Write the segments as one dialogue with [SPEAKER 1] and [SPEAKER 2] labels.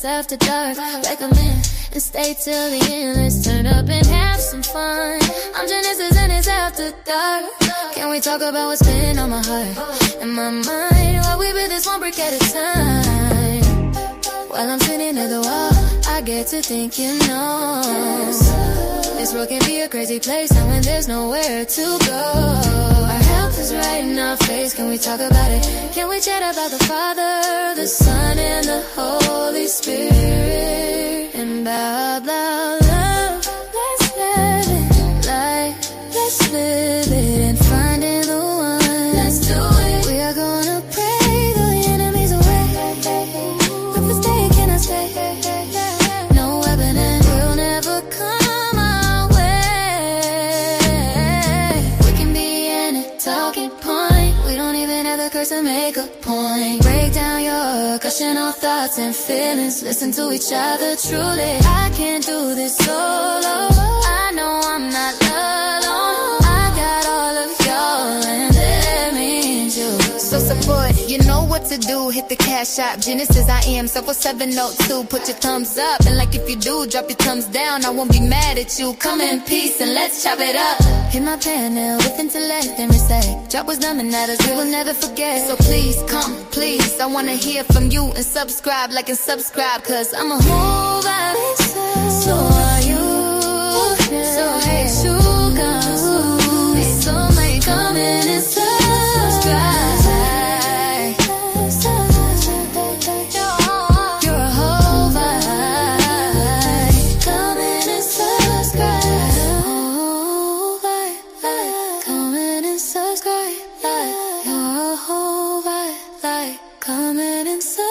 [SPEAKER 1] it's after dark. Recommend and stay till the end. Let's turn up and have some fun. I'm Genesis and it's after dark. Can we talk about what's been on my heart and my mind? While we build this one brick at a time. While I'm sitting at the wall, I get to think, you know, this world can be a crazy place, and when there's nowhere to go, our health is right in our face. Can we talk about it? Can we chat about the Father, the Son, and the Holy Spirit? And blah, blah, love. Let's live it like, let's live it and find in the one. Let's do it. We are gonna pray the enemies away. Breakfast day, can I stay? No weapon and will never come our way. We can be in a talking point. We don't even have the curse to make a point. Break down your question, all thoughts and feelings. Listen to each other truly. I can't do this solo. I know I'm not alone. I got all of y'all and that means you.
[SPEAKER 2] So support, you know what to do. Hit the cash app, Genesis I am 702. Put your thumbs up, and like if you do, drop your thumbs down. I won't be mad at you. Come in peace and let's chop it up.
[SPEAKER 1] Hit my panel with intellect and respect. Drop wisdom and that we will never forget.
[SPEAKER 2] So please, come, please, I wanna hear from you. And subscribe, like and subscribe, cause I'm a whole vibe.
[SPEAKER 1] So are you.
[SPEAKER 2] So hey, sugar, so may come in and subscribe. You're a whole vibe. Come in and subscribe.
[SPEAKER 1] Whole vibe. Come in and subscribe. You're a whole vibe. Come in and subscribe.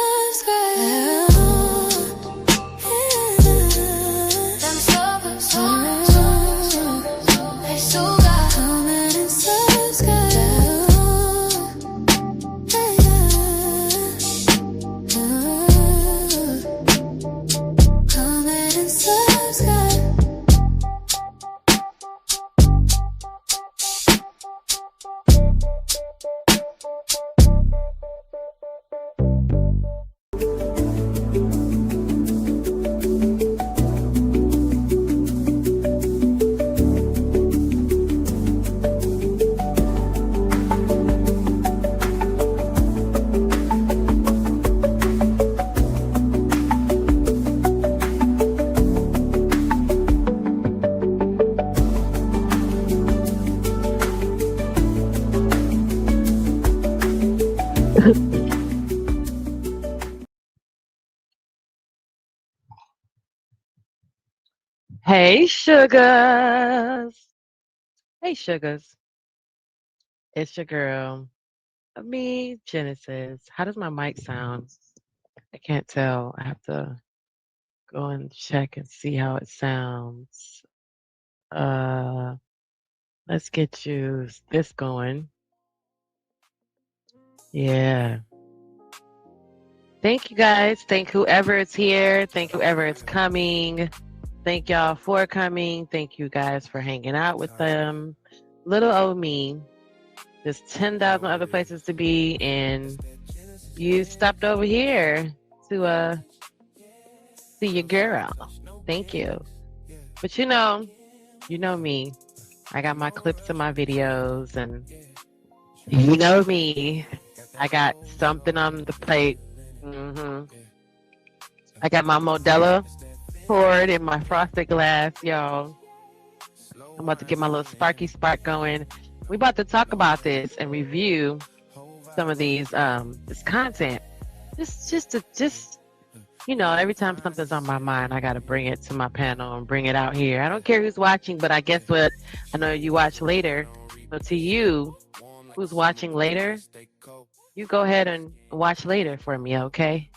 [SPEAKER 3] Hey, sugars. Hey, sugars. It's your girl, me, Genesis. How does my mic sound? I can't tell. I have to go and check and see how it sounds. Let's get this going. Yeah. Thank you guys. Thank whoever is here. Thank whoever is coming. Thank y'all for coming. Thank you guys for hanging out with them. Little old me. There's 10,000 other places to be, and you stopped over here to see your girl. Thank you. But you know me. I got my clips and my videos, and you know me. I got something on the plate. I got my Modelo poured in my frosted glass, y'all. I'm about to get my little sparky spark going. We about to talk about this and review some of these this content. Just every time something's on my mind, I gotta bring it to my panel and bring it out here. I don't care who's watching, but I guess what? I know you watch later. So to you who's watching later, you go ahead and watch later for me, okay?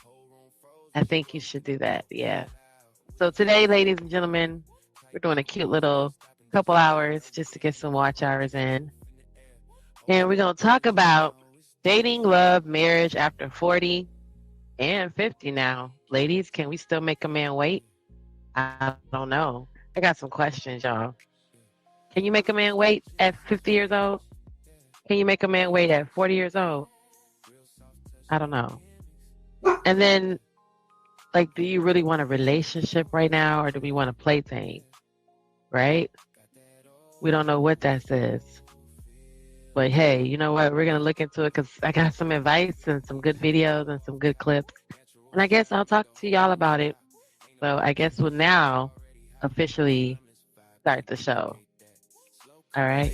[SPEAKER 3] I think you should do that, yeah. So today, ladies and gentlemen, we're doing a cute little couple hours just to get some watch hours in. And we're going to talk about dating, love, marriage after 40 and 50 now. Ladies, can we still make a man wait? I don't know. I got some questions, y'all. Can you make a man wait at 50 years old? Can you make a man wait at 40 years old? I don't know. And then like, do you really want a relationship right now, or do we want a plaything? Right? We don't know what that says. But hey, you know what? We're going to look into it because I got some advice and some good videos and some good clips. And I guess I'll talk to y'all about it. So I guess we'll now officially start the show. All right.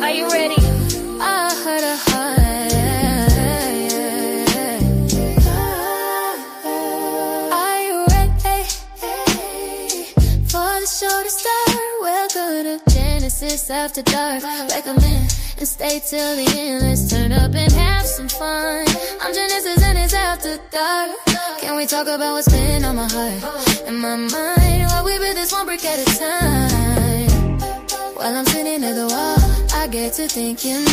[SPEAKER 1] Are you ready? I heard a heart. Are you ready for the show to start? Welcome to Genesis After Dark. Recommend and stay till the end. Let's turn up and have some fun. I'm Genesis and it's After Dark. Can we talk about what's been on my heart and my mind? While we build this one brick at a time. While I'm sitting at the wall, I get to thinking,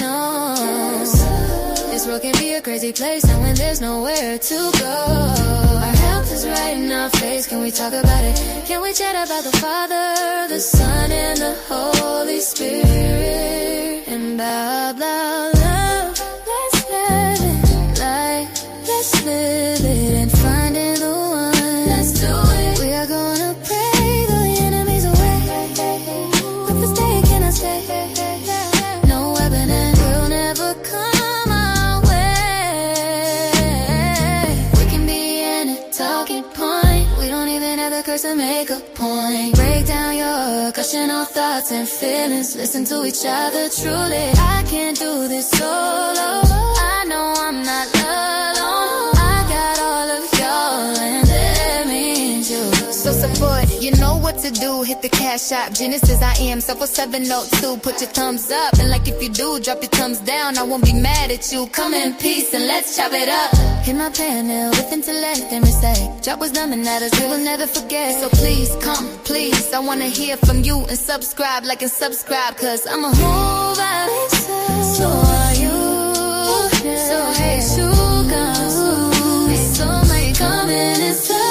[SPEAKER 1] this world can be a crazy place, and when there's nowhere to go, our health is right in our face. Can we talk about it? Can we chat about the Father, the Son, and the Holy Spirit? And about love, let's live it like, let's live it and finding the one. Let's do it. We are gonna pray the enemies away. With the stay, can I stay? No weapon and will never come our way. We can be in a talking point. We don't even have to curse to make a point. Break down your questionable thoughts and feelings. Listen to each other truly. I can't do this solo. I know I'm not alone. I got all of y'all and that means you.
[SPEAKER 2] So support, you know what to do. Hit the cash app, Genesis I am, 702. Put your thumbs up, and like if you do, drop your thumbs down. I won't be mad at you. Come in peace and let's chop it up. Hit my panel with intellect and respect. Drop wisdom and that we will never forget. So please, come, please, I wanna hear from you. And subscribe, like and subscribe, cause I'm a whole vibe. So are you. So hey, sugar. So may come in and subscribe.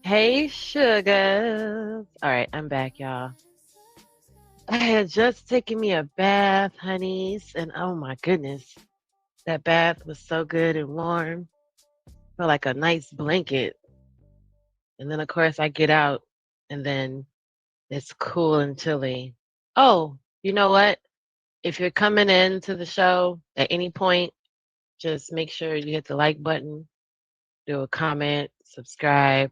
[SPEAKER 3] Hey, sugars. All right, I'm back, y'all. I had just taken me a bath, honeys, and oh my goodness, that bath was so good and warm. Felt like a nice blanket. And then, of course, I get out, and then it's cool and chilly. Oh, you know what? If you're coming into the show at any point, just make sure you hit the like button, do a comment, subscribe,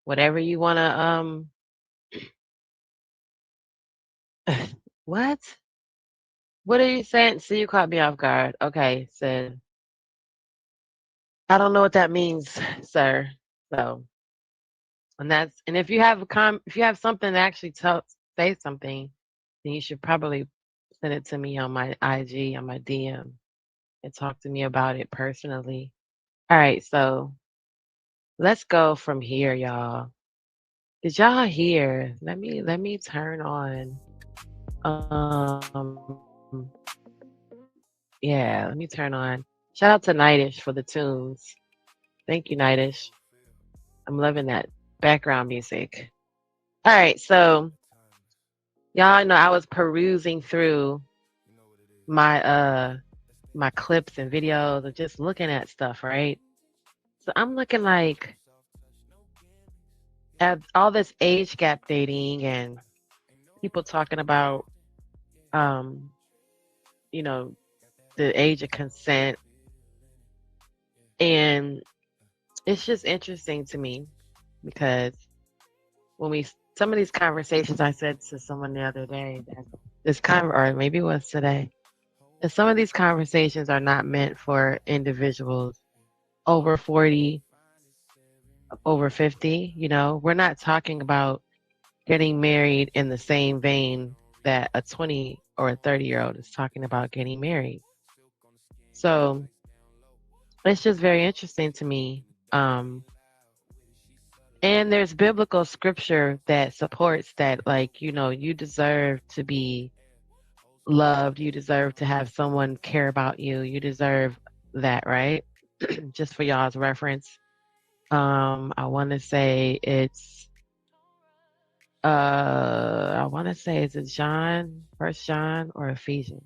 [SPEAKER 3] whatever you want to. What? What are you saying? See, you caught me off guard. Okay, said, I don't know what that means, sir. So, and if you have if you have something to actually say something, then you should probably send it to me on my IG, on my DM, and talk to me about it personally. All right, so let's go from here, y'all. Did y'all hear? Let me turn on. Yeah, let me turn on. Shout out to Nightish for the tunes. Thank you, Nightish. I'm loving that background music. All right, so y'all know I was perusing through my my clips and videos and just looking at stuff, right? So I'm looking like at all this age gap dating and people talking about you know, the age of consent. And it's just interesting to me because when some of these conversations, I said to someone the other day that or maybe it was today, that some of these conversations are not meant for individuals over 40 over 50. We're not talking about getting married in the same vein that a 20 or a 30-year-old is talking about getting married. So it's just very interesting to me. And there's biblical scripture that supports that, like, you deserve to be loved. You deserve to have someone care about you. You deserve that, right? Just for y'all's reference. I want to say is it John, First John, or Ephesians?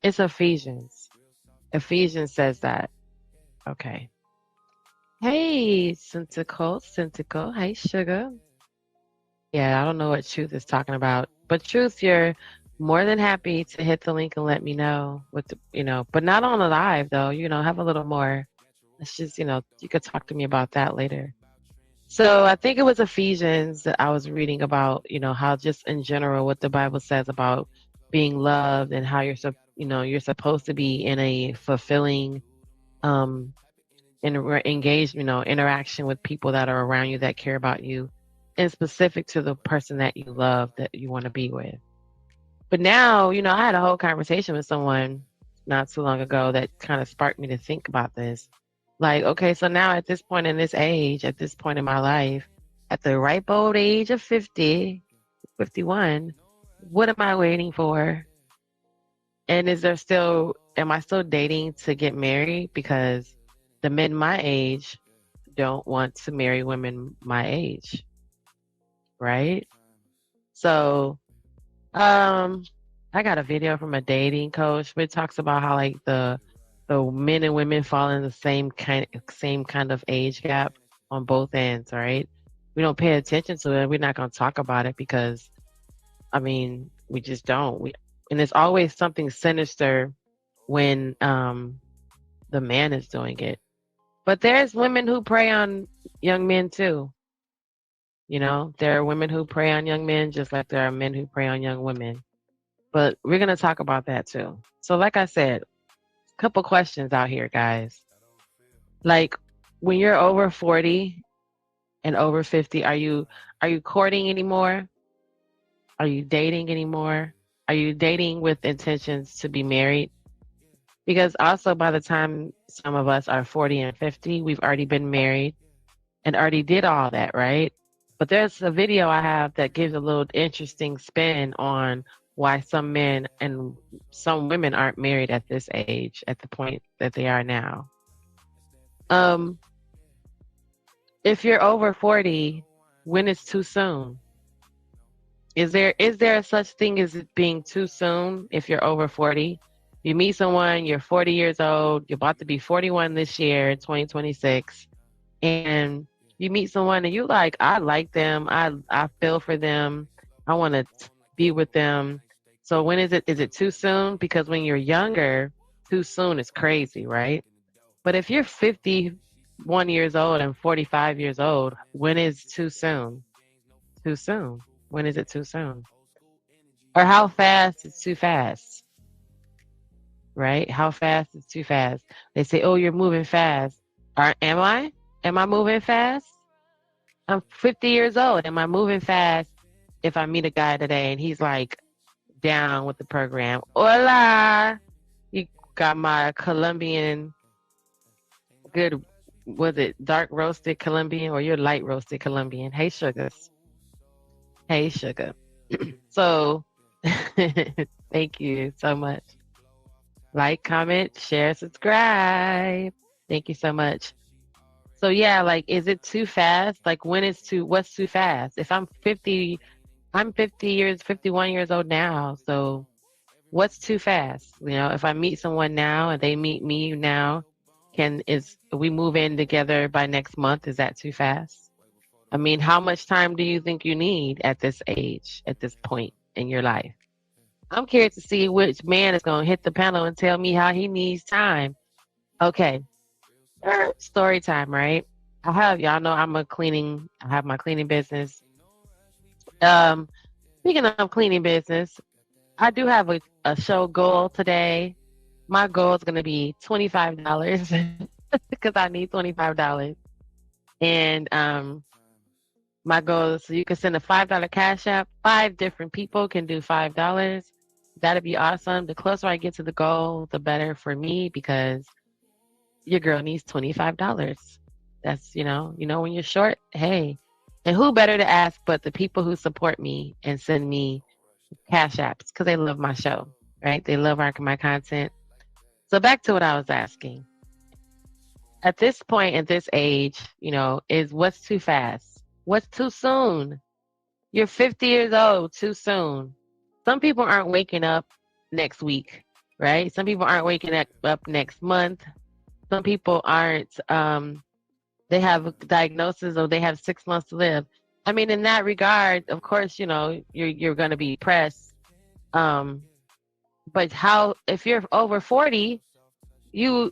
[SPEAKER 3] It's Ephesians. Ephesians says that. Okay. Hey, Syntical. Hey, Sugar. Yeah, I don't know what Truth is talking about, but Truth, you're more than happy to hit the link and let me know but not on the live though. Have a little more. Let's just, you could talk to me about that later. So I think it was Ephesians that I was reading about, how just in general what the Bible says about being loved and how you're supposed to be in a fulfilling interaction with people that are around you that care about you, and specific to the person that you love that you want to be with. But now, I had a whole conversation with someone not too long ago that kind of sparked me to think about this. Like, okay, so now at this point in this age, at this point in my life, at the ripe old age of 50, 51, what am I waiting for? And am I still dating to get married? Because the men my age don't want to marry women my age. Right? So, I got a video from a dating coach, but it talks about how like the men and women fall in the same kind of age gap on both ends, right? We don't pay attention to it. We're not going to talk about it because, we just don't. And it's always something sinister when the man is doing it. But there's women who prey on young men too. There are women who prey on young men just like there are men who prey on young women. But we're going to talk about that too. So like I said, a couple questions out here, guys. Like when you're over 40 and over 50, are you courting anymore? Are you dating anymore? Are you dating with intentions to be married? Because also by the time some of us are 40 and 50, we've already been married and already did all that, right? But there's a video I have that gives a little interesting spin on why some men and some women aren't married at this age, at the point that they are now. If you're over 40, when is too soon? Is there a such thing as it being too soon if you're over 40? You meet someone, you're 40 years old, you're about to be 41 this year, 2026, and you meet someone and you like, I like them, I feel for them, I want to be with them. So when is it too soon? Because when you're younger, too soon is crazy, right? But if you're 51 years old and 45 years old, when is too soon? Too soon. When is it too soon? Or how fast is too fast? Right? How fast is too fast? They say, oh, you're moving fast. Am I? Am I moving fast? I'm 50 years old. Am I moving fast if I meet a guy today and he's like down with the program? Hola! You got my Colombian, good, was it dark roasted Colombian or your light roasted Colombian? Hey, sugars. Hey, sugar. So, thank you so much. Like, comment, share, subscribe. Thank you so much. So yeah, like, is it too fast? Like, what's too fast? If I'm 50 51 years old now. So what's too fast? If I meet someone now and they meet me now, we move in together by next month? Is that too fast? How much time do you think you need at this age, at this point in your life? I'm curious to see which man is going to hit the panel and tell me how he needs time. Okay. Story time, right? Y'all know I have my cleaning business. Speaking of cleaning business, I do have a show goal today. My goal is going to be $25 because I need $25. And my goal is so you can send a $5 cash app. 5 different people can do $5. That'd be awesome. The closer I get to the goal, the better for me because your girl needs $25. That's, when you're short, hey. And who better to ask but the people who support me and send me cash apps because they love my show, right? They love my content. So back to what I was asking. At this point, at this age, is what's too fast? What's too soon? You're 50 years old, too soon. Some people aren't waking up next week, right? Some people aren't waking up next month. Some people aren't, they have a diagnosis or they have 6 months to live. I mean, in that regard, of course, you're going to be pressed. But if you're over 40,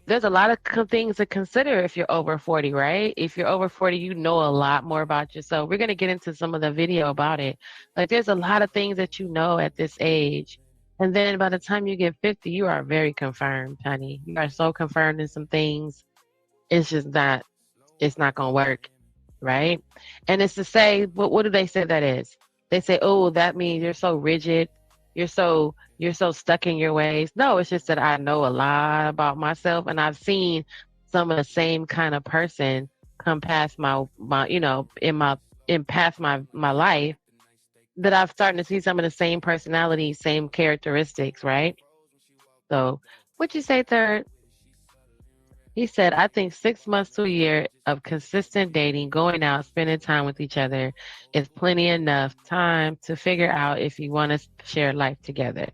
[SPEAKER 3] there's a lot of things to consider if you're over 40, right? If you're over 40, you know a lot more about yourself. We're going to get into some of the video about it. Like there's a lot of things that you know at this age. And then by the time you get 50, you are very confirmed, honey. You are so confirmed in some things. It's not going to work, right? And it's to say, what do they say that is? They say, oh, that means you're so rigid. You're so stuck in your ways. No, it's just that I know a lot about myself and I've seen some of the same kind of person come past my past my life that I've starting to see some of the same personality, same characteristics, right? So what'd you say, Third? He said, I think 6 months to a year of consistent dating, going out, spending time with each other is plenty enough time to figure out if you want to share life together.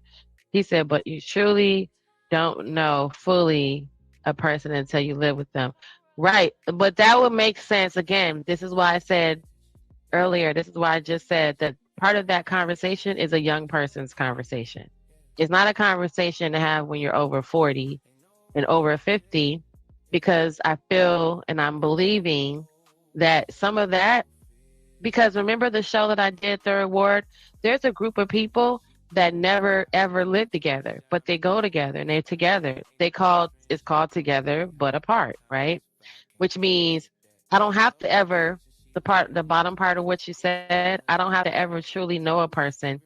[SPEAKER 3] He said, but you truly don't know fully a person until you live with them. Right. But that would make sense. Again, this is why I said earlier, this is why I just said that part of that conversation is a young person's conversation. It's not a conversation to have when you're over 40 and over 50. Because I feel and I'm believing that some of that, because remember the show that I did, Third Ward, there's a group of people that never ever lived together, but they go together and they're together. It's called Together But Apart, right? Which means I don't have to ever, the bottom part of what you said, I don't have to ever truly know a person.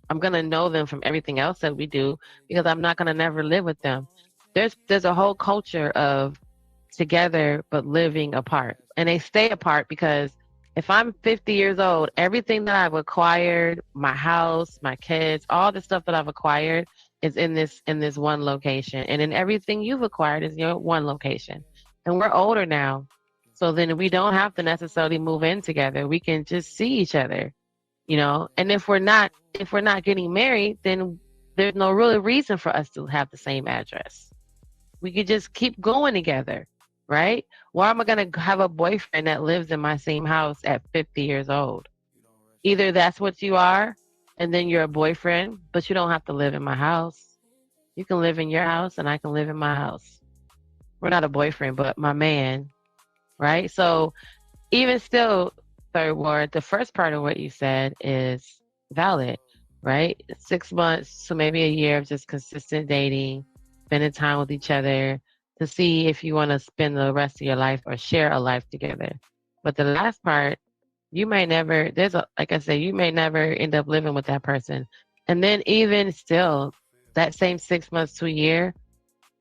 [SPEAKER 3] I'm going to know them from everything else that we do because I'm not going to never live with them. There's a whole culture of together but living apart, and they stay apart because if I'm 50 years old, everything that I've acquired, my house, my kids, all the stuff that I've acquired is in this one location, and then everything you've acquired is your one location. And we're older now, so then we don't have to necessarily move in together. We can just see each other, and if we're not getting married, then there's no really reason for us to have the same address. We could just keep going together. Right? Why am I going to have a boyfriend that lives in my same house at 50 years old? Either that's what you are, and then you're a boyfriend, but you don't have to live in my house. You can live in your house, and I can live in my house. We're not a boyfriend, but my man. Right? So even still, Third Ward, the first part of what you said is valid, right? 6 months to maybe a year of just consistent dating, spending time with each other, to see if you want to spend the rest of your life or share a life together. But the last part, you may never, like I said, you may never end up living with that person. And then even still, that same 6 months to a year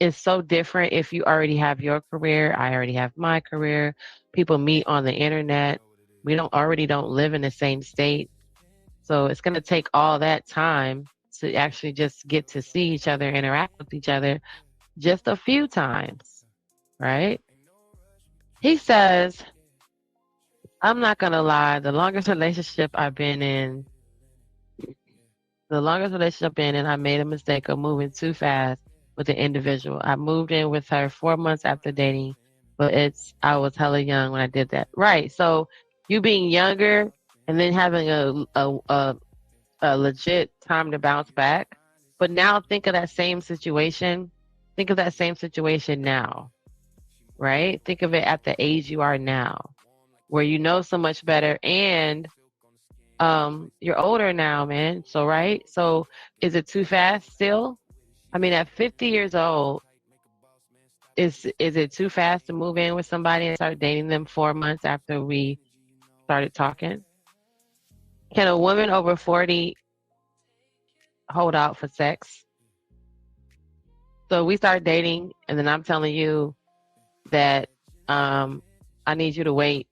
[SPEAKER 3] is so different if you already have your career. I already have my career. People meet on the internet. We don't live in the same state. So it's going to take all that time to actually just get to see each other, interact with each other just a few times, right? He says, I'm not going to lie, the longest relationship I've been in, I made a mistake of moving too fast with the individual. I moved in with her 4 months after dating, but I was hella young when I did that. Right. So you being younger and then having a legit time to bounce back. But now think of that same situation. Think of that same situation now, right? Think of it at the age you are now, where you know so much better and you're older now, man. So, right? So is it too fast still? I mean, at 50 years old, is it too fast to move in with somebody and start dating them 4 months after we started talking? Can a woman over 40 hold out for sex? So we start dating, and then I'm telling you that I need you to wait.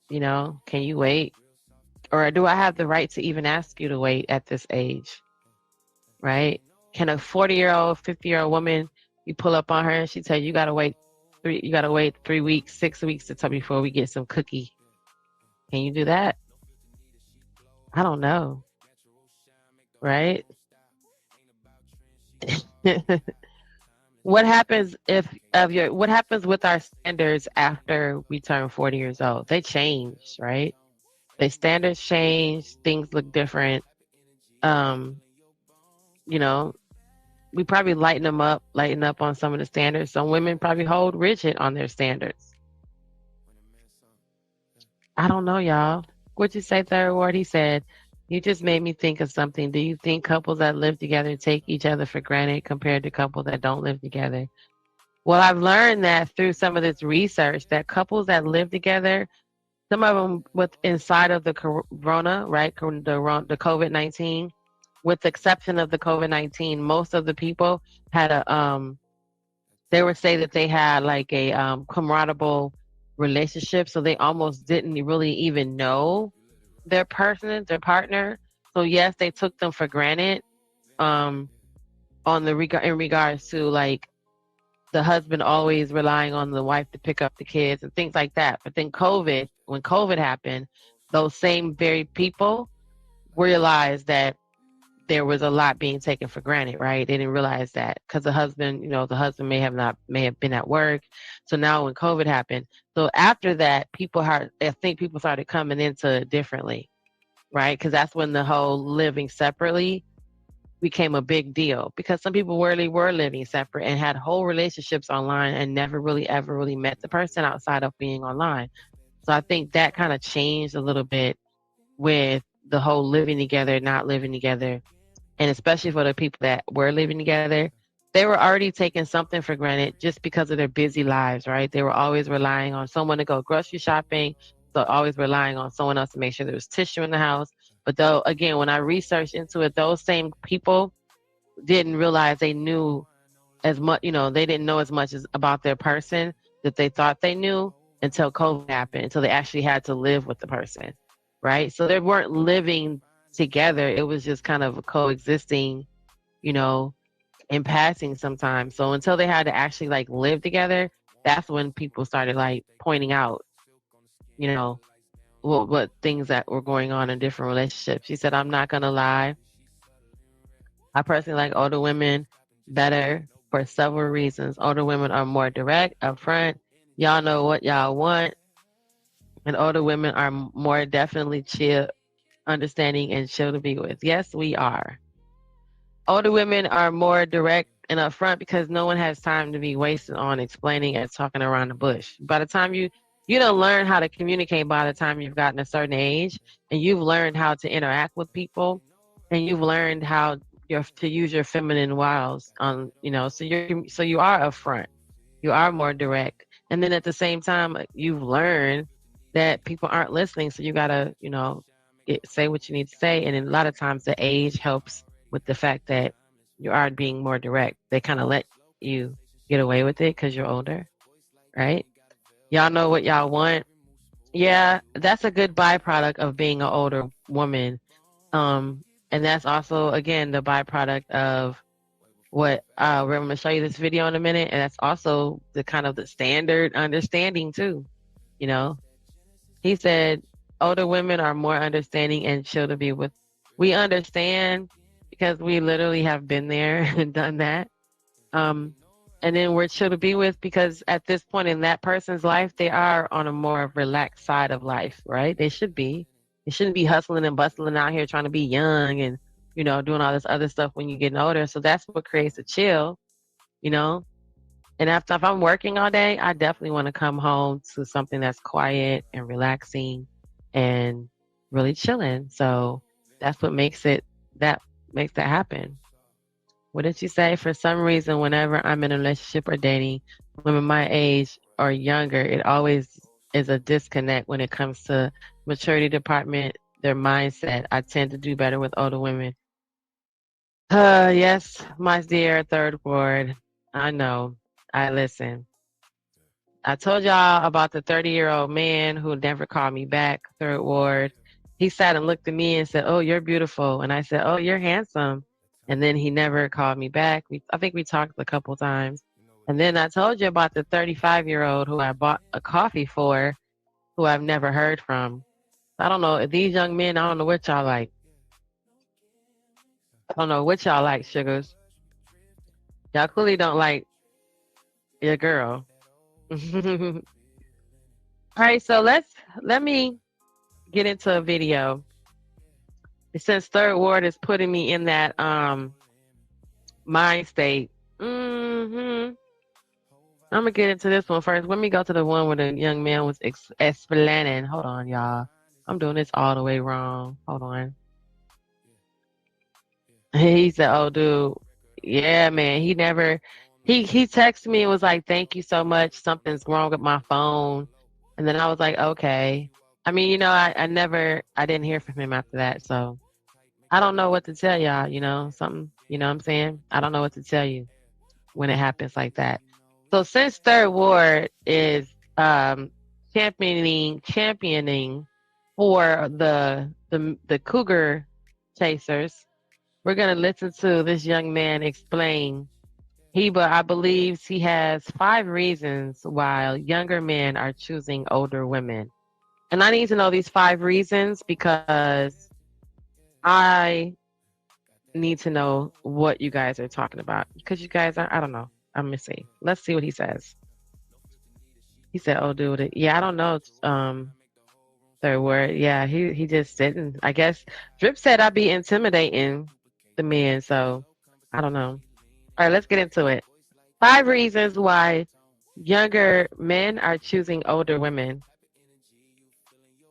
[SPEAKER 3] You know, can you wait? Or do I have the right to even ask you to wait at this age? Right? Can a 40-year-old, 50-year-old woman, you pull up on her and she tell you, you gotta wait 3 weeks, 6 weeks to tell before we get some cookie? Can you do that? I don't know. Right? What happens what happens with our standards after we turn 40 years old? They change, right? The standards change, things look different. You know, we probably lighten up on some of the standards. Some women probably hold rigid on their standards. I don't know, y'all. What'd you say, Third Ward? He said, you just made me think of something. Do you think couples that live together take each other for granted compared to couples that don't live together? Well, I've learned that through some of this research that couples that live together, some of them with inside of the corona, right, the COVID-19, with the exception of the COVID-19, most of the people had they would say that they had like a comradable relationship, so they almost didn't really even know their partner. So yes, they took them for granted in regards to like the husband always relying on the wife to pick up the kids and things like that. But then when COVID happened, those same very people realized that there was a lot being taken for granted, right? They didn't realize that because the husband may have been at work. So now when COVID happened, so after that, I think people started coming into it differently, right? Because that's when the whole living separately became a big deal, because some people really were living separate and had whole relationships online and never really ever really met the person outside of being online. So I think that kind of changed a little bit with the whole living together, not living together. And especially for the people that were living together, they were already taking something for granted just because of their busy lives, right? They were always relying on someone to go grocery shopping, so always relying on someone else to make sure there was tissue in the house. But though, again, when I researched into it, those same people didn't realize they knew as much, they didn't know as much about their person that they thought they knew until COVID happened, until they actually had to live with the person, right? So they weren't living together. It was just kind of coexisting, in passing sometimes. So until they had to actually like live together, that's when people started like pointing out, what things that were going on in different relationships. She said, I'm not going to lie. I personally like older women better for several reasons. Older women are more direct, upfront. Y'all know what y'all want. And older women are more definitely chill, understanding, and chill to be with. Yes, we are. Older women are more direct and upfront because no one has time to be wasted on explaining and talking around the bush. By the time you don't learn how to communicate by the time you've gotten a certain age, and you've learned how to interact with people, and you've learned how to use your feminine wiles so you are upfront, you are more direct, and then at the same time you've learned that people aren't listening, so you gotta say what you need to say. And then a lot of times the age helps with the fact that you are being more direct. They kind of let you get away with it because you're older, right? Y'all know what y'all want. Yeah, that's a good byproduct of being an older woman. And that's also, again, the byproduct of what we're going to show you this video in a minute. And that's also the kind of the standard understanding too. He said, older women are more understanding and chill to be with. We understand because we literally have been there and done that. And then we're chill to be with because at this point in that person's life, they are on a more relaxed side of life, right? They should be. They shouldn't be hustling and bustling out here trying to be young and, doing all this other stuff when you're getting older. So that's what creates a chill, And if I'm working all day, I definitely want to come home to something that's quiet and relaxing and really chilling. So that's what makes that happen. What did she say? For some reason, whenever I'm in a relationship or dating women my age or younger, it always is a disconnect when it comes to maturity department, their mindset. I tend to do better with older women. Yes, my dear third ward. I know. I listen. I told y'all about the 30-year-old man who never called me back, third ward. He sat and looked at me and said, "Oh, you're beautiful." And I said, "Oh, you're handsome." And then he never called me back. I think we talked a couple times. And then I told you about the 35-year-old who I bought a coffee for, who I've never heard from. I don't know. These young men, I don't know what y'all like. I don't know what y'all like, sugars. Y'all clearly don't like your girl. All right, so let me get into a video. Since third ward is putting me in that mind state. I'm gonna get into this one first. Let me go to the one where the young man was explaining. Hold on, y'all. I'm doing this all the way wrong. Hold on. He said, "Oh, dude, yeah, man. He never. He texted me and was like, 'Thank you so much. Something's wrong with my phone.'" And then I was like, "Okay." I mean, I didn't hear from him after that. So I don't know what to tell y'all. Something. You know what I'm saying? I don't know what to tell you when it happens like that. So since third ward is championing for the cougar chasers, we're gonna listen to this young man explain. I believe he has 5 reasons why younger men are choosing older women. And I need to know these 5 reasons because I need to know what you guys are talking about. Because you guys are, I don't know. I'm gonna see. Let's see what he says. He said, "Oh, dude, yeah, I don't know." Third word, yeah, he just didn't. I guess Drip said I'd be intimidating the men, so I don't know. All right, let's get into it. 5 reasons why younger men are choosing older women.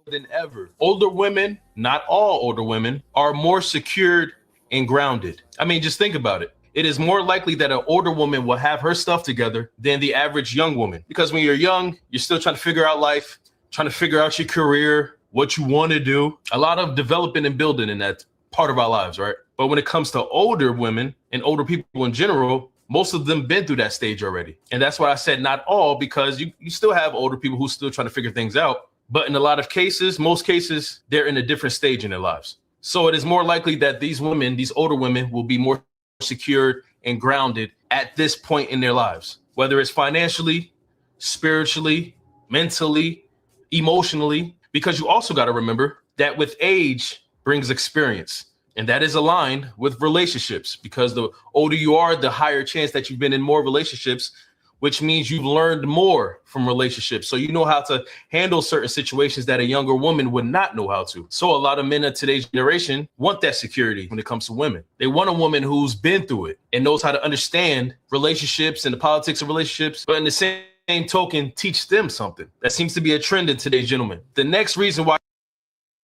[SPEAKER 4] Than ever. Older women, not all older women, are more secured and grounded. I mean, just think about it. It is more likely that an older woman will have her stuff together than the average young woman. Because when you're young, you're still trying to figure out life, trying to figure out your career, what you want to do. A lot of developing and building in that part of our lives, right? But when it comes to older women and older people in general, most of them been through that stage already. And that's why I said not all, because you still have older people who still trying to figure things out. But in a lot of cases, most cases, they're in a different stage in their lives. So it is more likely that these women, these older women, will be more secured and grounded at this point in their lives, whether it's financially, spiritually, mentally, emotionally, because you also got to remember that with age brings experience. And that is aligned with relationships, because the older you are, the higher chance that you've been in more relationships, which means you've learned more from relationships. So you know how to handle certain situations that a younger woman would not know how to. So a lot of men of today's generation want that security when it comes to women. They want a woman who's been through it and knows how to understand relationships and the politics of relationships, but in the same token, teach them something. That seems to be a trend in today's gentlemen. The next reason why.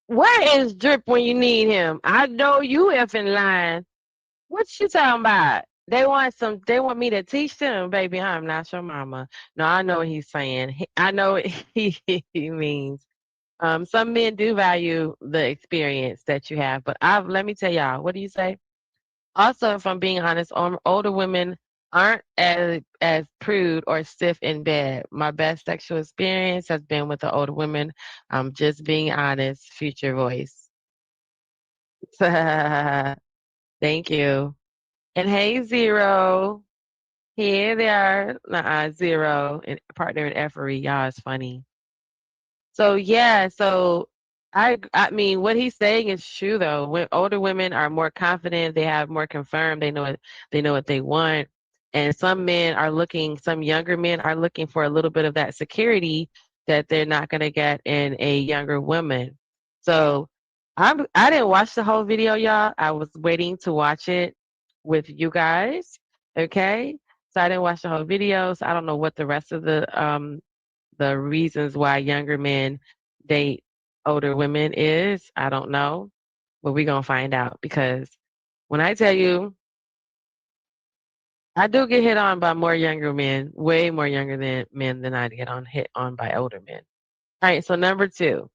[SPEAKER 3] Where is Drip when you need him? I know you effing lying. What you talking about? They want me to teach them, baby. I'm not your mama. No, I know what he's saying. I know what he means. Some men do value the experience that you have, but let me tell y'all, what do you say? Also, if I'm being honest, older women aren't as prude or stiff in bed. My best sexual experience has been with the older women. I'm just being honest, future voice. Thank you. And hey, Zero. Here they are. Zero. And partner in effery. Y'all is funny. So yeah, I mean what he's saying is true though. When older women are more confident, they have more confirmed, they know what they want. And some younger men are looking for a little bit of that security that they're not gonna get in a younger woman. So I didn't watch the whole video, y'all. I was waiting to watch it with you guys. Okay. So I didn't watch the whole video. So I don't know what the rest of the reasons why younger men date older women is. I don't know, but we're going to find out, because when I tell you I do get hit on by more younger men, way more younger than men than I get on hit on by older men. All right, so number two.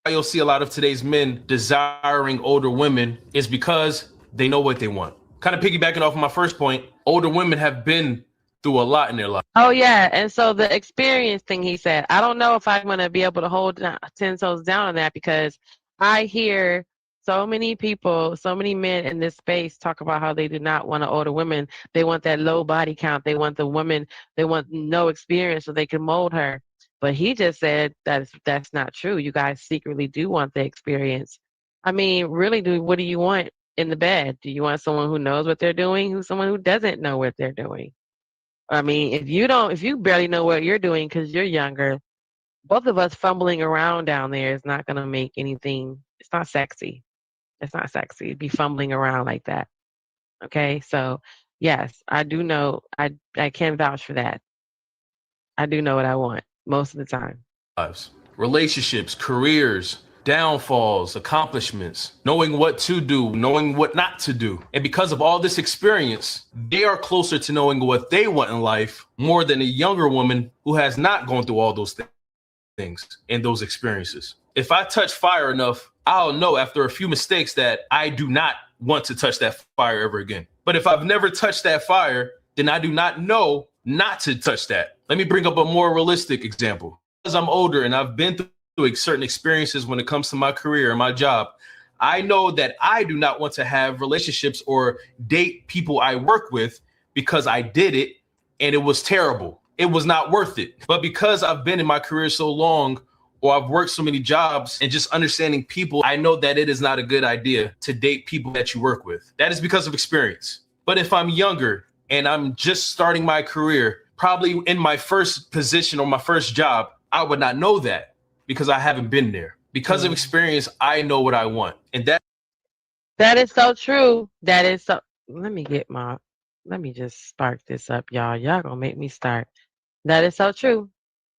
[SPEAKER 4] You'll see a lot of today's men desiring older women is because they know what they want. Kind of piggybacking off of my first point, older women have been through a lot in their life.
[SPEAKER 3] Oh yeah, and so the experience thing he said, I don't know if I'm gonna be able to hold 10 toes down on that because I hear so many people, so many men in this space talk about how they do not want an older women. They want that low body count. They want the woman. They want no experience so they can mold her. But he just said that's not true. You guys secretly do want the experience. I mean, really, what do you want in the bed? Do you want someone who knows what they're doing, who's someone who doesn't know what they're doing? I mean, if you barely know what you're doing because you're younger, both of us fumbling around down there is not going to make anything. It's not sexy. It's not sexy to be fumbling around like that. Okay, so yes, I do know. I can vouch for that. I do know what I want most of the time.
[SPEAKER 4] Lives, relationships, careers, downfalls, accomplishments, knowing what to do, knowing what not to do. And because of all this experience, they are closer to knowing what they want in life more than a younger woman who has not gone through all those things and those experiences. If I touch fire enough, I'll know after a few mistakes that I do not want to touch that fire ever again. But if I've never touched that fire, then I do not know not to touch that. Let me bring up a more realistic example. As I'm older and I've been through certain experiences when it comes to my career and my job, I know that I do not want to have relationships or date people I work with because I did it and it was terrible. It was not worth it. But because I've been in my career so long, or I've worked so many jobs and just understanding people, I know that it is not a good idea to date people that you work with. That is because of experience. But if I'm younger and I'm just starting my career, probably in my first position or my first job, I would not know that because I haven't been there. Because of experience, I know what I want. And
[SPEAKER 3] that is so true. That is so. Let me just spark this up, y'all. Y'all gonna make me start. That is so true.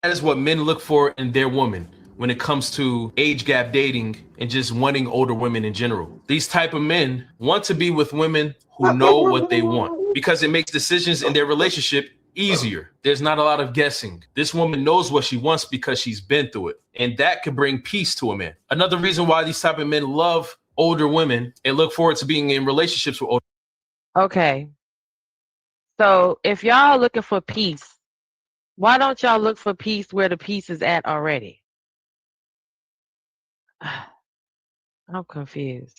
[SPEAKER 4] that is what men look for in their woman when it comes to age gap dating and just wanting older women in general. These type of men want to be with women who know what they want because it makes decisions in their relationship easier. There's not a lot of guessing. This woman knows what she wants because she's been through it, and that could bring peace to a man. Another reason why these type of men love older women and look forward to being in relationships with older.
[SPEAKER 3] Okay. So if y'all looking for peace, why don't y'all look for peace where the peace is at already? I'm confused.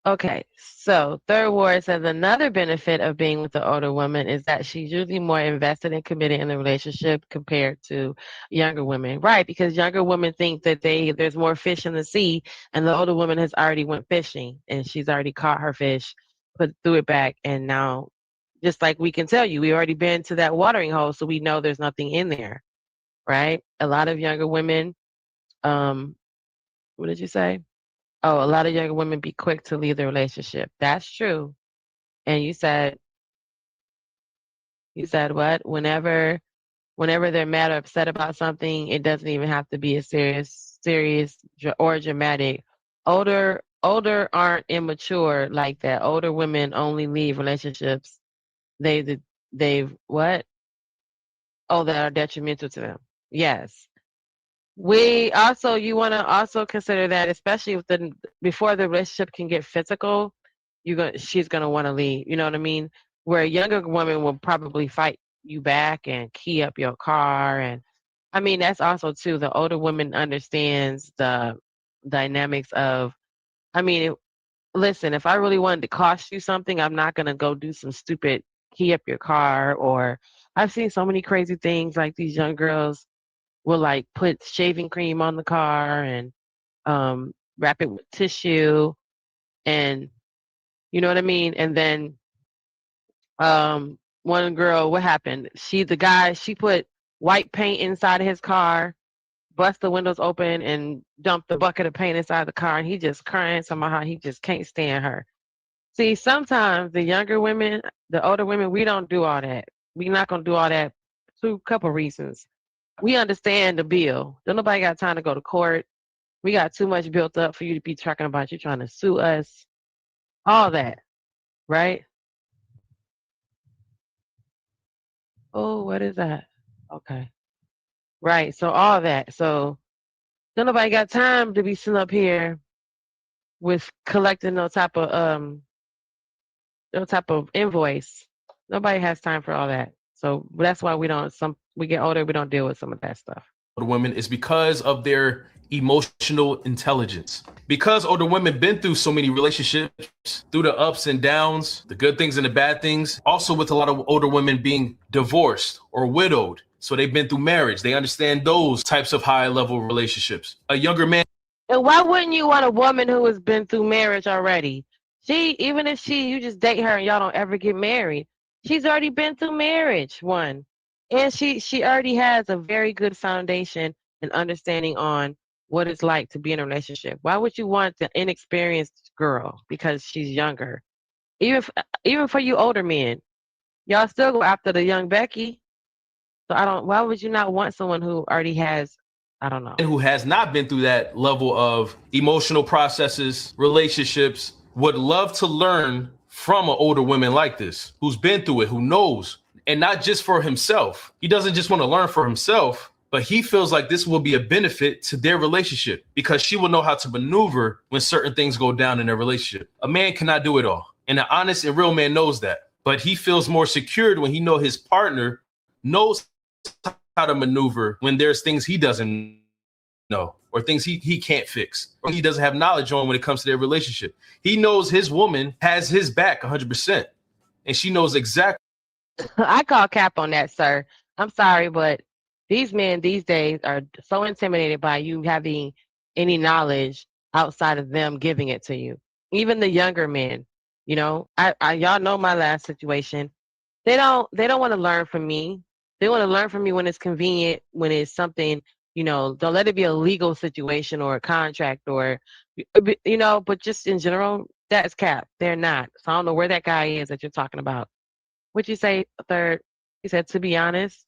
[SPEAKER 3] Okay, so Third Ward says another benefit of being with the older woman is that she's usually more invested and committed in the relationship compared to younger women. Right, because younger women think that there's more fish in the sea, and the older woman has already went fishing and she's already caught her fish, threw it back, and now, just like we can tell you, we already been to that watering hole, so we know there's nothing in there. Right? A lot of younger women, what did you say? Oh, a lot of younger women be quick to leave the relationship. That's true. And you said what? Whenever they're mad or upset about something, it doesn't even have to be a serious or dramatic. Older aren't immature like that. Older women only leave relationships they've what? Oh, that are detrimental to them. Yes. You want to also consider that, especially before the relationship can get physical, she's gonna want to leave. You know what I mean? Where a younger woman will probably fight you back and key up your car, and I mean that's also too. The older woman understands the dynamics of. I mean, listen, if I really wanted to cost you something, I'm not gonna go do some stupid key up your car, or I've seen so many crazy things like these young girls will like put shaving cream on the car and wrap it with tissue, and you know what I mean. And then one girl, what happened? She put white paint inside of his car, bust the windows open, and dumped the bucket of paint inside the car. And he just crying somehow. He just can't stand her. See, sometimes the younger women, the older women, we don't do all that. We're not gonna do all that. Two couple reasons. We understand the bill. Don't nobody got time to go to court. We got too much built up for you to be talking about you trying to sue us. All that, right? Oh, what is that? Okay. Right. So all that. So don't nobody got time to be sitting up here with collecting no type of invoice. Nobody has time for all that. So that's why we get older, we don't deal with some of that stuff.
[SPEAKER 4] Older women is because of their emotional intelligence. Because older women been through so many relationships, through the ups and downs, the good things and the bad things. Also with a lot of older women being divorced or widowed. So they've been through marriage. They understand those types of high level relationships. A younger man.
[SPEAKER 3] And why wouldn't you want a woman who has been through marriage already? Even if you just date her and y'all don't ever get married, she's already been through marriage, one. And she already has a very good foundation and understanding on what it's like to be in a relationship. Why would you want the inexperienced girl because she's younger? Even for you older men, y'all still go after the young Becky. So why would you not want someone who already has, I don't know.
[SPEAKER 4] Who has not been through that level of emotional processes, relationships, would love to learn from an older woman like this, who's been through it, who knows, and not just for himself. He doesn't just want to learn for himself, but he feels like this will be a benefit to their relationship because she will know how to maneuver when certain things go down in their relationship. A man cannot do it all. And an honest and real man knows that. But he feels more secured when he knows his partner knows how to maneuver when there's things he doesn't know or things he can't fix or he doesn't have knowledge on when it comes to their relationship. He knows his woman has his back 100%. And she knows exactly.
[SPEAKER 3] I call cap on that, sir. I'm sorry, but these men these days are so intimidated by you having any knowledge outside of them giving it to you. Even the younger men, y'all know my last situation. They don't want to learn from me. They want to learn from me when it's convenient, when it's something, don't let it be a legal situation or a contract or, but just in general, that's cap. They're not. So I don't know where that guy is that you're talking about. What'd you say, third? He said, to be honest,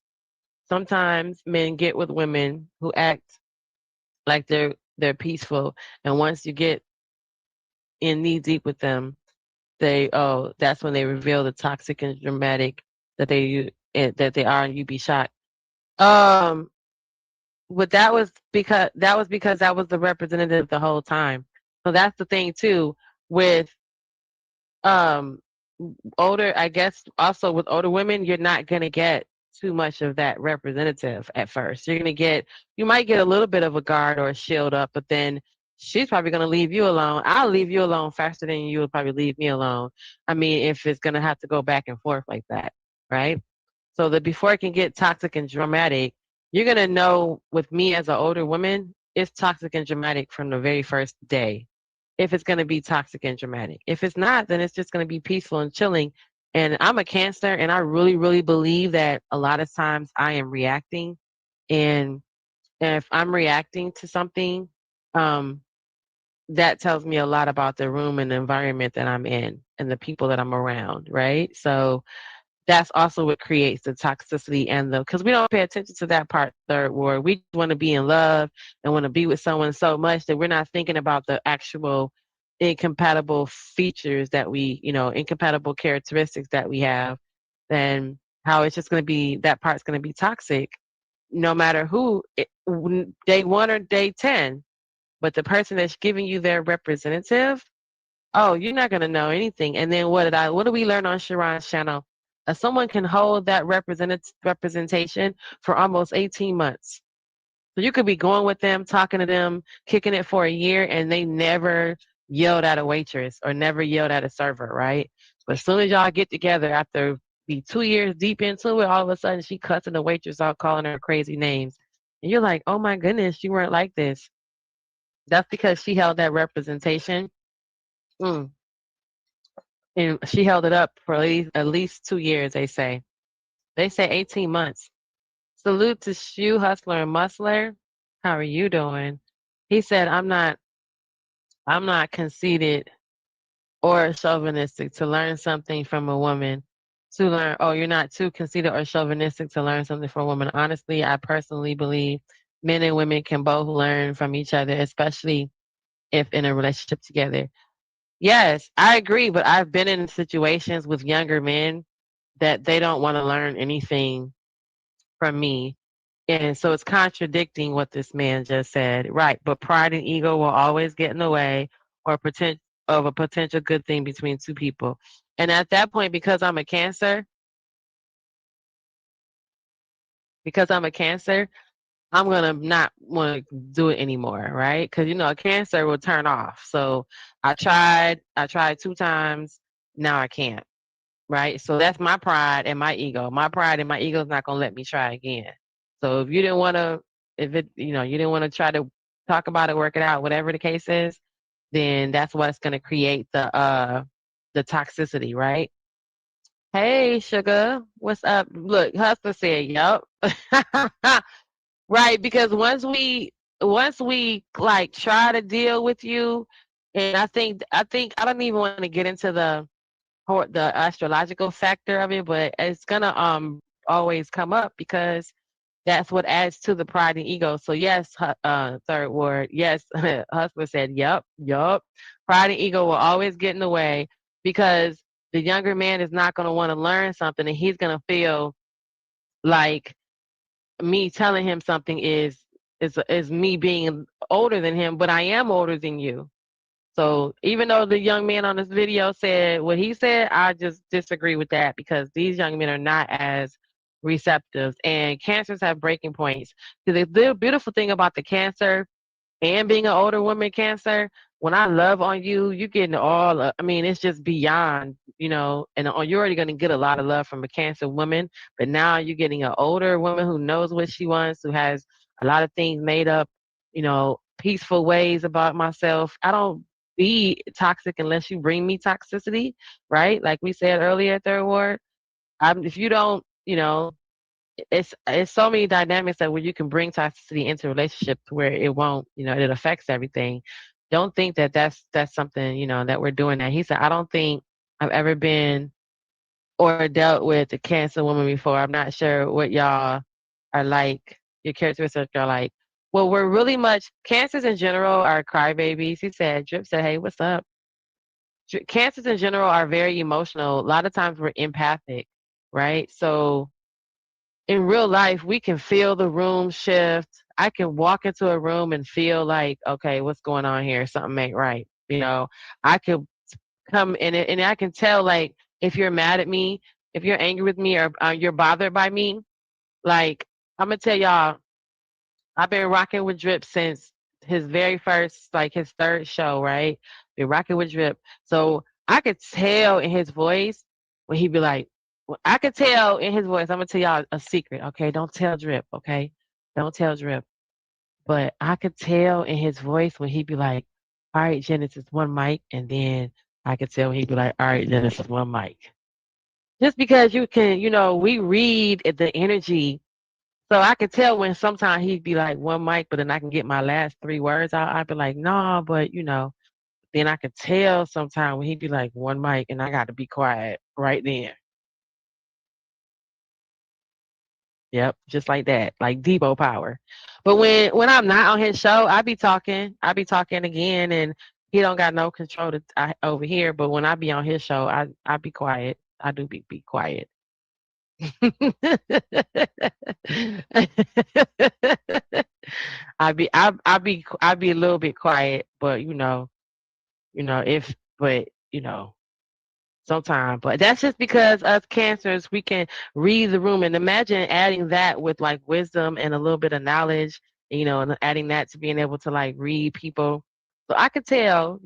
[SPEAKER 3] sometimes men get with women who act like they're peaceful. And once you get in knee deep with them, that's when they reveal the toxic and dramatic that they are, and you'd be shocked. But that was because that was the representative the whole time. So that's the thing too with older, I guess also with older women, you're not gonna get too much of that representative at first. You might get a little bit of a guard or a shield up, but then she's probably gonna leave you alone. I'll leave you alone faster than you would probably leave me alone. I mean, if it's gonna have to go back and forth like that, right? So that before it can get toxic and dramatic, you're going to know with me as an older woman, it's toxic and dramatic from the very first day. If it's going to be toxic and dramatic. If it's not, then it's just going to be peaceful and chilling. And I'm a Cancer, and I really, really believe that a lot of times I am reacting. And if I'm reacting to something, that tells me a lot about the room and the environment that I'm in and the people that I'm around, right? So that's also what creates the toxicity because we don't pay attention to that part, third ward. We want to be in love and want to be with someone so much that we're not thinking about the actual incompatible features incompatible characteristics that we have, then how it's just going to be, that part's going to be toxic no matter day 1 or day 10. But the person that's giving you their representative, you're not going to know anything. And then what do we learn on Sharon's channel? Someone can hold that representation for almost 18 months. So you could be going with them, talking to them, kicking it for a year, and they never yelled at a waitress or never yelled at a server, right? But as soon as y'all get together, after be 2 years deep into it, all of a sudden she cussing the waitress out, calling her crazy names. And you're like, oh my goodness, you weren't like this. That's because she held that representation. And she held it up for at least 2 years, they say. They say 18 months. Salute to Shoe Hustler and Musler. How are you doing? He said, I'm not conceited or chauvinistic to learn something from a woman. You're not too conceited or chauvinistic to learn something from a woman. Honestly, I personally believe men and women can both learn from each other, especially if in a relationship together. Yes, I agree, but I've been in situations with younger men that they don't want to learn anything from me. And so it's contradicting what this man just said. Right. But pride and ego will always get in the way or pretend of a potential good thing between two people. And at that point, because I'm a cancer, I'm gonna not want to do it anymore, right? Because a cancer will turn off. So I tried 2 times, now I can't, right? So that's my pride and my ego. My pride and my ego is not gonna let me try again. So if you didn't want to, if it, you didn't want to try to talk about it, work it out, whatever the case is, then that's what's gonna create the toxicity, right? Hey, sugar, what's up? Look, Hustler said, "Yup." Right, because once we like try to deal with you, and I think I don't even want to get into the astrological factor of it, but it's gonna always come up because that's what adds to the pride and ego. So yes, third word, yes, husband said, "Yup, yup." Pride and ego will always get in the way because the younger man is not gonna want to learn something, and he's gonna feel like me telling him something is me being older than him, but I am older than you. So even though the young man on this video said what he said, I just disagree with that because these young men are not as receptive, and cancers have breaking points. The beautiful thing about the cancer and being an older woman cancer, when I love on you, you getting all. I mean, it's just beyond, and you're already going to get a lot of love from a cancer woman, but now you're getting an older woman who knows what she wants, who has a lot of things made up, peaceful ways about myself. I don't be toxic unless you bring me toxicity, right? Like we said earlier, third ward. If you don't, it's so many dynamics that where you can bring toxicity into relationships where it won't, it affects everything. Don't think that that's something that we're doing. That he said, I don't think I've ever been or dealt with a cancer woman before. I'm not sure what y'all are like. Your characteristics are like. Well, we're really much cancers in general are crybabies. He said, Drip said, hey, what's up? Cancers in general are very emotional. A lot of times we're empathic, right? So in real life, we can feel the room shift. I can walk into a room and feel like, okay, what's going on here? Something ain't right. I could come in and I can tell, like, if you're mad at me, if you're angry with me, or you're bothered by me. Like, I'm gonna tell y'all, I've been rocking with Drip since his very first, like his third show, right? Been rocking with Drip. So I could tell in his voice when he'd be like, I could tell in his voice, I'm gonna tell y'all a secret, okay? Don't tell Drip, okay? Don't tell Drip. But I could tell in his voice when he'd be like, all right, Genesis, one mic. And then I could tell when he'd be like, all right, Genesis, one mic. Just because you can, we read the energy. So I could tell when sometimes he'd be like one mic, but then I can get my last 3 words out. I'd be like, no, but then I could tell sometimes when he'd be like one mic and I got to be quiet right then. Yep, just like that, like Debo power. But when I'm not on his show, I be talking again, and he don't got no control over here. But when I be on his show, I be quiet. I do be quiet. I be a little bit quiet, but if but sometimes. But that's just because us cancers, we can read the room, and imagine adding that with like wisdom and a little bit of knowledge, and adding that to being able to like read people. So I could tell,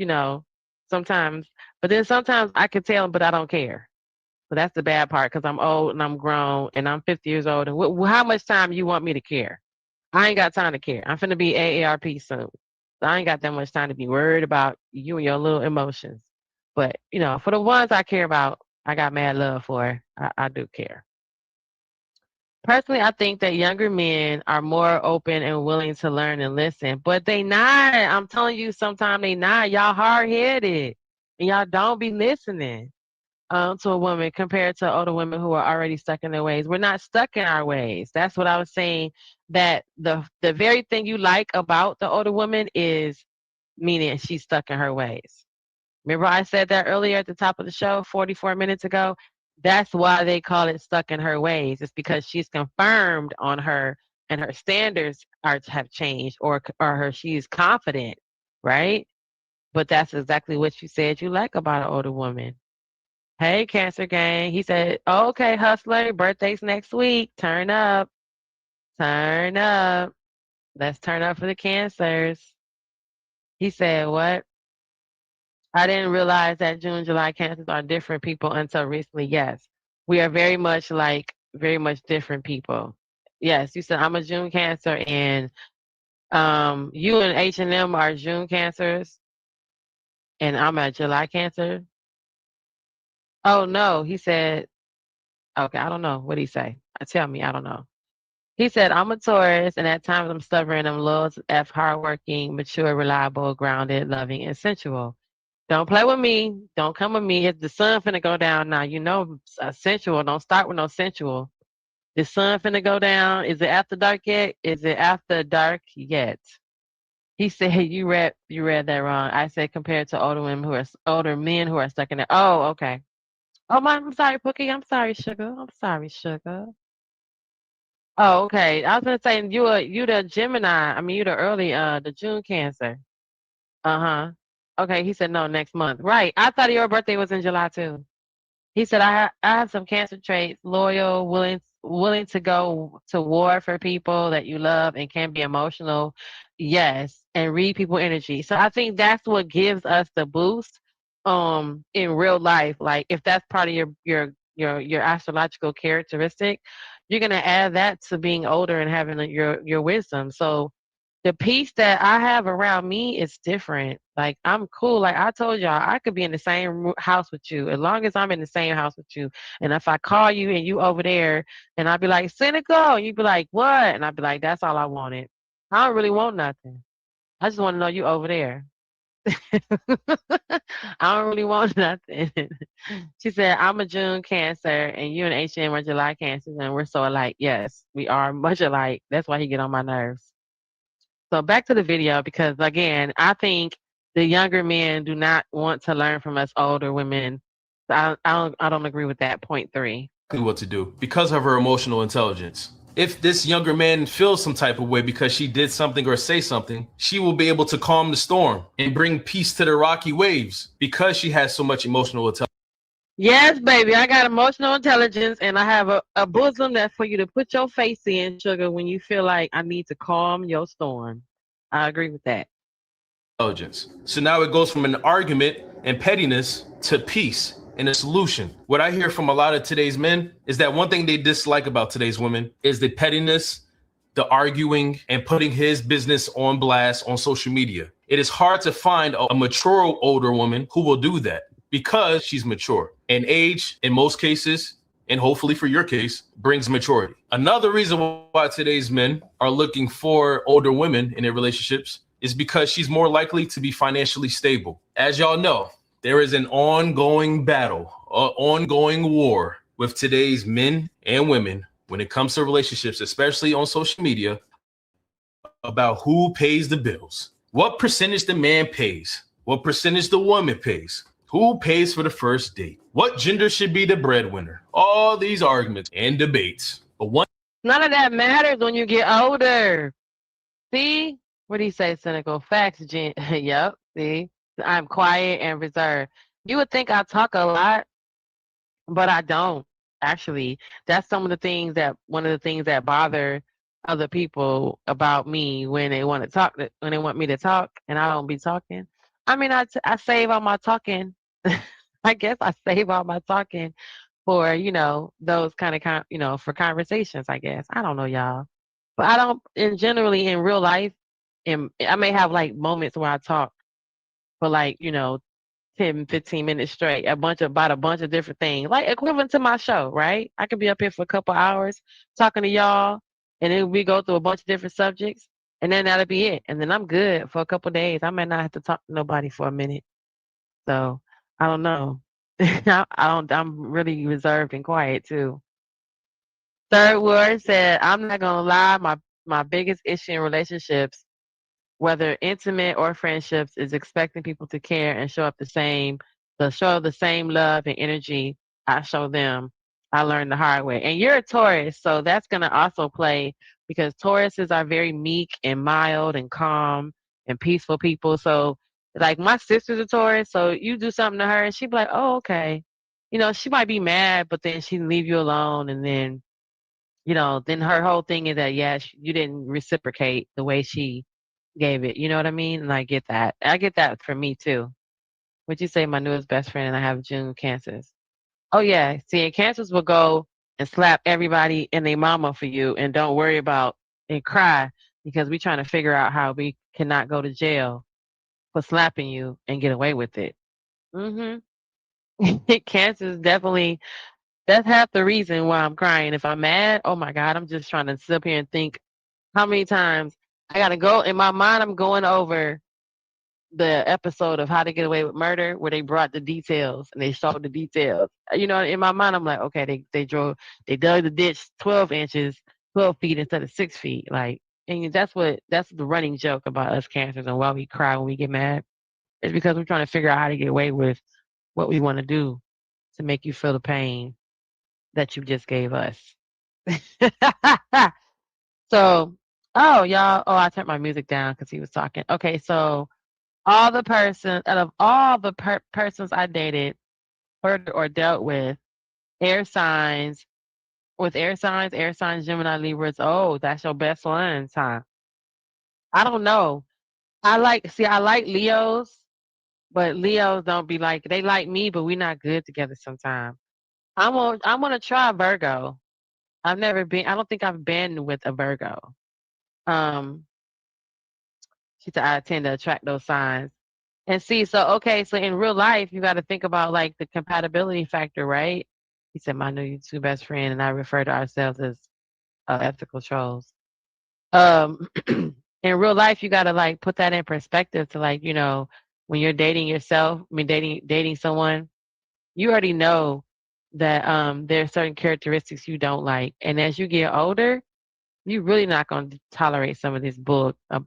[SPEAKER 3] sometimes, but then sometimes I could tell, but I don't care. So that's the bad part because I'm old and I'm grown and I'm 50 years old. And how much time you want me to care? I ain't got time to care. I'm finna be AARP soon. So I ain't got that much time to be worried about you and your little emotions. But, for the ones I care about, I got mad love for. I do care. Personally, I think that younger men are more open and willing to learn and listen, but they not. I'm telling you, sometimes they not. Y'all hard-headed, and y'all don't be listening to a woman compared to older women who are already stuck in their ways. We're not stuck in our ways. That's what I was saying, that the very thing you like about the older woman is meaning she's stuck in her ways. Remember I said that earlier at the top of the show 44 minutes ago? That's why they call it stuck in her ways. It's because she's confirmed on her, and her standards have changed, or her she's confident, right? But that's exactly what you said you like about an older woman. Hey, Cancer Gang. He said, okay, hustler, birthday's next week. Turn up. Turn up. Let's turn up for the Cancers. He said, what? I didn't realize that June, July Cancers are different people until recently. Yes, we are very much different people. Yes, you said I'm a June Cancer, and you and H&M are June Cancers, and I'm a July Cancer. Oh no, he said. Okay, I don't know what he say. Tell me, I don't know. He said I'm a Taurus, and at times I'm stubborn. I'm low F, hardworking, mature, reliable, grounded, loving, and sensual. Don't play with me. Don't come with me. If the sun finna go down now, you know, sensual. Don't start with no sensual. The sun finna go down. Is it after dark yet? Is it after dark yet? He said you read that wrong. I said compared to older men who are stuck in it. Oh, okay. Oh my, I'm sorry, Pookie. I'm sorry, sugar. I'm sorry, sugar. Oh, okay. I was gonna say you the Gemini. I mean you the early the June Cancer. Uh-huh. Okay, he said no, next month. Right. I thought your birthday was in July too. He said I have some Cancer traits: loyal, willing to go to war for people that you love, and can be emotional. Yes, and read people energy. So I think that's what gives us the boost in real life. Like if that's part of your astrological characteristic, you're gonna add that to being older and having your wisdom. So the peace that I have around me is different. Like I'm cool. Like I told y'all, I could be in the same house with you as long as I'm in the same house with you. And if I call you and you over there, and I'd be like, cynical, and you'd be like, what? And I'd be like, that's all I wanted. I don't really want nothing. I just want to know you over there. I don't really want nothing. She said, I'm a June Cancer, and you and HM are July Cancers, and we're so alike. Yes, we are much alike. That's why he get on my nerves. So back to the video, because again, I think the younger men do not want to learn from us older women. So I don't agree with that. Point three.
[SPEAKER 4] What to do because of her emotional intelligence. If this younger man feels some type of way because she did something or say something, she will be able to calm the storm and bring peace to the rocky waves because she has so much emotional intelligence.
[SPEAKER 3] Yes, baby, I got emotional intelligence, and I have a bosom that's for you to put your face in, sugar, when you feel like I need to calm your storm. I agree with that.
[SPEAKER 4] Intelligence. So now it goes from an argument and pettiness to peace and a solution. What I hear from a lot of today's men is that one thing they dislike about today's women is the pettiness, the arguing, and putting his business on blast on social media. It is hard to find a mature older woman who will do that because she's mature. And age, in most cases, and hopefully for your case, brings maturity. Another reason why today's men are looking for older women in their relationships is because she's more likely to be financially stable. As y'all know, there is an ongoing battle, an ongoing war with today's men and women when it comes to relationships, especially on social media, about who pays the bills. What percentage the man pays? What percentage the woman pays? Who pays for the first date? What gender should be the breadwinner? All these arguments and debates. But
[SPEAKER 3] none of that matters when you get older. See? What do you say, cynical? Facts, Jen. Yep. See? I'm quiet and reserved. You would think I talk a lot, but I don't. Actually, that's one of the things that bother other people about me when they want to talk, when they want me to talk, and I don't be talking. I mean, I save all my talking. I guess I save all my talking for, those kind of, for conversations, I guess. I don't know, y'all. But I don't, generally in real life, and I may have like moments where I talk for like, 10, 15 minutes straight, about a bunch of different things, like equivalent to my show, right? I could be up here for a couple hours talking to y'all, and then we go through a bunch of different subjects, and then that'll be it. And then I'm good for a couple days. I might not have to talk to nobody for a minute. So I don't know. I'm really reserved and quiet too. Third word said, I'm not gonna lie, my biggest issue in relationships, whether intimate or friendships, is expecting people to care and show the same love and energy I show them. I learned the hard way. And you're a Taurus, so that's going to also play because Tauruses are very meek and mild and calm and peaceful people. So, like, my sister's a Taurus, so you do something to her and she'd be like, oh, okay. You know, she might be mad, but then she'd leave you alone. And then, you know, then her whole thing is that, yeah, you didn't reciprocate the way she gave it. You know what I mean? And I get that. I get that for me, too. Would you say my newest best friend and I have June cancers? Oh yeah, see, and cancers will go and slap everybody and their mama for you, and don't worry about and cry because we're trying to figure out how we cannot go to jail for slapping you and get away with it. Cancers definitely. That's half the reason why I'm crying. If I'm mad, oh my God, I'm just trying to sit up here and think how many times I gotta go in my mind. I'm going over the episode of How to Get Away with Murder where they brought the details and they showed the details. You know, in my mind, I'm like, okay, they dug the ditch 12 inches, 12 feet instead of 6 feet. Like, and that's the running joke about us cancers and why we cry when we get mad. It's because we're trying to figure out how to get away with what we want to do to make you feel the pain that you just gave us. So, I turned my music down because he was talking. Okay, so out of all the persons I dated or dealt with, air signs, Gemini, Libras, oh, that's your best ones, huh? I don't know. I like Leos, but Leos don't be like, they like me, but we're not good together sometimes. I'm gonna try Virgo. I don't think I've been with a Virgo. She said I tend to attract those signs. And see, so in real life, you got to think about like the compatibility factor, right? He said, my new two best friend, and I refer to ourselves as ethical trolls. In real life, you got to like put that in perspective to like, you know, when you're dating yourself, dating someone, you already know that there are certain characteristics you don't like. And as you get older, you're really not going to tolerate some of this bull, some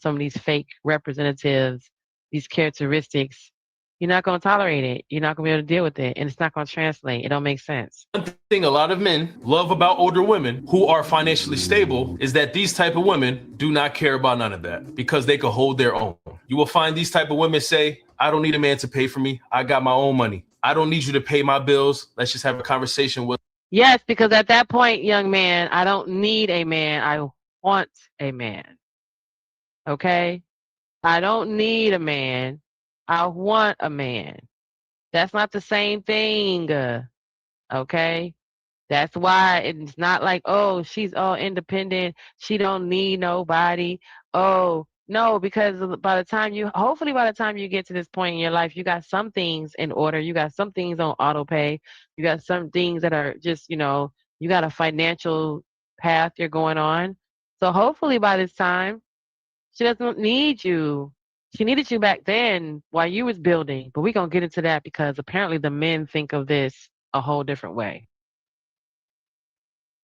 [SPEAKER 3] of these fake representatives, these characteristics. You're not going to tolerate it. You're not going to be able to deal with it. And it's not going to translate. It don't make sense.
[SPEAKER 4] One thing a lot of men love about older women who are financially stable is that these type of women do not care about none of that because they can hold their own. You will find these type of women say, I don't need a man to pay for me. I got my own money. I don't need you to pay my bills. Let's just have a conversation with.
[SPEAKER 3] Yes, because at that point, young man, I don't need a man. I want a man. Okay? I don't need a man. I want a man. That's not the same thing. Okay? That's why it's not like, oh, she's all independent. She don't need nobody. Oh, no, because hopefully by the time you get to this point in your life, you got some things in order. You got some things on auto pay. You got some things that are just, you got a financial path you're going on. So hopefully by this time, she doesn't need you. She needed you back then while you was building. But we're going to get into that because apparently the men think of this a whole different way.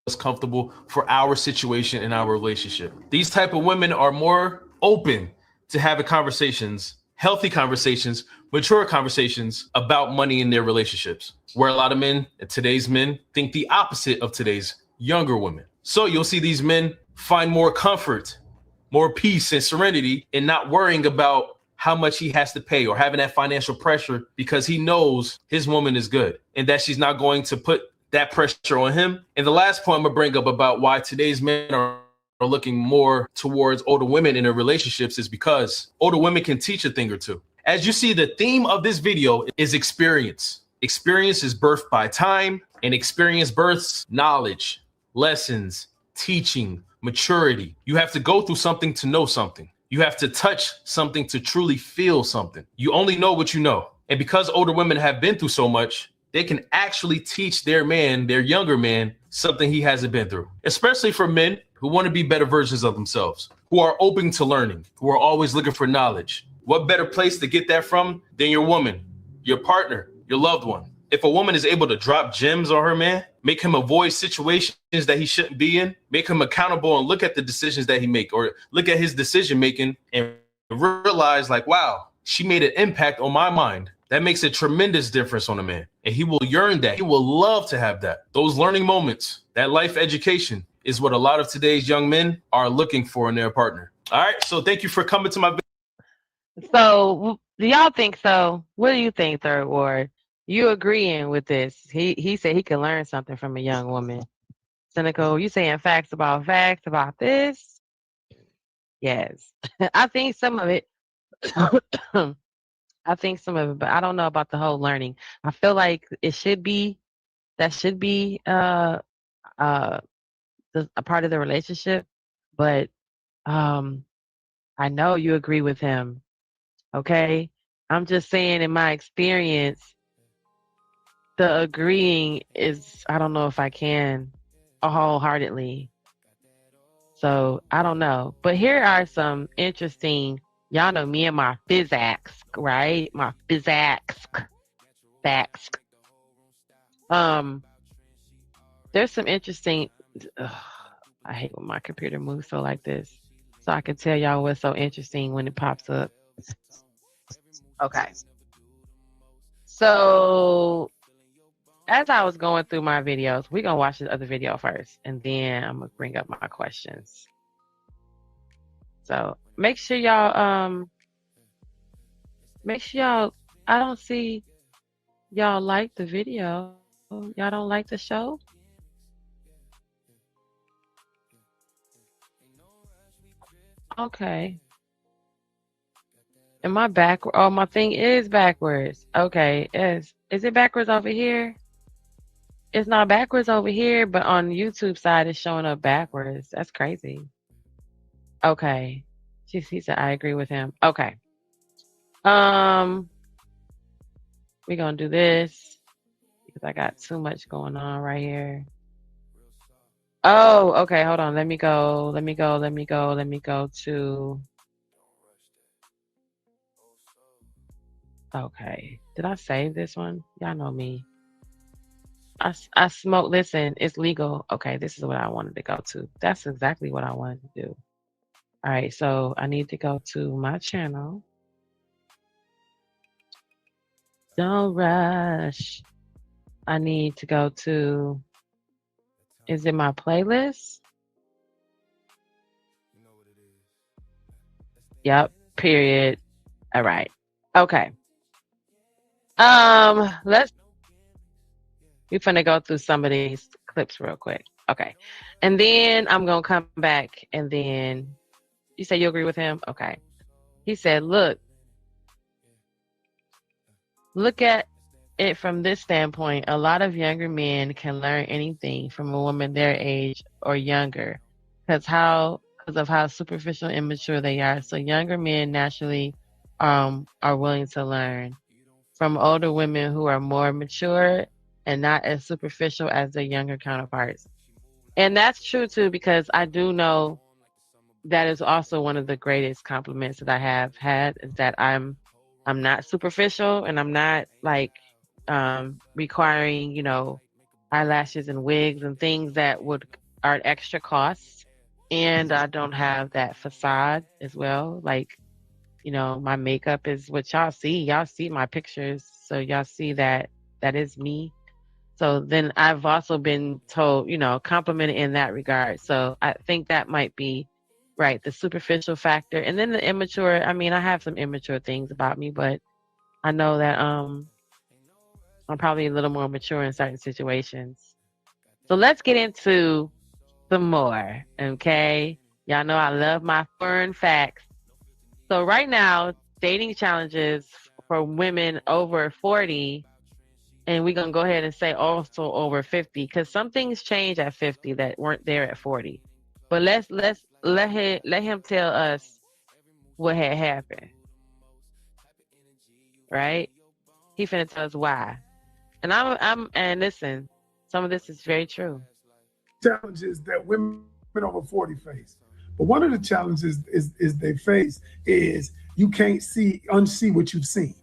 [SPEAKER 4] What's comfortable for our situation in our relationship. These type of women are more open to having conversations, healthy conversations, mature conversations about money in their relationships, where a lot of men, today's men, think the opposite of today's younger women. So you'll see these men find more comfort, more peace and serenity in not worrying about how much he has to pay or having that financial pressure because he knows his woman is good and that she's not going to put that pressure on him. And the last point I'm gonna bring up about why today's men are looking more towards older women in their relationships is because older women can teach a thing or two. As you see, the theme of this video is experience. Experience is birthed by time, and experience births knowledge, lessons, teaching, maturity. You have to go through something to know something. You have to touch something to truly feel something. You only know what you know. And because older women have been through so much, they can actually teach their younger man, something he hasn't been through, especially for men who want to be better versions of themselves, who are open to learning, who are always looking for knowledge. What better place to get that from than your woman, your partner, your loved one? If a woman is able to drop gems on her man, make him avoid situations that he shouldn't be in, make him accountable and look at the decisions that he make or look at his decision making and realize like, wow, she made an impact on my mind That makes a tremendous difference on a man. And he will yearn that. He will love to have that. Those learning moments, that life education is what a lot of today's young men are looking for in their partner. All right. So thank you for coming to my video.
[SPEAKER 3] So do y'all think so? What do you think, Third Ward? You agreeing with this? He said he can learn something from a young woman. Cynical, you saying facts about this? Yes. I think some of it. I think some of it, but I don't know about the whole learning. I feel like that should be a part of the relationship, but I know you agree with him. Okay? I'm just saying in my experience, the agreeing is, I don't know if I can wholeheartedly. So I don't know. But here are some interesting, y'all know me and my physics, right? My physics facts. There's some interesting, I hate when my computer moves so like this. So I can tell y'all what's so interesting when it pops up. Okay. So as I was going through my videos, we're going to watch this other video first, and then I'm going to bring up my questions. So make sure y'all, I don't see y'all like the video. Y'all don't like the show? Okay. Am I backward? Oh, my thing is backwards. Okay. Is it backwards over here? It's not backwards over here, but on YouTube side, it's showing up backwards. That's crazy. Okay. He said, I agree with him. Okay. We're going to do this because I got too much going on right here. Oh, okay. Hold on. Let me go to... Okay. Did I save this one? Y'all know me. I smoke. Listen, it's legal. Okay, this is what I wanted to go to. That's exactly what I wanted to do. All right, so I need to go to my channel. Don't rush. I need to go to, is it my playlist? Yep, period. All right. Okay. We're finna go through some of these clips real quick. Okay. And then I'm gonna come back, and then you say you agree with him? Okay. He said, look at it from this standpoint. A lot of younger men can learn anything from a woman their age or younger because of how superficial and immature they are. So younger men naturally are willing to learn from older women who are more mature and not as superficial as their younger counterparts. And that's true too, because I do know that is also one of the greatest compliments that I have had, is that I'm not superficial, and I'm not like requiring, eyelashes and wigs and things that are extra costs. And I don't have that facade as well. Like, my makeup is what y'all see. Y'all see my pictures, so y'all see that is me. So then I've also been told, complimented in that regard. So I think that might be right, the superficial factor. And then the immature, I mean, I have some immature things about me, but I know that I'm probably a little more mature in certain situations. So let's get into some more, okay? Y'all know I love my fun facts. So right now, dating challenges for women over 40, and we're going to go ahead and say also over 50, because some things change at 50 that weren't there at 40. But let's let him tell us what had happened. Right? He finna tell us why. And and listen, some of this is very true.
[SPEAKER 5] Challenges that women over 40 face. But one of the challenges is they face is you can't unsee what you've seen.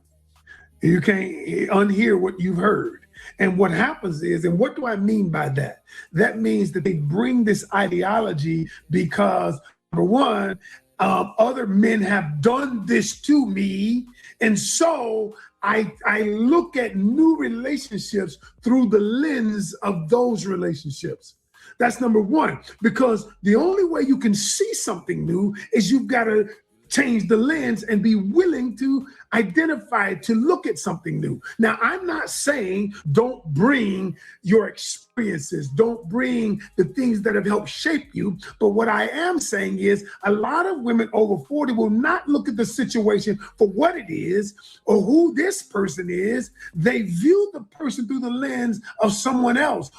[SPEAKER 5] You can't unhear what you've heard. And what happens is, and what do I mean by that? That means that they bring this ideology because, number one, other men have done this to me, and so I look at new relationships through the lens of those relationships. That's number one, because the only way you can see something new is you've got to change the lens and be willing to identify, to look at something new. Now, I'm not saying don't bring your experiences, don't bring the things that have helped shape you. But what I am saying is a lot of women over 40 will not look at the situation for what it is or who this person is. They view the person through the lens of someone else.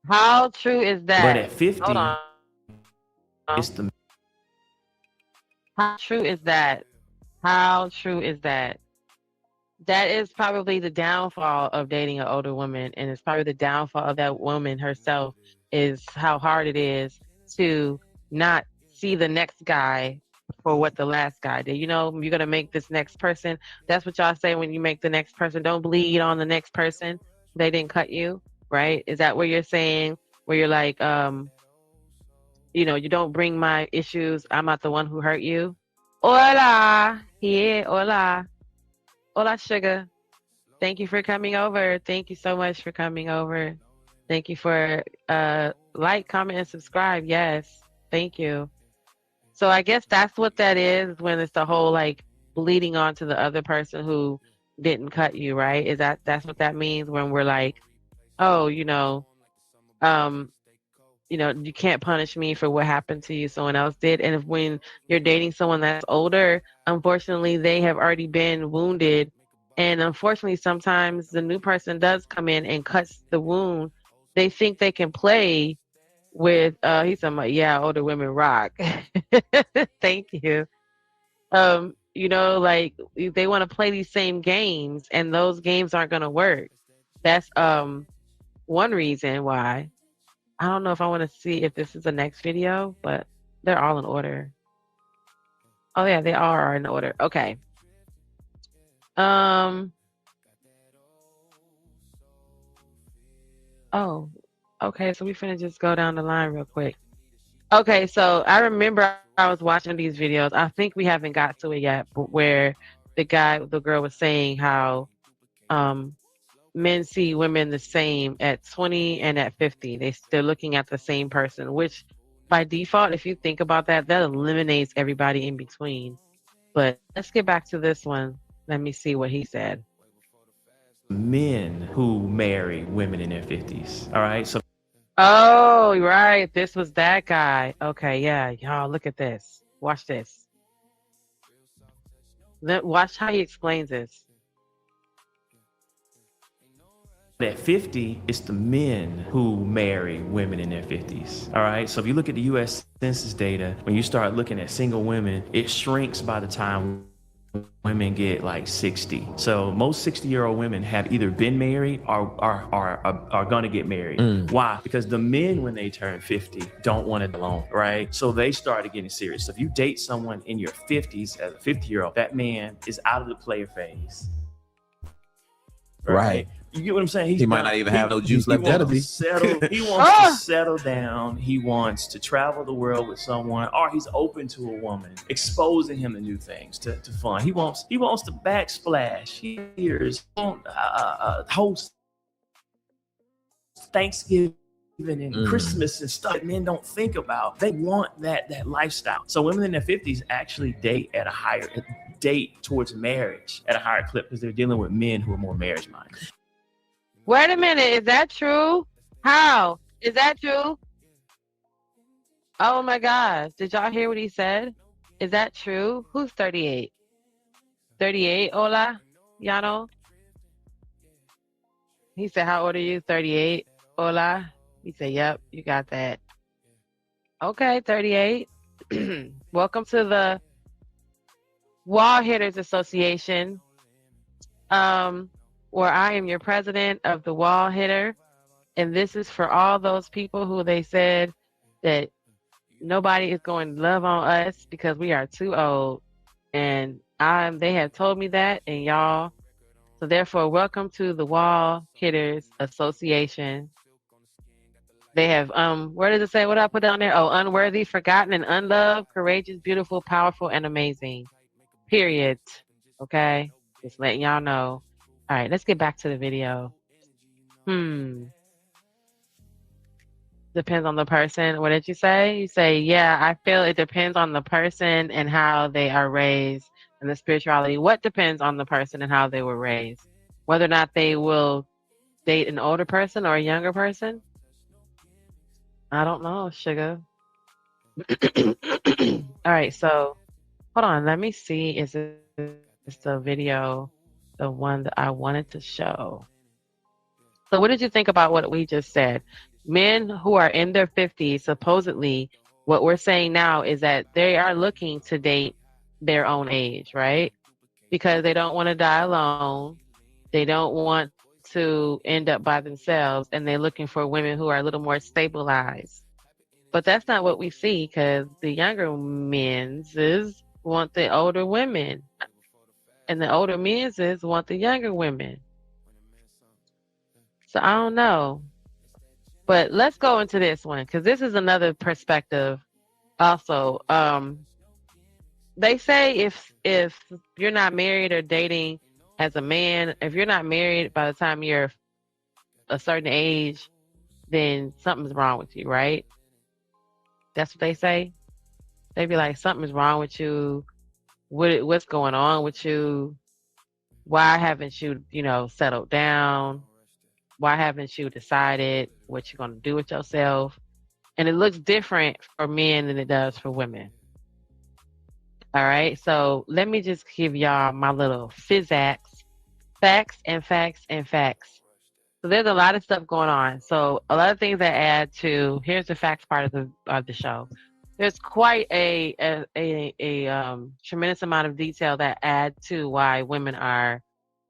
[SPEAKER 3] How true is that?
[SPEAKER 6] But at 50,
[SPEAKER 3] hold on.
[SPEAKER 6] it's the
[SPEAKER 3] How true is that? How true is that? That is probably the downfall of dating an older woman, and it's probably the downfall of that woman herself, is how hard it is to not see the next guy for what the last guy did. You know, you're gonna make this next person. That's what y'all say when you make the next person. Don't bleed on the next person. They didn't cut you, right? Is that what you're saying? Where you're like, you know, you don't bring my issues. I'm not the one who hurt you. Hola. Yeah, hola. Hola, sugar. Thank you for coming over. Thank you so much for coming over. Thank you for like, comment, and subscribe. Yes. Thank you. So I guess that's what that is, when it's the whole like bleeding onto the other person who didn't cut you, right? Is that's what that means, when we're like, oh, you know, you can't punish me for what happened to you, someone else did. And if when you're dating someone that's older, unfortunately, they have already been wounded. And unfortunately, sometimes the new person does come in and cuts the wound. They think they can play with, he's talking about, yeah, older women rock. Thank you. You know, like they want to play these same games, and those games aren't going to work. That's one reason why. I don't know if I want to see if this is the next video, but they're all in order. Oh yeah, they are in order. Okay. Oh, okay. So we finna just go down the line real quick. Okay, so I remember I was watching these videos. I think we haven't got to it yet, but where the girl was saying how men see women the same at 20 and at 50. They're looking at the same person, which by default, if you think about that, that eliminates everybody in between. But let's get back to this one. Let me see what he said.
[SPEAKER 6] men who marry women in their 50s. All right. So
[SPEAKER 3] Oh, right. This was that guy. Okay, yeah. Y'all, look at this. Watch this. Watch how he explains this.
[SPEAKER 6] at 50, it's the men who marry women in their 50s. All right. So if you look at the U.S. Census data, when you start looking at single women, it shrinks by the time women get like 60. So most 60-year-old women have either been married or are going to get married. Why? Because the men, when they turn 50, don't want it alone, right? So they started getting serious. So if you date someone in your 50s as a 50-year-old, that man is out of the player phase.
[SPEAKER 7] Right.
[SPEAKER 6] You get what I'm saying?
[SPEAKER 7] He might not even have no juice left out of
[SPEAKER 6] He wants to settle down. He wants to travel the world with someone, or he's open to a woman, exposing him to new things, to fun. He wants to backsplash. He host Thanksgiving and Christmas and stuff that men don't think about. They want that lifestyle. So women in their 50s actually date towards marriage at a higher clip because they're dealing with men who are more marriage minded.
[SPEAKER 3] Wait a minute, is that true? How? Is that true? Oh my gosh, did y'all hear what he said? Is that true? Who's 38? 38, hola, Yano? He said, how old are you? 38, hola? He said, yep, you got that. Okay, 38. Welcome to the Wall Hitters Association. Where I am your president of the Wall Hitter. And this is for all those people who they said that nobody is going to love on us because we are too old. And they have told me that, and y'all. So therefore, welcome to the Wall Hitters Association. They have, where does it say? What did I put down there? Oh, unworthy, forgotten, and unloved, courageous, beautiful, powerful, and amazing. Period. Okay, just letting y'all know. All right, let's get back to the video. Depends on the person. What did you say? You say, yeah, I feel it depends on the person and how they are raised and the spirituality. What depends on the person and how they were raised? Whether or not they will date an older person or a younger person? I don't know, sugar. All right, so hold on. Let me see. Is this the video, the one that I wanted to show? So what did you think about what we just said? Men who are in their 50s, supposedly, what we're saying now is that they are looking to date their own age, right? Because they don't want to die alone. They don't want to end up by themselves, and they're looking for women who are a little more stabilized. But that's not what we see, because the younger men's want the older women, and the older men's want the younger women. So I don't know. But let's go into this one, because this is another perspective also. They say if you're not married or dating as a man, if you're not married by the time you're a certain age, then something's wrong with you, right? That's what they say. They be like, something's wrong with you. What's going on with you? Why haven't you, settled down? Why haven't you decided what you're going to do with yourself? And it looks different for men than it does for women. All right. So let me just give y'all my little facts and facts. So there's a lot of stuff going on. So a lot of things that add to, here's the facts part of the show. There's quite a tremendous amount of detail that add to why women are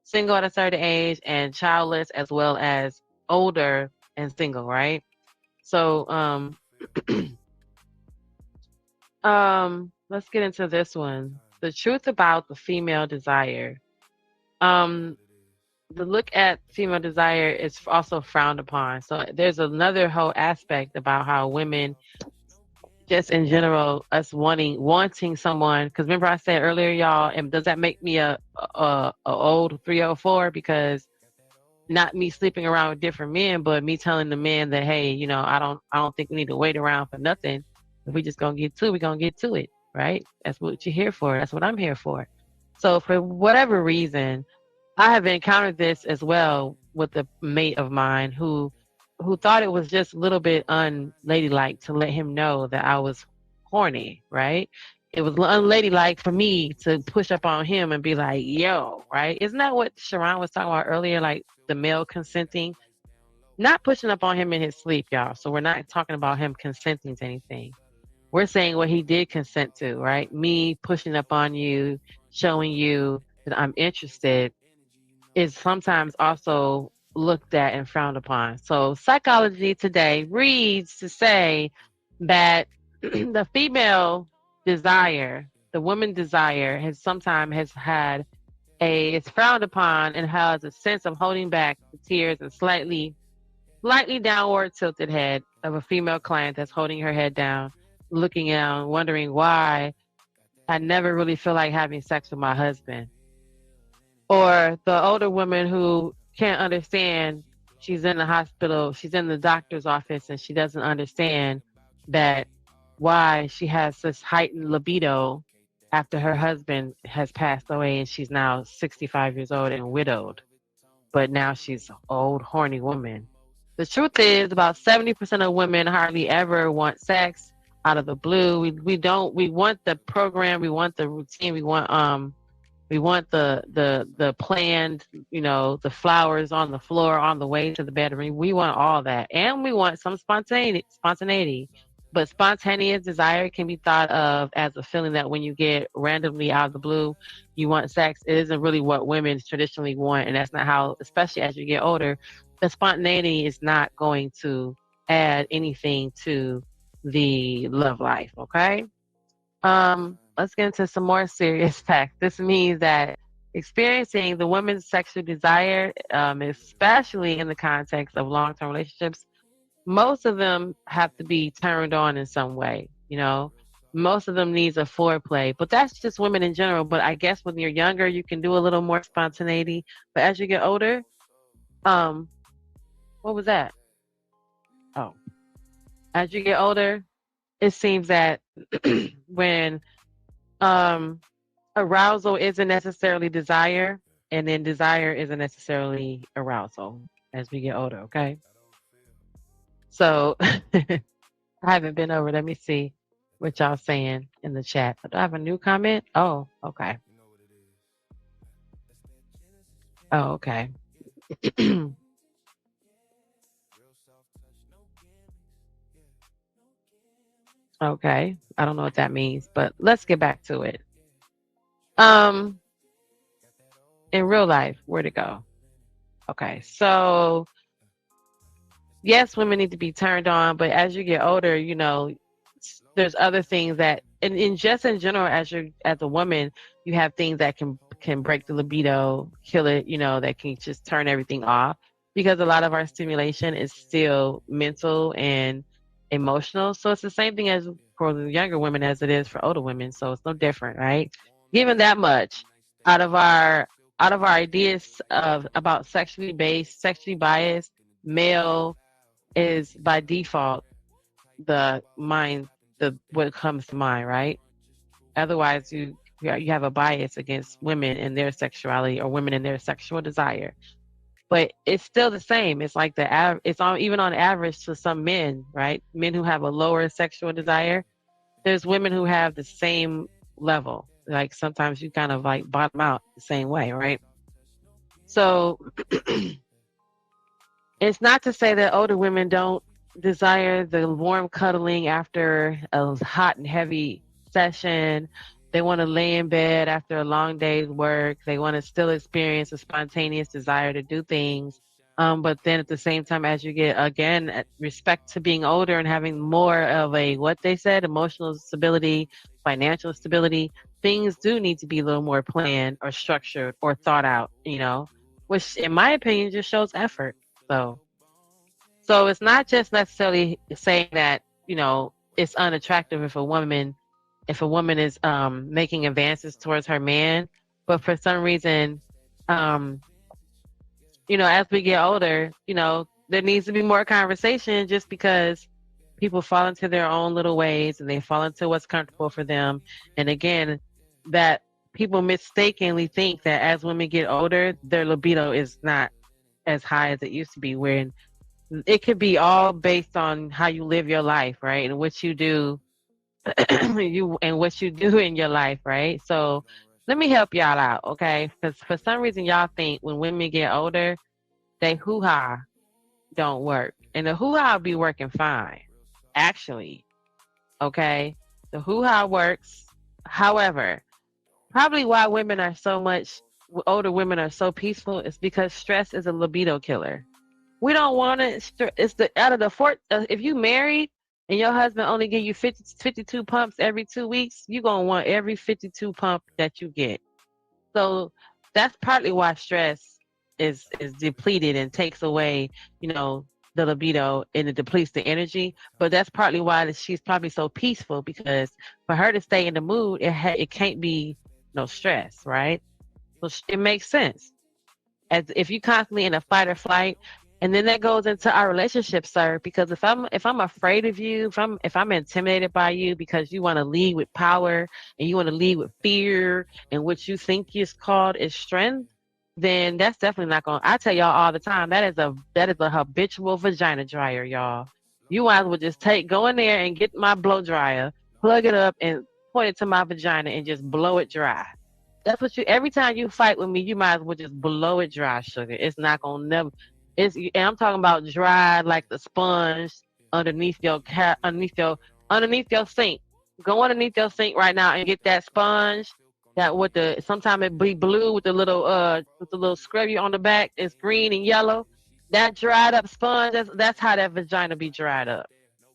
[SPEAKER 3] single at a certain age and childless, as well as older and single, right? So let's get into this one. The truth about the female desire. The look at female desire is also frowned upon. So there's another whole aspect about how women, just in general, us wanting someone. Because remember I said earlier, y'all, and does that make me a old 304? Because not me sleeping around with different men, but me telling the men that, hey, I don't think we need to wait around for nothing. If we just gonna get to it, we're gonna get to it, right? That's what you're here for. That's what I'm here for. So for whatever reason, I have encountered this as well with a mate of mine who thought it was just a little bit unladylike to let him know that I was horny, right? It was unladylike for me to push up on him and be like, yo, right? Isn't that what Sharon was talking about earlier, like the male consenting? Not pushing up on him in his sleep, y'all. So we're not talking about him consenting to anything. We're saying what he did consent to, right? Me pushing up on you, showing you that I'm interested, is sometimes also looked at and frowned upon. So Psychology Today reads to say that the female desire, the woman desire, has had it's frowned upon and has a sense of holding back the tears and slightly downward tilted head of a female client that's holding her head down, looking down, wondering why I never really feel like having sex with my husband. Or the older woman who can't understand, she's in the hospital, she's in the doctor's office, and she doesn't understand that why she has this heightened libido after her husband has passed away and she's now 65 years old and widowed. But now she's an old, horny woman. The truth is about 70% of women hardly ever want sex out of the blue. We want the program, we want the routine, we want the planned, the flowers on the floor on the way to the bedroom. We want all that. And we want some spontaneity. But spontaneous desire can be thought of as a feeling that when you get randomly out of the blue, you want sex. It isn't really what women traditionally want. And that's not how, especially as you get older, the spontaneity is not going to add anything to the love life, okay? Let's get into some more serious facts. This means that experiencing the woman's sexual desire, especially in the context of long-term relationships, most of them have to be turned on in some way. most of them needs a foreplay. But that's just women in general. But I guess when you're younger, you can do a little more spontaneity. But as you get older, what was that? Oh, as you get older, it seems that when arousal isn't necessarily desire, and then desire isn't necessarily arousal as we get older, okay? So I haven't been over. Let me see what y'all saying in the chat. Do I have a new comment? Oh, okay. Oh, okay. Okay. I don't know what that means, but let's get back to it. In real life, where'd it go? Okay. So yes, women need to be turned on, but as you get older, you know, there's other things that, and in just in general, as a woman, you have things that can break the libido, kill it, you know, that can just turn everything off, because a lot of our stimulation is still mental and emotional. So it's the same thing as for the younger women as it is for older women. So it's no different, right? Given that much, out of our ideas about sexually based, sexually biased male is by default what comes to mind, right? Otherwise, you have a bias against women and their sexuality, or women and their sexual desire. But it's still the same. It's like even on average to some men, right? Men who have a lower sexual desire, there's women who have the same level. Like sometimes you kind of like bottom out the same way, right? So it's not to say that older women don't desire the warm cuddling after a hot and heavy session. They want to lay in bed after a long day's work. They want to still experience a spontaneous desire to do things. But then at the same time, as you get, again, respect to being older and having more of a, what they said, emotional stability, financial stability, things do need to be a little more planned or structured or thought out, you know, which in my opinion just shows effort. So it's not just necessarily saying that, you know, it's unattractive if a woman is making advances towards her man, but for some reason, you know, as we get older, you know, there needs to be more conversation, just because people fall into their own little ways and they fall into what's comfortable for them. And again, that people mistakenly think that as women get older, their libido is not as high as it used to be, when it could be all based on how you live your life, right? And what you do what you do in your life, right? So let me help y'all out, okay? Because for some reason y'all think when women get older, they hoo-ha don't work. And the hoo-ha be working fine, actually, okay? The hoo-ha works. However, probably why older women are so peaceful is because stress is a libido killer. We don't want it. It's if you married and your husband only give you 52 pumps every 2 weeks, you're going to want every 52 pump that you get. So that's partly why stress is depleted and takes away, you know, the libido, and it depletes the energy. But that's partly why she's probably so peaceful, because for her to stay in the mood, it can't be no stress, right? So it makes sense. As if you constantly in a fight or flight. And then that goes into our relationship, sir, because if I'm afraid of you, if I'm intimidated by you because you want to lead with power and you want to lead with fear and what you think is called is strength, then that's definitely not going. I tell y'all all the time, that is a habitual vagina dryer, y'all. You might as well just go in there and get my blow dryer, plug it up, and point it to my vagina and just blow it dry. That's what every time you fight with me, you might as well just blow it dry, sugar. It's not gonna never. And I'm talking about dry like the sponge underneath your sink. Go underneath your sink right now and get that sponge. Sometimes it be blue with the little scrubby on the back. It's green and yellow. That dried up sponge. That's how that vagina be dried up.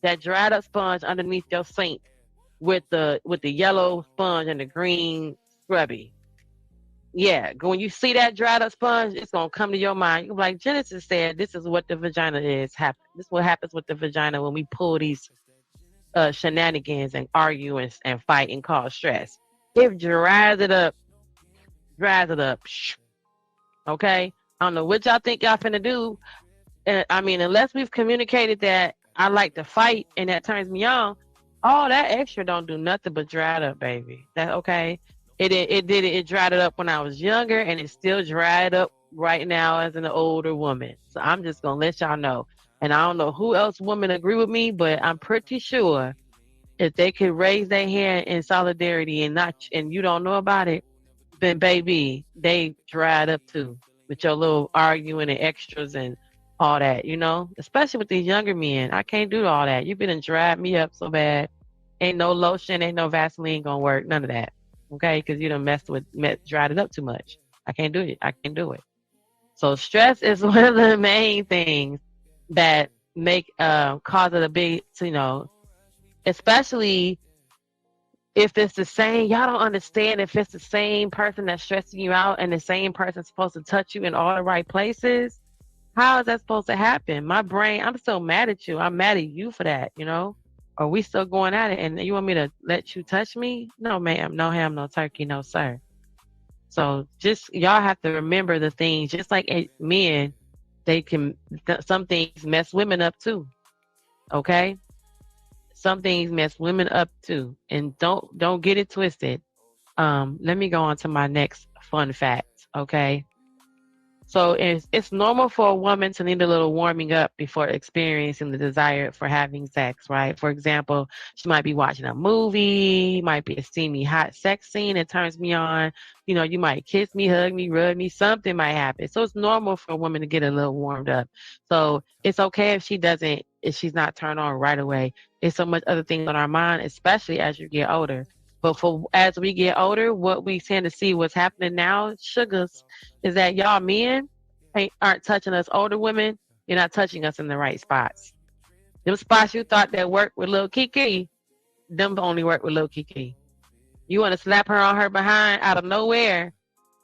[SPEAKER 3] That dried up sponge underneath your sink with the yellow sponge and the green scrubby. Yeah, when you see that dried up sponge, it's gonna come to your mind. You're like, Genesis said, this is what the vagina is. This is what happens with the vagina when we pull these shenanigans and arguing and fighting cause stress. It dries it up, dries it up. Okay? I don't know what y'all think y'all finna do. I mean, unless we've communicated that I like to fight and that turns me on, all that extra don't do nothing but dry it up, baby. That okay? It dried it up when I was younger, and it still dried up right now as an older woman. So I'm just gonna let y'all know. And I don't know who else women agree with me, but I'm pretty sure if they could raise their hand in solidarity and you don't know about it, then baby, they dried up too with your little arguing and extras and all that, especially with these younger men. I can't do all that. You've been dried me up so bad. Ain't no lotion, ain't no Vaseline gonna work, none of that. Okay, because you done dried it up too much. I can't do it. I can't do it. So stress is one of the main things that make cause it a big, especially if it's the same. Y'all don't understand if it's the same person that's stressing you out and the same person's supposed to touch you in all the right places. How is that supposed to happen? My brain, I'm still mad at you. I'm mad at you for that, Are we still going at it? And you want me to let you touch me? No, ma'am. No ham, no turkey, no sir. So just y'all have to remember the things. Just like men, some things mess women up too. Okay? Some things mess women up too. And don't get it twisted. Let me go on to my next fun fact. Okay? So it's normal for a woman to need a little warming up before experiencing the desire for having sex, right? For example, she might be watching a movie, might be a steamy hot sex scene that turns me on. You might kiss me, hug me, rub me, something might happen. So it's normal for a woman to get a little warmed up. So it's okay if she's not turned on right away. There's so much other things on our mind, especially as you get older. But as we get older, what we tend to see what's happening now, sugars, is that y'all men aren't touching us older women. You're not touching us in the right spots. Them spots you thought that worked with Lil Kiki, them only work with Lil Kiki. You want to slap her on her behind out of nowhere,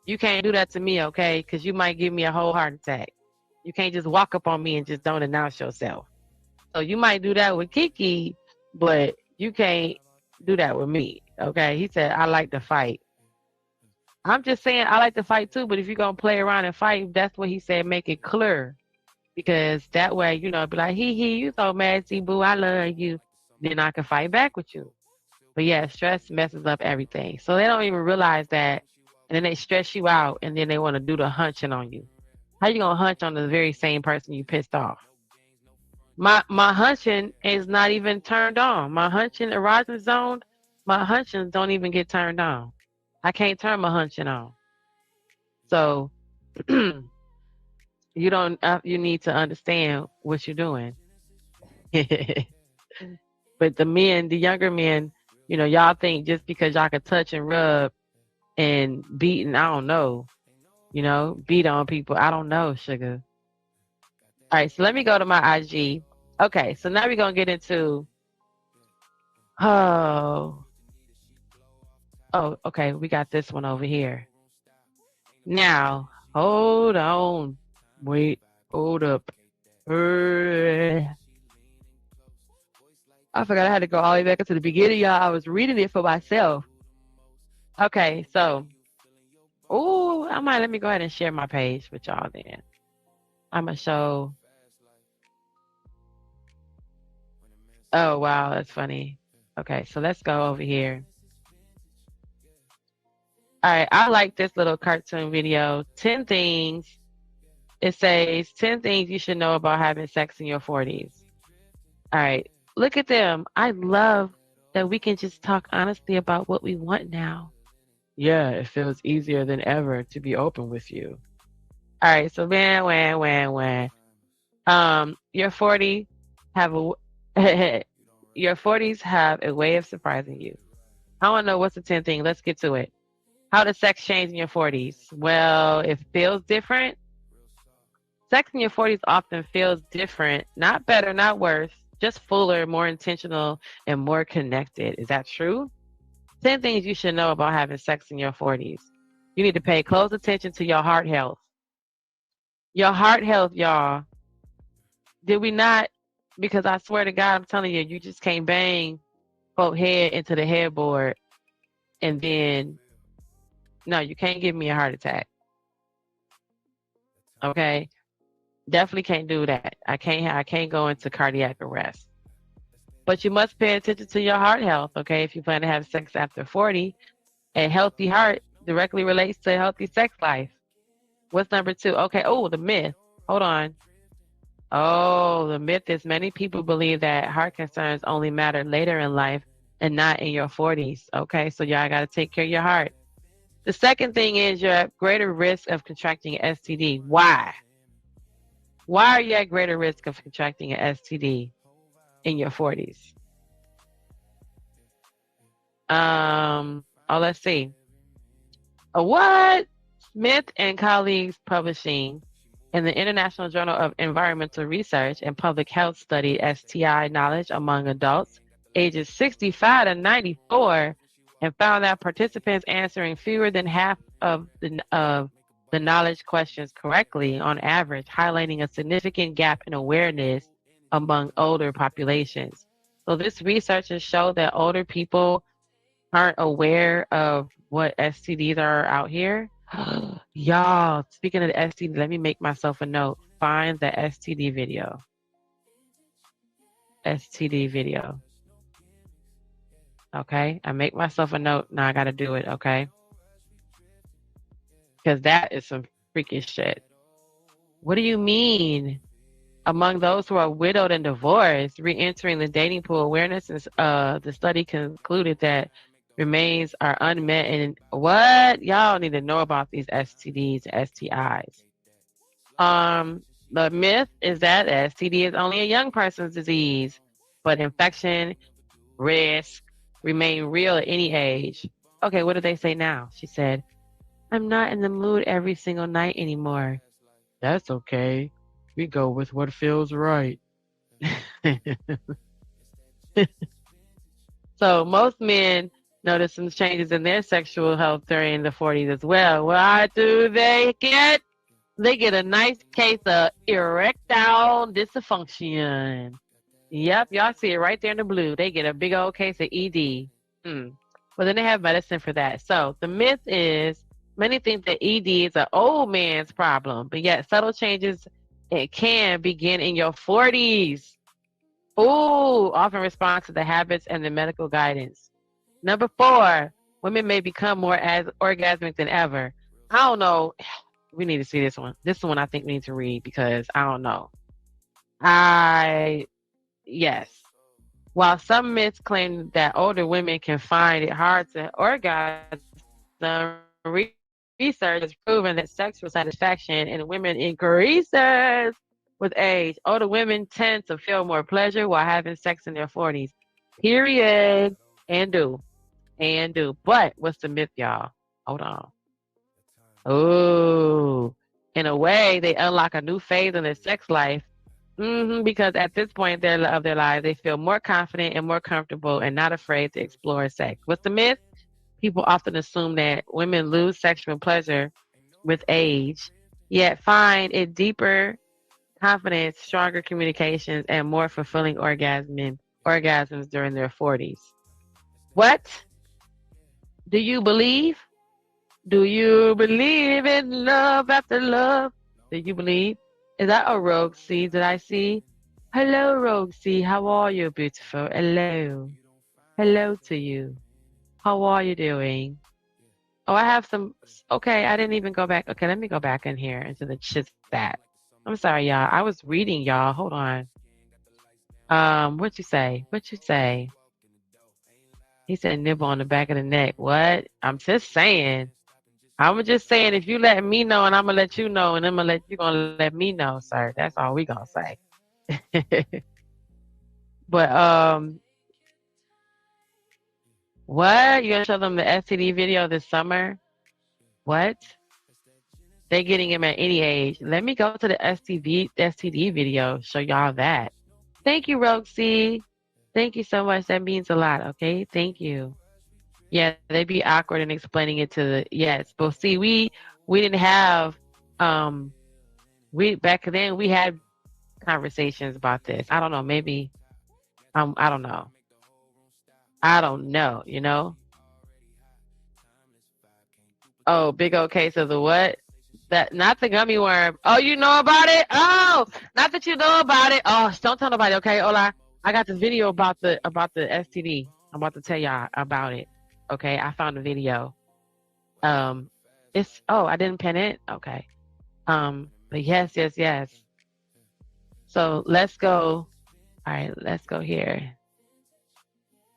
[SPEAKER 3] you can't do that to me, okay? Because you might give me a whole heart attack. You can't just walk up on me and just don't announce yourself. So you might do that with Kiki, but you can't do that with me. Okay, he said, I like to fight. I'm just saying I like to fight too, but if you're going to play around and fight, that's what he said, make it clear. Because that way, be like, you so mad, boo, I love you. Then I can fight back with you. But yeah, stress messes up everything. So they don't even realize that. And then they stress you out and then they want to do the hunching on you. How you going to hunch on the very same person you pissed off? My hunching is not even turned on. My hunching erogenous zone, my hunchings don't even get turned on. I can't turn my hunching on. So you need to understand what you're doing. But the younger men, y'all think just because y'all can touch and rub and beat and I don't know, beat on people. I don't know, sugar. All right, so let me go to my IG. Okay, so now we're going to get into, okay, we got this one over here. Now, hold on. Wait, hold up. I forgot I had to go all the way back to the beginning, y'all. I was reading it for myself. Okay, so, let me go ahead and share my page with y'all then. I'm going to show. Oh, wow, that's funny. Okay, so let's go over here. All right, I like this little cartoon video. 10 things. It says 10 things you should know about having sex in your 40s. All right, look at them. I love that we can just talk honestly about what we want now. Yeah, it feels easier than ever to be open with you. All right, so your 40 your 40s have a way of surprising you. I want to know what's the 10th thing. Let's get to it. How does sex change in your 40s? Well, it feels different. Sex in your 40s often feels different. Not better, not worse. Just fuller, more intentional, and more connected. Is that true? 10 things you should know about having sex in your 40s. You need to pay close attention to your heart health. Your heart health, y'all. Did we not Because I swear to God, I'm telling you, you just can't bang both head into the headboard and then no, you can't give me a heart attack. Okay, definitely can't do that. I can't go into cardiac arrest. But you must pay attention to your heart health. Okay, if you plan to have sex after 40, a healthy heart directly relates to a healthy sex life. What's number 2? Okay. Oh, the myth. Hold on. Oh, the myth is many people believe that heart concerns only matter later in life and not in your 40s. Okay, so y'all got to take care of your heart. The second thing is you're at greater risk of contracting an STD. Why? Why are you at greater risk of contracting an STD in your 40s? Let's see. What? Smith and colleagues publishing in the International Journal of Environmental Research and Public Health studied STI knowledge among adults ages 65 to 94 and found that participants answering fewer than half of the knowledge questions correctly on average, highlighting a significant gap in awareness among older populations. So this research has shown that older people aren't aware of what STDs are out here. Y'all, speaking of the STD, let me make myself a note. Find the STD video. STD video. Okay, I make myself a note. Now I got to do it, okay? Because that is some freaky shit. What do you mean? Among those who are widowed and divorced, re-entering the dating pool awareness, the study concluded that remains are unmet. And what? Y'all need to know about these STDs and STIs. The myth is that STD is only a young person's disease, but infection risk remain real at any age. Okay, what do they say now? She said, I'm not in the mood every single night anymore. That's okay. We go with what feels right. So most men notice some changes in their sexual health during the 40s as well. What do they get? They get a nice case of erectile dysfunction. Yep, y'all see it right there in the blue. They get a big old case of ED. Well, then they have medicine for that. So the myth is many think that ED is an old man's problem, but yet subtle changes it can begin in your 40s. Ooh, often respond to the habits and the medical guidance. Number 4, women may become more orgasmic than ever. I don't know. We need to see this one. This one I think we need to read because I don't know. Yes. While some myths claim that older women can find it hard to orgasm, research has proven that sexual satisfaction in women increases with age. Older women tend to feel more pleasure while having sex in their 40s. Period. And do. But what's the myth, y'all? Hold on. Oh, in a way, they unlock a new phase in their sex life. Because at this point of their lives, they feel more confident and more comfortable and not afraid to explore sex. What's the myth? People often assume that women lose sexual pleasure with age, yet find it deeper confidence, stronger communications, and more fulfilling orgasms during their 40s. What? Do you believe? Do you believe in love after love? Do you believe? Is that a Rogue C that I see? Hello, Rogue C. How are you, beautiful? Hello. Hello to you. How are you doing? Oh, I have some. Okay, I didn't even go back. Okay, let me go back in here into the chat. I'm sorry, y'all. I was reading, y'all. Hold on. What you say? He said nibble on the back of the neck. What? I'm just saying. If you let me know and I'm going to let you know and you're going to let me know, sir. That's all we going to say. But, what? You going to show them the STD video this summer? What? They're getting him at any age. Let me go to the STD video, show y'all that. Thank you, Rogue C. Thank you so much. That means a lot, okay? Thank you. Yeah, they'd be awkward in explaining it to the yes. But see, we didn't have back then we had conversations about this. I don't know. Maybe I don't know. I don't know. You know. Oh, big old case of the what? That not the gummy worm. Oh, you know about it? Oh, not that you know about it. Oh, don't tell nobody, okay? Ola, I got the video about the STD. I'm about to tell y'all about it. Okay, I found a video. It's I didn't pin it. Okay. But yes. So let's go. All right, let's go here.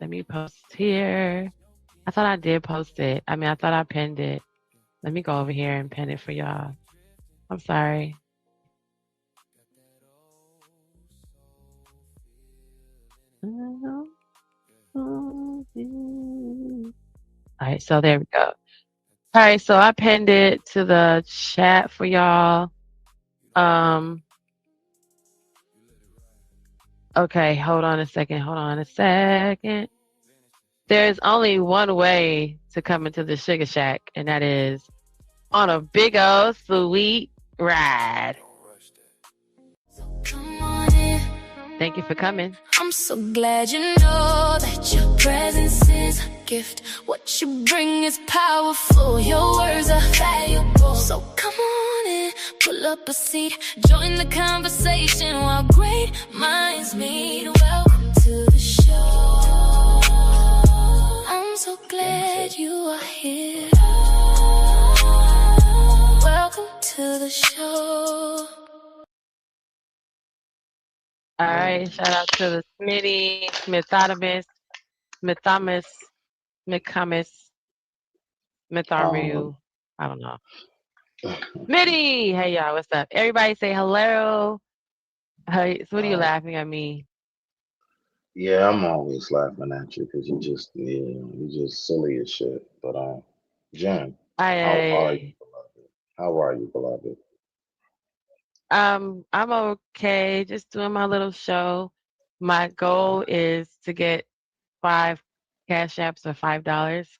[SPEAKER 3] Let me post here. I thought I did post it. I mean, I thought I pinned it. Let me go over here and pin it for y'all. I'm sorry. All right, so there we go. All right, so I pinned it to the chat for y'all. Okay, hold on a second. There's only one way to come into the Sugar Shack, and that is on a big old sweet ride.
[SPEAKER 1] Come on in.
[SPEAKER 3] Thank you for coming.
[SPEAKER 1] I'm so glad you know that your presence is a gift. What you bring is powerful. Your words are valuable. So come on in, pull up a seat, join the conversation while great minds meet. Welcome to the show. I'm so glad you are here. Welcome to the show.
[SPEAKER 3] All right, shout out to the Smitty, Smithodamus, Smithamu. I don't know. Smitty! Hey, y'all, what's up? Everybody say hello. Hey, so what are you laughing at me?
[SPEAKER 8] Yeah, I'm always laughing at you because you just silly as shit. But Jen, how are you, beloved? How are you, beloved?
[SPEAKER 3] I'm okay, just doing my little show. My goal is to get 5 cash apps or $5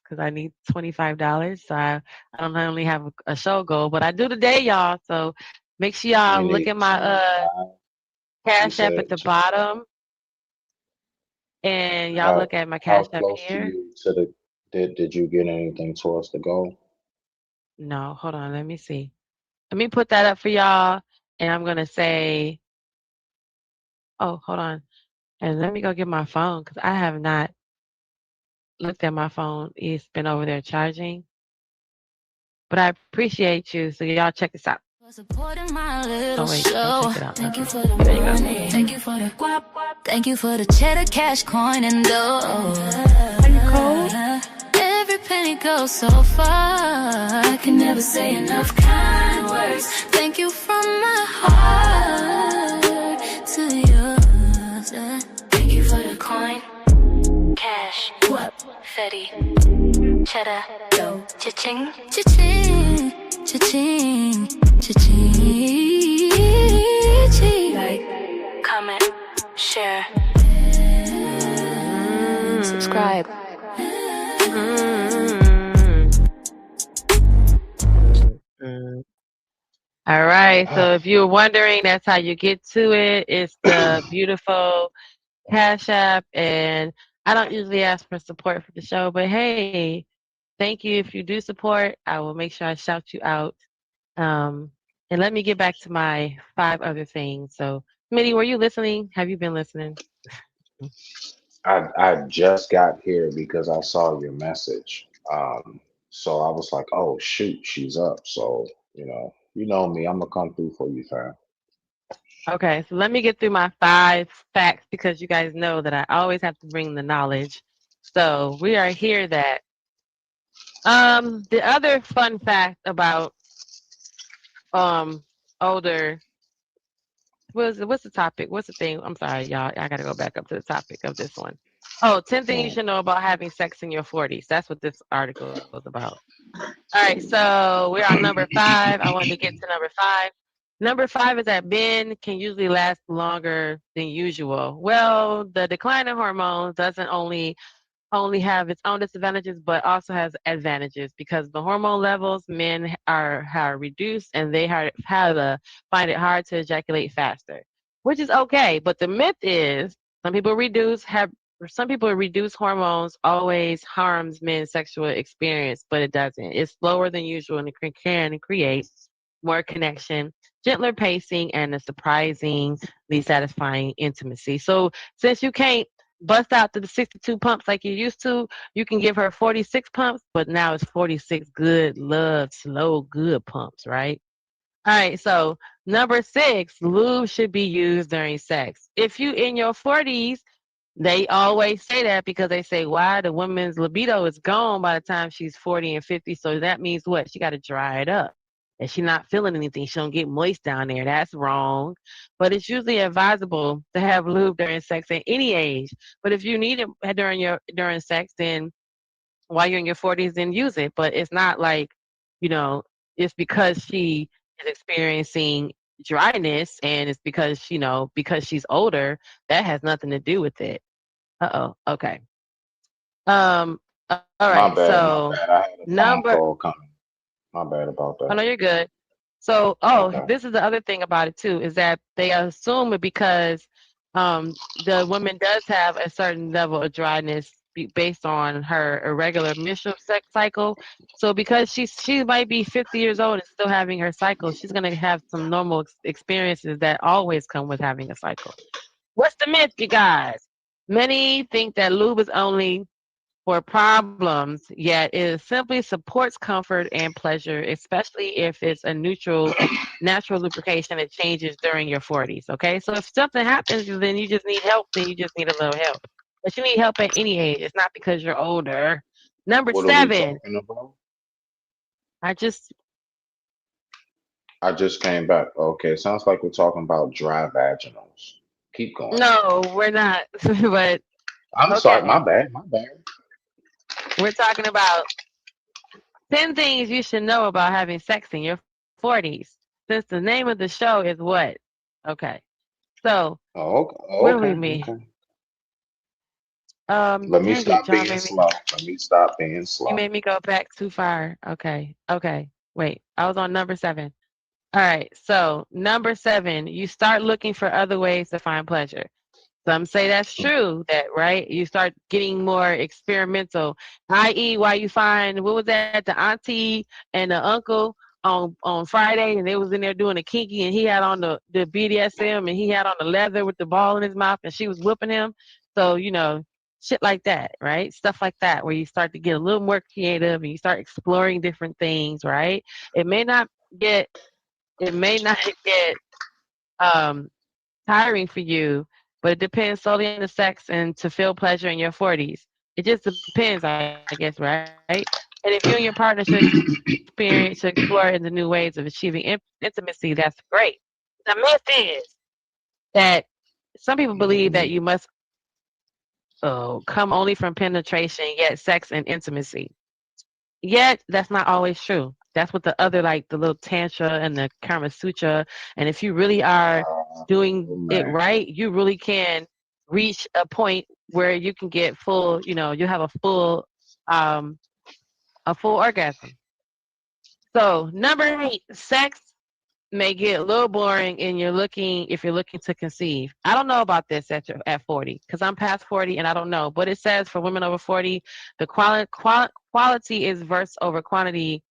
[SPEAKER 3] because I need $25. So I don't only have a show goal, but I do today, y'all. So make sure y'all
[SPEAKER 8] You
[SPEAKER 3] look
[SPEAKER 8] need
[SPEAKER 3] at my
[SPEAKER 8] 25. You
[SPEAKER 3] cash app at
[SPEAKER 8] said
[SPEAKER 3] the bottom, and y'all
[SPEAKER 8] how
[SPEAKER 3] look at my
[SPEAKER 8] how
[SPEAKER 3] cash app
[SPEAKER 8] close to
[SPEAKER 3] here.
[SPEAKER 8] you to the did you get anything towards the goal?
[SPEAKER 3] No, hold on, let me see. Let me put that up for y'all, and I'm gonna say, oh, hold on, and let me go get my phone because I have not looked at my phone. It's been over there charging, but I appreciate you. So y'all check this out.
[SPEAKER 1] For supporting my little
[SPEAKER 3] Oh wait,
[SPEAKER 1] show.
[SPEAKER 3] don't check it out.
[SPEAKER 1] Thank you
[SPEAKER 3] Okay,
[SPEAKER 1] for the
[SPEAKER 3] there you go.
[SPEAKER 1] money. Thank you for the guap. Thank you for the cheddar, cash, coin, and dough.
[SPEAKER 3] Are you cold?
[SPEAKER 1] Every penny goes so far. I can never say enough kind words. Thank you from my heart to yours. Thank you for the coin, cash, guap, Fetty, cheddar, dough, cha-ching, cha-ching, cha-ching, cha-ching. Like, comment, share, subscribe.
[SPEAKER 3] All right, so if you're wondering, that's how you get to it. It's the beautiful Cash App, and I don't usually ask for support for the show, but hey, thank you. If you do support, I will make sure I shout you out. And let me get back to my 5 other things. So, Smitty, were you listening? Have you been listening?
[SPEAKER 8] I just got here because I saw your message. So I was like, oh shoot, she's up. So, you know me, I'm gonna come through for you, fam.
[SPEAKER 3] Okay, so let me get through my 5 facts because you guys know that I always have to bring the knowledge. So we are here that the other fun fact about older what's the topic? What's the thing? I'm sorry, y'all. I gotta go back up to the topic of this one. Oh, 10 things you
[SPEAKER 8] Mm.
[SPEAKER 3] should know about having sex in your 40s. That's what this article was about. All right, so we're on number 5. I wanted to get to number 5. Number 5 is that men can usually last longer than usual. Well, the decline in hormones doesn't only have its own disadvantages, but also has advantages because the hormone levels men are reduced and they have to find it hard to ejaculate faster. which is okay. But the myth is some people reduce hormones always harms men's sexual experience, but it doesn't. It's slower than usual and it can create more connection, gentler pacing, and a surprisingly satisfying intimacy. So since you can't bust out to the 62 pumps like you used to, you can give her 46 pumps, but now it's 46 good, love, slow, good pumps, right? All right, so number 6, lube should be used during sex. If you in your 40s, they always say that because they say, why? The woman's libido is gone by the time she's 40 and 50. So that means what? She got to dry it up. And she's not feeling anything. She don't get moist down there. That's wrong. But it's usually advisable to have lube during sex at any age. But if you need it during sex, then while you're in your 40s, then use it. But it's not like, it's because she is experiencing dryness and it's because, because she's older. That has nothing to do with it. Okay. All right.
[SPEAKER 8] My bad.
[SPEAKER 3] So
[SPEAKER 8] I had a
[SPEAKER 3] number.
[SPEAKER 8] phone call coming. My bad about that.
[SPEAKER 3] Oh no, you're good. So,
[SPEAKER 8] Okay.
[SPEAKER 3] this is the other thing about it too, is that they assume it because the woman does have a certain level of dryness based on her irregular menstrual sex cycle. So because she might be 50 years old and still having her cycle, she's gonna have some normal experiences that always come with having a cycle. What's the myth, you guys? Many think that lube is only for problems, yet it simply supports comfort and pleasure, especially if it's a natural lubrication that changes during your 40s. Okay, so if something happens, then you just need help. Then you just need a little help. But you need help at any age. It's not because you're older. Number
[SPEAKER 8] What
[SPEAKER 3] 7.
[SPEAKER 8] are we talking about?
[SPEAKER 3] I just
[SPEAKER 8] came back. Okay, sounds like we're talking about dry vaginals. Keep going.
[SPEAKER 3] No, we're not. But
[SPEAKER 8] I'm sorry, my bad.
[SPEAKER 3] We're talking about 10 things you should know about having sex in your 40s. Since the name of the show is what? Okay. So, where we meet?
[SPEAKER 8] Okay. Let me stop being slow.
[SPEAKER 3] You made me go back too far. Okay. Wait, I was on number 7. All right. So, number 7, you start looking for other ways to find pleasure. Some say that's true, right? You start getting more experimental, i.e., why you find, what was that, the auntie and the uncle on Friday, and they was in there doing a kinky, and he had on the BDSM, and he had on the leather with the ball in his mouth, and she was whipping him. So, shit like that, right? Stuff like that, where you start to get a little more creative, and you start exploring different things, right? It may not get tiring for you, but it depends solely on the sex and to feel pleasure in your 40s. It just depends, I guess, right? And if you and your partner should explore into new ways of achieving intimacy, that's great. The myth is that some people believe that you must come only from penetration, yet sex and intimacy. Yet that's not always true. That's what the other, like the little Tantra and the Kama Sutra. And if you really are doing it right, you really can reach a point where you can get full, you have a full orgasm. So number 8, sex may get a little boring and if you're looking to conceive. I don't know about this at 40 because I'm past 40 and I don't know, but it says for women over 40, the quality is versus over quantity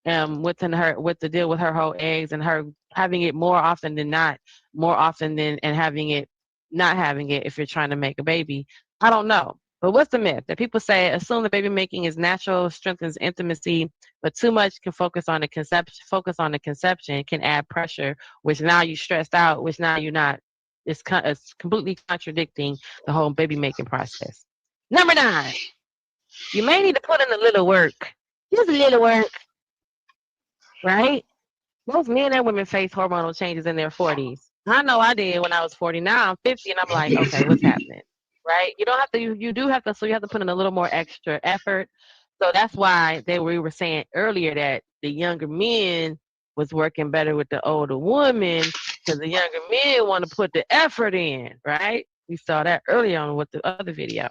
[SPEAKER 3] with the deal with her whole eggs and her having it more often than and having it not having it if you're trying to make a baby. I don't know. But what's the myth? That people say assume the baby making is natural, strengthens intimacy, but too much can focus on the conception can add pressure, which now you stressed out, which now you're not. It's completely contradicting the whole baby making process. Number 9, you may need to put in a little work. Just a little work. Right? Both men and women face hormonal changes in their 40s. I know I did when I was 40. Now I'm 50 and I'm like, okay, what's happening? Right? You don't have to, you do have to, so you have to put in a little more extra effort. So that's why we were saying earlier that the younger men was working better with the older women because the younger men want to put the effort in, right? We saw that earlier on with the other video.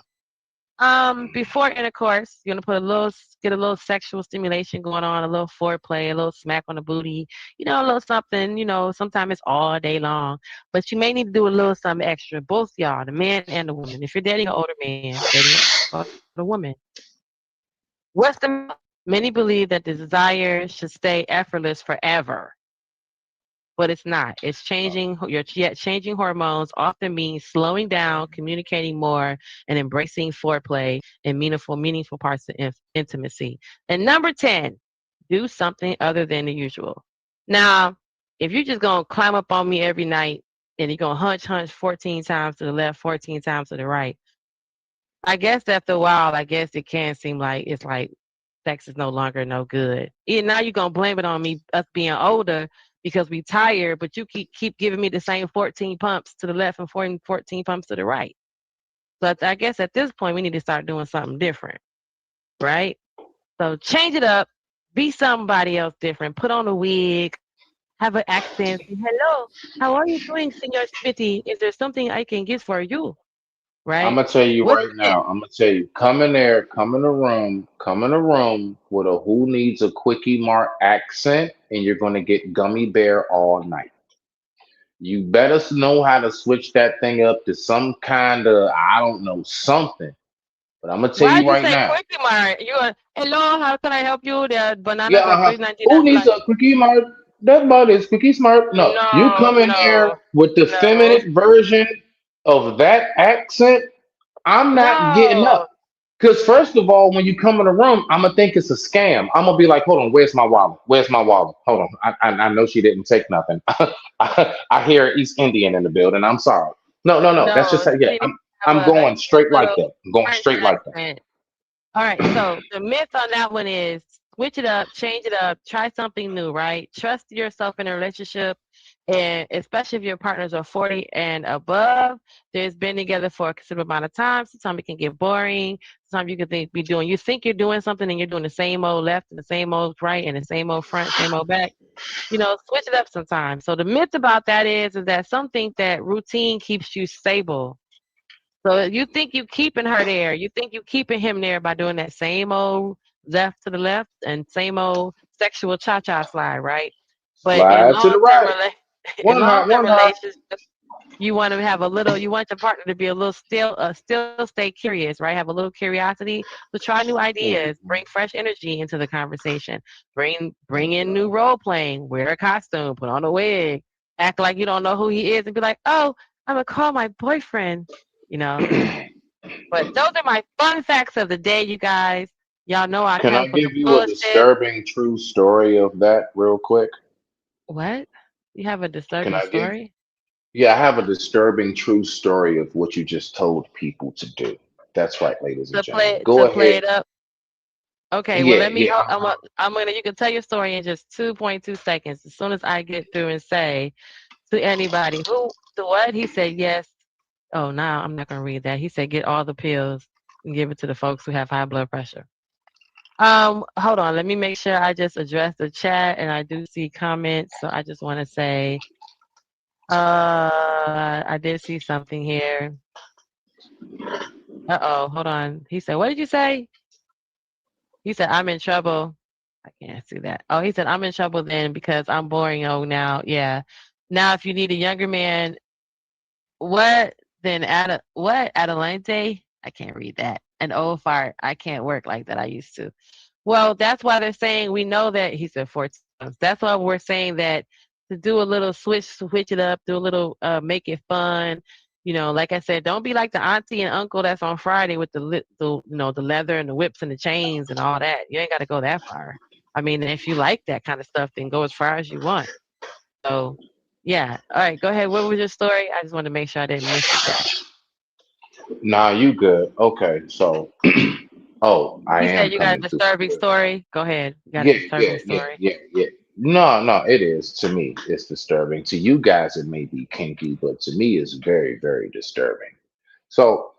[SPEAKER 3] Before intercourse, you're gonna get a little sexual stimulation going on, a little foreplay, a little smack on the booty, a little something. Sometimes it's all day long, but you may need to do a little something extra. Both y'all, the man and the woman. If you're dating an older man, dating an older woman, what's the many believe that the desire should stay effortless forever, but it's not. It's changing. Changing hormones often means slowing down, communicating more, and embracing foreplay and meaningful parts of intimacy. And number 10, do something other than the usual. Now, if you're just gonna climb up on me every night and you're gonna hunch 14 times to the left, 14 times to the right, I guess after a while, I guess it can seem like it's like sex is no longer no good. Now you're gonna blame it on me, us being older, because we tired, but you keep giving me the same 14 pumps to the left and 14 pumps to the right. So I guess at this point we need to start doing something different, right? So change it up, be somebody else different, put on a wig, have an accent. Hello, how are you doing, Senor Smithy? Is there something I can get for you?
[SPEAKER 8] I'm
[SPEAKER 3] Right?
[SPEAKER 8] gonna tell you
[SPEAKER 3] What's
[SPEAKER 8] right
[SPEAKER 3] it?
[SPEAKER 8] now. I'm gonna tell you, come in there, come in a room with a who needs a quickie mart accent, and you're gonna get gummy bear all night. You better know how to switch that thing up to some kind of, I don't know, something. But I'm gonna tell
[SPEAKER 3] Why'd
[SPEAKER 8] you
[SPEAKER 3] you
[SPEAKER 8] right
[SPEAKER 3] say
[SPEAKER 8] now.
[SPEAKER 3] Quickie Mart? Hello, how can I help you? The
[SPEAKER 8] Yeah,
[SPEAKER 3] bananas are
[SPEAKER 8] who
[SPEAKER 3] 3.99.
[SPEAKER 8] needs
[SPEAKER 3] Like,
[SPEAKER 8] a quickie mart? That bud is quickie smart. No, you
[SPEAKER 3] no,
[SPEAKER 8] come in
[SPEAKER 3] no,
[SPEAKER 8] there with the
[SPEAKER 3] no,
[SPEAKER 8] feminine version of that accent. I'm not getting
[SPEAKER 3] no,
[SPEAKER 8] up. Because first of all, when you come in the room, I'm gonna think it's a scam. I'm gonna be like, "Hold on, where's my wallet? Where's my wallet? Hold on, I know she didn't take nothing. I hear East Indian in the building. I'm sorry. No, no, no. That's just
[SPEAKER 3] no.
[SPEAKER 8] yeah.
[SPEAKER 3] She needs to
[SPEAKER 8] I'm
[SPEAKER 3] have a
[SPEAKER 8] going
[SPEAKER 3] cute
[SPEAKER 8] straight like
[SPEAKER 3] little
[SPEAKER 8] that. I'm going
[SPEAKER 3] French
[SPEAKER 8] straight like that.
[SPEAKER 3] accent. All right, so the myth on that one is switch it up, change it up, try something new, right? Trust yourself in a relationship, and especially if your partners are 40 and above, there's been together for a considerable amount of time. Sometimes it can get boring. Sometimes you you think you're doing something and you're doing the same old left and the same old right and the same old front, same old back. Switch it up sometimes. So the myth about that is that some think that routine keeps you stable. So you think you keeping her there. You think you keeping him there by doing that same old left to the left and same old sexual cha-cha slide, right? But in
[SPEAKER 8] Slide to the
[SPEAKER 3] long-term
[SPEAKER 8] right.
[SPEAKER 3] in
[SPEAKER 8] One hop,
[SPEAKER 3] long-term
[SPEAKER 8] one hop.
[SPEAKER 3] relationships, you want your partner to be a little still stay curious, right? Have a little curiosity. So try new ideas,
[SPEAKER 8] Mhm.
[SPEAKER 3] bring fresh energy into the conversation, bring in new role playing, wear a costume, put on a wig, act like you don't know who he is, and be like, oh, I'm gonna call my boyfriend, you know. But those are my fun facts of the day, you guys. Y'all know I
[SPEAKER 8] Can
[SPEAKER 3] come
[SPEAKER 8] I
[SPEAKER 3] for the
[SPEAKER 8] give you a
[SPEAKER 3] bullshit.
[SPEAKER 8] disturbing true story of that real quick?
[SPEAKER 3] What? You have a
[SPEAKER 8] Can
[SPEAKER 3] disturbing
[SPEAKER 8] I give?
[SPEAKER 3] story?
[SPEAKER 8] Yeah, I have a disturbing true story of what you just told people to do. That's right, ladies and gentlemen. Go
[SPEAKER 3] To play
[SPEAKER 8] ahead.
[SPEAKER 3] it up. Okay, well
[SPEAKER 8] Yeah,
[SPEAKER 3] let me.
[SPEAKER 8] yeah.
[SPEAKER 3] I'm gonna. You can tell your story in just 2.2 seconds. As soon as I get through and say to anybody who to what he said yes. Oh, no, I'm not gonna read that. He said get all the pills and give it to the folks who have high blood pressure. Hold on. Let me make sure I just address the chat, and I do see comments. So I just want to say, I did see something here. Uh-oh, hold on. He said, what did you say? He said, I'm in trouble. I can't see that. Oh, he said, I'm in trouble then because I'm boring. Oh, now, yeah. Now, if you need a younger man, what? Then what? Adelante? I can't read that. An old fart. I can't work like that. I used to. Well, that's why they're saying we know that he said 4 times. That's why we're saying that to do a little switch it up, do a little make it fun. Like I said, don't be like the auntie and uncle that's on Friday with the leather and the whips and the chains and all that. You ain't got to go that far. I mean, if you like that kind of stuff, then go as far as you want. So, yeah. All right, go ahead. What was your story? I just want to make sure I didn't miss the chat.
[SPEAKER 8] Nah, you good. Okay, so oh, I
[SPEAKER 3] You
[SPEAKER 8] am
[SPEAKER 3] said you got a
[SPEAKER 8] coming through
[SPEAKER 3] disturbing
[SPEAKER 8] for it.
[SPEAKER 3] story. Go ahead. You got a
[SPEAKER 8] Yeah, yeah,
[SPEAKER 3] disturbing
[SPEAKER 8] yeah,
[SPEAKER 3] story.
[SPEAKER 8] yeah, yeah. No, no, it is to me. It's disturbing. To you guys, it may be kinky, but to me, it's very, very disturbing. So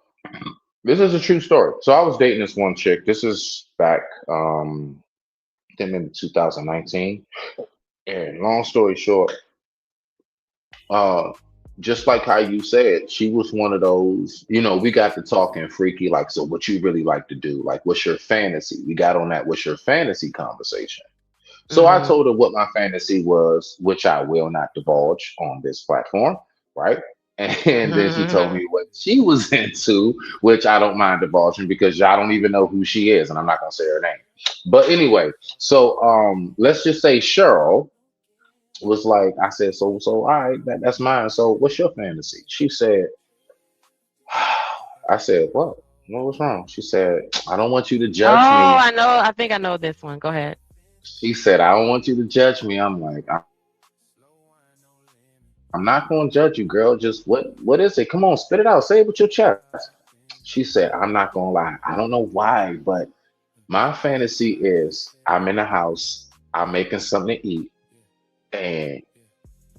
[SPEAKER 8] this is a true story. So I was dating this one chick. This is back, I think maybe 2019. And long story short, uh, just like how you said, she was one of those, we got to talking freaky, like, so what you really like to do? Like, what's your fantasy? We got on that, what's your fantasy conversation. So I
[SPEAKER 3] Mm-hmm.
[SPEAKER 8] told her what my fantasy was, which I will not divulge on this platform, right? And then she told me what she was into, which I don't mind divulging because y'all don't even know who she is, and I'm not gonna say her name. But anyway, so let's just say Cheryl was like, I said, so all right, that's mine. So what's your fantasy? She said, I said, what was wrong? She said, I don't want you to
[SPEAKER 3] Oh,
[SPEAKER 8] judge me.
[SPEAKER 3] I know. I think I know this one. Go ahead.
[SPEAKER 8] She said, I don't want you to judge me. I'm like, I'm not gonna judge you, girl. Just what is it? Come on, spit it out. Say it with your chest. She said, I'm not gonna lie. I don't know why, but my fantasy is I'm in the house, I'm making something to eat, and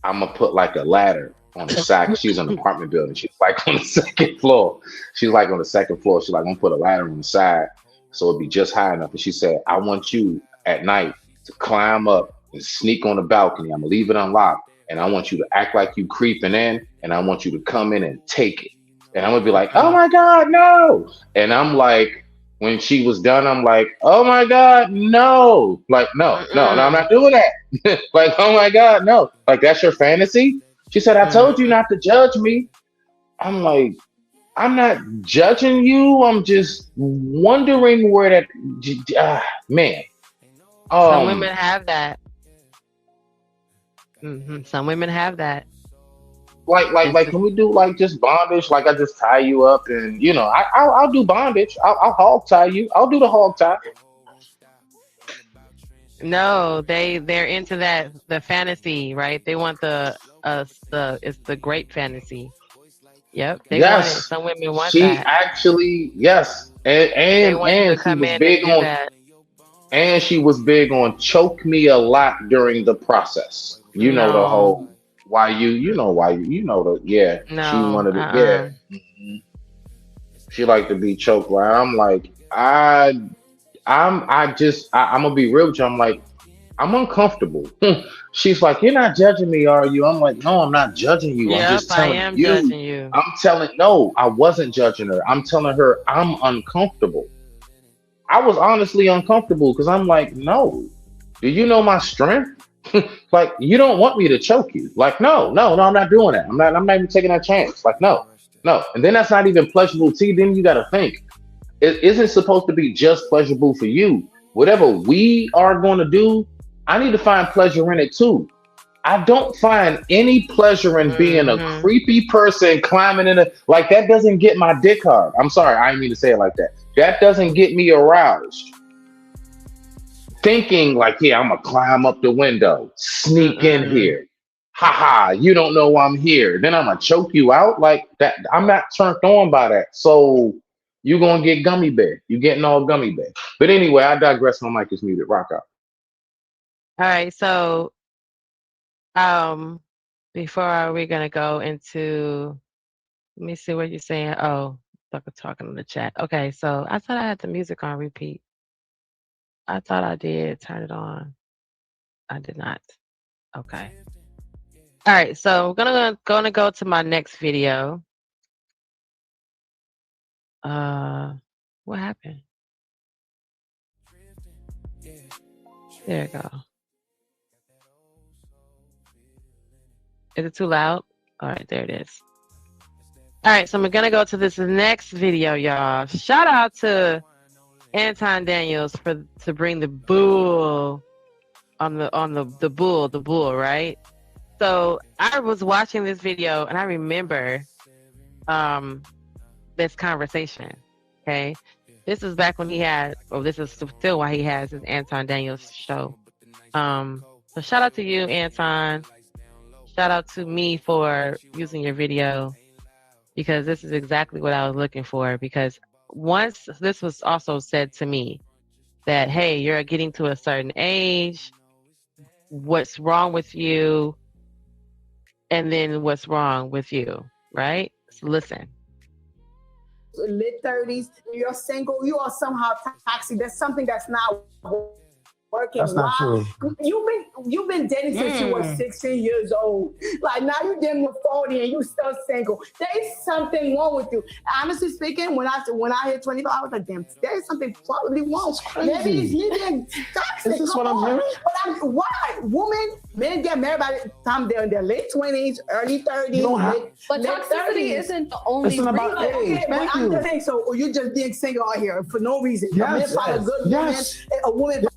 [SPEAKER 8] I'm gonna put like a ladder on the side. 'Cause she's in an apartment building. She's like on the second floor. She's like on the second floor. She's like, I'm gonna put a ladder on the side so it'd be just high enough. And she said, I want you at night to climb up and sneak on the balcony. I'm gonna leave it unlocked, and I want you to act like you creeping in, and I want you to come in and take it. And I'm gonna be like, oh my God, no. And I'm like, when she was done, I'm like, oh my God, no. Like, no, I'm not doing that. Like, oh my God, no. Like, that's your fantasy? She said, I told you not to judge me. I'm like, I'm not judging you. I'm just wondering where that, man.
[SPEAKER 3] Some women have that. Some women have that.
[SPEAKER 8] Like, can we do like just bondage? Like, I just tie you up, and I'll do bondage. I'll hog tie you. I'll do the hog tie.
[SPEAKER 3] No, they're into that, the fantasy, right? They want it's the great fantasy. Yep, they want it.
[SPEAKER 8] Yes,
[SPEAKER 3] Some women want
[SPEAKER 8] she
[SPEAKER 3] that.
[SPEAKER 8] actually, yes,
[SPEAKER 3] They
[SPEAKER 8] and
[SPEAKER 3] want you to
[SPEAKER 8] and she
[SPEAKER 3] come
[SPEAKER 8] was
[SPEAKER 3] in and
[SPEAKER 8] big
[SPEAKER 3] do
[SPEAKER 8] on,
[SPEAKER 3] that.
[SPEAKER 8] and she was big on choke me a lot during the process. You know the
[SPEAKER 3] No,
[SPEAKER 8] whole why you know the yeah. She
[SPEAKER 3] no,
[SPEAKER 8] wanted it, yeah. Mhm. She liked to be choked. Right? I'm like I'm gonna be real with you. I'm like, I'm uncomfortable. She's like, you're not judging me, are you? I'm like, no, I'm not judging you. I'm
[SPEAKER 3] Yep,
[SPEAKER 8] just
[SPEAKER 3] I
[SPEAKER 8] telling
[SPEAKER 3] am
[SPEAKER 8] you.
[SPEAKER 3] judging you.
[SPEAKER 8] No, I wasn't judging her. I'm telling her I'm uncomfortable. I was honestly uncomfortable because I'm like, no, do you know my strength? Like, you don't want me to choke you. Like, no, I'm not doing that. I'm not even taking that chance. Like, no. And then that's not even pleasurable to you. Then you got to think, it isn't supposed to be just pleasurable for you. Whatever we are going to do, I need to find pleasure in it too. I don't find any pleasure in being a creepy person climbing in like that doesn't get my dick hard. I'm sorry, I didn't mean to say it like that. That doesn't get me aroused. Thinking like, yeah, I'm gonna climb up the window, sneak in here. Haha, you don't know I'm here. Then I'm gonna choke you out like that. I'm not turned on by that. So you're gonna get gummy bear. You're getting all gummy bear. But anyway, I digress. My mic is muted. Rock out.
[SPEAKER 3] All right, so before we're gonna go into, let me see what you're saying. Oh, Sucker talking in the chat. Okay, so I thought I had the music on repeat. I thought I did turn it on. I did not. Okay. All right, so I'm gonna go to my next video. What happened? There we go. Is it too loud? All right, there it is. All right, so I'm gonna go to this next video, y'all. Shout out to Anton Daniels to bring the bull on the bull, right? So I was watching this video and I remember this conversation. Okay, this is back when he had, or this is still why he has his Anton Daniels show. So shout out to you, Anton. Shout out to me for using your video, because this is exactly what I was looking for. Because once this was also said to me that, hey, you're getting to a certain age, what's wrong with you, and then what's wrong with you, right? So listen.
[SPEAKER 9] Mid-30s, you're single, you are somehow toxic. There's something that's not working.
[SPEAKER 5] That's not true.
[SPEAKER 9] You've been dating since you were 16 years old. Like now you damn near 40 and you still single. There's something wrong with you. Honestly speaking, when I hit 25, I was like, damn, there's something probably wrong. Maybe it's me being toxic.
[SPEAKER 5] Is this what I'm hearing?
[SPEAKER 9] But why? Men get married by the time they're in their late 20s, early 30s.
[SPEAKER 5] You don't have-
[SPEAKER 10] But
[SPEAKER 9] late
[SPEAKER 10] toxicity
[SPEAKER 9] 30s.
[SPEAKER 10] isn't the only
[SPEAKER 5] It's not about
[SPEAKER 10] reason.
[SPEAKER 5] age.
[SPEAKER 9] Okay, but
[SPEAKER 5] Thank
[SPEAKER 9] I'm
[SPEAKER 5] you.
[SPEAKER 9] just saying, so you just being single out here for no reason.
[SPEAKER 5] Yes,
[SPEAKER 9] A man find a good
[SPEAKER 5] yes.
[SPEAKER 9] woman, a woman.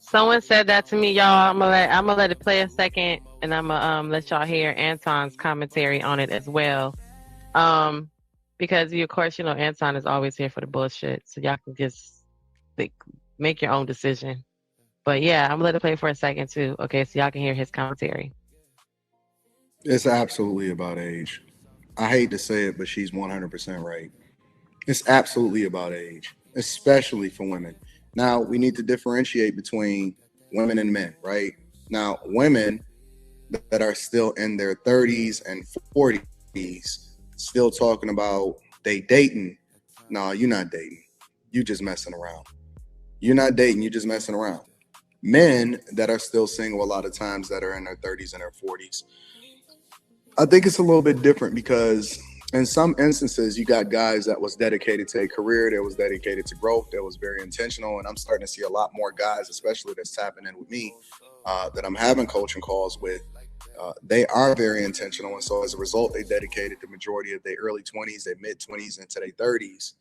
[SPEAKER 3] Someone said that to me, y'all. I'm gonna let it play a second, and I'm gonna let y'all hear Anton's commentary on it as well. Because of course, Anton is always here for the bullshit, so y'all can just make your own decision. But yeah, I'm gonna let it play for a second too. Okay, so y'all can hear his commentary.
[SPEAKER 11] It's absolutely about age. I hate to say it, but she's 100% right. It's absolutely about age, especially for women. Now, we need to differentiate between women and men, right? Now, women that are still in their 30s and 40s, still talking about they dating. No, you're not dating. You just messing around. You're not dating. You're just messing around. Men that are still single a lot of times that are in their 30s and their 40s, I think it's a little bit different because in some instances, you got guys that was dedicated to a career, that was dedicated to growth, that was very intentional. And I'm starting to see a lot more guys, especially that's tapping in with me, that I'm having coaching calls with. They are very intentional. And so as a result, they dedicated the majority of their early 20s, their mid 20s into their 30s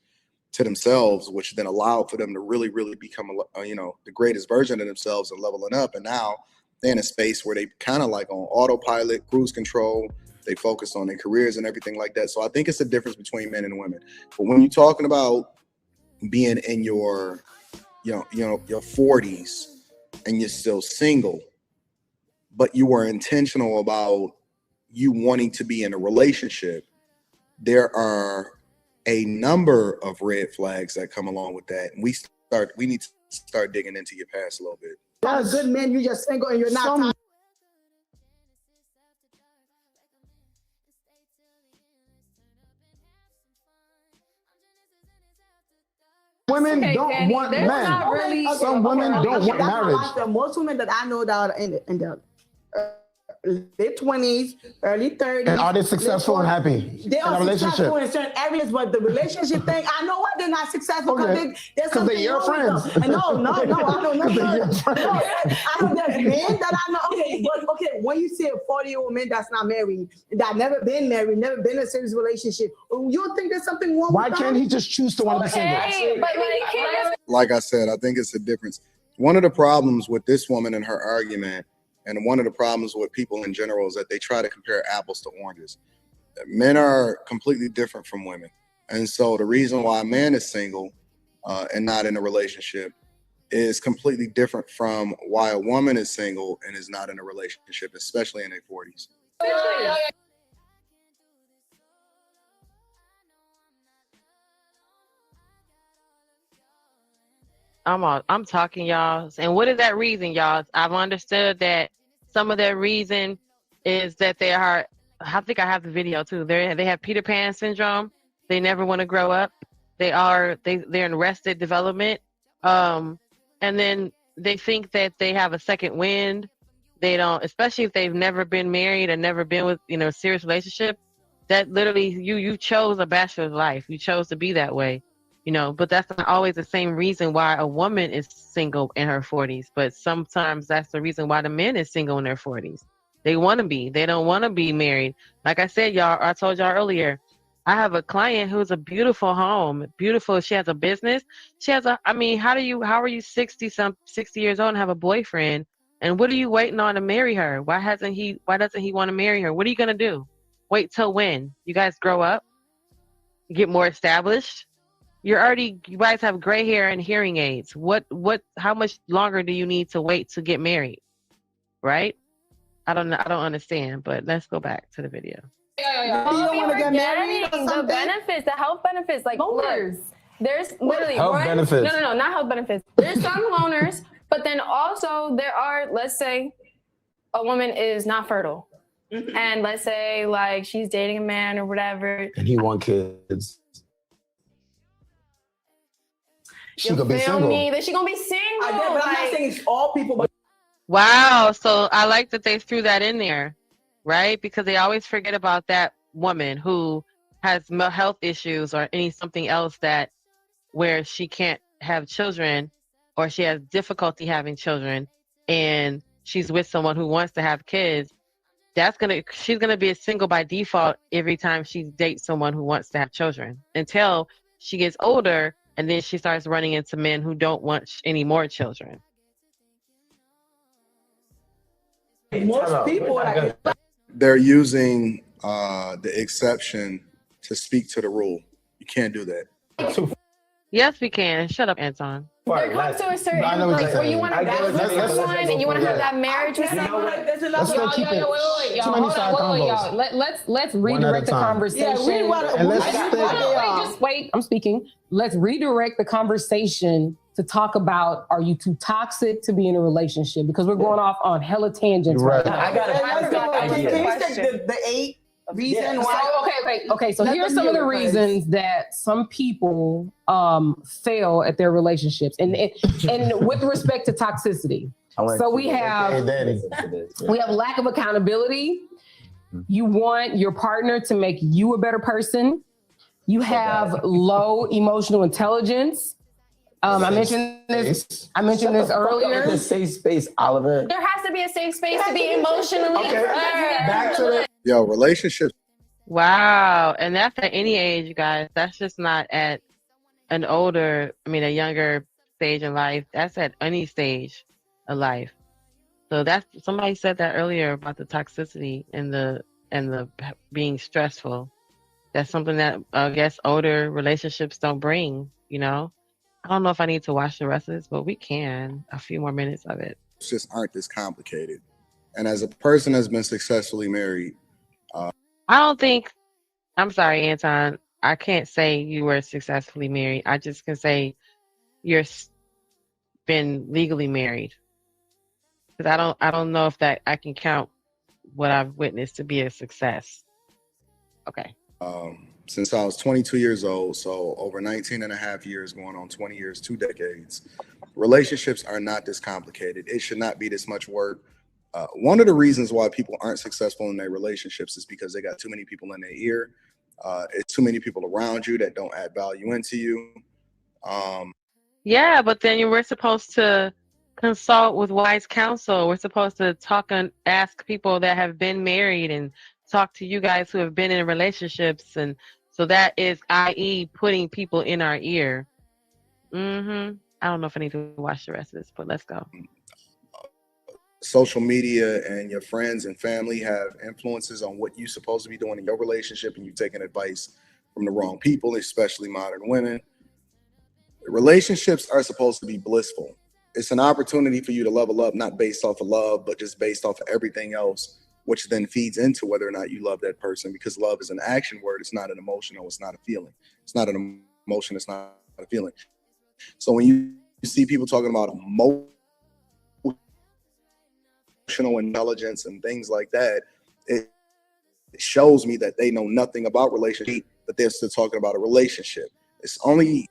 [SPEAKER 11] to themselves, which then allowed for them to really, really become, the greatest version of themselves and leveling up. And now they're in a space where they kind of like on autopilot, cruise control. They focus on their careers and everything like that. So I think it's a difference between men and women. But when you're talking about being in your 40s and you're still single, but you were intentional about you wanting to be in a relationship, there are a number of red flags that come along with that. And we need to start digging into your past a little bit.
[SPEAKER 9] That's good man, you just single and you're not.
[SPEAKER 5] Women
[SPEAKER 10] Okay,
[SPEAKER 5] don't
[SPEAKER 10] Danny,
[SPEAKER 5] want
[SPEAKER 10] there's
[SPEAKER 5] men.
[SPEAKER 10] not really-
[SPEAKER 5] Some women don't want marriage.
[SPEAKER 9] Most women that I know that are in the late 20s, early 30s.
[SPEAKER 5] And are they successful and happy
[SPEAKER 9] They
[SPEAKER 5] in a
[SPEAKER 9] are
[SPEAKER 5] relationship?
[SPEAKER 9] successful in certain areas, but the relationship thing, I know why they're not successful because
[SPEAKER 5] Okay.
[SPEAKER 9] there's
[SPEAKER 5] 'Cause they're
[SPEAKER 9] something
[SPEAKER 5] your
[SPEAKER 9] wrong with
[SPEAKER 5] friends.
[SPEAKER 9] them. No, I don't know.
[SPEAKER 5] 'Cause they're your friends.
[SPEAKER 9] No, I don't know men that I know. Okay, but when you see a 40-year-old man that's not married, that never been married, never been in a serious relationship, you don't think there's something wrong
[SPEAKER 5] Why
[SPEAKER 9] with them?
[SPEAKER 5] can't he just choose to want to be single?
[SPEAKER 10] Okay, but
[SPEAKER 11] Like I said, I think it's a difference. One of the problems with this woman and her argument, and one of the problems with people in general, is that they try to compare apples to oranges. Men are completely different from women. And so the reason why a man is single and not in a relationship is completely different from why a woman is single and is not in a relationship, especially in their 40s.
[SPEAKER 3] I'm talking, y'all. And what is that reason, y'all? I've understood that some of their reason is that they are, I think I have the video too. They have Peter Pan syndrome. They never want to grow up. They're in arrested development. And then they think that they have a second wind. They don't, especially if they've never been married and never been with, a serious relationship. That literally you chose a bachelor's life. You chose to be that way. But that's not always the same reason why a woman is single in her 40s. But sometimes that's the reason why the man is single in their 40s. They want to be. They don't want to be married. Like I said, y'all, I told y'all earlier, I have a client who's a beautiful home, beautiful. She has a business. How are you 60 years old and have a boyfriend? And what are you waiting on to marry her? Why doesn't he want to marry her? What are you going to do? Wait till when? You guys grow up, get more established. You guys have gray hair and hearing aids. How much longer do you need to wait to get married? Right? I don't understand, but let's go back to the video.
[SPEAKER 9] You don't want to get married or
[SPEAKER 10] the
[SPEAKER 9] something?
[SPEAKER 10] benefits, the health benefits, like loners. There's literally
[SPEAKER 5] Health benefits.
[SPEAKER 10] No, not health benefits. There's some loners, but then also there are, let's say, a woman is not fertile, and let's say like she's dating a man or whatever,
[SPEAKER 5] And he want kids.
[SPEAKER 12] she gonna be single.
[SPEAKER 10] That she gonna be single.
[SPEAKER 9] But I'm not saying it's all people, but
[SPEAKER 3] Wow. So I like that they threw that in there, right? Because they always forget about that woman who has health issues or something else that where she can't have children or she has difficulty having children and she's with someone who wants to have kids. She's gonna be a single by default every time she dates someone who wants to have children until she gets older and then she starts running into men who don't want any more children.
[SPEAKER 9] most people are like,
[SPEAKER 11] They're using the exception to speak to the rule. You can't do that.
[SPEAKER 3] Yes, we can. Shut up, Anton.
[SPEAKER 10] There comes to a certain like where you want to balance with someone and you want to have that marriage with someone.
[SPEAKER 13] Let's redirect the conversation. Wait, I'm speaking. Let's redirect the conversation to talk about, are you too toxic to be in a relationship? Because we're going off on hella tangents right now.
[SPEAKER 9] I got the 8 reasons why.
[SPEAKER 13] Okay. So here's some of the reasons that some people fail at their relationships, and with respect to toxicity. So we have lack of accountability. You want your partner to make you a better person. You have low emotional intelligence. I mentioned this earlier.
[SPEAKER 12] The safe space, Oliver.
[SPEAKER 10] There has to be a safe space to be emotionally.
[SPEAKER 12] Back to the
[SPEAKER 11] relationships.
[SPEAKER 3] Wow. And that's at any age, you guys. That's just not at a younger stage in life. That's at any stage of life. So somebody said that earlier about the toxicity and the being stressful. That's something that I guess older relationships don't bring, I don't know if I need to watch the rest of this, but we can. A few more minutes of it.
[SPEAKER 11] Just aren't this complicated. And as a person that's been successfully married,
[SPEAKER 3] I'm sorry, Anton. I can't say you were successfully married. I just can say you're been legally married. Because I don't know if that I can count what I've witnessed to be a success. Okay.
[SPEAKER 11] Since I was 22 years old, so over 19 and a half years, going on 20 years, 2 decades, relationships are not this complicated. It should not be this much work. One of the reasons why people aren't successful in their relationships is because they got too many people in their ear. It's too many people around you that don't add value into you.
[SPEAKER 3] Yeah, but then we're supposed to consult with wise counsel. We're supposed to talk and ask people that have been married and talk to you guys who have been in relationships. And so that is, i.e., putting people in our ear. I don't know if I need to watch the rest of this, but let's go.
[SPEAKER 11] Social media and your friends and family have influences on what you're supposed to be doing in your relationship, and you're taking advice from the wrong people, especially modern women. Relationships are supposed to be blissful. It's an opportunity for you to level up, not based off of love, but just based off of everything else, which then feeds into whether or not you love that person, because love is an action word. It's not an emotion, or it's not a feeling. It's not an emotion. It's not a feeling. So when you see people talking about emotional intelligence and things like that, it shows me that they know nothing about relationship, but they're still talking about a relationship. It's only...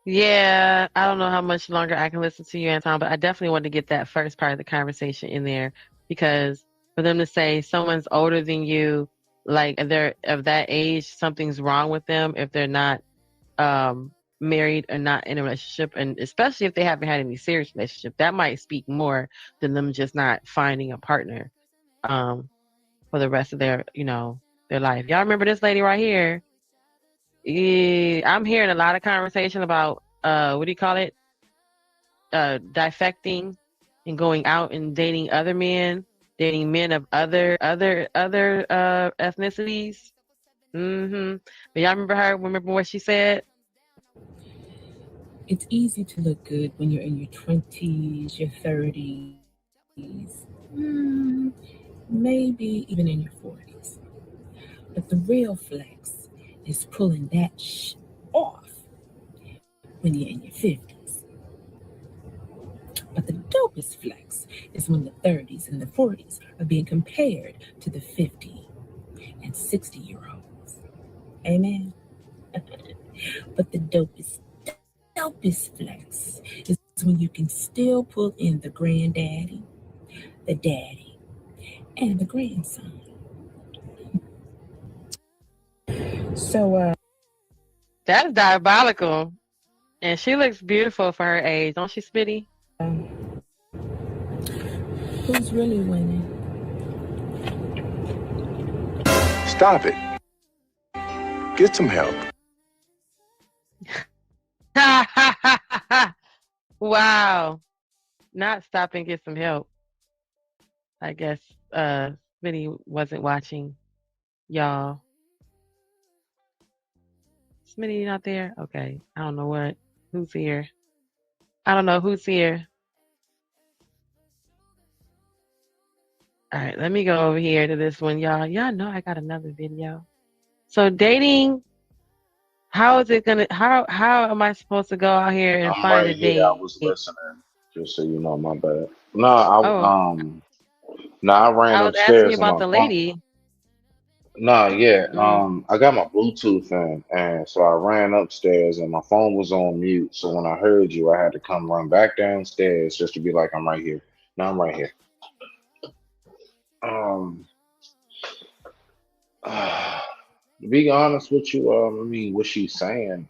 [SPEAKER 3] Yeah, I don't know how much longer I can listen to you, Anton, but I definitely want to get that first part of the conversation in there, because for them to say someone's older than you, like they're of that age, something's wrong with them if they're not married or not in a relationship, and especially if they haven't had any serious relationship, that might speak more than them just not finding a partner for the rest of their their life. Y'all remember this lady right here? I'm hearing a lot of conversation about what do you call it? Defecting and going out and dating other men, dating men of other ethnicities. But y'all remember what she said?
[SPEAKER 14] It's easy to look good when you're in your 20s, your 30s, maybe even in your 40s. But the real flex is pulling that off when you're in your 50s. But the dopest flex is when the 30s and the 40s are being compared to the 50 and 60-year-olds. Amen? But the dopest dopest flex is when you can still pull in the granddaddy, the daddy, and the grandson. So,
[SPEAKER 3] That's diabolical. And she looks beautiful for her age, don't she, Smitty?
[SPEAKER 14] Who's really winning?
[SPEAKER 15] Stop it. Get some help.
[SPEAKER 3] Wow. Not stop and get some help. I guess Smitty wasn't watching, y'all. Smitty not there? Okay. I don't know who's here. I don't know who's here. All right, let me go over here to this one, y'all. Y'all know I got another video. So dating, how is it gonna how am I supposed to go out here and
[SPEAKER 8] I'm
[SPEAKER 3] find
[SPEAKER 8] right
[SPEAKER 3] a
[SPEAKER 8] here.
[SPEAKER 3] date?
[SPEAKER 8] I was listening, just so you know. My bad. No, I ran
[SPEAKER 3] I was asking you
[SPEAKER 8] upstairs and
[SPEAKER 3] about
[SPEAKER 8] my
[SPEAKER 3] the
[SPEAKER 8] phone.
[SPEAKER 3] lady.
[SPEAKER 8] No, yeah. I got my Bluetooth in, and so I ran upstairs, and my phone was on mute. So when I heard you, I had to come run back downstairs just to be like, I'm right here. No, I'm right here. To be honest with you, I mean, what she's saying,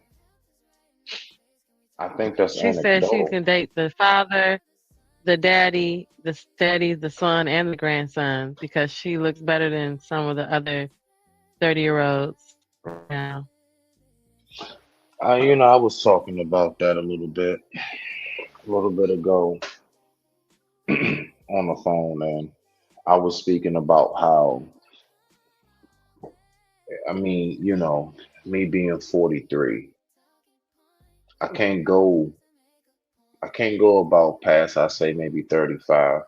[SPEAKER 8] I think that's
[SPEAKER 3] She said she
[SPEAKER 8] anecdotal.
[SPEAKER 3] can date the father, the daddy, the son, and the grandson because she looks better than some of the other 30-year-olds now.
[SPEAKER 8] I was talking about that a little bit ago on the phone, and I was speaking about how, I mean, me being 43, I can't go about past, I say maybe 35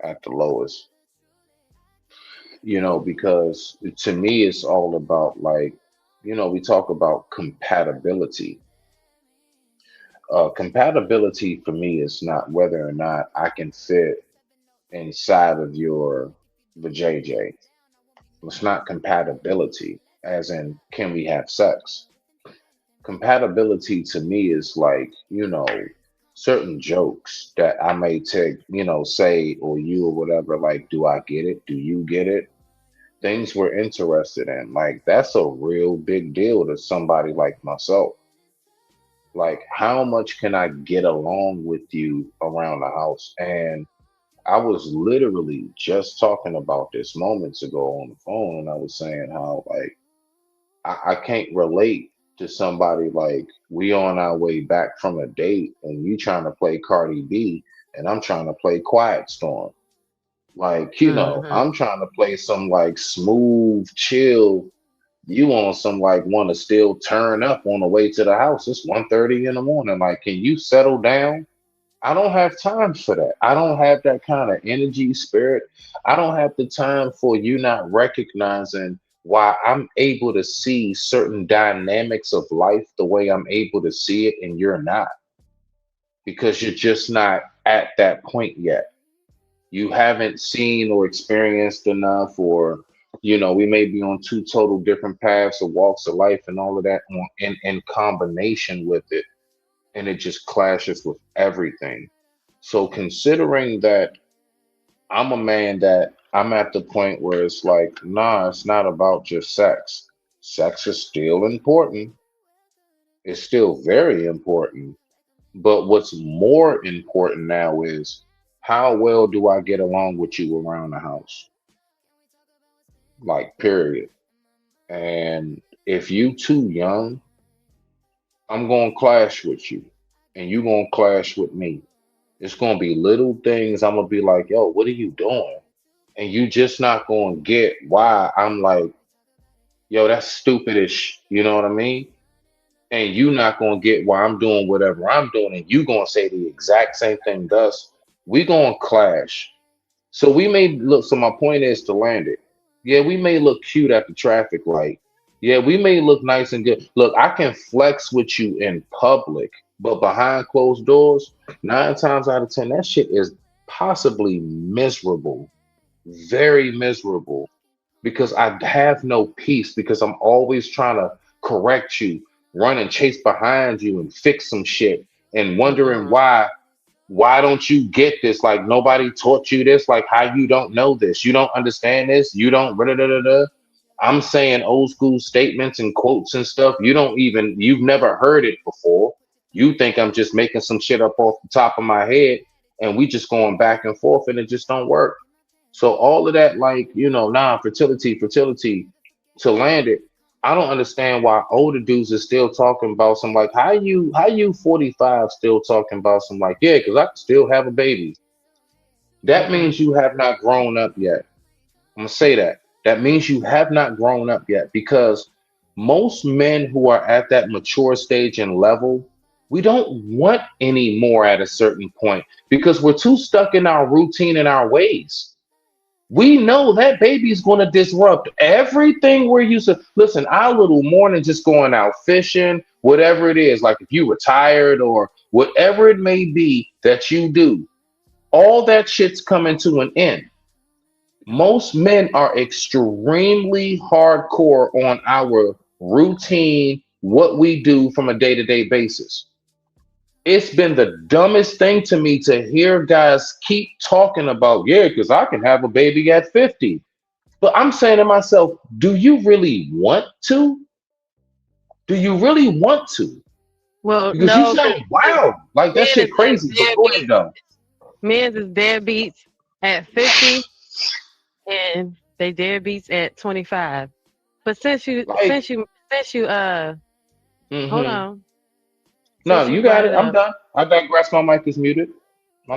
[SPEAKER 8] at the lowest, because to me it's all about like, we talk about compatibility. Compatibility for me is not whether or not I can fit inside of your vajayjay. It's not compatibility, as in can we have sex? Compatibility to me is like, certain jokes that I may take, say, or you or whatever, like, do I get it? Do you get it? Things we're interested in. Like, that's a real big deal to somebody like myself. Like, how much can I get along with you around the house? And I was literally just talking about this moments ago on the phone, and I was saying how, like, I can't relate to somebody like we on our way back from a date and you trying to play Cardi B and I'm trying to play Quiet Storm. Like, I'm trying to play some like smooth, chill. You on some like want to still turn up on the way to the house. It's 1:30 in the morning. Like, can you settle down? I don't have time for that. I don't have that kind of energy, spirit. I don't have the time for you not recognizing why I'm able to see certain dynamics of life the way I'm able to see it, and you're not, because you're just not at that point yet. You haven't seen or experienced enough, or we may be on two total different paths or walks of life and all of that in combination with it, and it just clashes with everything. So considering that I'm a man that I'm at the point where it's like, nah, it's not about just sex. Sex is still important. It's still very important. But what's more important now is how well do I get along with you around the house? Like, period. And if you too young, I'm gonna clash with you, and you gonna clash with me. It's gonna be little things. I'm gonna be like, yo, what are you doing? And you just not gonna get why I'm like, yo, that's stupidish. You know what I mean? And you not gonna get why I'm doing whatever I'm doing, and you gonna say the exact same thing to us. We gonna clash. So we may look. So my point is to land it. Yeah, we may look cute at the traffic light. Yeah, we may look nice and good. Look, I can flex with you in public, but behind closed doors, 9 times out of 10, that shit is possibly miserable, very miserable, because I have no peace because I'm always trying to correct you, run and chase behind you and fix some shit and wondering why don't you get this? Like nobody taught you this. Like how you don't know this? You don't understand this. You don't. I'm saying old school statements and quotes and stuff. You've never heard it before. You think I'm just making some shit up off the top of my head, and we just going back and forth, and it just don't work. So all of that, like, fertility to land it. I don't understand why older dudes are still talking about some like how you 45 still talking about some like, yeah, because I can still have a baby. That means you have not grown up yet. I'm gonna say that. That means you have not grown up yet, because most men who are at that mature stage and level, we don't want any more at a certain point because we're too stuck in our routine and our ways. We know that baby is going to disrupt everything we're used to. Listen, our little morning just going out fishing, whatever it is, like if you retired or whatever it may be that you do, all that shit's coming to an end. Most men are extremely hardcore on our routine, what we do from a day-to-day basis. It's been the dumbest thing to me to hear guys keep talking about, yeah, because I can have a baby at 50. But I'm saying to myself, do you really want to? Do you really want to?
[SPEAKER 3] Well,
[SPEAKER 8] because
[SPEAKER 3] no.
[SPEAKER 8] You sound wild. Like that shit crazy. But go ahead, though.
[SPEAKER 3] Men's is deadbeats at 50 and they deadbeats at 25. But since you hold on.
[SPEAKER 8] No, you got it. I'm done. I digress. My mic is muted. All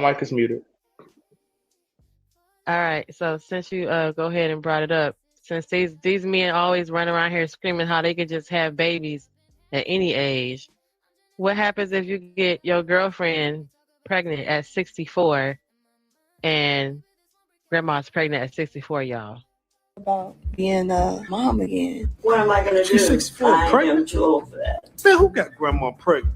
[SPEAKER 3] right. So since you go ahead and brought it up, since these men always run around here screaming how they could just have babies at any age, what happens if you get your girlfriend pregnant at 64 and grandma's pregnant at 64, y'all?
[SPEAKER 16] About being a mom again.
[SPEAKER 17] What am I gonna do?
[SPEAKER 5] She's 64 pregnant.
[SPEAKER 17] I'm too old for that.
[SPEAKER 5] Man, who got grandma pregnant?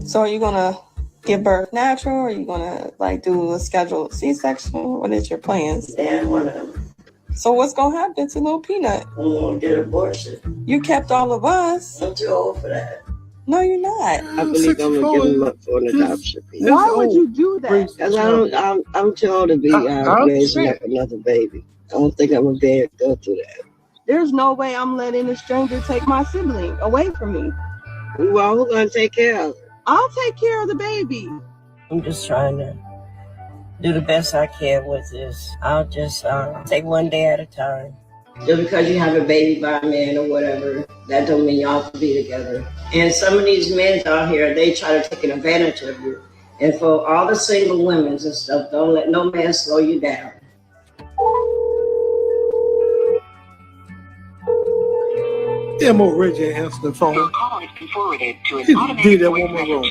[SPEAKER 16] So are you gonna give birth natural, or are you gonna like do a scheduled C-section? What is your plans?
[SPEAKER 17] Yeah, one of them.
[SPEAKER 16] So what's gonna happen to little Peanut?
[SPEAKER 17] I'm gonna get an abortion.
[SPEAKER 16] You kept all of us.
[SPEAKER 17] I'm too old for that.
[SPEAKER 16] No, you're not.
[SPEAKER 17] I believe I'm gonna give him up for an adoption.
[SPEAKER 16] Why would you do that?
[SPEAKER 17] Because I'm too old to be raising up another baby. I don't think I'm gonna be able to go through that.
[SPEAKER 16] There's no way I'm letting a stranger take my sibling away from me.
[SPEAKER 17] Well, who's gonna take care of it?
[SPEAKER 16] I'll take care of the baby.
[SPEAKER 17] I'm just trying to do the best I can with this. I'll just take one day at a time. Just because you have a baby by a man or whatever, that don't mean y'all have to be together. And some of these men out here, they try to take an advantage of you. And for all the single women and stuff, don't let no man slow you down.
[SPEAKER 5] M.O. Reggie answered the phone.
[SPEAKER 17] Your call has been forwarded to
[SPEAKER 5] He did that one more wrong.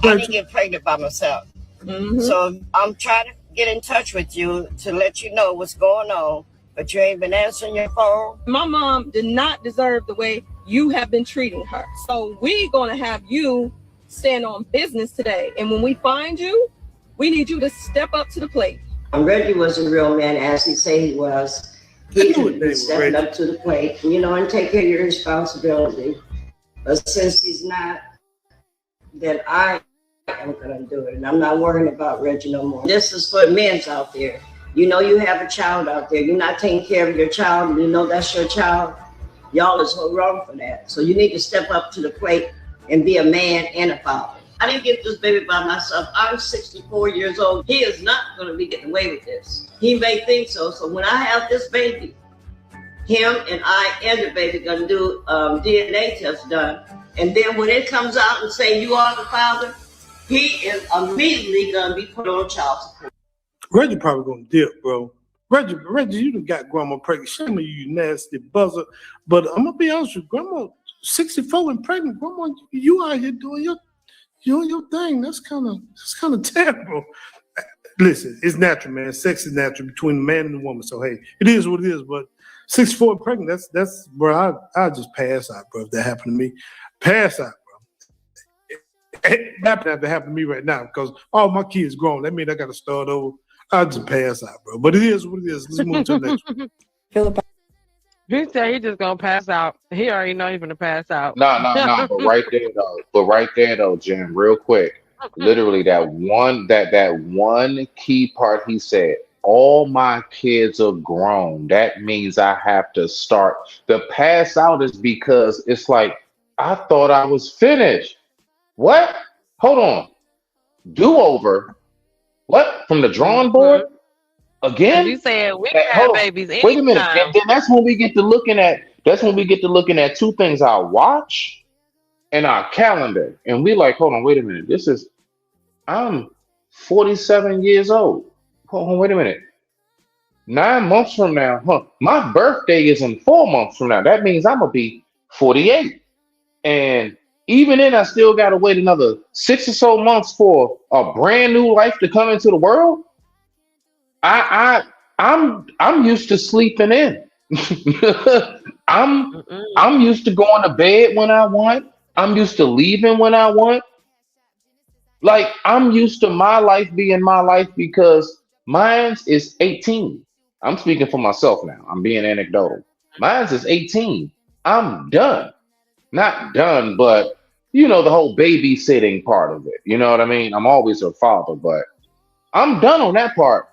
[SPEAKER 17] I didn't get pregnant by myself. So I'm trying to get in touch with you to let you know what's going on, but you ain't been answering your phone.
[SPEAKER 16] My mom did not deserve the way you have been treating her. So we're gonna have you stand on business today. And when we find you, we need you to step up to the plate.
[SPEAKER 17] Reggie was a real man, as he said he was. He could be stepping up to the plate, and take care of your responsibility. But since he's not, then I am going to do it. And I'm not worrying about Reggie no more. This is for men out there. You have a child out there. You're not taking care of your child, and you know that's your child. Y'all is so wrong for that. So you need to step up to the plate and be a man and a father. I didn't get this baby by myself. I'm 64 years old. He is not going to be getting away with this. He may think so. So when I have this baby, him and I and the baby going to do DNA test done. And then when it comes out and say you are the father, he is immediately going to be put on child support.
[SPEAKER 5] Reggie probably going to dip, bro. Reggie, you done got grandma pregnant. Shame on you nasty buzzer. But I'm going to be honest with you. Grandma, 64 and pregnant. Grandma, you out here doing your thing. That's kind of terrible. Listen, it's natural, man. Sex is natural between the man and the woman. So hey, it is what it is. But 64 and pregnant, that's bro. I just pass out, bro. If that happened to me, pass out, bro. It have to happen to me right now because all my kids grown. That means I got to start over. I just pass out, bro. But it is what it is. Let's move to the next one.
[SPEAKER 3] He said he just gonna pass out. He already know he's gonna pass out.
[SPEAKER 8] No. But right there though, Jen, real quick. Literally that one key part he said, all my kids are grown. That means I have to start. The pass out is because it's like, I thought I was finished. What? Hold on. Do over. What? From the drawing board? Again?
[SPEAKER 3] You said we can have
[SPEAKER 8] Hold on.
[SPEAKER 3] babies anytime.
[SPEAKER 8] Wait a minute. And then that's when we get to looking at two things: our watch and our calendar. And we like, hold on, wait a minute. I'm 47 years old. Hold on, wait a minute. 9 months from now, my birthday is in 4 months from now. That means I'm gonna be 48. And even then, I still gotta wait another 6 or so months for a brand new life to come into the world. I'm used to sleeping in. I'm used to going to bed when I want. I'm used to leaving when I want. Like, I'm used to my life being my life because mine is 18. I'm speaking for myself now. I'm being anecdotal. Mine is 18. I'm done. Not done, but the whole babysitting part of it. You know what I mean? I'm always a father, but I'm done on that part.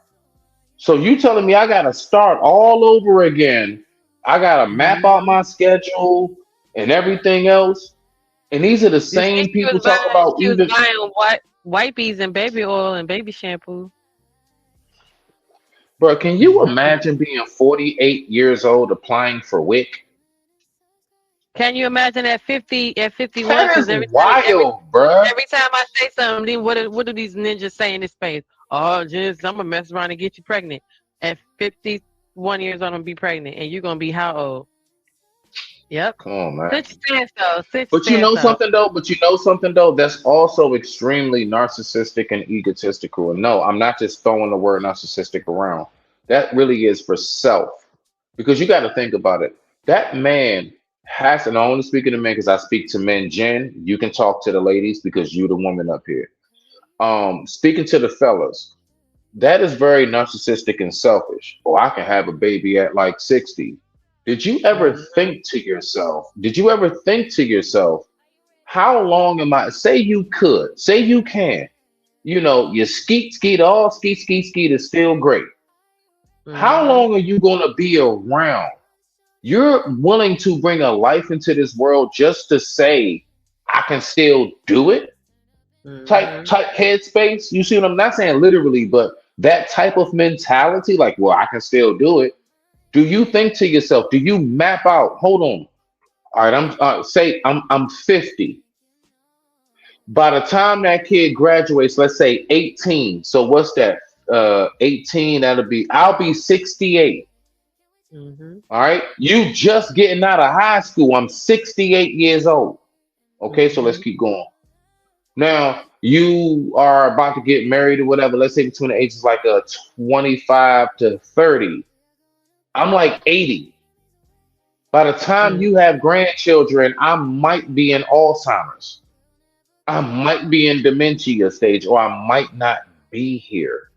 [SPEAKER 8] So you telling me I gotta start all over again? I gotta map out my schedule and everything else. And these are the same people talk about
[SPEAKER 3] She was
[SPEAKER 8] even.
[SPEAKER 3] buying wipes and baby oil and baby shampoo.
[SPEAKER 8] Bro, can you imagine being 48 years old applying for WIC?
[SPEAKER 3] Can you imagine at 50, at 51?
[SPEAKER 8] That is
[SPEAKER 3] Every
[SPEAKER 8] wild, bro.
[SPEAKER 3] every time I say something, then what do these ninjas say in this space? Oh, just I'm gonna mess around and get you pregnant. At 51 years old, I'm gonna be pregnant, and you're gonna be how old? Yep.
[SPEAKER 8] Come on, man.
[SPEAKER 3] Sit your stance though.
[SPEAKER 8] But you know something though? That's also extremely narcissistic and egotistical. And no, I'm not just throwing the word narcissistic around. That really is for self. Because you got to think about it. That man has, and I'm only speaking to men because I speak to men. Jen, you can talk to the ladies because you're the woman up here. Speaking to the fellas, that is very narcissistic and selfish. Oh, I can have a baby at like 60. Did you ever think to yourself, how long am I, say you can, you skeet, all skeet is still great. How long are you going to be around? You're willing to bring a life into this world just to say, I can still do it? Type headspace. You see what I'm not saying literally, but that type of mentality, like, well, I can still do it. Do you think to yourself, do you map out, hold on. All right, I'm 50. By the time that kid graduates, let's say 18. So what's that? 18, I'll be 68. All right. You just getting out of high school. I'm 68 years old. Okay, so let's keep going. Now you are about to get married or whatever. Let's say between the ages like 25 to 30. I'm like 80. By the time you have grandchildren, I might be in Alzheimer's. I might be in dementia stage, or I might not be here.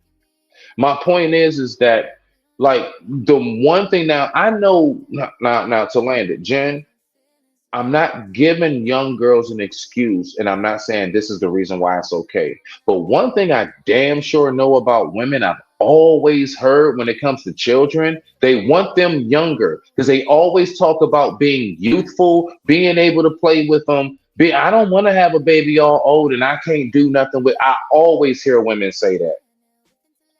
[SPEAKER 8] My point is that, like, the one thing now I know now to land it, Jen, I'm not giving young girls an excuse, and I'm not saying this is the reason why it's okay. But one thing I damn sure know about women, I've always heard when it comes to children, they want them younger because they always talk about being youthful, being able to play with them. I don't want to have a baby all old and I can't do nothing with. I always hear women say that.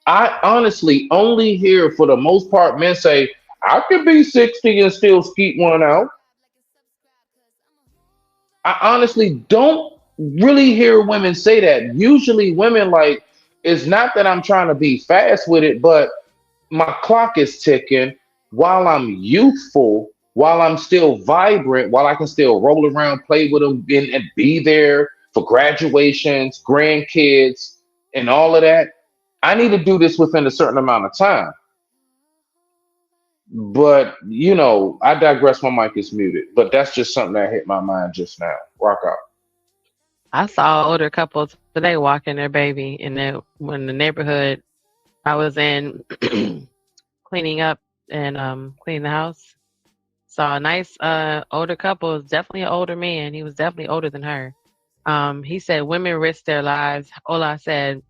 [SPEAKER 8] I honestly only hear, for the most part, men say, I could be 60 and still skeet one out. I honestly don't really hear women say that. Usually women, like, it's not that I'm trying to be fast with it, but my clock is ticking while I'm youthful, while I'm still vibrant, while I can still roll around, play with them, and be there for graduations, grandkids, and all of that. I need to do this within a certain amount of time. But, I digress. My mic is muted. But that's just something that hit my mind just now. Rock out.
[SPEAKER 3] I saw older couples today walking their baby in the neighborhood I was in, cleaning up and cleaning the house. Saw a nice older couple. It was definitely an older man. He was definitely older than her. He said women risk their lives. Ola said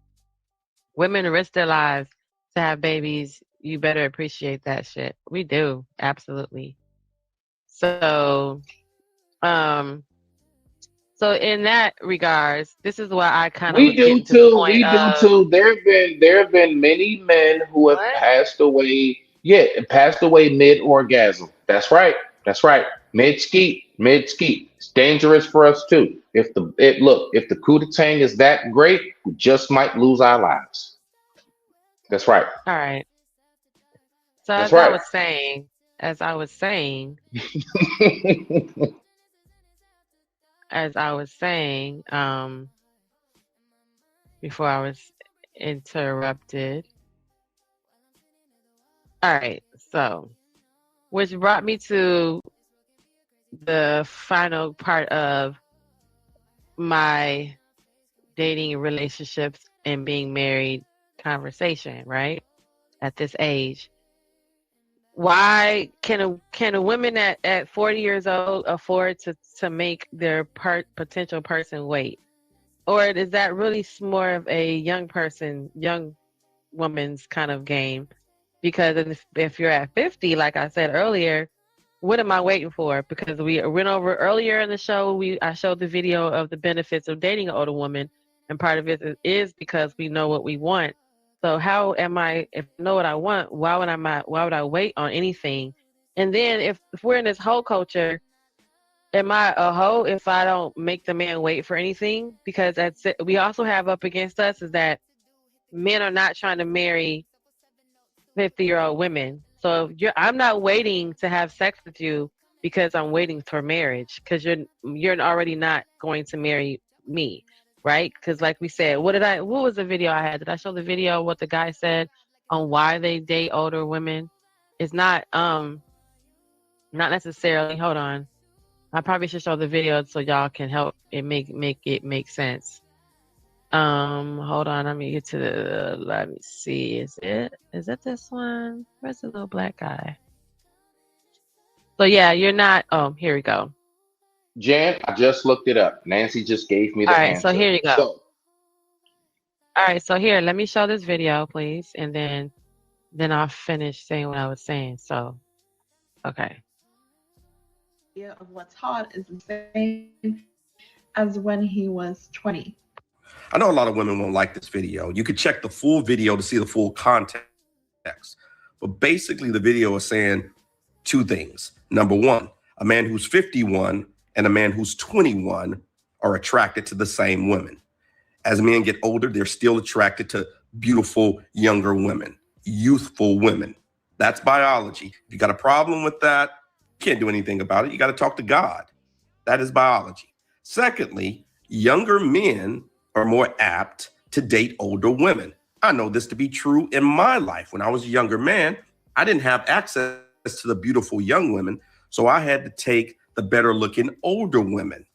[SPEAKER 3] women risk their lives to have babies. You better appreciate that shit. We do, absolutely. So, so in that regards, this is why I kind of
[SPEAKER 8] We do
[SPEAKER 3] get to the
[SPEAKER 8] too.
[SPEAKER 3] point
[SPEAKER 8] We do
[SPEAKER 3] of
[SPEAKER 8] too. There have been many men who have
[SPEAKER 3] what?
[SPEAKER 8] passed away. Yeah, passed away mid orgasm. That's right. That's right. Mid skeet. Mid skeet. It's dangerous for us too. If the coup d'etat is that great, we just might lose our lives. That's right.
[SPEAKER 3] All right. So
[SPEAKER 8] That's
[SPEAKER 3] as I
[SPEAKER 8] right.
[SPEAKER 3] was saying, as I was saying, as I was saying, before I was interrupted. All right. So, which brought me to the final part of my dating relationships and being married conversation, right? At this age. Why can a women at 40 years old afford to make their potential person wait? Or is that really more of a young woman's kind of game? Because if you're at 50, like I said earlier, what am I waiting for? Because we went over earlier in the show, I showed the video of the benefits of dating an older woman, and part of it is because we know what we want. So how am I, if I know what I want, why would I wait on anything? And then if we're in this whole culture, am I a hoe if I don't make the man wait for anything? Because that's it. We also have up against us is that men are not trying to marry 50-year-old women. So I'm not waiting to have sex with you because I'm waiting for marriage, because you're already not going to marry me, right? Because like we said, what was the video I had? Did I show the video what the guy said on why they date older women? It's not necessarily, hold on. I probably should show the video so y'all can help it make sense. Hold on, let me get to let me see. Is it this one? Where's the little black guy? So yeah, you're not, here we go.
[SPEAKER 8] Jan, I just looked it up. Nancy just gave me the
[SPEAKER 3] All right,
[SPEAKER 8] answer.
[SPEAKER 3] so here you go.
[SPEAKER 8] So,
[SPEAKER 3] All right, so here, let me show this video, please, and then I'll finish saying what I was saying. So, okay.
[SPEAKER 18] Of what's hot is the same as when he was 20.
[SPEAKER 19] I know a lot of women won't like this video. You could check the full video to see the full context. But basically, the video is saying two things. Number one, a man who's 51 and a man who's 21 are attracted to the same women. As men get older, they're still attracted to beautiful younger women, youthful women. That's biology. If you got a problem with that, you can't do anything about it. You got to talk to God. That is biology. Secondly, younger men are more apt to date older women. I know this to be true in my life. When I was a younger man, I didn't have access to the beautiful young women, so I had to take the better looking older women.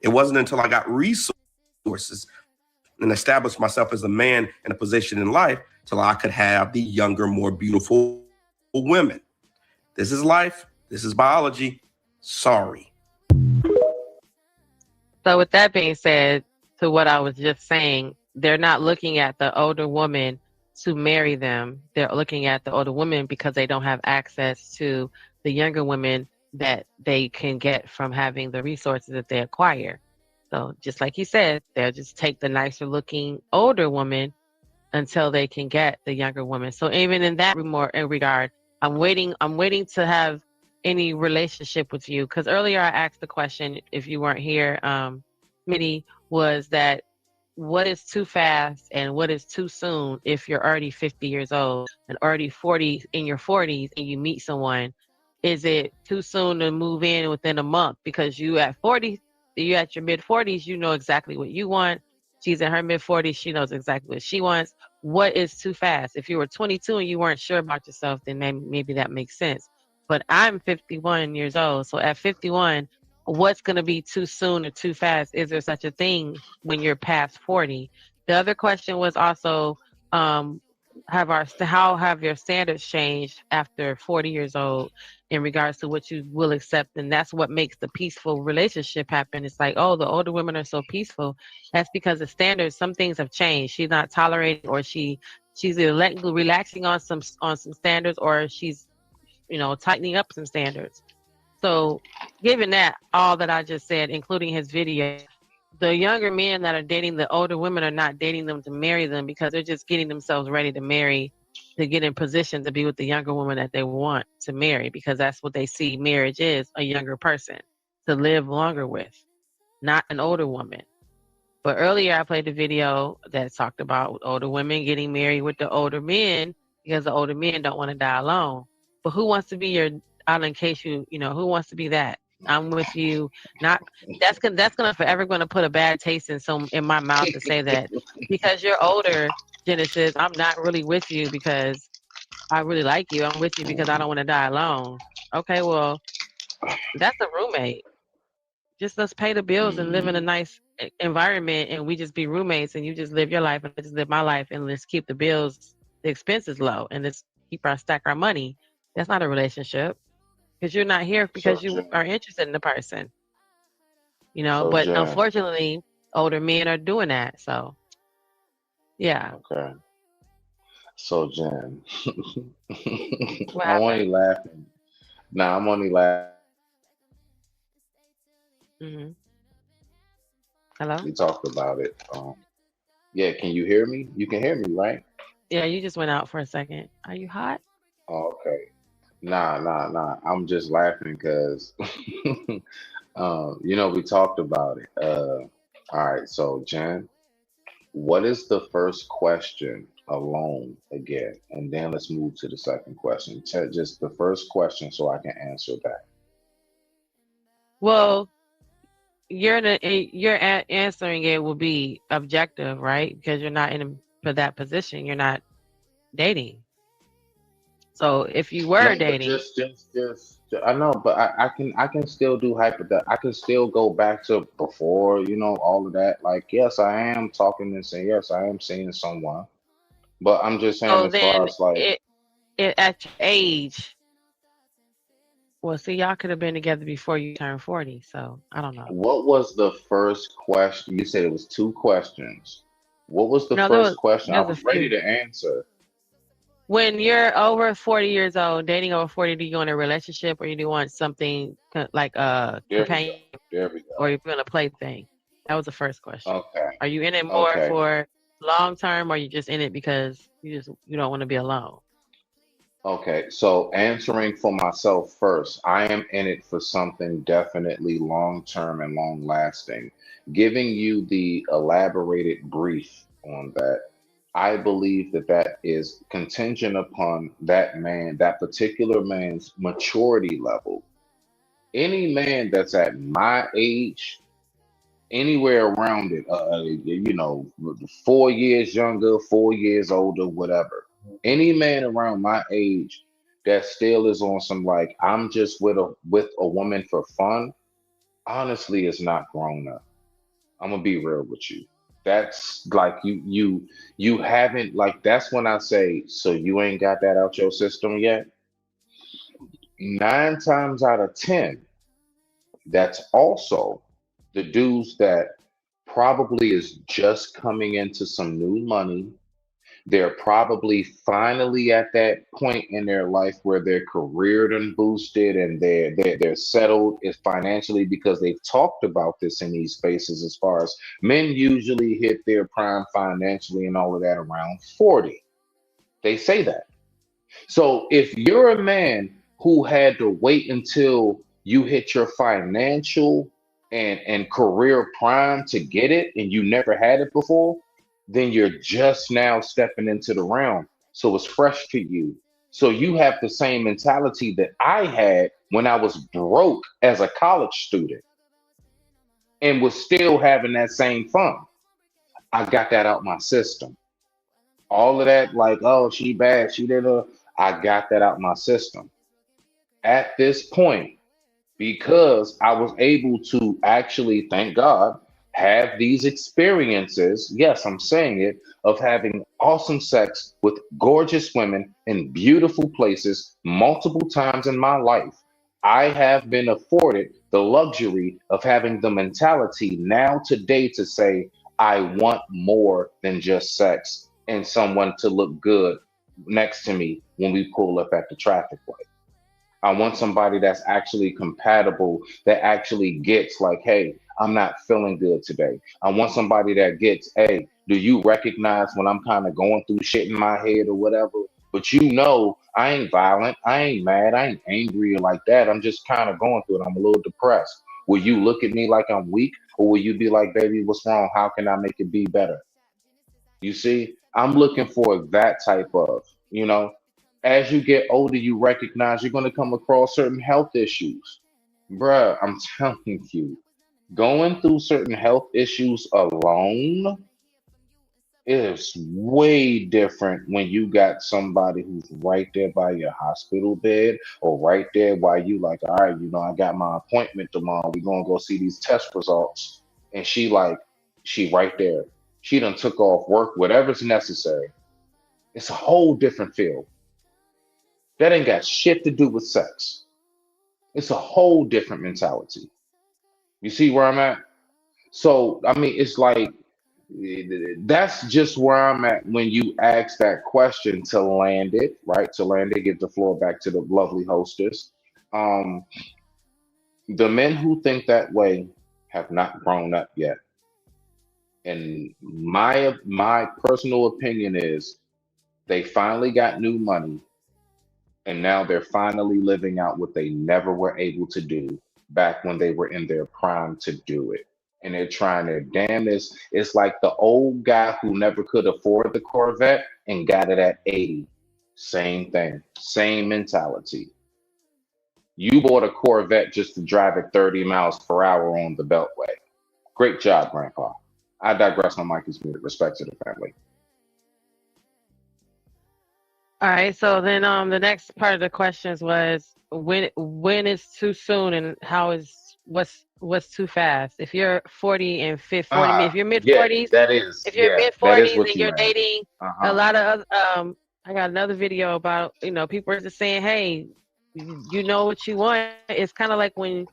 [SPEAKER 19] It wasn't until I got resources and established myself as a man in a position in life till I could have the younger, more beautiful women. This is life. This is biology. Sorry.
[SPEAKER 3] So with that being said, to what I was just saying, they're not looking at the older woman to marry them. They're looking at the older women because they don't have access to the younger women that they can get from having the resources that they acquire. So just like you said, they'll just take the nicer looking older woman until they can get the younger woman. So even in that regard, I'm waiting to have any relationship with you. Because earlier I asked the question, if you weren't here, Smitty, was that what is too fast and what is too soon if you're already 50 years old and already 40 in your 40s and you meet someone? Is it too soon to move in within a month? Because you at 40, you at your mid 40s, you know exactly what you want. She's in her mid 40s, she knows exactly what she wants. What is too fast? If you were 22 and you weren't sure about yourself, then maybe that makes sense. But I'm 51 years old, so at 51, what's going to be too soon or too fast? Is there such a thing when you're past 40? The other question was also, how have your standards changed after 40 years old in regards to what you will accept? And that's what makes the peaceful relationship happen. It's like, oh, the older women are so peaceful. That's because the standards, some things have changed. She's not tolerating, or she's either relaxing on some standards, or she's, tightening up some standards. So given that, all that I just said, including his video, the younger men that are dating the older women are not dating them to marry them, because they're just getting themselves ready to marry, to get in position to be with the younger woman that they want to marry, because that's what they see marriage is, a younger person to live longer with, not an older woman. But earlier I played the video that talked about older women getting married with the older men because the older men don't want to die alone. But who wants to be your island case? Who wants to be that? I'm with you. Not that's gonna forever gonna put a bad taste in my mouth to say that, because you're older, Genesis. I'm not really with you because I really like you. I'm with you because I don't want to die alone. Okay, well, that's a roommate. Just let's pay the bills and live in a nice environment, and we just be roommates, and you just live your life and I just live my life, and let's keep the expenses low, and let's stack our money. That's not a relationship. Because you're not here because you are interested in the person, but
[SPEAKER 8] Jen,
[SPEAKER 3] unfortunately, older men are doing that. So, yeah.
[SPEAKER 8] okay. So, Jen,
[SPEAKER 3] What
[SPEAKER 8] I'm only
[SPEAKER 3] happened?
[SPEAKER 8] laughing. Nah, I'm only laughing.
[SPEAKER 3] Mm-hmm. Hello?
[SPEAKER 8] We talked about it. Yeah, can you hear me? You can hear me, right?
[SPEAKER 3] Yeah, you just went out for a second. Are you hot?
[SPEAKER 8] Oh, okay. Nah. I'm just laughing because, we talked about it. All right. So, Jen, what is the first question alone again? And then let's move to the second question. Just the first question so I can answer that.
[SPEAKER 3] Well, answering it will be objective, right? Because you're not for that position. You're not dating. So if you were
[SPEAKER 8] No, but
[SPEAKER 3] dating,
[SPEAKER 8] just I know, but I can still do I can still go back to before, all of that. Like, yes, I am talking this, and yes, I am seeing someone. But I'm just saying,
[SPEAKER 3] so
[SPEAKER 8] as far
[SPEAKER 3] then
[SPEAKER 8] as like,
[SPEAKER 3] it at your age. Well, see, y'all could have been together before you turned 40. So I don't know.
[SPEAKER 8] what was the first question? You said it was two questions. What was the
[SPEAKER 3] No,
[SPEAKER 8] first question? I
[SPEAKER 3] there was
[SPEAKER 8] was
[SPEAKER 3] a
[SPEAKER 8] ready
[SPEAKER 3] few.
[SPEAKER 8] to answer.
[SPEAKER 3] When you're over 40 years old, dating over 40, do you want a relationship, or you do want something like a
[SPEAKER 8] There we go.
[SPEAKER 3] companion,
[SPEAKER 8] There we go.
[SPEAKER 3] or you want a plaything? That was the first question.
[SPEAKER 8] Okay.
[SPEAKER 3] Are you in it more
[SPEAKER 8] Okay.
[SPEAKER 3] for long term, or you just in it because you don't want to be alone?
[SPEAKER 8] Okay, so answering for myself first, I am in it for something definitely long term and long lasting. Giving you the elaborated brief on that, I believe that that is contingent upon that particular man's maturity level. Any man that's at my age, anywhere around it, 4 years younger, 4 years older, whatever. Any man around my age that still is on some like I'm just with a woman for fun, honestly, is not grown up. I'm gonna be real with you. That's like you haven't like that's when I say so you ain't got that out your system yet. 9 times out of 10, that's also the dudes that probably is just coming into some new money. They're probably finally at that point in their life where their career done boosted and they're settled is financially because they've talked about this in these spaces as far as men usually hit their prime financially and all of that around 40. They say that. So if you're a man who had to wait until you hit your financial and career prime to get it and you never had it before, then you're just now stepping into the realm. So it's fresh to you. So you have the same mentality that I had when I was broke as a college student and was still having that same fun. I got that out my system. All of that, like, oh, she bad, she did I got that out my system. At this point, because I was able to actually, thank God, have these experiences, yes, I'm saying it, of having awesome sex with gorgeous women in beautiful places multiple times in my life. I have been afforded the luxury of having the mentality now today to say, I want more than just sex and someone to look good next to me when we pull up at the traffic light. I want somebody that's actually compatible, that actually gets like, hey, I'm not feeling good today. I want somebody that gets, hey, do you recognize when I'm kind of going through shit in my head or whatever? But you know, I ain't violent, I ain't mad, I ain't angry or like that. I'm just kind of going through it. I'm a little depressed. Will you look at me like I'm weak, or will you be like, baby, what's wrong? How can I make it be better? You see, I'm looking for that type of, you know, as you get older, you recognize you're going to come across certain health issues. Bruh, I'm telling you, going through certain health issues alone is way different when you got somebody who's right there by your hospital bed or right there while you like, all right, you know, I got my appointment tomorrow. We're going to go see these test results. And she right there. She done took off work, whatever's necessary. It's a whole different field. That ain't got shit to do with sex. It's a whole different mentality. You see where I'm at? So, I mean, it's like, that's just where I'm at when you ask that question to land it, right? To land it, give the floor back to the lovely hostess. The men who think that way have not grown up yet. And my personal opinion is they finally got new money, and now they're finally living out what they never were able to do back when they were in their prime to do it. And they're trying to damn this. It's like the old guy who never could afford the Corvette and got it at 80. Same thing, same mentality. You bought a Corvette just to drive it 30 miles per hour on the Beltway. Great job, Grandpa. I digress. My mic is muted. Respect to the family.
[SPEAKER 3] All right. So then, the next part of the questions was when is too soon, and what's too fast? If you're 40 and 50, if you're mid 40s, if you're mid 40s and you're dating a lot of I got another video about, you know, people are just saying, hey, you know what you want. It's kind of like when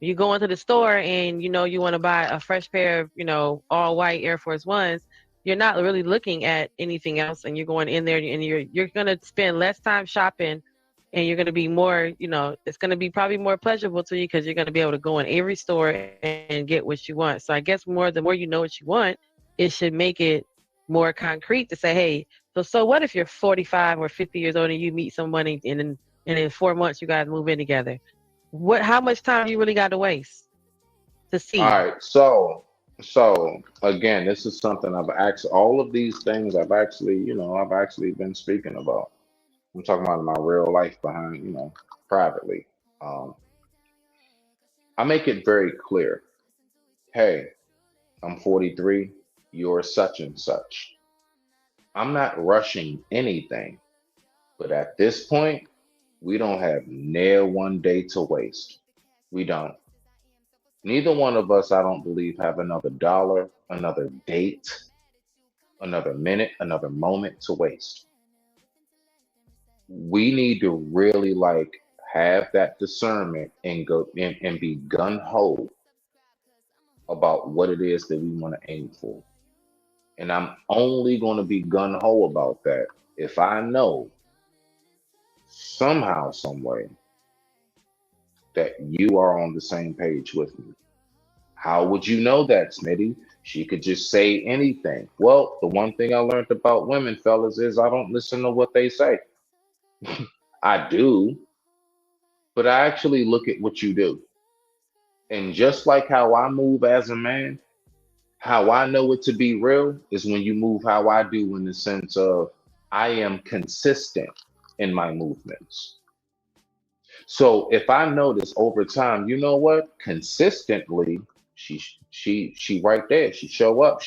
[SPEAKER 3] you go into the store and you know you want to buy a fresh pair of, you know, all white Air Force Ones. You're not really looking at anything else, and you're going in there and you're going to spend less time shopping, and you're going to be more, you know, it's going to be probably more pleasurable to you because you're going to be able to go in every store and get what you want. So I guess the more you know what you want, it should make it more concrete to say, hey, so what if you're 45 or 50 years old and you meet somebody and in 4 months you guys move in together? How much time you really got to waste to see?
[SPEAKER 8] All right, so again, this is something I've actually, all of these things I've actually been speaking about. I'm talking about my real life behind, you know, privately. I make it very clear. Hey, I'm 43. You're such and such. I'm not rushing anything, but at this point, we don't have near one day to waste. We don't. Neither one of us, I don't believe, have another dollar, another date, another minute, another moment to waste. We need to really like have that discernment and go and be gun ho about what it is that we want to aim for. And I'm only going to be gun ho about that if I know somehow, some way that you are on the same page with me. How would you know that, Smitty? She could just say anything. Well, the one thing I learned about women, fellas, is I don't listen to what they say. I do, but I actually look at what you do. And just like how I move as a man, how I know it to be real is when you move how I do, in the sense of I am consistent in my movements. So if I notice over time, you know what, consistently, she right there, she show up,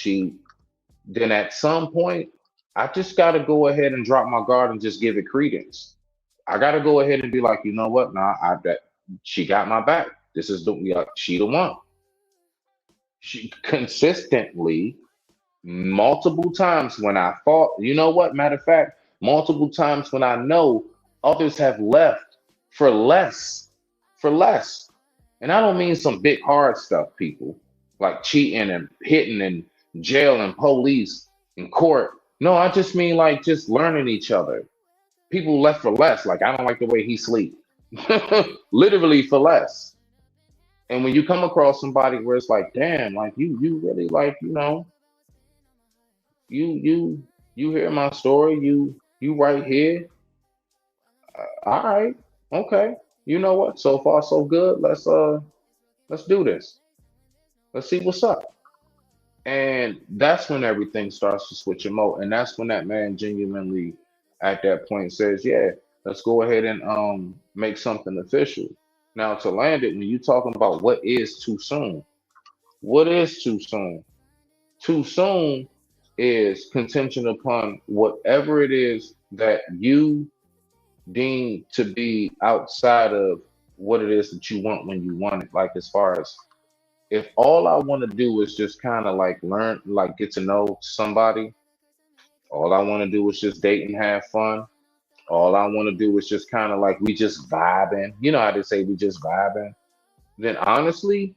[SPEAKER 8] then at some point, I just got to go ahead and drop my guard and just give it credence. I got to go ahead and be like, you know what, nah, she got my back. This is she the one. She consistently, multiple times when I thought, you know what? Matter of fact, multiple times when I know others have left for less. And I don't mean some big hard stuff, people, like cheating and hitting and jail and police and court. No, I just mean like just learning each other. People left for less. Like, I don't like the way he sleep. Literally for less. And when you come across somebody where it's like, damn, like you really like, you hear my story, you right here. All right, okay. You know what? So far so good. Let's do this. Let's see what's up. And that's when everything starts to switch and mode. And that's when that man genuinely at that point says, yeah, let's go ahead and make something official. Now to land it, when you talking about what is too soon, what is too soon? Too soon is contingent upon whatever it is that you deem to be outside of what it is that you want when you want it. Like, as far as if all I want to do is just kind of like learn, like get to know somebody, all I want to do is just date and have fun. All I want to do is just kind of like we just vibing. You know how they say we just vibing. Then honestly,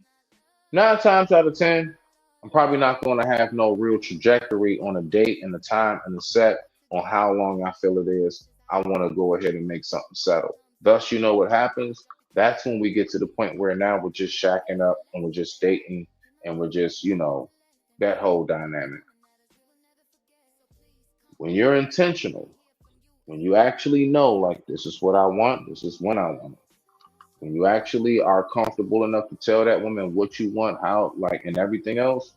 [SPEAKER 8] 9 times out of 10, I'm probably not going to have no real trajectory on a date and the time and the set on how long I feel it is. I want to go ahead and make something settle. Thus, you know what happens? That's when we get to the point where now we're just shacking up and we're just dating and we're just, that whole dynamic. When you're intentional, when you actually know, like, this is what I want, this is when I want it. When you actually are comfortable enough to tell that woman what you want, how, like, and everything else,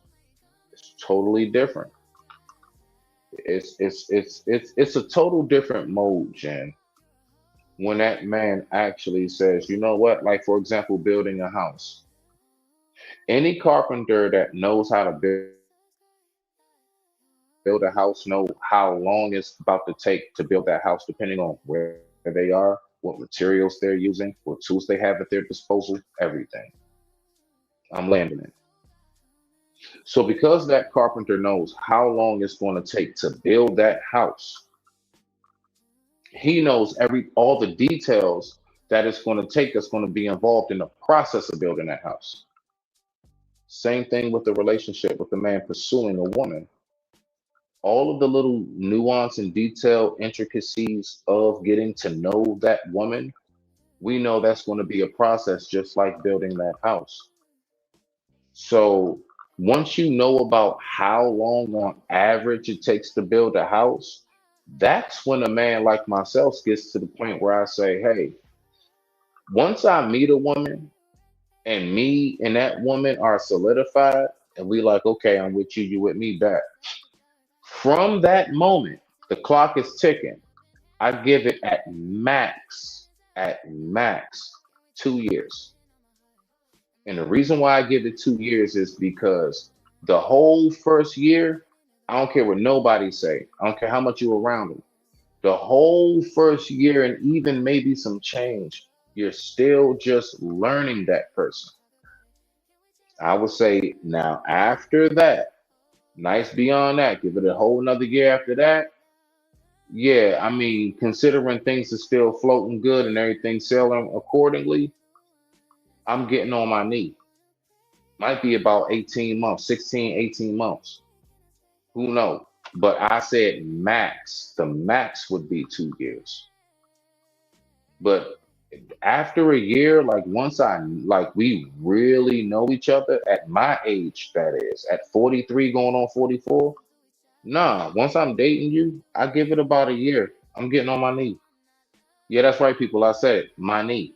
[SPEAKER 8] it's totally different. It's a total different mode, Jen. When that man actually says, you know what, like, for example, building a house. Any carpenter that knows how to build a house know how long it's about to take to build that house, depending on where they are, what materials they're using, what tools they have at their disposal, everything. I'm landing it. So because that carpenter knows how long it's going to take to build that house, he knows all the details that it's going to take that's going to be involved in the process of building that house. Same thing with the relationship with the man pursuing a woman. All of the little nuance and detail intricacies of getting to know that woman, we know that's going to be a process just like building that house. So once you know about how long on average it takes to build a house, that's when a man like myself gets to the point where I say, hey, once I meet a woman and me and that woman are solidified and we like, okay, I'm with you, you with me, back. From that moment, the clock is ticking. I give it at max 2 years. And the reason why I give it 2 years is because the whole first year, I don't care what nobody say. I don't care how much you're around them. The whole first year and even maybe some change, you're still just learning that person. I would say now after that, nice beyond that, give it a whole another year after that. Yeah, I mean, considering things are still floating good and everything selling accordingly, I'm getting on my knee. Might be about 18 months, 16, 18 months. Who knows? But I said max. The max would be 2 years. But after a year, like once we really know each other at my age, that is, at 43 going on 44, nah, once I'm dating you, I give it about a year. I'm getting on my knee. Yeah, that's right, people. I said it, my knee.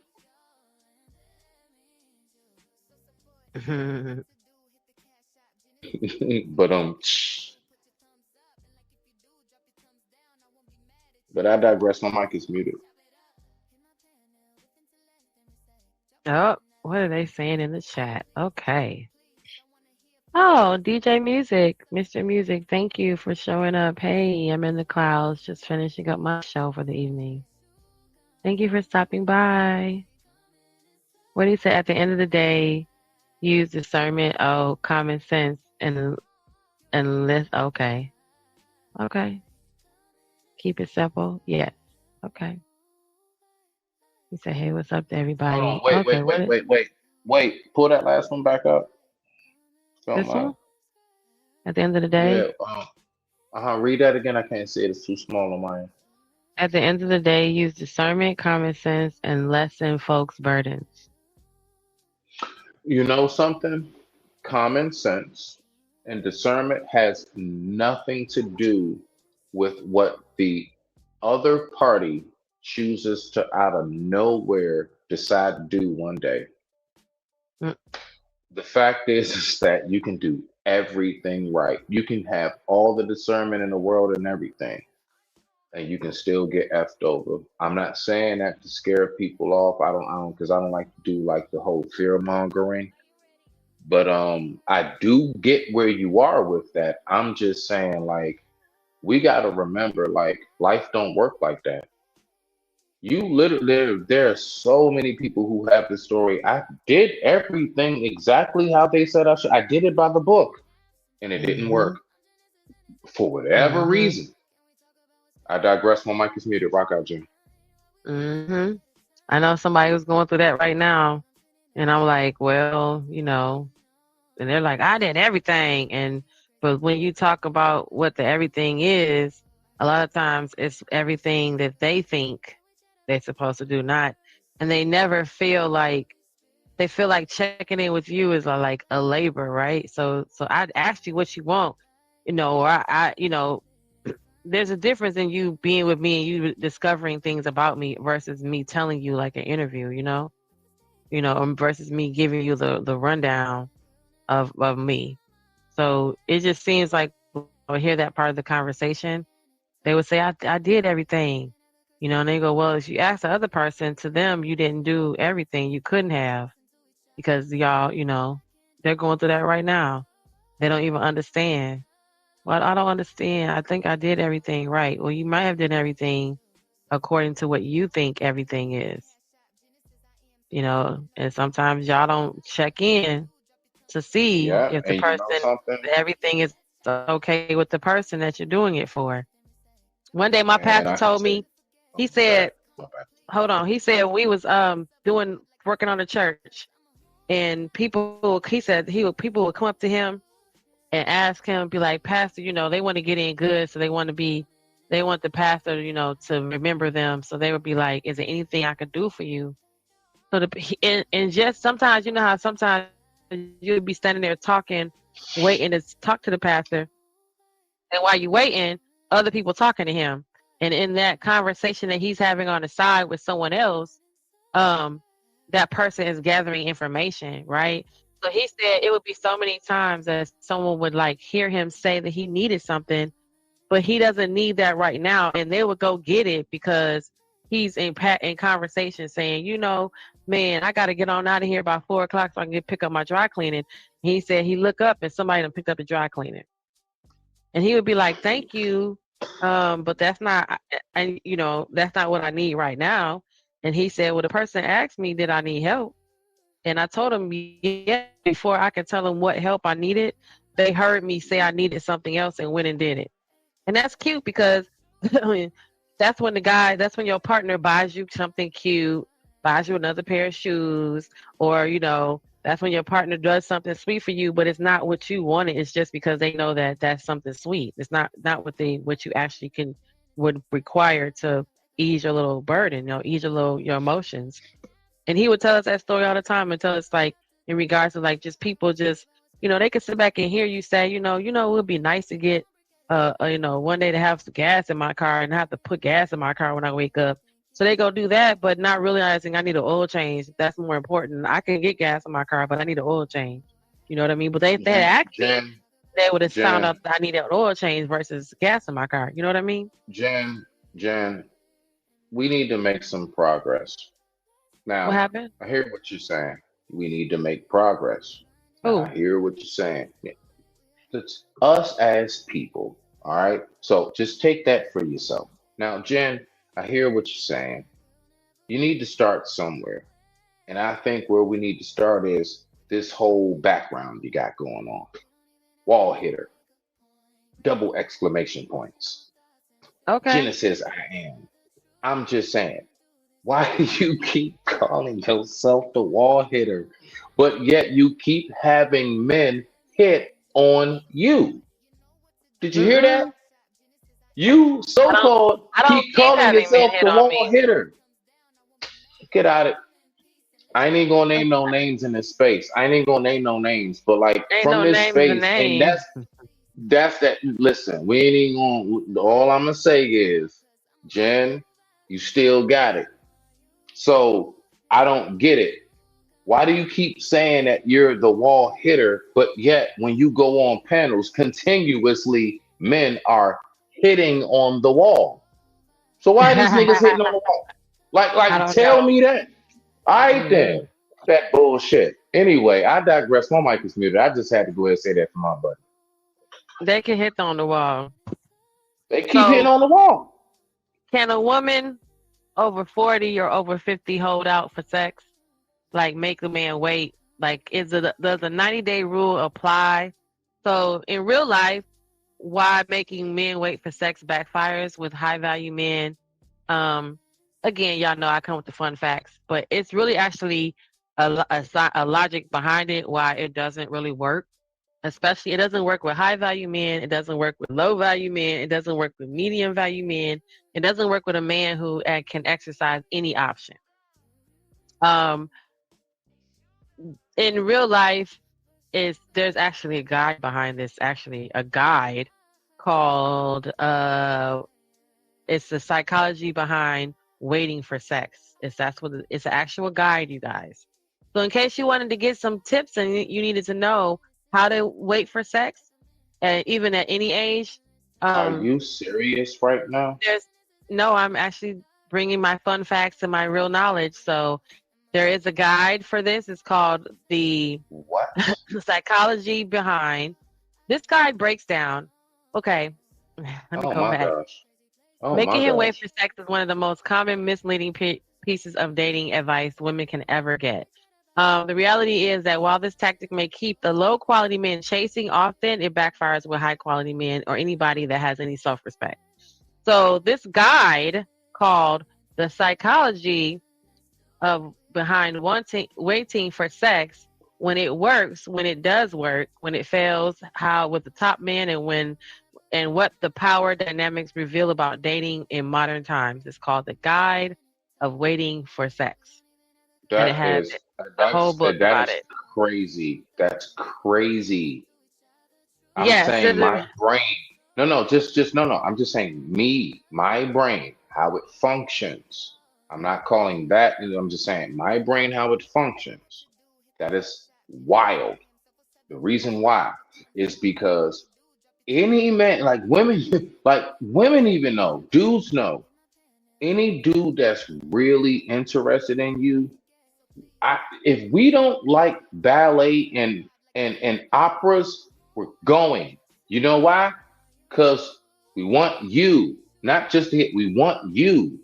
[SPEAKER 8] But I digress. My mic is muted.
[SPEAKER 3] Oh, what are they saying in the chat? Okay. Oh, DJ Music, Mr. Music, thank you for showing up. Hey, I'm in the clouds, just finishing up my show for the evening. Thank you for stopping by. What do you say? At the end of the day, use discernment, common sense, and list. Okay. Keep it simple. Yes. Okay. He said, "Hey, what's up to everybody?"
[SPEAKER 8] Hold on, wait. Pull that last one back up.
[SPEAKER 3] This one. At the end of the day.
[SPEAKER 8] Yeah. Read that again. I can't see it. It's too small on mine.
[SPEAKER 3] At the end of the day, use discernment, common sense, and lessen folks' burdens.
[SPEAKER 8] You know something? Common sense and discernment has nothing to do with what the other party chooses to out of nowhere decide to do one day. The fact is that you can do everything right. You can have all the discernment in the world and everything, and you can still get effed over. I'm not saying that to scare people off. I don't, because I don't like to do like the whole fear mongering. But I do get where you are with that. I'm just saying, like, we got to remember, like, life don't work like that. You literally, there are so many people who have the story. I did everything exactly how they said I should. I did it by the book, and it didn't work for whatever reason. I digress. My mic is muted. Rock out, Jim.
[SPEAKER 3] I know somebody who's going through that right now, and I'm like, well, you know, and they're like, I did everything, but when you talk about what the everything is, a lot of times it's everything that they think they're supposed to do, not, and they never feel like checking in with you is like a labor, right? So I'd ask you what you want, you know, or I you know, there's a difference in you being with me and you discovering things about me versus me telling you like an interview, you know, versus me giving you the rundown of me. So it just seems like when I hear that part of the conversation, they would say, I did everything, you know, and they go, well, if you ask the other person, to them, you didn't do everything. You couldn't have, because y'all, you know, they're going through that right now. They don't even understand. Well, I don't understand. I think I did everything right. Well, you might have done everything according to what you think everything is, you know, and sometimes y'all don't check in to see if the person, everything is okay with the person that you're doing it for. One day my pastor told me, he said, hold on, he said we was working on the church, and people would come up to him and ask him, be like, Pastor, you know, they want to get in good, so they want the pastor, you know, to remember them. So they would be like, is there anything I could do for you? So and just sometimes, you know how sometimes you'd be standing there talking, waiting to talk to the pastor, and while you're waiting, other people talking to him, and in that conversation that he's having on the side with someone else, that person is gathering information, right? So he said it would be so many times that someone would like hear him say that he needed something, but he doesn't need that right now, and they would go get it because he's in conversation saying, you know, man, I got to get on out of here by 4 o'clock so I can pick up my dry cleaning. He said he look up and somebody done picked up the dry cleaning, and he would be like, thank you, but that's not, you know, that's not what I need right now. And he said, well, the person asked me, did I need help? And I told him, yeah, before I could tell them what help I needed, they heard me say I needed something else and went and did it. And that's cute because that's when your partner buys you something cute, buys you another pair of shoes, or, you know, that's when your partner does something sweet for you, but it's not what you wanted. It's just because they know that that's something sweet. It's not what you actually would require to ease your little burden, you know, ease your emotions. And he would tell us that story all the time and tell us, like, in regards to like just people just, you know, they could sit back and hear you say, you know, it would be nice to get, you know, one day to have some gas in my car and not have to put gas in my car when I wake up. So they go do that, but not realizing I need an oil change. That's more important. I can get gas in my car, but I need an oil change. You know what I mean? But they had asked me, they would have found out that I needed an oil change versus gas in my car. You know what I mean?
[SPEAKER 8] Jen, we need to make some progress. Now,
[SPEAKER 3] what happened?
[SPEAKER 8] I hear what you're saying. We need to make progress. I hear what you're saying. It's us as people, all right? So just take that for yourself. Now, Jen, I hear what you're saying. You need to start somewhere. And I think where we need to start is this whole background you got going on. Wall hitter, double exclamation points.
[SPEAKER 3] Okay.
[SPEAKER 8] Genesis, I am. I'm just saying, why do you keep calling yourself the wall hitter, but yet you keep having men hit on you? Did you hear that? You so-called
[SPEAKER 3] I don't
[SPEAKER 8] keep
[SPEAKER 3] keep
[SPEAKER 8] calling
[SPEAKER 3] having men
[SPEAKER 8] yourself
[SPEAKER 3] hit
[SPEAKER 8] the
[SPEAKER 3] on
[SPEAKER 8] wall
[SPEAKER 3] me.
[SPEAKER 8] hitter. Get out of it. I ain't gonna name no names in this space. I ain't gonna name no names, but like
[SPEAKER 3] Ain't
[SPEAKER 8] from
[SPEAKER 3] no
[SPEAKER 8] this
[SPEAKER 3] names and
[SPEAKER 8] space, and
[SPEAKER 3] names.
[SPEAKER 8] that's that. Listen, we ain't even gonna. All I'm gonna say is, Jen, you still got it. So I don't get it. Why do you keep saying that you're the wall hitter, but yet when you go on panels, continuously men are hitting on the wall? So why are these niggas hitting on the wall?
[SPEAKER 3] I
[SPEAKER 8] Like,
[SPEAKER 3] don't
[SPEAKER 8] tell
[SPEAKER 3] know.
[SPEAKER 8] me that. All right then. That bullshit. Anyway, I digress. My mic is muted. I just had to go ahead and say that for my buddy.
[SPEAKER 3] They can hit on the wall.
[SPEAKER 8] They keep hitting on the wall.
[SPEAKER 3] Can a woman over 40 or over 50 hold out for sex? Like make the man wait? Like does a 90-day rule apply? So in real life, why making men wait for sex backfires with high value men? Again, y'all know I come with the fun facts, but it's really actually a logic behind it why it doesn't really work. Especially, it doesn't work with high value men. It doesn't work with low value men. It doesn't work with medium value men. It doesn't work with a man who can exercise any option. In real life, there's actually a guide behind this. Actually, a guide called it's the psychology behind waiting for sex. It's an actual guide, you guys. So in case you wanted to get some tips and you needed to know how to wait for sex, even at any age.
[SPEAKER 8] Are you serious right now?
[SPEAKER 3] No, I'm actually bringing my fun facts and my real knowledge. So there is a guide for this. It's called the psychology behind. This guide breaks down. Okay, let me go back.
[SPEAKER 8] Gosh. Oh
[SPEAKER 3] Making
[SPEAKER 8] my
[SPEAKER 3] him wait
[SPEAKER 8] gosh.
[SPEAKER 3] for sex is one of the most common misleading pieces of dating advice women can ever get. The reality is that while this tactic may keep the low quality men chasing, often it backfires with high quality men or anybody that has any self-respect. So this guide called the psychology of behind waiting for sex, when it works, when it does work, when it fails, how with the top men, and what the power dynamics reveal about dating in modern times. It's called the Guide of Waiting for Sex. And it has the whole book about it.
[SPEAKER 8] Crazy. That's crazy. I'm
[SPEAKER 3] Yes,
[SPEAKER 8] saying my brain. No. Just no. I'm just saying my brain, how it functions. I'm not calling that. I'm just saying my brain, how it functions. That is wild. The reason why is because any man, like women even know, dudes know, any dude that's really interested in you, if we don't like ballet and operas, we're going. You know why? Because we want you, not just to hit, we want you.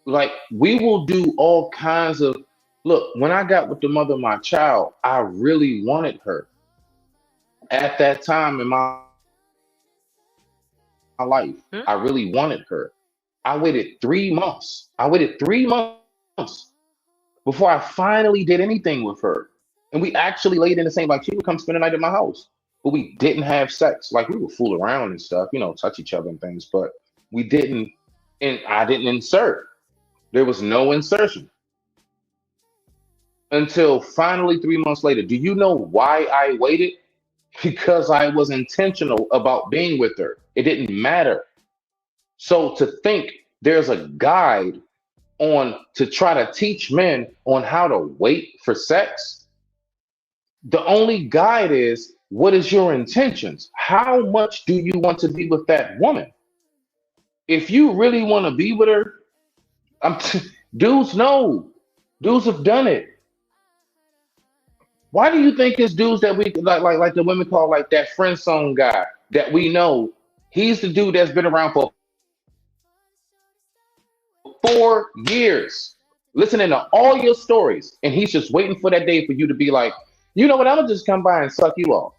[SPEAKER 8] Like, we will do all kinds of, look, when I got with the mother of my child, I really wanted her. At that time in my life, I really wanted her. I waited 3 months. Before I finally did anything with her. And we actually laid in the same, like she would come spend the night at my house. But we didn't have sex. Like we would fool around and stuff, touch each other and things, but we didn't, and I didn't insert. There was no insertion. Until finally 3 months later. Do you know why I waited? Because I was intentional about being with her. It didn't matter. So to think there's a guide to try to teach men on how to wait for sex, the only guide is, what is your intentions? How much do you want to be with that woman? If you really want to be with her, dudes know. Dudes have done it. Why do you think it's dudes that we like the women call like that friend zone guy that we know? He's the dude that's been around for 4 years, listening to all your stories, and he's just waiting for that day for you to be like, You know what? I'm gonna just come by and suck you off.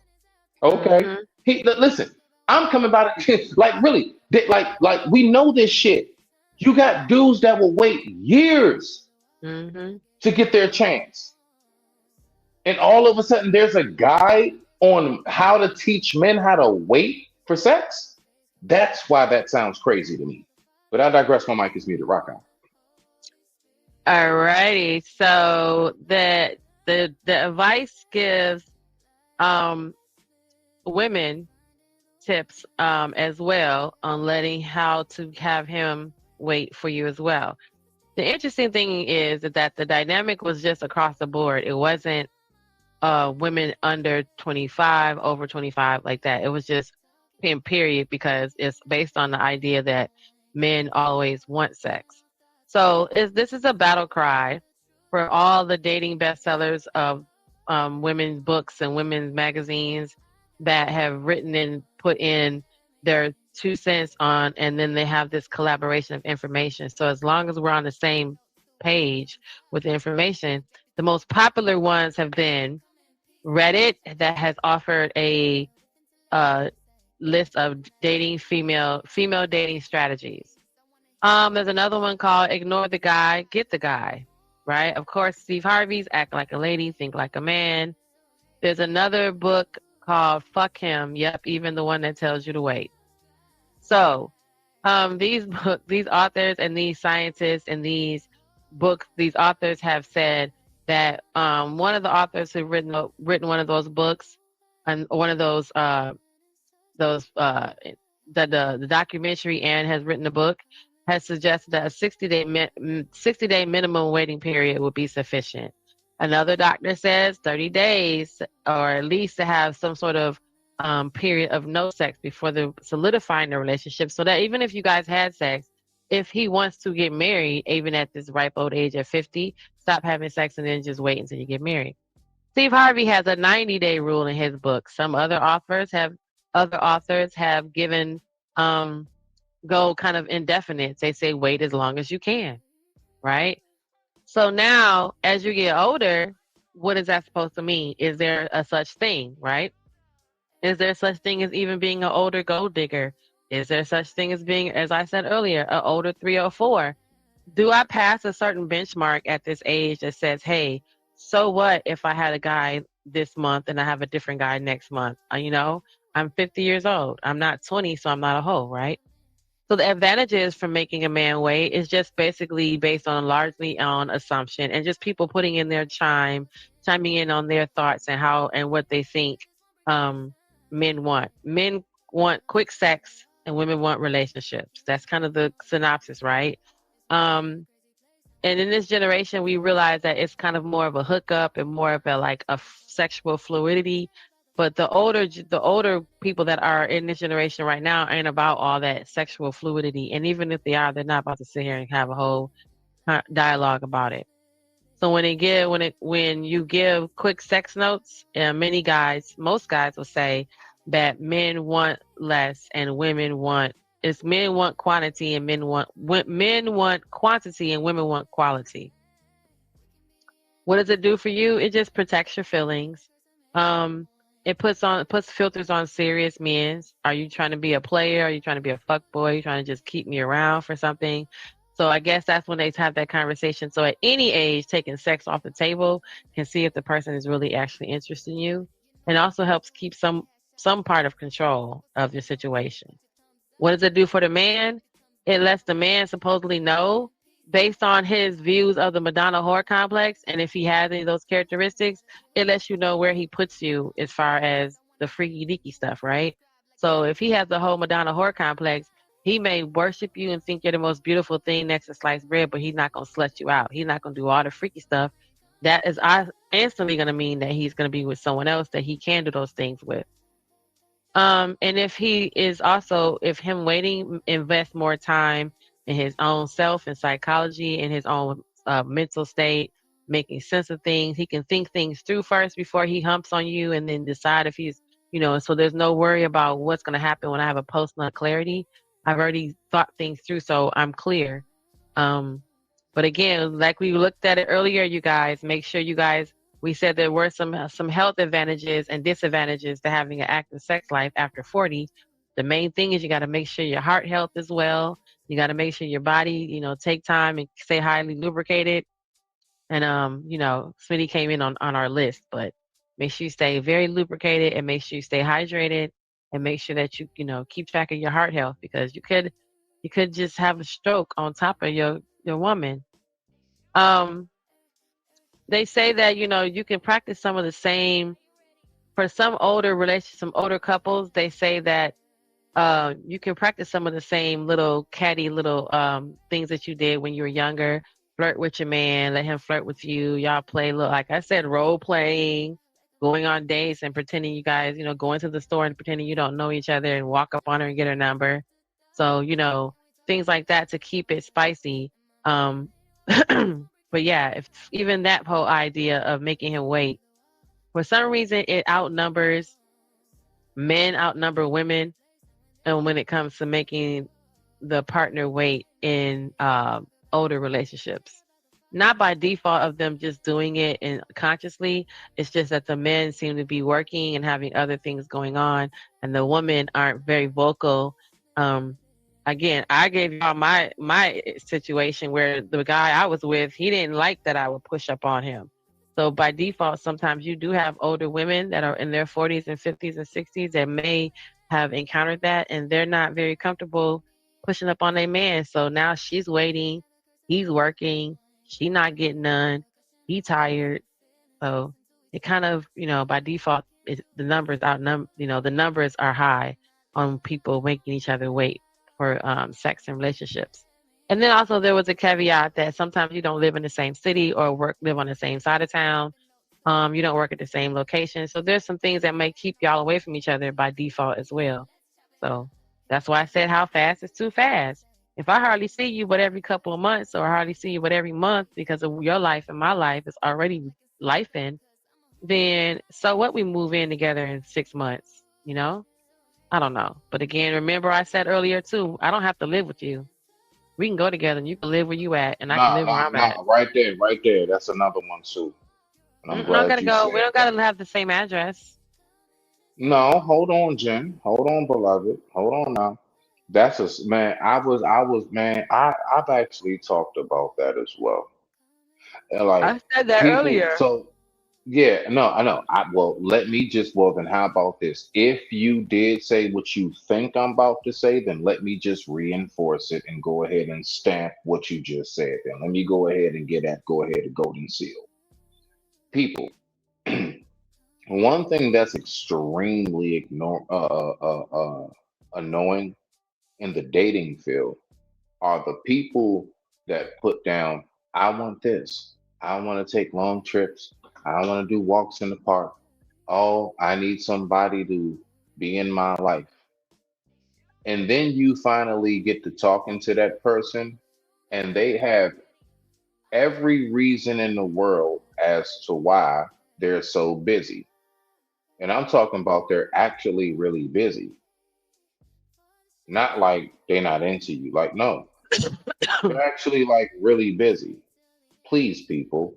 [SPEAKER 8] Okay. Listen, I'm coming by like really, like we know this shit. You got dudes that will wait years to get their chance, and all of a sudden there's a guide on how to teach men how to wait for sex. That's why that sounds crazy to me. But I digress. My mic is muted. Rock on.
[SPEAKER 3] Alrighty. So the advice gives women tips as well on letting how to have him wait for you as well. The interesting thing is that the dynamic was just across the board. It wasn't women under 25, over 25 like that. It was just in period, because it's based on the idea that men always want sex. So this is a battle cry for all the dating bestsellers of women's books and women's magazines that have written and put in their 2 cents on, and then they have this collaboration of information. So as long as we're on the same page with the information, the most popular ones have been Reddit, that has offered a list of dating female dating strategies. There's another one called Ignore the Guy, Get the Guy, right? Of course, Steve Harvey's Act Like a Lady, Think Like a Man. There's another book called Fuck Him. Yep, even the one that tells you to wait. So these authors and these scientists and these books, these authors have said that one of the authors who've written one of those books, and one of those the documentary and has written a book, has suggested that a 60-day minimum waiting period would be sufficient. Another doctor says 30 days, or at least to have some sort of period of no sex before solidifying the relationship, so that even if you guys had sex, if he wants to get married, even at this ripe old age of 50, stop having sex and then just wait until you get married. Steve Harvey has a 90-day rule in his book. Some other authors have given go kind of indefinite. They say wait as long as you can, right? So now, as you get older, what is that supposed to mean? Is there a such thing, right? Is there such thing as even being an older gold digger? Is there such thing as being, as I said earlier, an older 304? Do I pass a certain benchmark at this age that says, hey, so what if I had a guy this month and I have a different guy next month? I'm 50 years old. I'm not 20, so I'm not a hoe, right? So the advantages from making a man wait is just basically based on largely on assumption and just people putting in their chiming in on their thoughts and how and what they think men want. Men want quick sex and women want relationships. That's kind of the synopsis, right? And in this generation, we realize that it's kind of more of a hookup and more of a sexual fluidity. But the older people that are in this generation right now ain't about all that sexual fluidity. And even if they are, they're not about to sit here and have a whole dialogue about it. So when you give quick sex notes, most guys will say that men want less and men want quantity and men want quantity and women want quality. What does it do for you? It just protects your feelings. It puts filters on serious men. Are you trying to be a player? Are you trying to be a fuckboy? Are you trying to just keep me around for something? So I guess that's when they have that conversation. So at any age, taking sex off the table can see if the person is really actually interested in you, and also helps keep some part of control of your situation. What does it do for the man? It lets the man supposedly know, based on his views of the Madonna whore complex, and if he has any of those characteristics, it lets you know where he puts you as far as the freaky deaky stuff, right? So if he has the whole Madonna whore complex, he may worship you and think you're the most beautiful thing next to sliced bread, but he's not going to slut you out. He's not going to do all the freaky stuff. That is instantly going to mean that he's going to be with someone else that he can do those things with. And if him waiting invests more time in his own self and psychology and his own mental state, making sense of things, he can think things through first before he humps on you, and then decide if he's, so there's no worry about what's going to happen when I have a post-nut clarity. I've already thought things through, so I'm clear. But again, like we looked at it earlier, you guys, make sure you guys We said there were some health advantages and disadvantages to having an active sex life after 40. The main thing is you got to make sure your heart health is well. You got to make sure your body, take time and stay highly lubricated. And Smitty came in on our list, but make sure you stay very lubricated and make sure you stay hydrated and make sure that you keep track of your heart health, because you could just have a stroke on top of your woman. They say that you can practice some of the same for some older relationships, some older couples. They say that you can practice some of the same little catty little things that you did when you were younger. Flirt with your man, let him flirt with you. Y'all play, like I said, role playing, going on dates and pretending you guys, going to the store and pretending you don't know each other and walk up on her and get her number. So, things like that to keep it spicy. But yeah, if even that whole idea of making him wait, for some reason men outnumber women, and when it comes to making the partner wait in older relationships. Not by default of them just doing it and consciously. It's just that the men seem to be working and having other things going on, and the women aren't very vocal. Again, I gave y'all my situation where the guy I was with, he didn't like that I would push up on him. So by default, sometimes you do have older women that are in their 40s and 50s and 60s that may have encountered that, and they're not very comfortable pushing up on their man. So now she's waiting, he's working, she not getting none, he tired. So it kind of, by default, the numbers the numbers are high on people making each other wait for sex and relationships. And then also there was a caveat that sometimes you don't live in the same city or live on the same side of town. You don't work at the same location. So there's some things that may keep y'all away from each other by default as well. So that's why I said how fast is too fast. If I hardly see you but every couple of months, or hardly see you but every month because of your life and my life is already life-in, then so what, we move in together in 6 months, I don't know. But again, remember I said earlier too, I don't have to live with you. We can go together and you can live where you at and I can live where I'm at.
[SPEAKER 8] Right there. That's another one too. And I'm glad
[SPEAKER 3] gotta go. We don't gotta have the same address.
[SPEAKER 8] No, hold on, Jen. Hold on, beloved. Hold on now. That's man. I've actually talked about that as well. And
[SPEAKER 3] I said that earlier.
[SPEAKER 8] So yeah, no, I know. Then how about this? If you did say what you think I'm about to say, then let me just reinforce it and go ahead and stamp what you just said. Then let me go ahead and get that golden seal. People, one thing that's extremely annoying in the dating field are the people that put down, I want this. I want to take long trips. I want to do walks in the park. Oh, I need somebody to be in my life. And then you finally get to talking to that person, and they have every reason in the world as to why they're so busy. And I'm talking about they're actually really busy. Not like they're not into you. Like, no, they're actually like really busy. Please, people,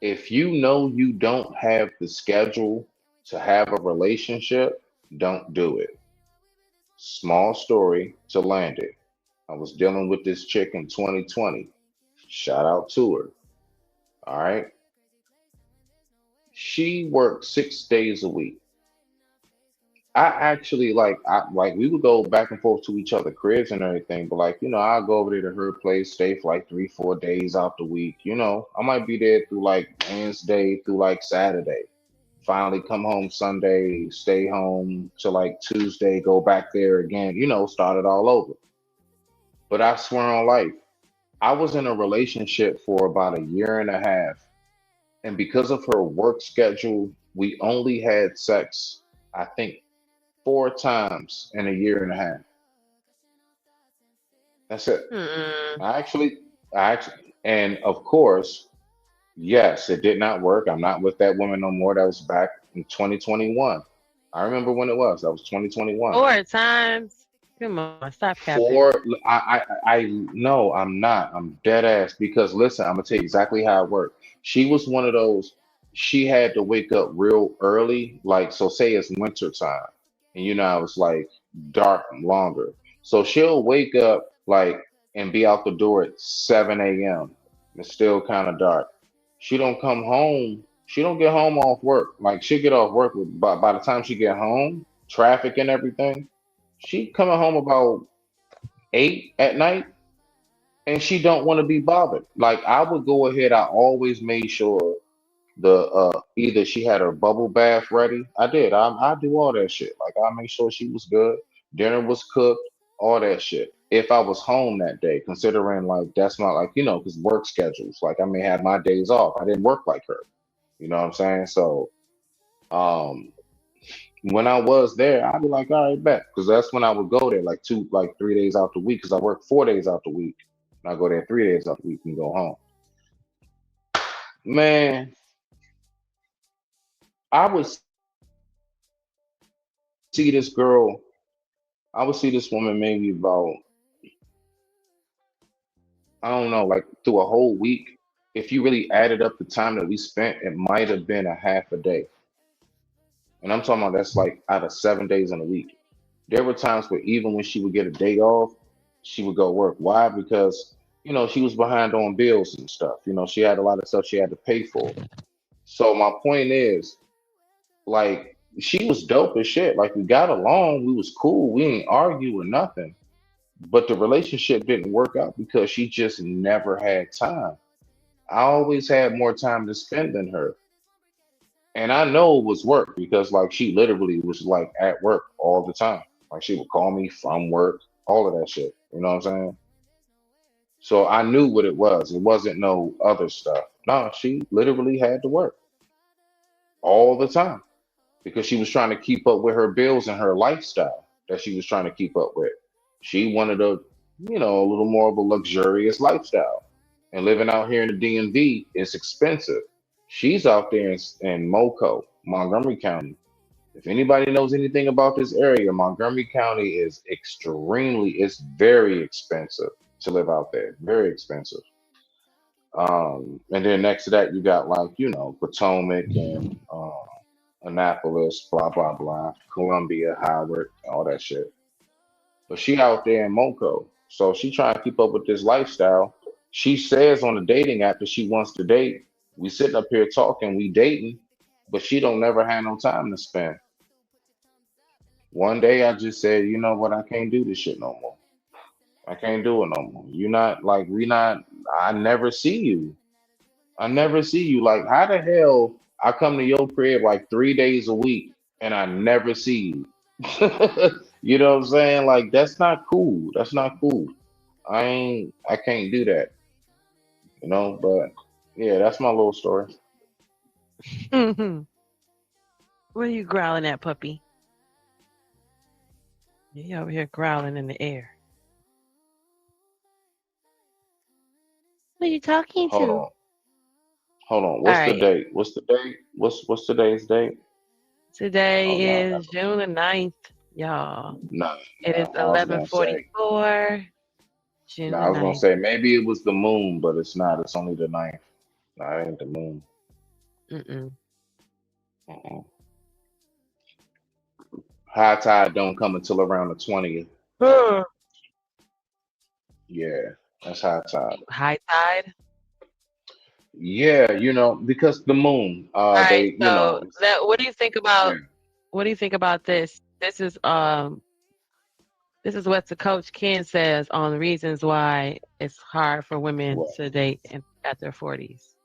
[SPEAKER 8] if you know you don't have the schedule to have a relationship, don't do it. Small story to land it. I was dealing with this chick in 2020. Shout out to her. All right. She worked 6 days a week. I actually we would go back and forth to each other cribs and everything, but I'll go over there to her place, stay for 3-4 days out the week. I might be there through Wednesday through Saturday. Finally come home Sunday, stay home till Tuesday, go back there again, start it all over. But I swear on life, I was in a relationship for about 1.5 years. And because of her work schedule, we only had sex, I think, 4 times in 1.5 years. That's it. I actually, and of course, yes, it did not work. I'm not with that woman no more. That was back in 2021. I remember when it was. That was 2021.
[SPEAKER 3] 4 times. Come on, stop capping.
[SPEAKER 8] 4. No, I'm not. I'm dead ass. Because listen, I'm gonna tell you exactly how it worked. She was one of those. she had to wake up real early. Like, so say it's winter time, and it's like dark longer. So she'll wake up like and be out the door at 7 a.m. It's still kind of dark. She don't come home. She don't get home off work. Like she'll get off work by the time she get home, traffic and everything. She coming home about 8 at night, and she don't want to be bothered. Like I would go ahead. I always made sure the either she had her bubble bath ready. I did. I do all that shit. Like I make sure she was good. Dinner was cooked. All that shit. If I was home that day, considering like that's not like because work schedules. Like I may have my days off. I didn't work like her. You know what I'm saying? So, when I was there, I'd be like, all right, bet, because that's when I would go there like 3 days out the week, because I work 4 days out the week, and I go there 3 days out the week and go home. Man, I would see this girl. I would see this woman maybe about, I don't know, like through a whole week. If you really added up the time that we spent, it might have been a half a day. And I'm talking about that's like out of 7 days in a week. There were times where even when she would get a day off, she would go work. Why? Because, she was behind on bills and stuff. She had a lot of stuff she had to pay for. So my point is, like, she was dope as shit. Like, we got along. We was cool. We ain't argue or nothing. But the relationship didn't work out because she just never had time. I always had more time to spend than her. And I know it was work because like she literally was like at work all the time. Like she would call me from work, all of that shit. You know what I'm saying? So I knew what it was. It wasn't no other stuff. No, she literally had to work all the time because she was trying to keep up with her bills and her lifestyle that she was trying to keep up with. She wanted a little more of a luxurious lifestyle. And living out here in the DMV is expensive. She's out there in Moco, Montgomery County. If anybody knows anything about this area, Montgomery County is it's very expensive to live out there. Very expensive. And then next to that, you got like, Potomac and Annapolis, blah, blah, blah, Columbia, Howard, all that shit. But she out there in Moco. So she trying to keep up with this lifestyle. She says on the dating app that she wants to date. We sitting up here talking, we dating, but she don't never have no time to spend. One day I just said, you know what, I can't do this shit no more. I can't do it no more. I never see you. I never see you. Like, how the hell I come to your crib like 3 days a week and I never see you? You know what I'm saying? Like, that's not cool. That's not cool. I can't do that. But yeah, that's my little story.
[SPEAKER 3] Mm-hmm. What are you growling at, puppy? You over here growling in the air. What are you talking to?
[SPEAKER 8] Hold on. What's the date? What's the date? What's today's date?
[SPEAKER 3] Today is June the 9th, y'all. It is 11:44.
[SPEAKER 8] I was gonna say maybe it was the moon, but it's not. It's only the 9th. No, it ain't the moon. High tide don't come until around the 20th. Yeah, that's high tide.
[SPEAKER 3] High tide?
[SPEAKER 8] Yeah, because the moon.
[SPEAKER 3] Right. What do you think about? What do you think about this? This is what the coach Ken says on the reasons why it's hard for women to date at their 40s.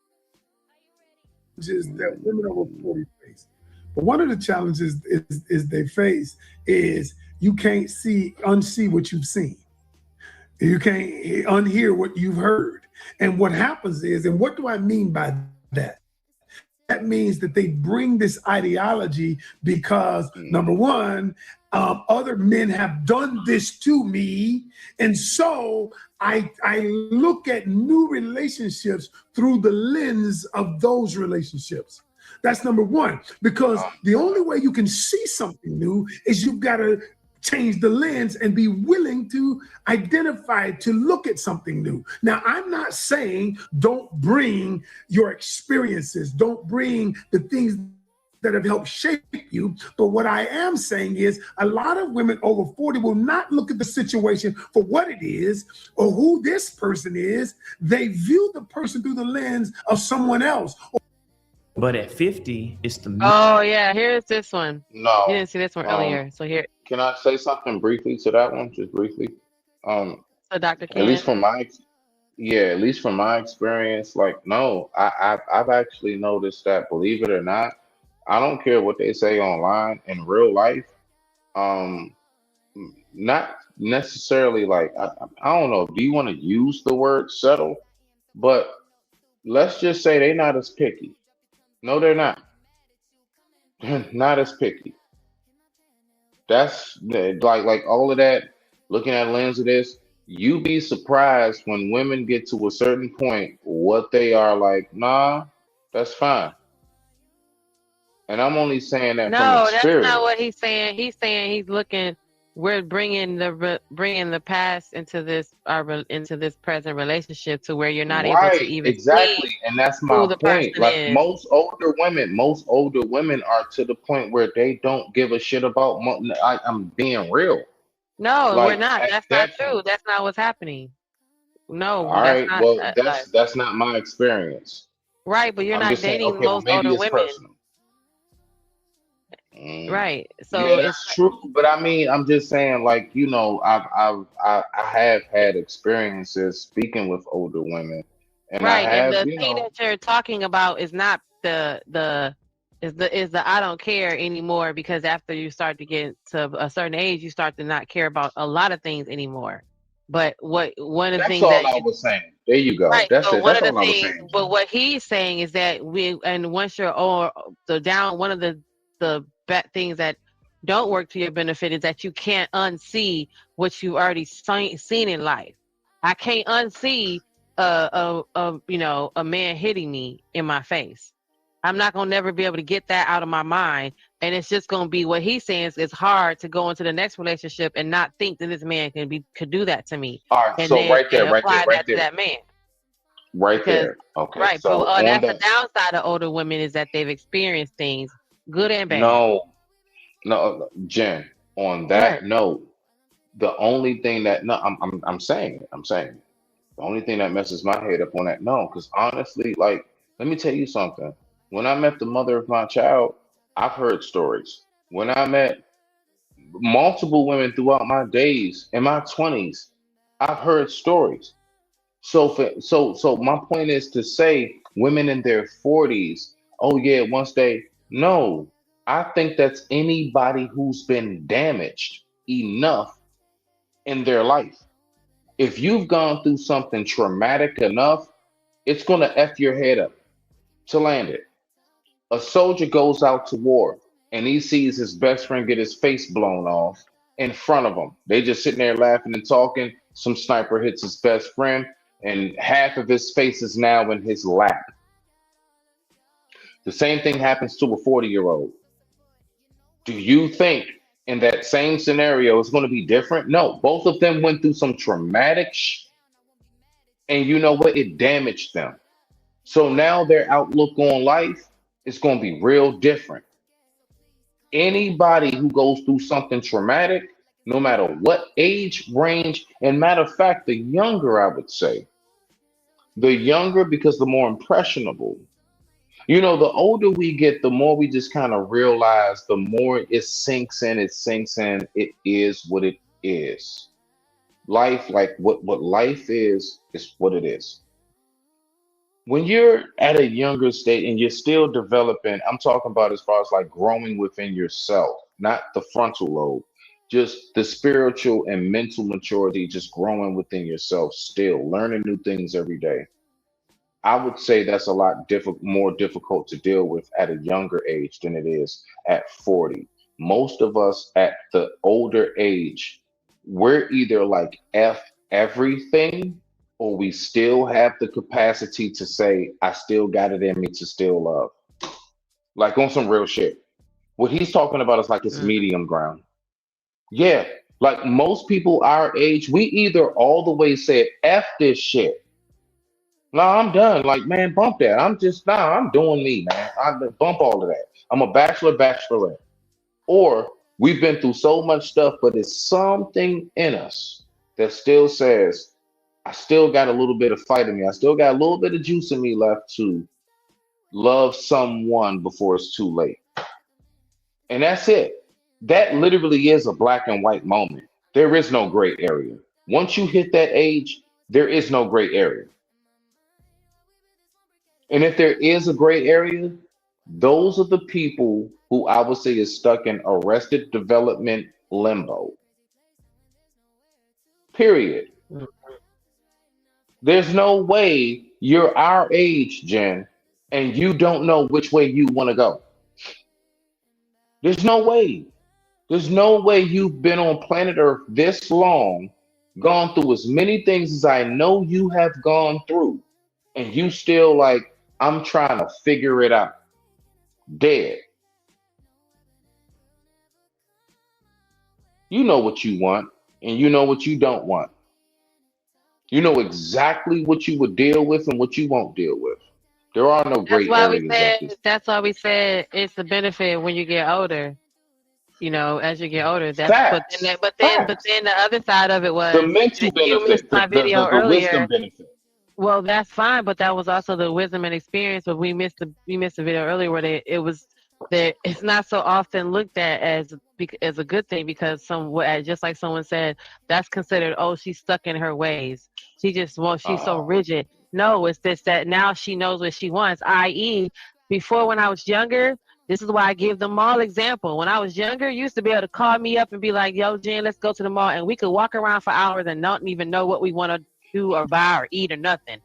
[SPEAKER 5] Is that women over 40 face. But one of the challenges is they face is you can't unsee what you've seen. You can't unhear what you've heard. And what happens is, and what do I mean by that? That means that they bring this ideology because, number one, other men have done this to me. And so I look at new relationships through the lens of those relationships. That's number one, because the only way you can see something new is you've got to change the lens and be willing to identify, to look at something new. Now, I'm not saying don't bring your experiences, don't bring the things that have helped shape you. But what I am saying is a lot of women over 40 will not look at the situation for what it is or who this person is. They view the person through the lens of someone else.
[SPEAKER 6] But at 50, it's the
[SPEAKER 3] Oh yeah, here's this one.
[SPEAKER 8] No.
[SPEAKER 3] You didn't see this one earlier, so here.
[SPEAKER 8] Can I say something briefly to that one? Just briefly.
[SPEAKER 3] So Dr.
[SPEAKER 8] At least
[SPEAKER 3] Ken.
[SPEAKER 8] from my experience, like no, I've actually noticed that, believe it or not, I don't care what they say online in real life. Not necessarily like I don't know. Do you want to use the word settle? But let's just say they're not as picky. No, they're not. Not as picky. That's like all of that. Looking at the lens of this, you be surprised when women get to a certain point what they are like. Nah, that's fine. And I'm only saying that from
[SPEAKER 3] No, that's
[SPEAKER 8] experience.
[SPEAKER 3] not what he's saying. He's saying he's looking. We're bringing the past into this present relationship to where you're not able to even
[SPEAKER 8] Exactly.
[SPEAKER 3] see
[SPEAKER 8] And that's
[SPEAKER 3] who
[SPEAKER 8] my
[SPEAKER 3] the
[SPEAKER 8] point.
[SPEAKER 3] person
[SPEAKER 8] Like
[SPEAKER 3] is.
[SPEAKER 8] most older women are to the point where they don't give a shit about I'm being real.
[SPEAKER 3] No,
[SPEAKER 8] Like
[SPEAKER 3] we're not.
[SPEAKER 8] at
[SPEAKER 3] That's
[SPEAKER 8] that
[SPEAKER 3] not true. That's not what's happening. No,
[SPEAKER 8] All
[SPEAKER 3] that's
[SPEAKER 8] right,
[SPEAKER 3] not
[SPEAKER 8] well,
[SPEAKER 3] like
[SPEAKER 8] that's not my experience.
[SPEAKER 3] right. But you're
[SPEAKER 8] I'm
[SPEAKER 3] not
[SPEAKER 8] just saying,
[SPEAKER 3] dating
[SPEAKER 8] okay, well,
[SPEAKER 3] most
[SPEAKER 8] maybe
[SPEAKER 3] older
[SPEAKER 8] it's
[SPEAKER 3] women,
[SPEAKER 8] personal.
[SPEAKER 3] right? So
[SPEAKER 8] Yeah,
[SPEAKER 3] it's
[SPEAKER 8] that's true. But I mean, I'm just saying, like, you know, I have had experiences speaking with older women, and I
[SPEAKER 3] right. And
[SPEAKER 8] have,
[SPEAKER 3] the thing that you're talking about is not the I don't care anymore, because after you start to get to a certain age, you start to not care about a lot of things anymore. But one of the
[SPEAKER 8] that's
[SPEAKER 3] things
[SPEAKER 8] all
[SPEAKER 3] that
[SPEAKER 8] I was saying. There you go.
[SPEAKER 3] right.
[SPEAKER 8] That's
[SPEAKER 3] So
[SPEAKER 8] it.
[SPEAKER 3] one
[SPEAKER 8] That's
[SPEAKER 3] of the
[SPEAKER 8] all I was
[SPEAKER 3] things,
[SPEAKER 8] saying.
[SPEAKER 3] but what he's saying is that once you're one of the bad things that don't work to your benefit is that you can't unsee what you've already seen in life. I can't unsee a man hitting me in my face. I'm not gonna never be able to get that out of my mind, and it's just gonna be what he's saying is it's hard to go into the next relationship and not think that this man could do that to me,
[SPEAKER 8] All right,
[SPEAKER 3] and
[SPEAKER 8] so
[SPEAKER 3] then
[SPEAKER 8] right there, right
[SPEAKER 3] apply
[SPEAKER 8] there, right
[SPEAKER 3] that to
[SPEAKER 8] there,
[SPEAKER 3] that man.
[SPEAKER 8] right
[SPEAKER 3] Because
[SPEAKER 8] there. Okay,
[SPEAKER 3] right,
[SPEAKER 8] so
[SPEAKER 3] but
[SPEAKER 8] on
[SPEAKER 3] that's the
[SPEAKER 8] that,
[SPEAKER 3] downside of older women is that they've experienced things, good and bad.
[SPEAKER 8] no, Jen. On that
[SPEAKER 3] Right.
[SPEAKER 8] note, the only thing that no, I'm saying it. The only thing that messes my head up on that, no, because honestly, like, let me tell you something. When I met the mother of my child, I've heard stories. When I met multiple women throughout my days in my 20s, I've heard stories. So my point is to say women in their 40s, oh yeah, once they no, I think that's anybody who's been damaged enough in their life. If you've gone through something traumatic enough, it's gonna F your head up to land it. A soldier goes out to war and he sees his best friend get his face blown off in front of him. They just sitting there laughing and talking. Some sniper hits his best friend, and half of his face is now in his lap. The same thing happens to a 40-year-old. Do you think in that same scenario it's going to be different? No, both of them went through some traumatic and you know what? It damaged them. So now their outlook on life is going to be real different. Anybody who goes through something traumatic, no matter what age range, and matter of fact, the younger, I would say, the younger because the more impressionable. You know, the older we get, the more we just kind of realize, the more it sinks in, it is what it is. Life, like what life is what it is. When you're at a younger state and you're still developing, I'm talking about as far as like growing within yourself, not the frontal lobe, just the spiritual and mental maturity, just growing within yourself, still learning new things every day. I would say that's a lot more difficult to deal with at a younger age than it is at 40. Most of us at the older age, we're either like F everything, or we still have the capacity to say, I still got it in me to still love. Like on some real shit. What he's talking about is like it's medium ground. Yeah, like most people our age, we either all the way said F this shit. No, I'm done. Like, man, bump that. I'm doing me, man. I bump all of that. I'm a bachelor, bachelorette. Or we've been through so much stuff, but it's something in us that still says, I still got a little bit of fight in me. I still got a little bit of juice in me left to love someone before it's too late. And that's it. That literally is a black and white moment. There is no gray area. Once you hit that age, there is no gray area. And if there is a gray area, those are the people who I would say is stuck in arrested development limbo. Period. There's no way you're our age, Jen, and you don't know which way you want to go. There's no way. There's no way you've been on planet Earth this long, gone through as many things as I know you have gone through, and you still like, I'm trying to figure it out. Dead. You know what you want, and you know what you don't want. You know exactly what you would deal with and what you won't deal with. There are no gray areas.
[SPEAKER 3] That's why we said it's a benefit when you get older. You know, as you get older. That's
[SPEAKER 8] Facts.
[SPEAKER 3] but then the other side of it was
[SPEAKER 8] The mental
[SPEAKER 3] you
[SPEAKER 8] benefit,
[SPEAKER 3] missed my video
[SPEAKER 8] the
[SPEAKER 3] earlier.
[SPEAKER 8] wisdom benefit.
[SPEAKER 3] Well, that's fine, but that was also the wisdom and experience. But we missed the video earlier where it was that it's not so often looked at as a good thing because just like someone said, that's considered, oh, she's stuck in her ways. She's so rigid. No, it's just that now she knows what she wants. I.e., before when I was younger, this is why I give them all example. When I was younger, you used to be able to call me up and be like, yo, Jen, let's go to the mall. And we could walk around for hours and not even know what we want to do or buy or eat or nothing.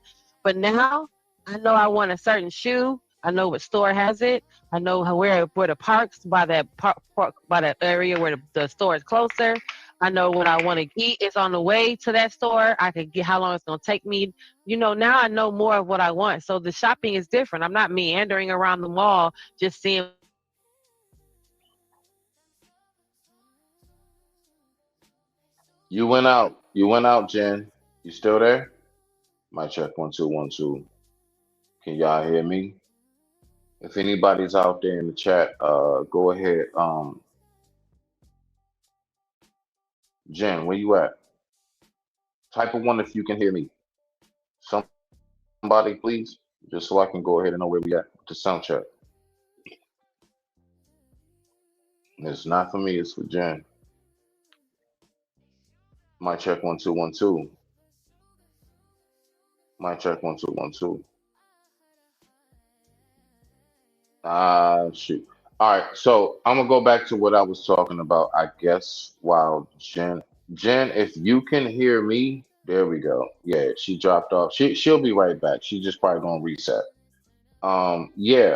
[SPEAKER 3] But now I know I want a certain shoe. I know what store has it. I know where the parks by that park by that area where the store is closer. I know what I want to eat. It's on the way to that store. I could get how long it's gonna take me. You know, now I know more of what I want. So the shopping is different. I'm not meandering around the mall just seeing.
[SPEAKER 8] You went out. You went out, Jen. You still there? Mic check 1 2 1 2. Can y'all hear me? If anybody's out there in the chat, go ahead. Jen, where you at? Type of one if you can hear me. Somebody, please, just so I can go ahead and know where we at with the sound check. It's not for me. It's for Jen. Mic check 1 2 1 2. Mic check 1 2 1 2. Shoot. All right, so I'm gonna go back to what I was talking about. I guess while Jen, if you can hear me, there we go. Yeah, she dropped off. She'll be right back. She just probably gonna reset. Yeah,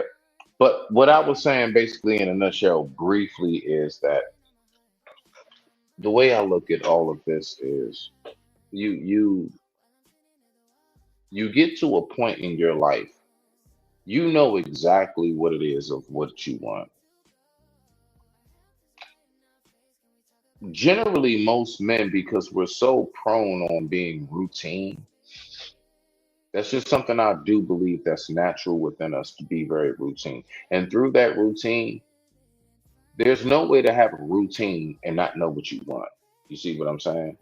[SPEAKER 8] but what I was saying basically in a nutshell, briefly, is that the way I look at all of this is you get to a point in your life. You know exactly what it is of what you want. Generally, most men, because we're so prone on being routine, that's just something I do believe that's natural within us to be very routine. And through that routine, there's no way to have a routine and not know what you want. You see what I'm saying?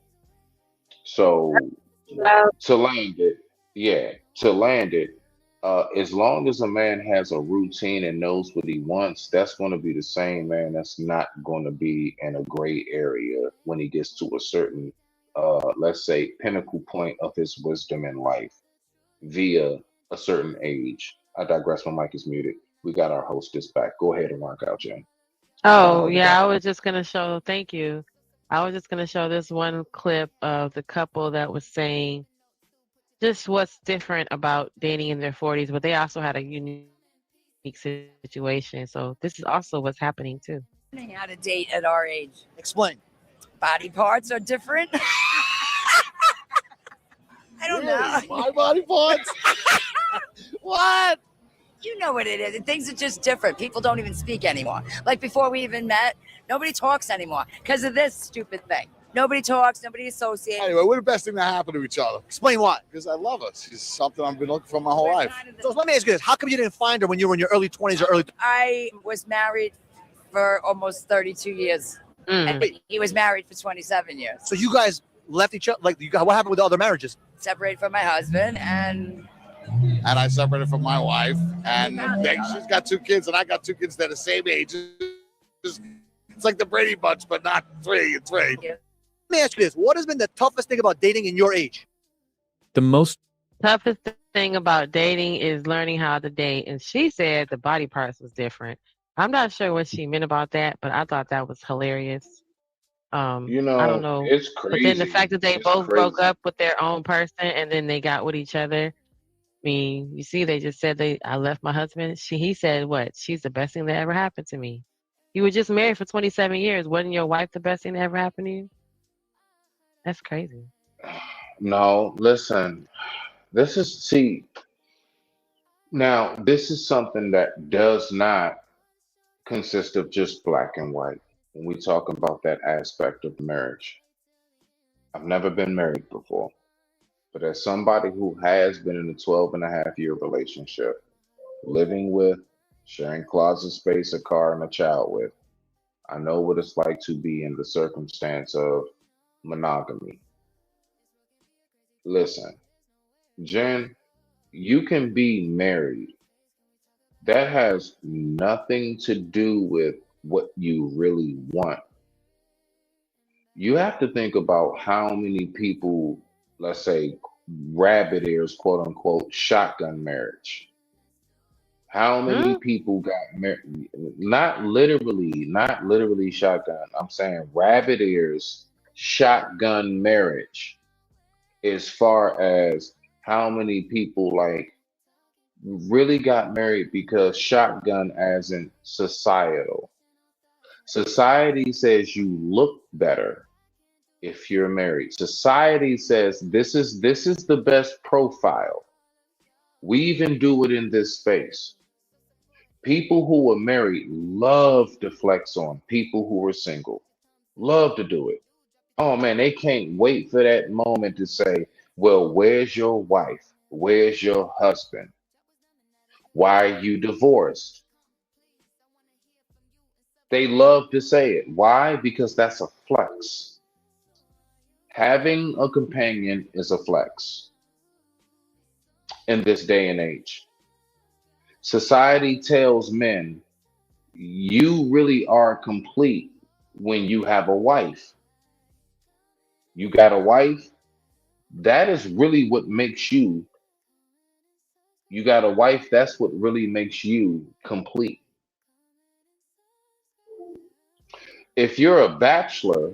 [SPEAKER 8] So to land it, as long as a man has a routine and knows what he wants, that's going to be the same man that's not going to be in a gray area when he gets to a certain, let's say, pinnacle point of his wisdom in life via a certain age. I digress. My mic is muted. We got our hostess back. Go ahead and rock out, Jen.
[SPEAKER 3] Oh, yeah, I was just going to show, thank you. I was just going to show this one clip of the couple that was saying just what's different about dating in their 40s, but they also had a unique situation. So this is also what's happening too.
[SPEAKER 20] How to date at our age. Explain. Body parts are different. I don't know.
[SPEAKER 21] My body parts? What?
[SPEAKER 20] you know what it is. Things are just different. People don't even speak anymore. Like before we even met, nobody talks anymore because of this stupid thing. Nobody talks, nobody associates.
[SPEAKER 21] Anyway, we're the best thing that happened to each other. Explain why. Because I love her. She's something I've been looking for my whole life.
[SPEAKER 22] So let me ask you this. How come you didn't find her when you were in your early 20s or early?
[SPEAKER 20] I was married for almost 32 years. And he was married for 27 years.
[SPEAKER 22] So you guys left each other? Like, what happened with the other marriages?
[SPEAKER 20] Separated from my husband and
[SPEAKER 21] I separated from my wife. And she's got 2 kids and I got 2 kids that are the same age. It's like the Brady Bunch, but not 3 and 3.
[SPEAKER 22] Let me ask you this. What has been the toughest thing about dating in your age?
[SPEAKER 3] The most toughest thing about dating is learning how to date. And she said the body parts was different. I'm not sure what she meant about that, but I thought that was hilarious. I don't know.
[SPEAKER 8] It's crazy.
[SPEAKER 3] But then the fact that they both broke up with their own person and then they got with each other. I mean, you see, they just said I left my husband. He said, what? She's the best thing that ever happened to me. You were just married for 27 years. Wasn't your wife the best thing that ever happened to you? That's crazy.
[SPEAKER 8] No, listen. This is something that does not consist of just black and white when we talk about that aspect of marriage. I've never been married before, but as somebody who has been in a 12-and-a-half-year relationship, living with, sharing closet space, a car, and a child with, I know what it's like to be in the circumstance of monogamy. Listen, Jen, you can be married. That has nothing to do with what you really want. You have to think about how many people, let's say, rabbit ears, quote unquote, shotgun marriage. How many people got married? Not literally shotgun. I'm saying rabbit ears, shotgun marriage. As far as how many people really got married because shotgun as in societal. Society says you look better if you're married. Society says this is the best profile. We even do it in this space. People who are married love to flex on people who are single. Love to do it. Oh man, they can't wait for that moment to say, well, where's your wife? Where's your husband? Why are you divorced? They love to say it. Why? Because that's a flex. Having a companion is a flex in this day and age. Society tells men, you really are complete when you have a wife. You got a wife, that is really what makes you. You got a wife, that's what really makes you complete. If you're a bachelor,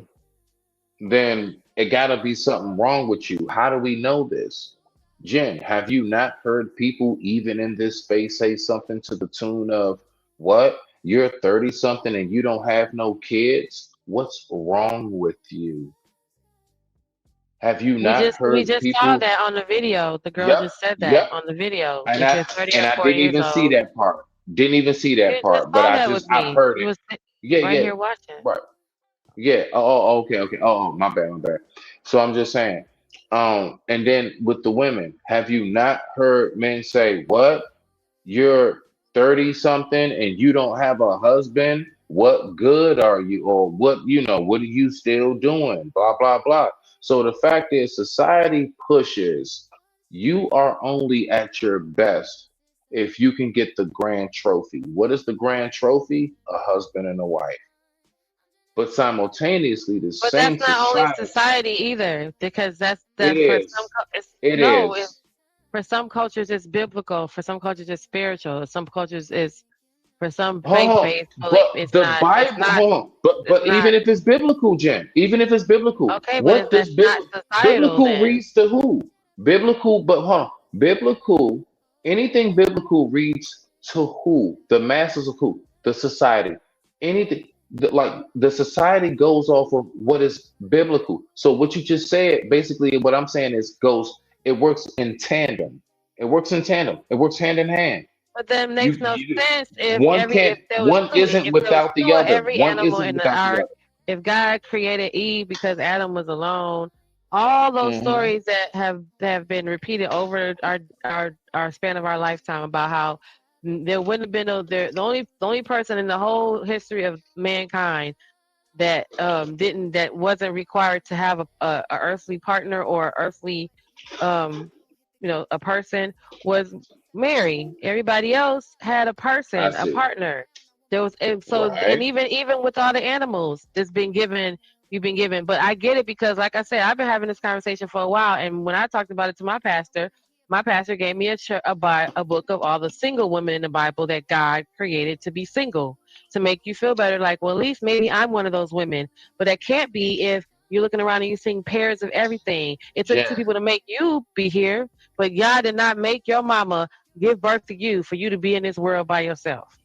[SPEAKER 8] then it gotta be something wrong with you. How do we know this? Jen, have you not heard people even in this space say something to the tune of, what? You're 30 something and you don't have no kids? What's wrong with you? Have you not heard
[SPEAKER 3] we just
[SPEAKER 8] people?
[SPEAKER 3] saw that on the video. The girl just said that on the video.
[SPEAKER 8] And
[SPEAKER 3] She
[SPEAKER 8] I
[SPEAKER 3] said 30
[SPEAKER 8] and
[SPEAKER 3] or
[SPEAKER 8] I
[SPEAKER 3] 40
[SPEAKER 8] didn't
[SPEAKER 3] years
[SPEAKER 8] even see
[SPEAKER 3] old.
[SPEAKER 8] that part. Didn't even see that part. But
[SPEAKER 3] Saw that with
[SPEAKER 8] I've
[SPEAKER 3] me.
[SPEAKER 8] heard
[SPEAKER 3] He
[SPEAKER 8] it.
[SPEAKER 3] was
[SPEAKER 8] Yeah,
[SPEAKER 3] right
[SPEAKER 8] yeah.
[SPEAKER 3] here watching.
[SPEAKER 8] Right. Yeah. Okay. Oh, my bad. So I'm just saying. And then with the women, have you not heard men say, what? You're 30 something and you don't have a husband? What good are you? Or what are you still doing? Blah, blah, blah. So the fact is, society pushes you are only at your best if you can get the grand trophy. What is the grand trophy? A husband and a wife. But simultaneously, the
[SPEAKER 3] But
[SPEAKER 8] same
[SPEAKER 3] that's not only
[SPEAKER 8] society.
[SPEAKER 3] society either, because that's
[SPEAKER 8] It
[SPEAKER 3] for
[SPEAKER 8] is.
[SPEAKER 3] some.
[SPEAKER 8] It
[SPEAKER 3] No,
[SPEAKER 8] is.
[SPEAKER 3] for some cultures it's biblical. For some cultures it's spiritual. Some cultures is for some
[SPEAKER 8] Hold on,
[SPEAKER 3] faith-based belief.
[SPEAKER 8] but
[SPEAKER 3] It's
[SPEAKER 8] the
[SPEAKER 3] not. It's
[SPEAKER 8] Bible,
[SPEAKER 3] not.
[SPEAKER 8] hold on, but
[SPEAKER 3] It's not.
[SPEAKER 8] even if it's biblical, Jen, even if it's biblical,
[SPEAKER 3] Okay, but
[SPEAKER 8] what does
[SPEAKER 3] that's not societal
[SPEAKER 8] biblical
[SPEAKER 3] then.
[SPEAKER 8] reads to who? Biblical, but biblical, anything biblical reads to who? The masses of who? The society. Anything like the society goes off of what is biblical. So what you just said, basically, what I'm saying is it works in tandem. It works in tandem. It works hand in hand.
[SPEAKER 3] But that makes no sense if
[SPEAKER 8] one can't.
[SPEAKER 3] there was
[SPEAKER 8] One
[SPEAKER 3] two,
[SPEAKER 8] isn't
[SPEAKER 3] if there was
[SPEAKER 8] without
[SPEAKER 3] two
[SPEAKER 8] the
[SPEAKER 3] of
[SPEAKER 8] other.
[SPEAKER 3] every
[SPEAKER 8] One
[SPEAKER 3] animal
[SPEAKER 8] isn't
[SPEAKER 3] in the
[SPEAKER 8] without the
[SPEAKER 3] ark,
[SPEAKER 8] other.
[SPEAKER 3] if God created Eve because Adam was alone, all those
[SPEAKER 8] Mhm.
[SPEAKER 3] stories that have been repeated over our span of our lifetime about how there wouldn't have been the only person in the whole history of mankind that that wasn't required to have a earthly partner or a earthly a person was Mary. Everybody else had a
[SPEAKER 8] I
[SPEAKER 3] person, a
[SPEAKER 8] see.
[SPEAKER 3] partner. There was, and
[SPEAKER 8] Right.
[SPEAKER 3] even with all the animals that's been given, you've been given. But I get it because, like I said, I've been having this conversation for a while, and when I talked about it to my pastor gave me a book of all the single women in the Bible that God created to be single, to make you feel better. Like, well, at least maybe I'm one of those women. But that can't be if you're looking around and you're seeing pairs of everything. It took
[SPEAKER 8] Jen,
[SPEAKER 3] two people to make you be here, but God did not make your mama give birth to you for you to be in this world by yourself.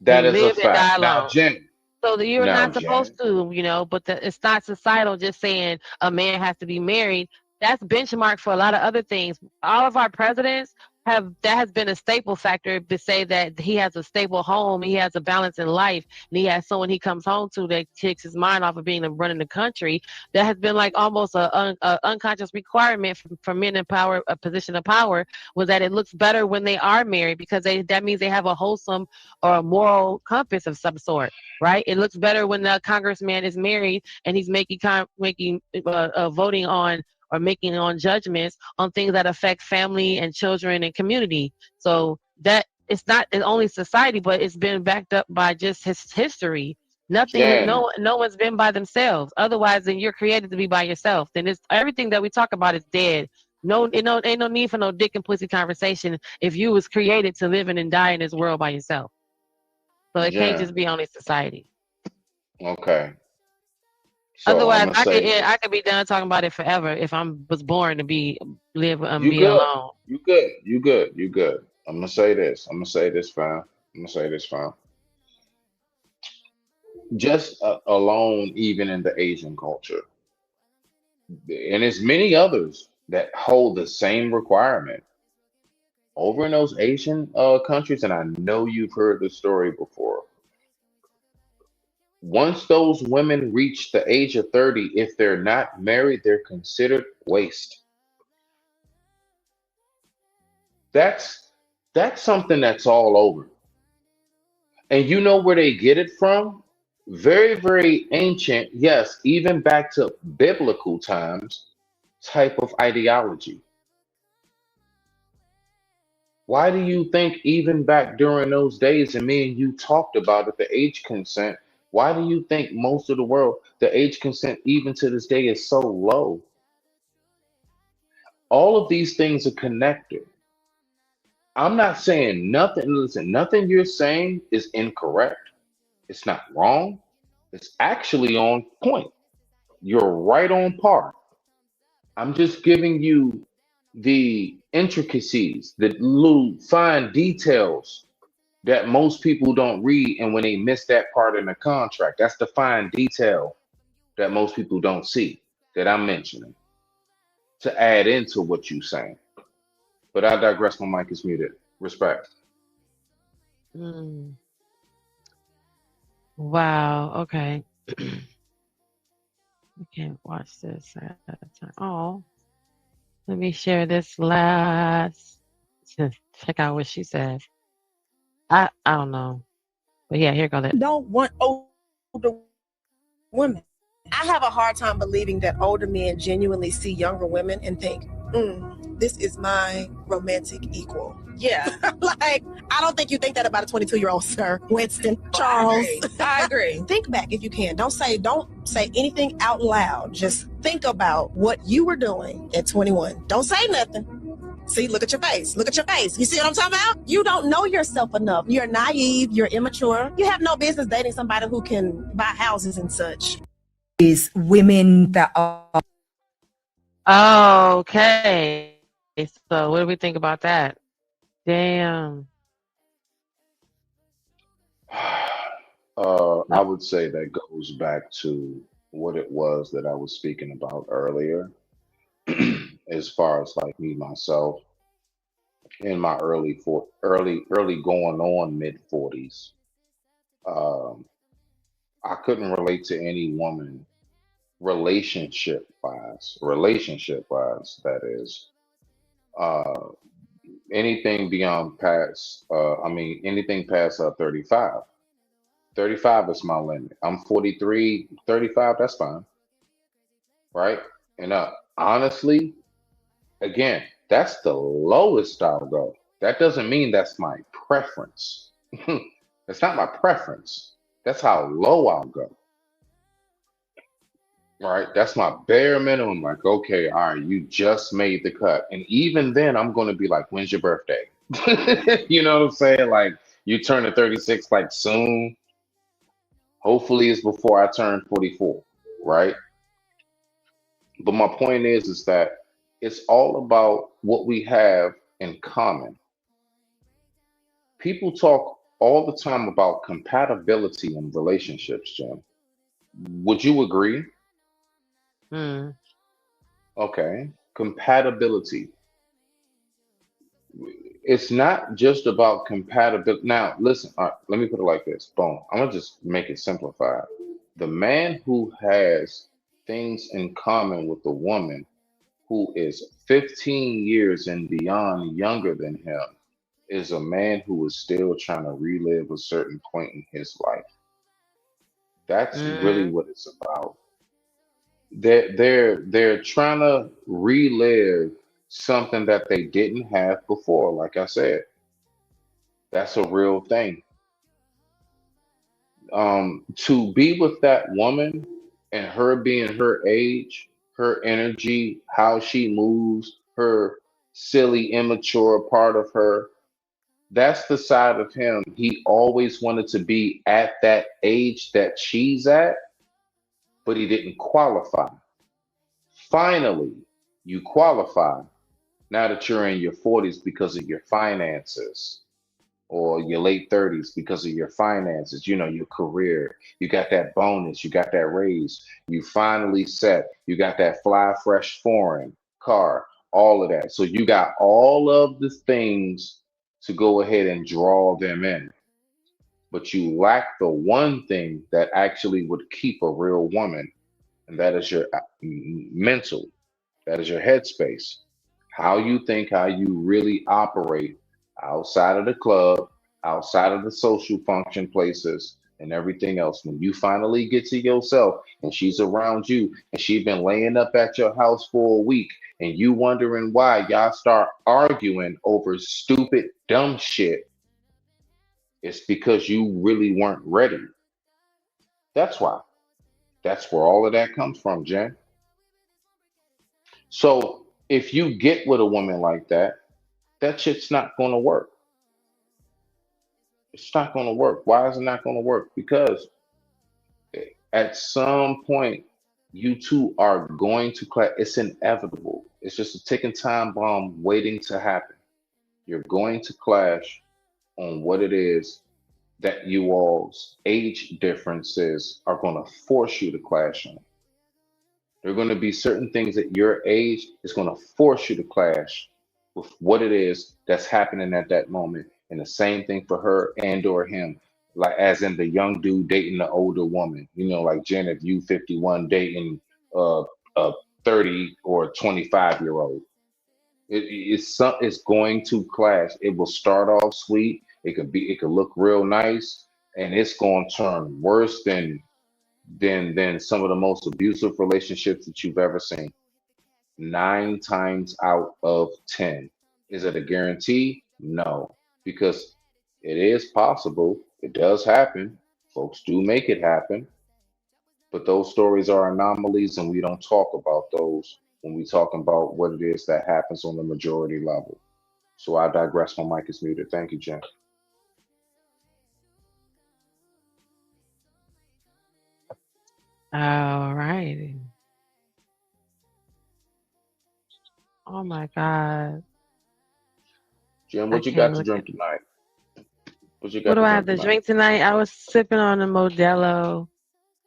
[SPEAKER 8] that
[SPEAKER 3] You
[SPEAKER 8] is a
[SPEAKER 3] live and die
[SPEAKER 8] fact. Now,
[SPEAKER 3] alone.
[SPEAKER 8] Jen.
[SPEAKER 3] So that you're
[SPEAKER 8] Now,
[SPEAKER 3] not
[SPEAKER 8] Jen.
[SPEAKER 3] supposed to, but it's not societal just saying a man has to be married. That's benchmark for a lot of other things. All of our presidents that has been a staple factor to say that he has a stable home, he has a balance in life, and he has someone he comes home to that takes his mind off of running the country. That has been like almost a unconscious requirement for men in power, a position of power, was that it looks better when they are married because that means they have a wholesome or a moral compass of some sort. Right? It looks better when the congressman is married and he's voting on or making on judgments on things that affect family and children and community. So that it's not only society, but it's been backed up by just his history.
[SPEAKER 8] Jen.
[SPEAKER 3] No one's been by themselves. Otherwise, then you're created to be by yourself. Then it's everything that we talk about is dead. Ain't no need for no dick and pussy conversation if you was created to live and die in this world by yourself. So it can't just
[SPEAKER 8] Jen.
[SPEAKER 3] be only society.
[SPEAKER 8] Okay. So I'm
[SPEAKER 3] Otherwise,
[SPEAKER 8] gonna say this.
[SPEAKER 3] I could be done talking about it forever if I was born to live and
[SPEAKER 8] You
[SPEAKER 3] be
[SPEAKER 8] good.
[SPEAKER 3] alone.
[SPEAKER 8] You good. You good. You good. I'm gonna say this. Fam. Just alone, even in the Asian culture, and there's many others that hold the same requirement over in those Asian countries, and I know you've heard the story before. Once those women reach the age of 30, if they're not married, they're considered waste. That's something that's all over. And you know where they get it from? Very, very ancient, yes, even back to biblical times type of ideology. Why do you think even back during those days, and me and you talked about it, the age consent, why do you think most of the world, the age consent even to this day is so low? All of these things are connected. I'm not saying nothing, listen, nothing you're saying is incorrect. It's not wrong. It's actually on point. You're right on par. I'm just giving you the intricacies, the little fine details that most people don't read. And when they miss that part in the contract, that's the fine detail that most people don't see that I'm mentioning to add into what you're saying. But I digress. My mic is muted. Respect.
[SPEAKER 3] Mm. Wow. Okay. I can't watch this at a time. Oh, let me share this last. Check out what she said. I don't know, but yeah, here goes it.
[SPEAKER 2] Don't want older women. I have a hard time believing that older men genuinely see younger women and think, this is my romantic equal. Yeah. Like, I don't think you think that about a 22-year-old, sir. Winston, Charles. I agree. Think back if you can. Don't say anything out loud. Just think about what you were doing at 21. Don't say nothing. See, look at your face. Look at your face. You see what I'm talking about? You don't know yourself enough. You're naive. You're immature. You have no business dating somebody who can buy houses and such.
[SPEAKER 4] Is women that are
[SPEAKER 3] Okay. So what do we think about that? Damn.
[SPEAKER 8] I would say that goes back to what it was that I was speaking about earlier, as far as like me myself. in my early going on mid 40s. Um, I couldn't relate to any woman relationship wise, that is. Uh, anything beyond past, anything past 35. 35 is my limit. I'm 43, 35, that's fine, right? And honestly, again, that's the lowest I'll go. That doesn't mean that's my preference. It's not my preference. That's how low I'll go. Right? That's my bare minimum. Like, okay, all right, you just made the cut. And even then, I'm going to be like, when's your birthday? You know what I'm saying? Like, you turn 36 like soon. Hopefully, it's before I turn 44, right? But my point is that it's all about what we have in common. People talk all the time about compatibility in relationships, Jim. Would you agree? Okay. Compatibility. It's not just about compatibility. Now, listen, all right, let me put it like this. Boom. I'm going to just make it simplified. The man who has things in common with the woman who is 15 years and beyond younger than him is a man who is still trying to relive a certain point in his life. That's really what it's about. They're trying to relive something that they didn't have before. Like I said, that's a real thing. To be with that woman and her being her age, her energy, how she moves, her silly, immature part of her, that's the side of him he always wanted to be at that age that she's at, but he didn't qualify. Finally, you qualify now that you're in your 40s because of your finances, or your late 30s because of your finances, your career. You got that bonus, you got that raise, you finally set, you got that fly fresh foreign car, all of that. So you got all of the things to go ahead and draw them in. But you lack the one thing that actually would keep a real woman, and that is your mental, that is your headspace. How you think, how you really operate outside of the club, outside of the social function places, and everything else. When you finally get to yourself and she's around you and she's been laying up at your house for a week and you wondering why y'all start arguing over stupid, dumb shit, it's because you really weren't ready. That's why. That's where all of that comes from, Jen. So if you get with a woman like that, that shit's not going to work. It's not going to work. Why is it not going to work? Because at some point, you two are going to clash. It's inevitable. It's just a ticking time bomb waiting to happen. You're going to clash on what it is that you all's age differences are going to force you to clash on. There are going to be certain things at your age is going to force you to clash with what it is that's happening at that moment. And the same thing for her and or him, like as in the young dude dating the older woman. Like Jen, if you 51 dating a 30 or 25-year-old, it's going to clash. It will start off sweet. It could look real nice, and it's going to turn worse than some of the most abusive relationships that you've ever seen. 9 times out of 10. Is it a guarantee? No, because it is possible. It does happen. Folks do make it happen. But those stories are anomalies, and we don't talk about those when we talk about what it is that happens on the majority level. So I digress. My mic is muted. Thank you, Jen.
[SPEAKER 3] All right. Oh my God.
[SPEAKER 8] Jim, what
[SPEAKER 3] I
[SPEAKER 8] you got
[SPEAKER 3] can't
[SPEAKER 8] to
[SPEAKER 3] look
[SPEAKER 8] drink
[SPEAKER 3] at.
[SPEAKER 8] tonight? What you
[SPEAKER 3] What
[SPEAKER 8] got
[SPEAKER 3] do
[SPEAKER 8] to
[SPEAKER 3] I have
[SPEAKER 8] drink
[SPEAKER 3] to
[SPEAKER 8] tonight?
[SPEAKER 3] drink tonight? I was sipping on a Modelo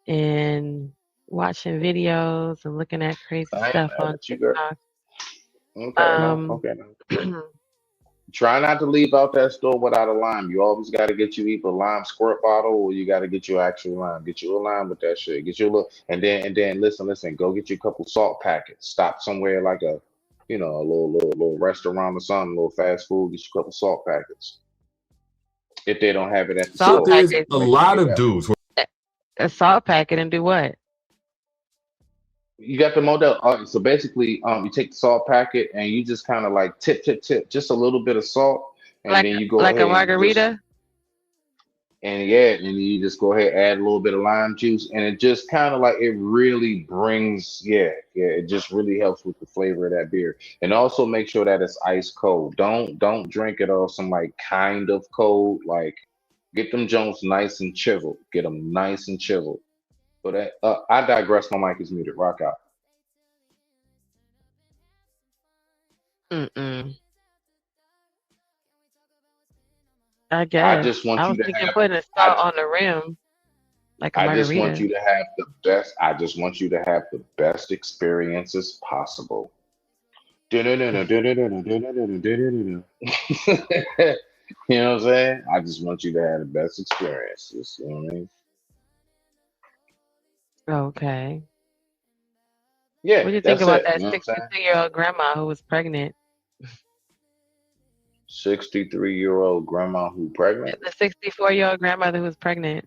[SPEAKER 3] and watching videos and looking at crazy
[SPEAKER 8] I ain't
[SPEAKER 3] stuff
[SPEAKER 8] mad
[SPEAKER 3] on
[SPEAKER 8] at you, girl.
[SPEAKER 3] TikTok.
[SPEAKER 8] Okay, now.
[SPEAKER 3] Um,
[SPEAKER 8] Okay, now. Try not to leave out that store without a lime. You always got to get you either a lime squirt bottle or you got to get you actual lime. Get you a lime with that shit. Get you a little, and then listen. Go get you a couple salt packets. Stop somewhere like a, a little restaurant or something, a little fast food. Get you a couple salt packets. If they don't have it at the
[SPEAKER 3] Salt
[SPEAKER 8] store.
[SPEAKER 3] packet.
[SPEAKER 1] A lot of dudes.
[SPEAKER 3] A salt packet and do what?
[SPEAKER 8] You got the model. So basically, you take the salt packet and you just kind of like tip, just a little bit of salt, and then you go
[SPEAKER 3] like
[SPEAKER 8] ahead
[SPEAKER 3] a margarita.
[SPEAKER 8] and you just go ahead, add a little bit of lime juice, and it just kind of like it really brings, it just really helps with the flavor of that beer, and also make sure that it's ice cold. Don't drink it off some like kind of cold. Like get them Jones nice and chiseled. Get them nice and chiseled. So that I digress. My mic is muted. Rock out.
[SPEAKER 3] I guess.
[SPEAKER 8] I just want
[SPEAKER 3] I
[SPEAKER 8] you
[SPEAKER 3] was
[SPEAKER 8] to
[SPEAKER 3] thinking
[SPEAKER 8] have.
[SPEAKER 3] putting a salt on the rim, like a
[SPEAKER 8] I
[SPEAKER 3] margarita.
[SPEAKER 8] just want you to have the best. I just want you to have the best experiences possible. You know what I'm saying? I just want you to have the best experiences. You know what I mean?
[SPEAKER 3] Okay.
[SPEAKER 8] Yeah.
[SPEAKER 3] What do you think
[SPEAKER 8] that's
[SPEAKER 3] about
[SPEAKER 8] it.
[SPEAKER 3] that
[SPEAKER 8] You know what I'm saying?
[SPEAKER 3] 63-year-old grandma who was pregnant?
[SPEAKER 8] 63-year-old grandma who pregnant?
[SPEAKER 3] The 64-year-old grandmother who was pregnant.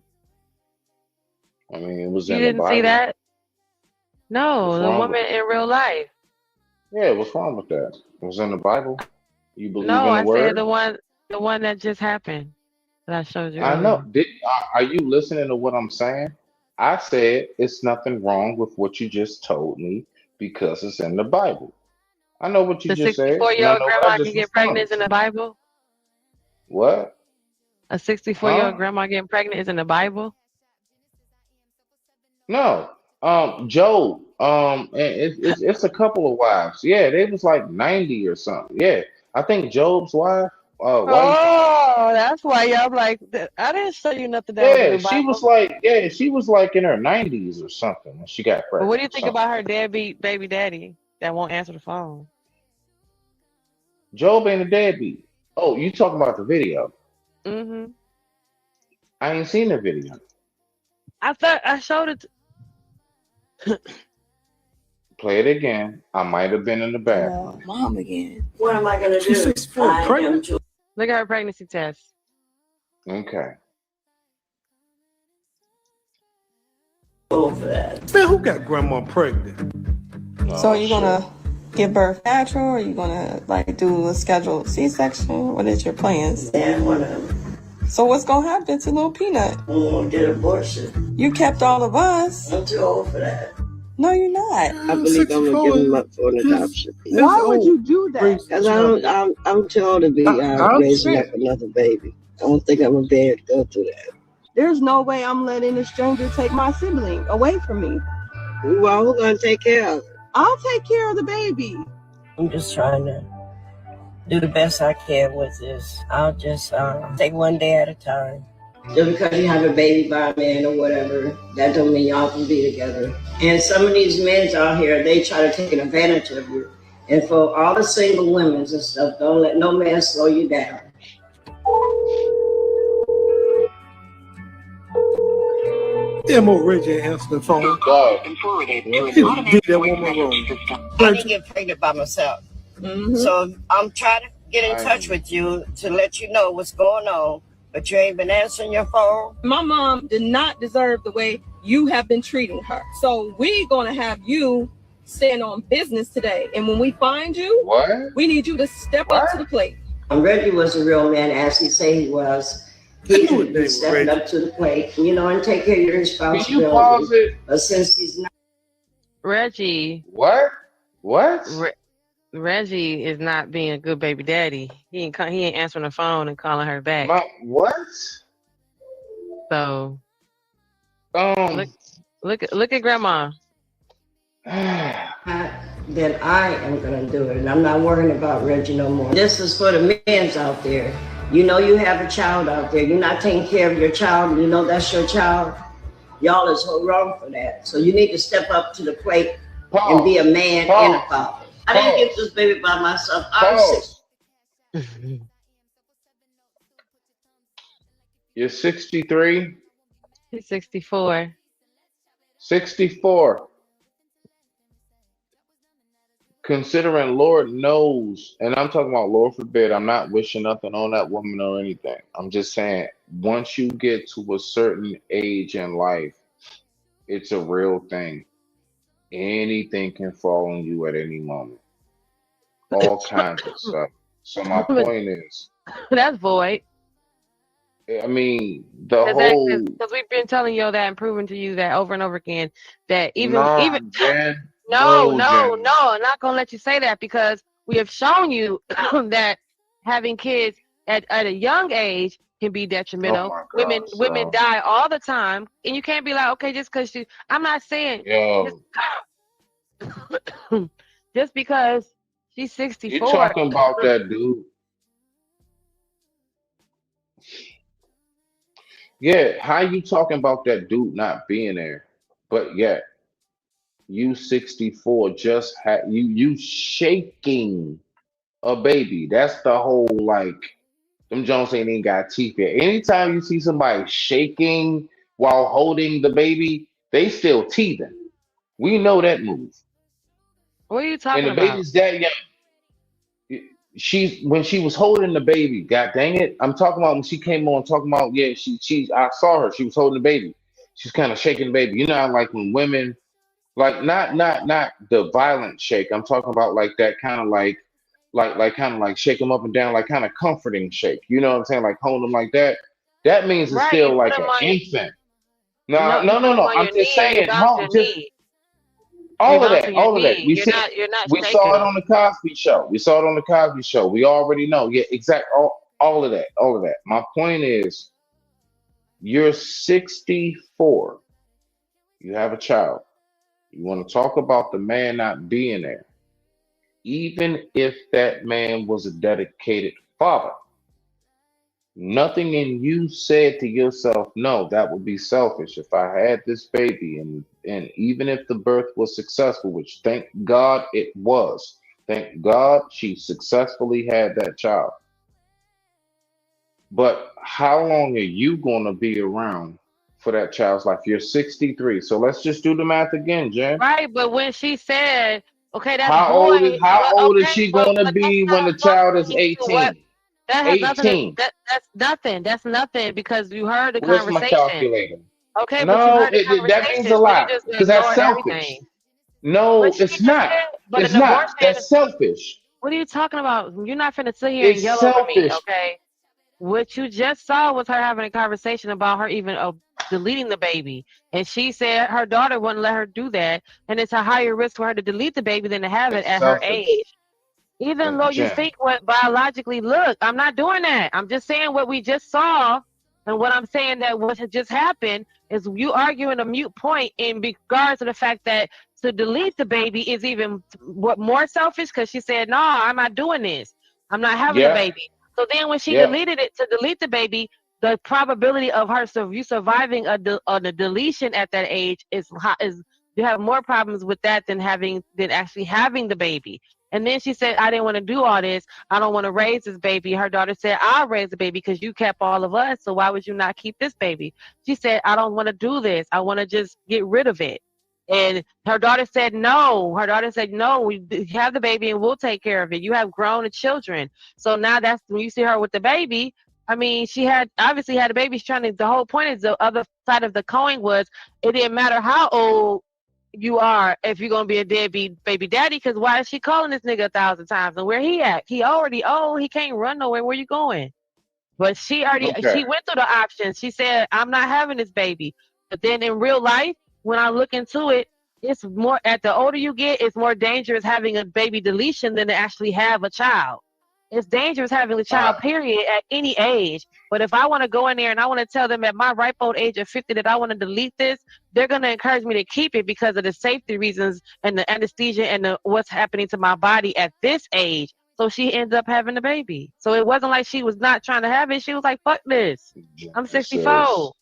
[SPEAKER 8] I mean, it was
[SPEAKER 3] You
[SPEAKER 8] in the
[SPEAKER 3] didn't
[SPEAKER 8] Bible.
[SPEAKER 3] see that? No,
[SPEAKER 8] What's
[SPEAKER 3] the
[SPEAKER 8] wrong
[SPEAKER 3] woman
[SPEAKER 8] with
[SPEAKER 3] in real life.
[SPEAKER 8] Yeah, what's wrong with that? It was in the Bible. You believe
[SPEAKER 3] No,
[SPEAKER 8] in
[SPEAKER 3] I
[SPEAKER 8] the word?
[SPEAKER 3] said the one that just happened that I showed you
[SPEAKER 8] I know.
[SPEAKER 3] earlier.
[SPEAKER 8] Are you listening to what I'm saying? I said it's nothing wrong with what you just told me because it's in the Bible. I know what you
[SPEAKER 3] The
[SPEAKER 8] just said, and I
[SPEAKER 3] 64-year-old
[SPEAKER 8] know what I
[SPEAKER 3] grandma
[SPEAKER 8] just
[SPEAKER 3] can get
[SPEAKER 8] responded
[SPEAKER 3] pregnant is in
[SPEAKER 8] to.
[SPEAKER 3] the Bible?
[SPEAKER 8] What?
[SPEAKER 3] A 64-year-old
[SPEAKER 8] Huh?
[SPEAKER 3] grandma getting pregnant is in the Bible?
[SPEAKER 8] No. Job. And it's a couple of wives. Yeah, they was like 90 or something. Yeah, I think Job's wife.
[SPEAKER 3] Oh, that's why y'all like I didn't show you nothing that was in
[SPEAKER 8] Yeah,
[SPEAKER 3] the Bible.
[SPEAKER 8] she was like in her 90s or something when she got
[SPEAKER 3] But what do you
[SPEAKER 8] pregnant or
[SPEAKER 3] think
[SPEAKER 8] something.
[SPEAKER 3] about her deadbeat baby daddy that won't answer the phone?
[SPEAKER 8] Job ain't a deadbeat. Oh, you talking about the video?
[SPEAKER 3] Mm-hmm.
[SPEAKER 8] I ain't seen the video.
[SPEAKER 3] I thought I showed it.
[SPEAKER 8] Play it again. I might have been in the bathroom.
[SPEAKER 17] Mom again. What am I gonna do?
[SPEAKER 8] She's 64,
[SPEAKER 17] I am
[SPEAKER 8] pregnant?
[SPEAKER 17] too
[SPEAKER 3] Look at her pregnancy test.
[SPEAKER 8] Okay.
[SPEAKER 17] old for that.
[SPEAKER 7] Man, who got grandma pregnant?
[SPEAKER 16] So
[SPEAKER 8] Oh,
[SPEAKER 16] are you gonna give birth natural, or are you gonna like do a scheduled C-section? What is your plans?
[SPEAKER 17] Yeah, one of them.
[SPEAKER 16] So what's gonna happen to little Peanut?
[SPEAKER 17] I'm gonna get an abortion.
[SPEAKER 16] You kept all of us.
[SPEAKER 17] I'm too old for that.
[SPEAKER 16] No, you're not.
[SPEAKER 17] I believe I'm gonna give him up for an adoption.
[SPEAKER 16] Why would you do that?
[SPEAKER 17] Because I'm too old to be raising up another baby. I don't think I'm gonna be able to go through that.
[SPEAKER 16] There's no way I'm letting a stranger take my sibling away from me.
[SPEAKER 17] Well, who's gonna take care of it?
[SPEAKER 16] I'll take care of the baby.
[SPEAKER 17] I'm just trying to do the best I can with this. I'll just take one day at a time. Just because you have a baby by a man or whatever, that don't mean y'all can be together. And some of these men out here, they try to take advantage of you. And for all the single women and stuff, don't let no man slow you down.
[SPEAKER 7] M.O. Reggie answered the phone. Did that woman wrong.
[SPEAKER 17] I didn't get pregnant by myself. So I'm trying to get in touch with you to let you know what's going on, but you ain't been answering your phone.
[SPEAKER 16] My mom did not deserve the way you have been treating her. So we're gonna have you stand on business today. And when we find you, we need you to step up to the plate.
[SPEAKER 17] Reggie was a real man, as he say he was. He should be stepping up to the plate, and take care of your responsibility.
[SPEAKER 8] Can you pause it?
[SPEAKER 17] But since he's not.
[SPEAKER 3] Reggie.
[SPEAKER 8] What?
[SPEAKER 3] Reggie is not being a good baby daddy. He ain't answering the phone and calling her back.
[SPEAKER 8] What?
[SPEAKER 3] So look at grandma.
[SPEAKER 17] Then I am gonna do it, and I'm not worrying about Reggie no more. This is for the men's out there. You know you have a child out there. You're not taking care of your child, and you know that's your child. Y'all is so wrong for that. So you need to step up to the plate and be a man and a father. I didn't get this baby by myself. I'm 6.
[SPEAKER 8] You're 63?
[SPEAKER 3] She's 64.
[SPEAKER 8] 64. Considering Lord knows, and I'm talking about Lord forbid, I'm not wishing nothing on that woman or anything. I'm just saying, once you get to a certain age in life, it's a real thing. Anything can fall on you at any moment. All kinds of stuff. So my point is,
[SPEAKER 3] That's void.
[SPEAKER 8] I mean, the whole
[SPEAKER 3] Because we've been telling you that and proving to you that over and over again that even
[SPEAKER 8] Jen,
[SPEAKER 3] no,
[SPEAKER 8] Jen.
[SPEAKER 3] I'm not gonna let you say that because we have shown you that having kids at a young age can be detrimental.
[SPEAKER 8] Oh my God,
[SPEAKER 3] Women die all the time, and you can't be like, okay, just because I'm not saying just because she's 64.
[SPEAKER 8] You talking about that dude? Yeah, how you talking about that dude not being there? But yet you 64 just had you shaking a baby. That's the whole like them Jones ain't even got teeth yet. Anytime you see somebody shaking while holding the baby, they still teething. We know that move.
[SPEAKER 3] What are you talking
[SPEAKER 8] And the
[SPEAKER 3] about?
[SPEAKER 8] baby's that young. When she was holding the baby, god dang it, I'm talking about when she came on talking about she I saw her, she was holding the baby, she's kind of shaking the baby, you know how, like when women like not the violent shake, I'm talking about like that kind of like kind of like shake them up and down, like kind of comforting shake, you know what I'm saying, like hold them like that means it's still like an infant. No, I'm just saying all of that. We saw it on the Cosby Show. We already know. Yeah, exactly. All of that. My point is, you're 64. You have a child. You want to talk about the man not being there. Even if that man was a dedicated father, nothing in you said to yourself, no, that would be selfish. If I had this baby and even if the birth was successful, which thank God it was, thank God she successfully had that child. But how long are you going to be around for that child's life? You're 63. So let's just do the math again, Jen.
[SPEAKER 3] Right, but when she said, okay, that's
[SPEAKER 8] how old is she going to be when the child is 18?
[SPEAKER 3] That has
[SPEAKER 8] 18.
[SPEAKER 3] That's nothing. That's nothing because you heard the
[SPEAKER 8] Where's
[SPEAKER 3] conversation.
[SPEAKER 8] my calculator?
[SPEAKER 3] Okay,
[SPEAKER 8] no,
[SPEAKER 3] but you heard the conversation.
[SPEAKER 8] That means a lot because that's selfish.
[SPEAKER 3] Everything.
[SPEAKER 8] No, it's not. It's not. That's selfish.
[SPEAKER 3] What are you talking about? You're not finna sit here and yell over me, okay? What you just saw was her having a conversation about her even deleting the baby, and she said her daughter wouldn't let her do that, and it's a higher risk for her to delete the baby than to have it at her age. Even though you think what biologically, look, I'm not doing that. I'm just saying what we just saw, and what I'm saying that what had just happened is you arguing a mute point in regards to the fact that to delete the baby is even what more selfish because she said, no, I'm not doing this. I'm not having the baby. So then when she deleted it to delete the baby, the probability of her surviving a deletion at that age is you have more problems with that than actually having the baby. And then she said, I didn't want to do all this. I don't want to raise this baby. Her daughter said, I'll raise the baby because you kept all of us. So why would you not keep this baby? She said, I don't want to do this. I want to just get rid of it. And her daughter said, no. Her daughter said, no, we have the baby and we'll take care of it. You have grown children. So now that's when you see her with the baby. I mean, she obviously had a baby. The whole point is the other side of the coin was it didn't matter how old you are if you're going to be a deadbeat baby daddy, because why is she calling this nigga 1,000 times? And where he at? He already old. He can't run nowhere. Where you going? But she went through the options. She said, I'm not having this baby. But then in real life, when I look into it, it's more, at the older you get, it's more dangerous having a baby deletion than to actually have a child. It's dangerous having a child, period, at any age. But if I want to go in there and I want to tell them at my ripe old age of 50 that I want to delete this, they're going to encourage me to keep it because of the safety reasons and the anesthesia and what's happening to my body at this age. So she ended up having the baby. So it wasn't like she was not trying to have it. She was like, fuck this. I'm 64.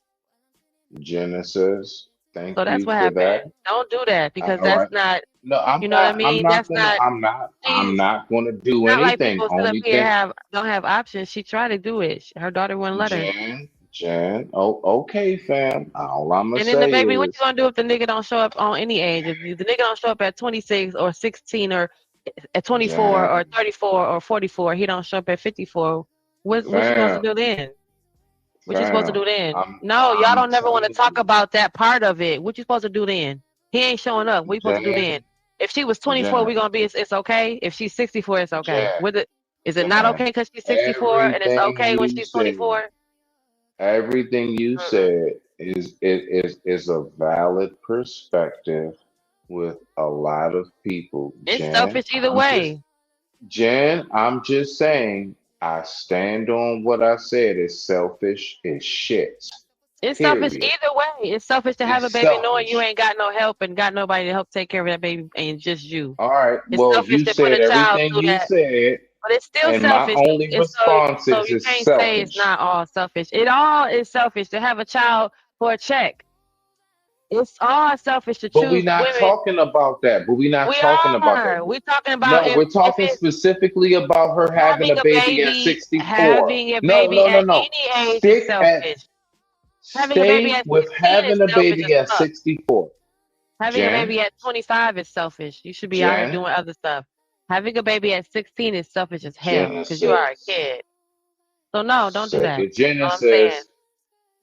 [SPEAKER 8] Genesis. Thank you.
[SPEAKER 3] So that's what happened.
[SPEAKER 8] That.
[SPEAKER 3] Don't do that because that's not.
[SPEAKER 8] No, I'm
[SPEAKER 3] you know
[SPEAKER 8] not,
[SPEAKER 3] what I mean?
[SPEAKER 8] I'm not going to do
[SPEAKER 3] not
[SPEAKER 8] anything.
[SPEAKER 3] Like people sit up here don't have options. She tried to do it. Her daughter wouldn't let her.
[SPEAKER 8] Jen. Oh, okay, fam. All I'm gonna
[SPEAKER 3] And then the
[SPEAKER 8] say
[SPEAKER 3] baby, what
[SPEAKER 8] is
[SPEAKER 3] you gonna do if the nigga don't show up on any age? If the nigga don't show up at 26 or 16 or at 24 or
[SPEAKER 8] Jen,
[SPEAKER 3] 34 or 44, he don't show up at 54. What you supposed to
[SPEAKER 8] fam,
[SPEAKER 3] do then? What you supposed to do then?
[SPEAKER 8] I'm
[SPEAKER 3] No, y'all don't never want to
[SPEAKER 8] telling
[SPEAKER 3] talk
[SPEAKER 8] you,
[SPEAKER 3] about that part of it. What you supposed to do then? He ain't showing up. What you supposed to do
[SPEAKER 8] Jen,
[SPEAKER 3] then? If she was 24,
[SPEAKER 8] Jen,
[SPEAKER 3] we gonna be it's okay. If she's 64, it's okay.
[SPEAKER 8] Jen,
[SPEAKER 3] With it, is it not
[SPEAKER 8] Jen.
[SPEAKER 3] okay because she's 64 and it's
[SPEAKER 8] Everything
[SPEAKER 3] okay when
[SPEAKER 8] you
[SPEAKER 3] she's
[SPEAKER 8] said,
[SPEAKER 3] 24?
[SPEAKER 8] everything you said is a valid perspective with a lot of people.
[SPEAKER 3] It's selfish either way.
[SPEAKER 8] Jen, I'm just saying, I stand on what I said. It's selfish as shit.
[SPEAKER 3] It's selfish
[SPEAKER 8] Period.
[SPEAKER 3] either way. It's selfish to have a
[SPEAKER 8] It's
[SPEAKER 3] baby knowing you
[SPEAKER 8] selfish.
[SPEAKER 3] ain't got no help and got nobody to help take care of that baby and just you.
[SPEAKER 8] All right.
[SPEAKER 3] It's
[SPEAKER 8] Well,
[SPEAKER 3] selfish
[SPEAKER 8] you
[SPEAKER 3] to put
[SPEAKER 8] said
[SPEAKER 3] a child
[SPEAKER 8] everything
[SPEAKER 3] through
[SPEAKER 8] you
[SPEAKER 3] that.
[SPEAKER 8] said,
[SPEAKER 3] But it's still
[SPEAKER 8] and my
[SPEAKER 3] selfish.
[SPEAKER 8] only
[SPEAKER 3] It's
[SPEAKER 8] response
[SPEAKER 3] so
[SPEAKER 8] is
[SPEAKER 3] you
[SPEAKER 8] it's
[SPEAKER 3] can't say it's
[SPEAKER 8] selfish.
[SPEAKER 3] not all selfish. It all is selfish to have a child for a check. It's all selfish to
[SPEAKER 8] But we're
[SPEAKER 3] choose
[SPEAKER 8] not
[SPEAKER 3] women.
[SPEAKER 8] talking about that. But we're not
[SPEAKER 3] We
[SPEAKER 8] talking about that.
[SPEAKER 3] are. We're talking about
[SPEAKER 8] No, we're talking specifically about her having
[SPEAKER 3] having
[SPEAKER 8] a
[SPEAKER 3] a
[SPEAKER 8] baby at
[SPEAKER 3] baby,
[SPEAKER 8] 64.
[SPEAKER 3] having a
[SPEAKER 8] No,
[SPEAKER 3] baby
[SPEAKER 8] no, no,
[SPEAKER 3] at
[SPEAKER 8] no.
[SPEAKER 3] any age is
[SPEAKER 8] Stick at
[SPEAKER 3] selfish. Having a baby
[SPEAKER 8] stay
[SPEAKER 3] at
[SPEAKER 8] with
[SPEAKER 3] 16 is
[SPEAKER 8] having a
[SPEAKER 3] selfish as
[SPEAKER 8] baby at
[SPEAKER 3] fuck.
[SPEAKER 8] 64.
[SPEAKER 3] Having a
[SPEAKER 8] Jen,
[SPEAKER 3] baby at 25 is selfish. You should be out here
[SPEAKER 8] Jen,
[SPEAKER 3] doing other stuff. Having a baby at 16 is selfish as hell because you are a
[SPEAKER 8] Genesis.
[SPEAKER 3] kid. So no, don't do
[SPEAKER 8] Say
[SPEAKER 3] that.
[SPEAKER 8] the
[SPEAKER 3] All I'm saying.
[SPEAKER 8] Genesis.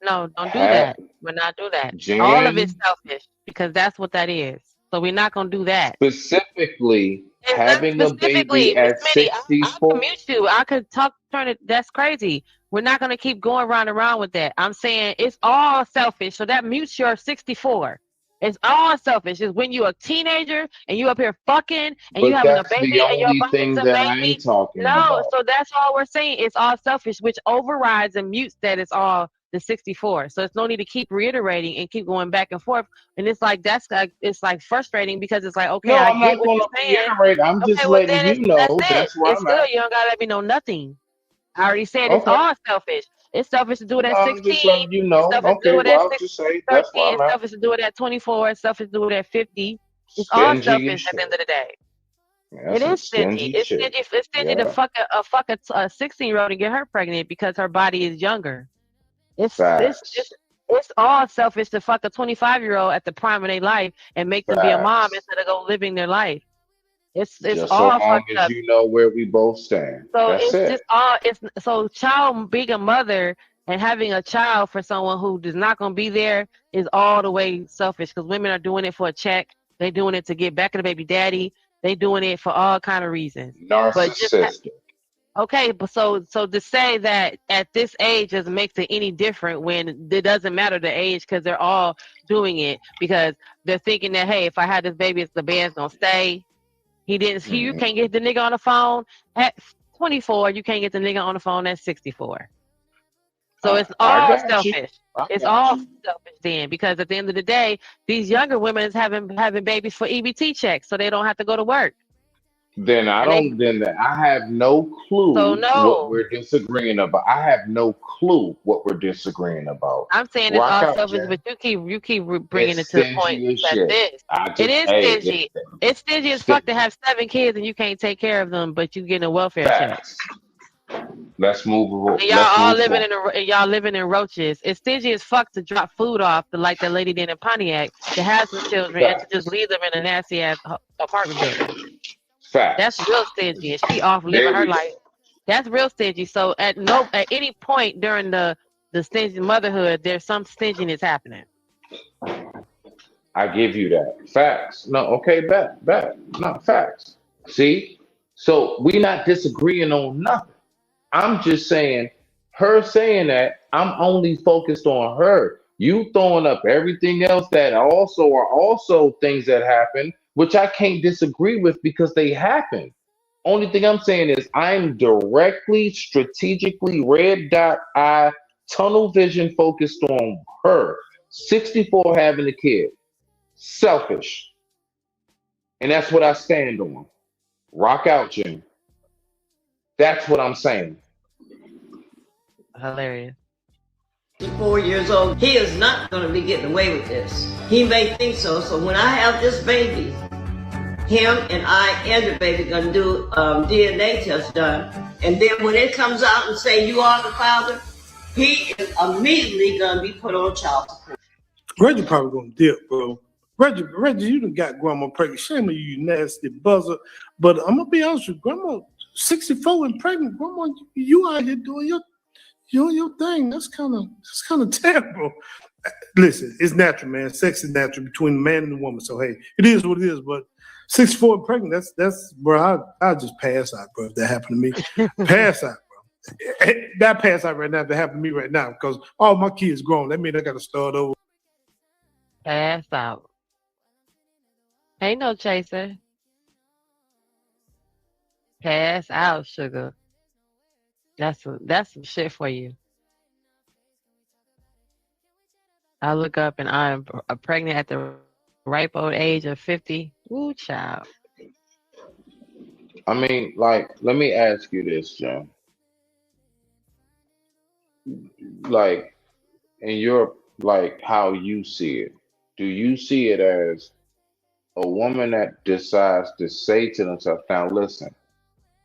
[SPEAKER 3] No, don't do
[SPEAKER 8] Ha-
[SPEAKER 3] that. We're not do that. All of it's
[SPEAKER 8] Jen,
[SPEAKER 3] selfish because that's what that is. So we're not gonna do that.
[SPEAKER 8] specifically
[SPEAKER 3] It's not
[SPEAKER 8] having a
[SPEAKER 3] specifically,
[SPEAKER 8] baby
[SPEAKER 3] Miss
[SPEAKER 8] at
[SPEAKER 3] Minnie. I
[SPEAKER 8] 64.
[SPEAKER 3] can mute you. I could turn it. That's crazy. We're not gonna keep going round and round with that. I'm saying it's all selfish. So that mutes your 64. It's all selfish. It's when you're a teenager and you up here fucking and you
[SPEAKER 8] But
[SPEAKER 3] having a
[SPEAKER 8] that's
[SPEAKER 3] baby
[SPEAKER 8] the
[SPEAKER 3] and your
[SPEAKER 8] only
[SPEAKER 3] body's
[SPEAKER 8] thing
[SPEAKER 3] a
[SPEAKER 8] that I
[SPEAKER 3] baby.
[SPEAKER 8] ain't talking
[SPEAKER 3] No,
[SPEAKER 8] about.
[SPEAKER 3] so that's all we're saying. It's all selfish, which overrides and mutes that it's all the 64. So it's no need to keep reiterating and keep going back and forth. And it's like it's like frustrating because it's like, okay,
[SPEAKER 8] No,
[SPEAKER 3] I
[SPEAKER 8] I'm
[SPEAKER 3] get
[SPEAKER 8] not
[SPEAKER 3] what
[SPEAKER 8] going
[SPEAKER 3] you're
[SPEAKER 8] to
[SPEAKER 3] saying.
[SPEAKER 8] reiterate. I'm just
[SPEAKER 3] Okay, well
[SPEAKER 8] letting
[SPEAKER 3] then
[SPEAKER 8] you
[SPEAKER 3] that's
[SPEAKER 8] know
[SPEAKER 3] it.
[SPEAKER 8] that's where
[SPEAKER 3] It's
[SPEAKER 8] I'm
[SPEAKER 3] good.
[SPEAKER 8] at.
[SPEAKER 3] You don't gotta let me know nothing. I already said it's
[SPEAKER 8] Okay.
[SPEAKER 3] all selfish. It's selfish to do it at
[SPEAKER 8] I'm just
[SPEAKER 3] 16.
[SPEAKER 8] letting you
[SPEAKER 3] It's
[SPEAKER 8] know.
[SPEAKER 3] selfish to do
[SPEAKER 8] Okay,
[SPEAKER 3] it
[SPEAKER 8] well,
[SPEAKER 3] at
[SPEAKER 8] I'll just say that's
[SPEAKER 3] 13.
[SPEAKER 8] where
[SPEAKER 3] It's
[SPEAKER 8] I'm at.
[SPEAKER 3] selfish to do it at 24. It's selfish to do it at 50. It's all
[SPEAKER 8] Stingy
[SPEAKER 3] selfish
[SPEAKER 8] as
[SPEAKER 3] at the end
[SPEAKER 8] shit.
[SPEAKER 3] of the day.
[SPEAKER 8] That's
[SPEAKER 3] It
[SPEAKER 8] some
[SPEAKER 3] is stingy.
[SPEAKER 8] stingy
[SPEAKER 3] It's
[SPEAKER 8] shit.
[SPEAKER 3] stingy. It's stingy to
[SPEAKER 8] Yeah.
[SPEAKER 3] fuck a 16-year-old and get her pregnant because her body is younger. It's all selfish to fuck a 25-year-old at the prime of their life and make them be a mom
[SPEAKER 8] Facts.
[SPEAKER 3] instead of go living their life. It's
[SPEAKER 8] Just so
[SPEAKER 3] all
[SPEAKER 8] long
[SPEAKER 3] fucked
[SPEAKER 8] as
[SPEAKER 3] up.
[SPEAKER 8] you know where we both stand.
[SPEAKER 3] So
[SPEAKER 8] That's
[SPEAKER 3] it's
[SPEAKER 8] it.
[SPEAKER 3] just all it's so child being a mother and having a child for someone who is not gonna be there is all the way selfish because women are doing it for a check. They doing it to get back at the baby daddy. They doing it for all kind of reasons. But just
[SPEAKER 8] Narcissistic.
[SPEAKER 3] okay, but so to say that at this age doesn't make it any different when it doesn't matter the age because they're all doing it because they're thinking that hey, if I had this baby, the band's gonna stay. You can't get the nigga on the phone at 24. You can't get the nigga on the phone at 64. So it's
[SPEAKER 8] I
[SPEAKER 3] all
[SPEAKER 8] got you.
[SPEAKER 3] selfish.
[SPEAKER 8] I
[SPEAKER 3] It's
[SPEAKER 8] got
[SPEAKER 3] all
[SPEAKER 8] you.
[SPEAKER 3] selfish then because at the end of the day, these younger women is having babies for EBT checks so they don't have to go to work.
[SPEAKER 8] Then I have no clue
[SPEAKER 3] So
[SPEAKER 8] what
[SPEAKER 3] no,
[SPEAKER 8] we're disagreeing about. I have no clue what we're disagreeing about.
[SPEAKER 3] I'm saying it's
[SPEAKER 8] Rock
[SPEAKER 3] all
[SPEAKER 8] out,
[SPEAKER 3] selfish,
[SPEAKER 8] Jen.
[SPEAKER 3] but you keep bringing
[SPEAKER 8] It's
[SPEAKER 3] it to the point
[SPEAKER 8] stingy as
[SPEAKER 3] that
[SPEAKER 8] shit.
[SPEAKER 3] this.
[SPEAKER 8] I just
[SPEAKER 3] It is
[SPEAKER 8] hey,
[SPEAKER 3] stingy. It's stingy as fuck to have 7 kids and you can't take care of them, but you getting a welfare check.
[SPEAKER 8] facts. Let's move.
[SPEAKER 3] And y'all all living in roaches. It's stingy as fuck to drop food off to like that lady did in Pontiac to have some children and to just leave them in a nasty ass apartment building.
[SPEAKER 8] Facts.
[SPEAKER 3] That's real stingy. And she off living
[SPEAKER 8] There
[SPEAKER 3] her
[SPEAKER 8] we go.
[SPEAKER 3] life. That's real stingy. So at any point during the stingy motherhood, there's some stinginess happening.
[SPEAKER 8] I give you that. Facts. No, okay, bet. No, facts. See? So we not disagreeing on nothing. I'm just saying, her saying that, I'm only focused on her. You throwing up everything else that also are also things that happen, which I can't disagree with because they happen. Only thing I'm saying is I'm directly, strategically, red dot eye, tunnel vision focused on her. 64 having a kid. Selfish. And that's what I stand on. Rock out, Jim. That's what I'm saying.
[SPEAKER 3] Hilarious.
[SPEAKER 17] 4 years old. He is not going to be getting away with this. He may think so. So when I have this baby, him and I and the baby going to do DNA test done. And then when it comes out and say you are the father, he is immediately gonna be put on child support.
[SPEAKER 7] Reggie probably gonna dip, bro. Reggie, you done got grandma pregnant. Shame on you, you nasty buzzer. But I'm gonna be honest with you, grandma 64 and pregnant. Grandma, you out here doing your thing. That's kind of terrible. Listen, it's natural, man. Sex is natural between the man and the woman. So hey, it is what it is. But 64 and pregnant, that's bro. I just pass out, bro. If that happened to me, pass out, bro. That pass out right now. If that happened to me right now, because all my kids grown. That means I got to start over.
[SPEAKER 3] Pass out. Ain't no chaser. Pass out, sugar. That's some shit for you. I look up and I'm pregnant at the ripe old age of 50. Ooh, child.
[SPEAKER 8] I mean, like, let me ask you this, Jen. Like, in your, like, how you see it, do you see it as a woman that decides to say to themselves, now listen,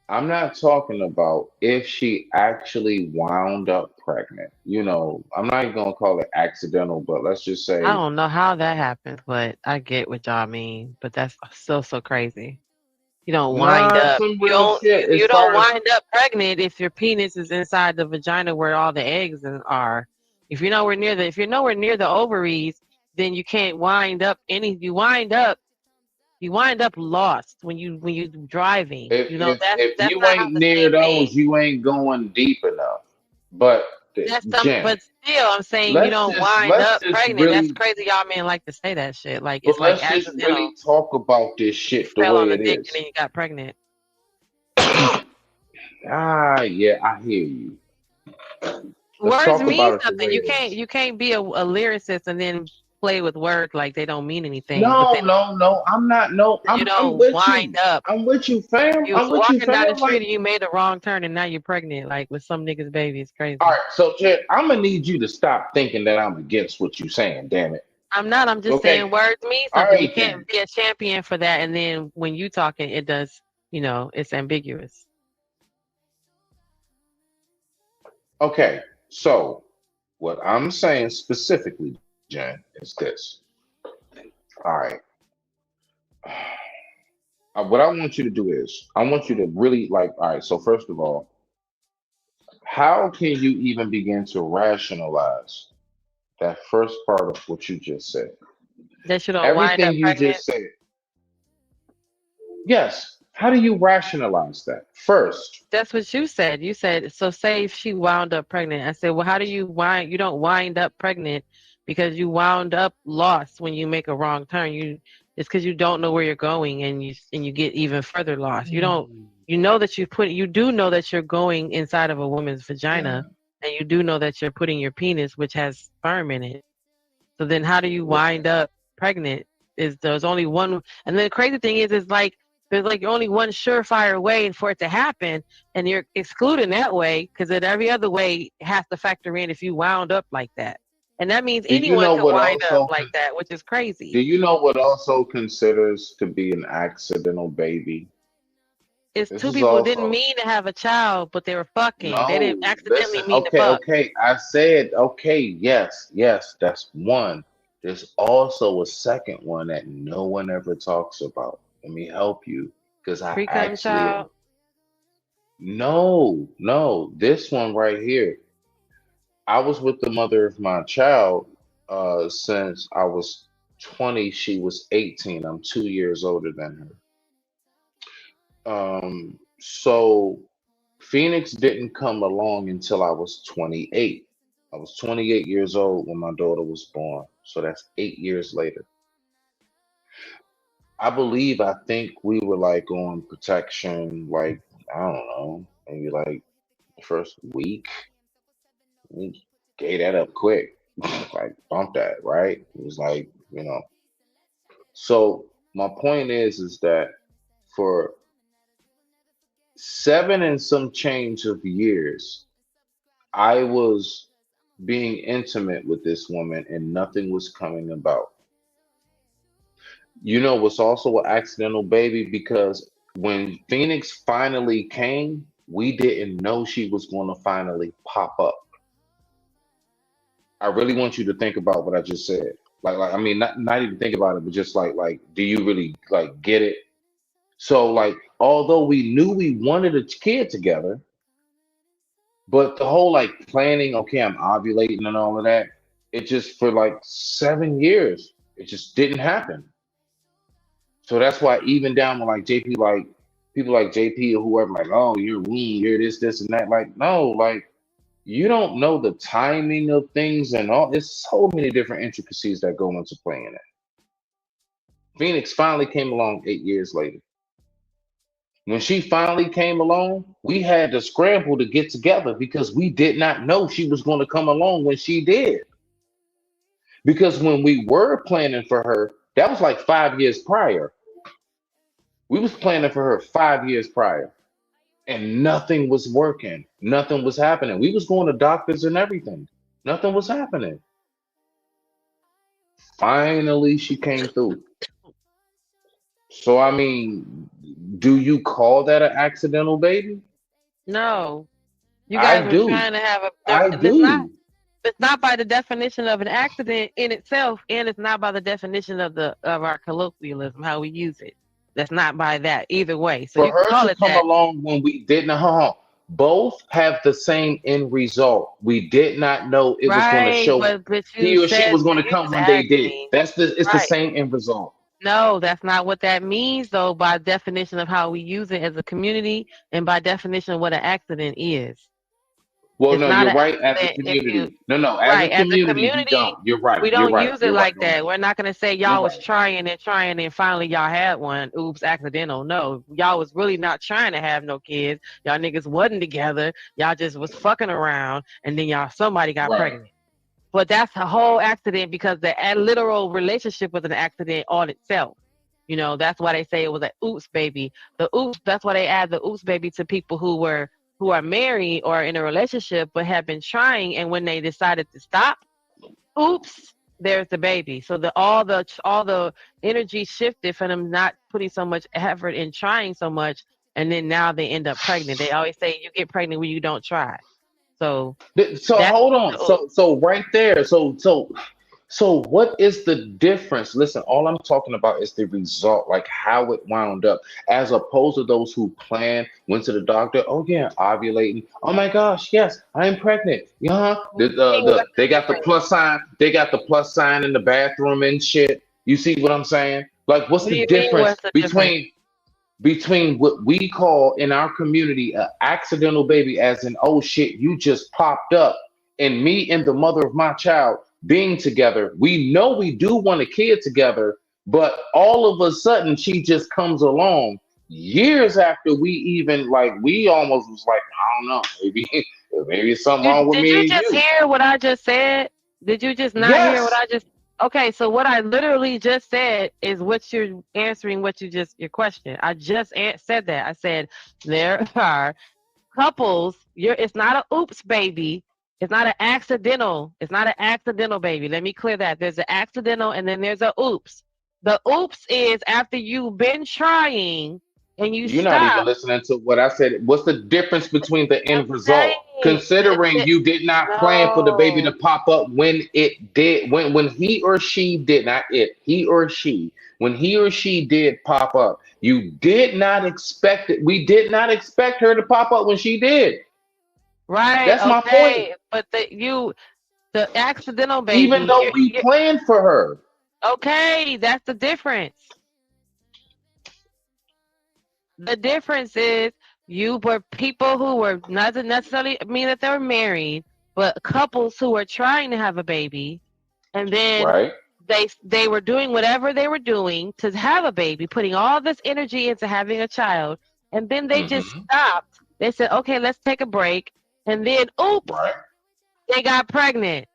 [SPEAKER 8] I'm not talking about if she actually wound up pregnant. You know, I'm not even gonna call it accidental, but let's just say
[SPEAKER 3] I don't know how that happened, but I get what y'all mean. But that's still so crazy. You don't wind up.
[SPEAKER 8] some
[SPEAKER 3] You
[SPEAKER 8] real shit.
[SPEAKER 3] don't.
[SPEAKER 8] As
[SPEAKER 3] You
[SPEAKER 8] far
[SPEAKER 3] don't
[SPEAKER 8] as
[SPEAKER 3] wind up pregnant if your penis is inside the vagina where all the eggs are. If you're nowhere near the ovaries, then you can't wind up any. You wind up lost when you driving.
[SPEAKER 8] if
[SPEAKER 3] You know
[SPEAKER 8] if
[SPEAKER 3] that's
[SPEAKER 8] you
[SPEAKER 3] not how
[SPEAKER 8] ain't
[SPEAKER 3] the
[SPEAKER 8] near
[SPEAKER 3] same thing.
[SPEAKER 8] those, you ain't going deep enough. But Jen,
[SPEAKER 3] But still, I'm saying you don't wind
[SPEAKER 8] let's
[SPEAKER 3] up
[SPEAKER 8] just
[SPEAKER 3] pregnant. That's
[SPEAKER 8] really
[SPEAKER 3] crazy. Y'all men like to say that shit. Like
[SPEAKER 8] but
[SPEAKER 3] it's like
[SPEAKER 8] let's just
[SPEAKER 3] accidental.
[SPEAKER 8] really talk about this
[SPEAKER 3] You
[SPEAKER 8] shit the
[SPEAKER 3] fell on
[SPEAKER 8] way
[SPEAKER 3] a
[SPEAKER 8] it
[SPEAKER 3] dick and
[SPEAKER 8] is.
[SPEAKER 3] then you got pregnant.
[SPEAKER 8] Yeah, I hear you. Let's
[SPEAKER 3] Words
[SPEAKER 8] talk
[SPEAKER 3] mean
[SPEAKER 8] about it the
[SPEAKER 3] something.
[SPEAKER 8] way it is.
[SPEAKER 3] You can't be a lyricist and then play with words like they don't mean anything.
[SPEAKER 8] No, I'm not. No,
[SPEAKER 3] You
[SPEAKER 8] I'm
[SPEAKER 3] don't
[SPEAKER 8] with
[SPEAKER 3] wind
[SPEAKER 8] you.
[SPEAKER 3] up.
[SPEAKER 8] I'm with you, fam.
[SPEAKER 3] You was
[SPEAKER 8] I'm with you,
[SPEAKER 3] walking down the
[SPEAKER 8] fam.
[SPEAKER 3] street
[SPEAKER 8] Like,
[SPEAKER 3] and you made a wrong turn and now you're pregnant, like with some nigga's baby. It's crazy.
[SPEAKER 8] all right, so Jen, I'm gonna need you to stop thinking that I'm against what you're saying. Damn it.
[SPEAKER 3] I'm not. I'm just
[SPEAKER 8] Okay.
[SPEAKER 3] saying words mean
[SPEAKER 8] All
[SPEAKER 3] something. You
[SPEAKER 8] right,
[SPEAKER 3] can't
[SPEAKER 8] then.
[SPEAKER 3] be a champion for that, and then when you talking, it does. It's ambiguous.
[SPEAKER 8] Okay. So what I'm saying specifically, Jen, is this. All right. What I want you to do is I want you to really all right, so first of all, how can you even begin to rationalize that first part of what you just said?
[SPEAKER 3] That you don't wind
[SPEAKER 8] Everything
[SPEAKER 3] up
[SPEAKER 8] you
[SPEAKER 3] pregnant.
[SPEAKER 8] just said. Yes. How do you rationalize that? First,
[SPEAKER 3] That's what you said. You said, so say if she wound up pregnant. I said, well, how do you don't wind up pregnant because you wound up lost when you make a wrong turn. It's because you don't know where you're going and you get even further lost. You know that you do know that you're going inside of a woman's vagina and you do know that you're putting your penis, which has sperm in it. So then how do you wind up pregnant? There's only one, and the crazy thing is like, there's like only one surefire way for it to happen, and you're excluding that way because every other way has to factor in if you wound up like that. And that means
[SPEAKER 8] do you
[SPEAKER 3] anyone
[SPEAKER 8] know
[SPEAKER 3] can
[SPEAKER 8] what
[SPEAKER 3] wind
[SPEAKER 8] also
[SPEAKER 3] up like that, which is
[SPEAKER 8] do
[SPEAKER 3] crazy.
[SPEAKER 8] you know what also considers to be an accidental baby?
[SPEAKER 3] It's
[SPEAKER 8] This
[SPEAKER 3] two
[SPEAKER 8] is
[SPEAKER 3] people who
[SPEAKER 8] also
[SPEAKER 3] didn't mean to have a child, but they were fucking. They
[SPEAKER 8] no.
[SPEAKER 3] didn't accidentally
[SPEAKER 8] Listen,
[SPEAKER 3] mean to fuck.
[SPEAKER 8] okay. I said okay. Yes, that's one. There's also a second one that no one ever talks about. Let me help you because I
[SPEAKER 3] Pre-cum
[SPEAKER 8] actually
[SPEAKER 3] child.
[SPEAKER 8] no. This one right here. I was with the mother of my child since I was 20. She was 18. I'm 2 years older than her. So Phoenix didn't come along until I was 28. I was 28 years old when my daughter was born. So that's 8 years later. I think we were like on protection, like, I don't know, maybe like the first week. We gave that up quick. Like, bump that, right? It was like, So my point is that for 7 and some change of years, I was being intimate with this woman and nothing was coming about. What's also an accidental baby because when Phoenix finally came, we didn't know she was going to finally pop up. I really want you to think about what I just said. Like I mean, not even think about it, but just like, do you really like get it? So like, although we knew we wanted a kid together, but the whole like planning, okay, I'm ovulating and all of that, it just for like 7 years, it just didn't happen. So that's why even down to like JP, like people like JP or whoever, like, oh, you're weak, you're this, and that. Like, no, like you don't know the timing of things and all. There's so many different intricacies that go into playing it. Phoenix finally came along 8 years later. When she finally came along, we had to scramble to get together because we did not know she was going to come along when she did. Because when we were planning for her, that was like 5 years prior. We was planning for her 5 years prior. And nothing was working. Nothing was happening. We was going to doctors and everything. Nothing was happening. Finally, she came through. So, I mean, do you call that an accidental baby?
[SPEAKER 3] No. You guys were trying to have a...
[SPEAKER 8] I do.
[SPEAKER 3] It's not by the definition of an accident in itself, and it's not by the definition of our colloquialism, how we use it. That's not by that either way. So
[SPEAKER 8] For
[SPEAKER 3] you can call
[SPEAKER 8] her to
[SPEAKER 3] it
[SPEAKER 8] come
[SPEAKER 3] that.
[SPEAKER 8] along when we didn't, both have the same end result. We did not know it was going to show
[SPEAKER 3] but
[SPEAKER 8] he
[SPEAKER 3] you
[SPEAKER 8] or she
[SPEAKER 3] said
[SPEAKER 8] was going to
[SPEAKER 3] you
[SPEAKER 8] come
[SPEAKER 3] just
[SPEAKER 8] when they
[SPEAKER 3] asked
[SPEAKER 8] did.
[SPEAKER 3] me.
[SPEAKER 8] It's the
[SPEAKER 3] Right.
[SPEAKER 8] same end result.
[SPEAKER 3] No, that's not what that means, though, by definition of how we use it as a community and by definition of what an accident is.
[SPEAKER 8] Well,
[SPEAKER 3] It's
[SPEAKER 8] no,
[SPEAKER 3] not
[SPEAKER 8] you're
[SPEAKER 3] an
[SPEAKER 8] right. As a
[SPEAKER 3] accident if
[SPEAKER 8] community,
[SPEAKER 3] you
[SPEAKER 8] no, as
[SPEAKER 3] right
[SPEAKER 8] a
[SPEAKER 3] as a
[SPEAKER 8] community, we
[SPEAKER 3] community
[SPEAKER 8] don't. You're right.
[SPEAKER 3] we
[SPEAKER 8] You're
[SPEAKER 3] don't
[SPEAKER 8] right.
[SPEAKER 3] use it
[SPEAKER 8] You're right
[SPEAKER 3] like
[SPEAKER 8] on
[SPEAKER 3] that.
[SPEAKER 8] that.
[SPEAKER 3] We're not gonna say
[SPEAKER 8] You're
[SPEAKER 3] y'all was
[SPEAKER 8] right.
[SPEAKER 3] trying and finally y'all had one. Oops, accidental. No, y'all was really not trying to have no kids. Y'all niggas wasn't together. Y'all just was fucking around, and then somebody got
[SPEAKER 8] Right.
[SPEAKER 3] pregnant. But that's a whole accident because the literal relationship was an accident on itself. You know, that's why they say it was an oops baby. The oops, that's why they add the oops baby to people who are married or in a relationship but have been trying, and when they decided to stop, oops, there's the baby. So all the energy shifted from them not putting so much effort in trying so much, and then now they end up pregnant. They always say you get pregnant when you don't try. So
[SPEAKER 8] Hold on. So right there. So what is the difference? Listen, all I'm talking about is the result, like how it wound up, as opposed to those who planned, went to the doctor. Oh yeah, ovulating. Oh my gosh, yes, I'm pregnant. Yeah, they got the plus sign. They got the plus sign in the bathroom and shit. You see what I'm saying? Like, what's the difference between what we call in our community an accidental baby, as in, oh shit, you just popped up, and me and the mother of my child being together? We know we do want a kid together, but all of a sudden she just comes along years after we even, like, we almost was like, I don't know, maybe something wrong with me.
[SPEAKER 3] Did you just hear what I just said? Did you just not hear what I just? Okay, so what I literally just said is what you're answering. Your question. I just said that. I said there are couples. It's not a oops baby. It's not an accidental. It's not an accidental baby. Let me clear that. There's an accidental and then there's a oops. The oops is after you've been trying and
[SPEAKER 8] You're not even listening to what I said. What's the difference between the end result? Considering you did not plan for the baby to pop up when it did, when he or she did, not it, he or she, when he or she did pop up, you did not expect it. We did not expect her to pop up when she did.
[SPEAKER 3] Right.
[SPEAKER 8] That's my point.
[SPEAKER 3] But the accidental baby.
[SPEAKER 8] Even though we planned for her.
[SPEAKER 3] Okay, that's the difference. The difference is you were people who were not necessarily mean that they were married, but couples who were trying to have a baby, and then they were doing whatever they were doing to have a baby, putting all this energy into having a child, and then they just stopped. They said, okay, let's take a break. And then, oops, they got pregnant.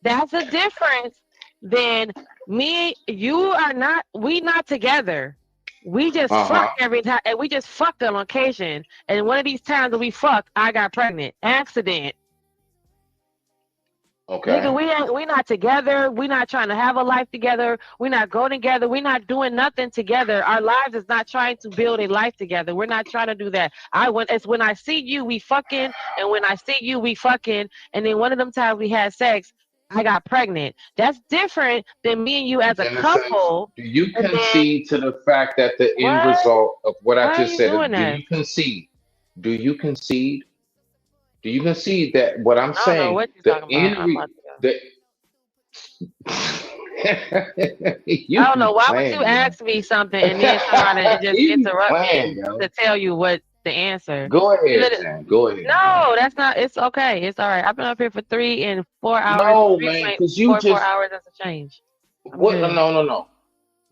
[SPEAKER 3] That's a difference than we not together. We just fucked every time, and we just fucked on occasion. And one of these times that we fucked, I got pregnant. Accident.
[SPEAKER 8] Okay.
[SPEAKER 3] Nigga, we not together. We not trying to have a life together. We not going together. We not doing nothing together. Our lives is not trying to build a life together. We're not trying to do that. It's when I see you, we fucking, and when I see you, we fucking, and then one of them times we had sex, I got pregnant. That's different than me and you as a couple.
[SPEAKER 8] Do you concede to the fact that the end result of what I just said? Do you concede? Do you concede? Do you concede that what I'm saying?
[SPEAKER 3] I don't know what you're talking about. I don't know. Why would you ask me something and then somebody just interrupt me to tell you what the answer?
[SPEAKER 8] Go ahead, Jen. Go ahead.
[SPEAKER 3] No, that's not. It's okay. It's all right. I've been up here for 3 and 4 hours.
[SPEAKER 8] No, man, because you just
[SPEAKER 3] 4 hours doesn't change.
[SPEAKER 8] What?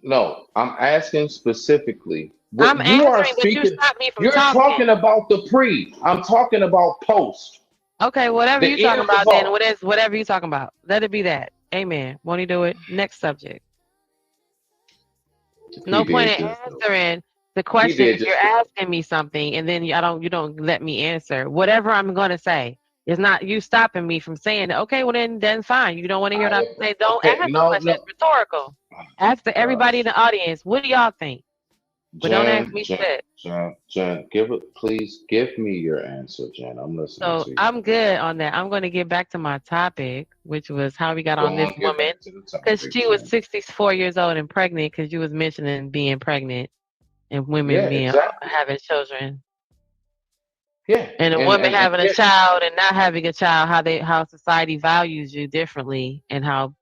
[SPEAKER 8] No. I'm asking specifically.
[SPEAKER 3] I'm answering, but you stopped me from
[SPEAKER 8] You're talking about the pre. I'm talking about post.
[SPEAKER 3] Okay, whatever you're talking about, then whatever you're talking about. Let it be that. Amen. Won't he do it? Next subject. No point in answering the question if you're asking me something and then you don't let me answer. Whatever I'm gonna say. It's not you stopping me from saying, okay, well then fine. You don't want to hear what I say. Don't ask the question. It's rhetorical. Ask everybody in the audience, what do y'all think? But don't ask me shit.
[SPEAKER 8] Jen, please give me your answer, Jen. I'm listening to you.
[SPEAKER 3] I'm good on that. I'm going to get back to my topic, which was how we got on this woman. Because she was 64 years old and pregnant, because you was mentioning being pregnant and women having children.
[SPEAKER 8] Yeah.
[SPEAKER 3] And a woman having a child and not having a child, how society values you differently, and how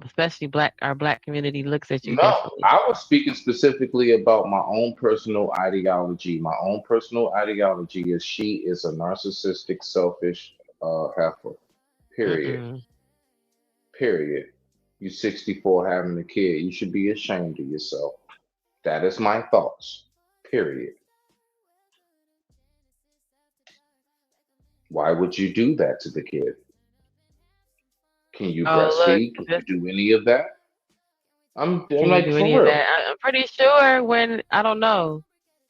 [SPEAKER 3] especially our black community looks at you differently.
[SPEAKER 8] I was speaking specifically about my own personal ideology. My own personal ideology is she is a narcissistic, selfish heifer. Period. Period. You 64 having a kid. You should be ashamed of yourself. That is my thoughts. Period. Why would you do that to the kid? Can you breastfeed? Can you do any of that? I'm like, for real.
[SPEAKER 3] I'm pretty sure I don't know.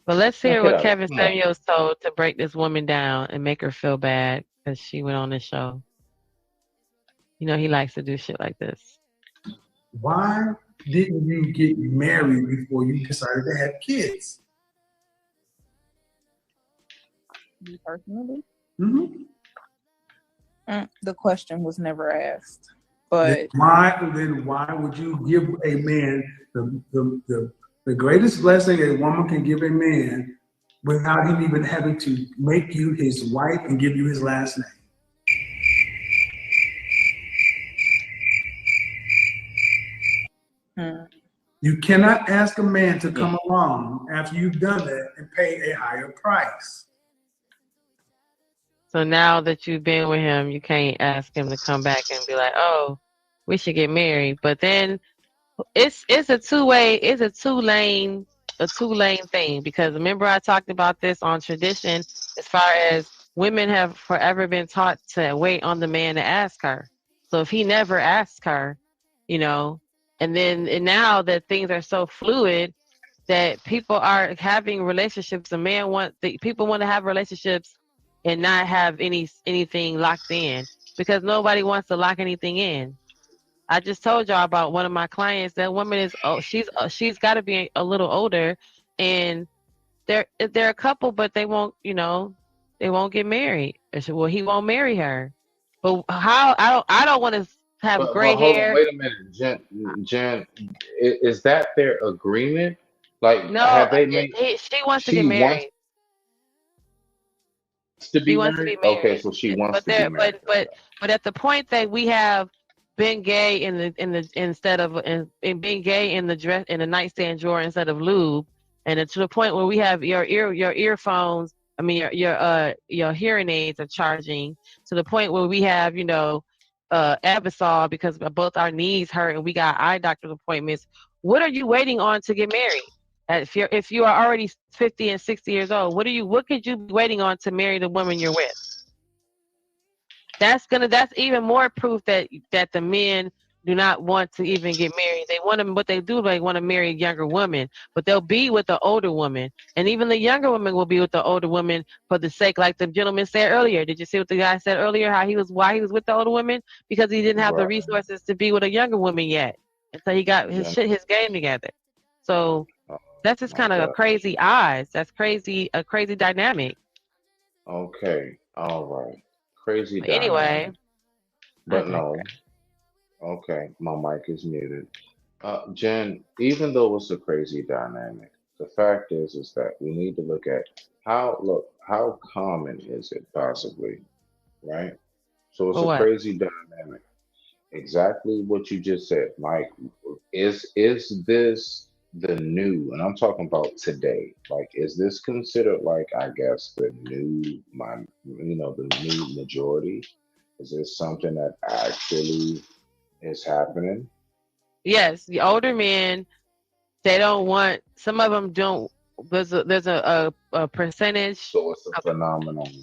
[SPEAKER 3] But let's hear what Kevin Samuels told to break this woman down and make her feel bad because she went on the show. You know, he likes to do shit like this.
[SPEAKER 5] Why didn't you get married before you decided to have kids?
[SPEAKER 1] Me personally?
[SPEAKER 5] Mm-hmm.
[SPEAKER 1] The question was never asked. But
[SPEAKER 5] then why would you give a man the greatest blessing a woman can give a man without him even having to make you his wife and give you his last name? You cannot ask a man to come along after you've done that and pay a higher price.
[SPEAKER 3] So now that you've been with him, you can't ask him to come back and be like, "Oh, we should get married." But then it's a two-lane thing, because remember I talked about this on tradition as far as women have forever been taught to wait on the man to ask her. So if he never asks her, and now that things are so fluid that people are having relationships, people want to have relationships and not have anything locked in, because nobody wants to lock anything in. I just told y'all about one of my clients. That woman is she's got to be a little older, and they're a couple, but they won't they won't get married. Well, he won't marry her. But how? I don't want to have gray hair.
[SPEAKER 8] Wait a minute, Jen. Is that their agreement? Like,
[SPEAKER 3] no,
[SPEAKER 8] have they made?
[SPEAKER 3] She wants to get married.
[SPEAKER 8] She wants to be married. Okay, so she wants to be married.
[SPEAKER 3] But at the point that we have been gay instead of being gay in the nightstand drawer instead of lube, and to the point where we have your earphones. I mean your hearing aids are charging, to the point where we have Abisol because both our knees hurt and we got eye doctor's appointments. What are you waiting on to get married? If you are already 50 and 60 years old, what could you be waiting on to marry the woman you're with? That's even more proof that the men do not want to even get married. They want to, what they do, they want to marry a younger woman, but they'll be with the older woman. And even the younger woman will be with the older woman for the sake, like the gentleman said earlier. Did you see what the guy said earlier? Why he was with the older woman? Because he didn't have the
[SPEAKER 8] Right.
[SPEAKER 3] resources to be with a younger woman yet. And so he got his game together. So that's just kind of a crazy eyes. That's crazy, a crazy dynamic.
[SPEAKER 8] Okay. All right. Crazy
[SPEAKER 3] But anyway.
[SPEAKER 8] dynamic. But
[SPEAKER 3] Okay.
[SPEAKER 8] no. Okay. My mic is muted. Jen, even though it's a crazy dynamic, the fact is that we need to look at how common is it possibly, right? So it's
[SPEAKER 3] For
[SPEAKER 8] a
[SPEAKER 3] what?
[SPEAKER 8] crazy dynamic. Exactly what you just said, Mike. Is this the new, and I'm talking about today, like, is this considered, like, I guess the new the new majority? Is this something that actually is happening?
[SPEAKER 3] Yes, the older men, they don't want. Some of them don't. There's a percentage.
[SPEAKER 8] So it's a phenomenon.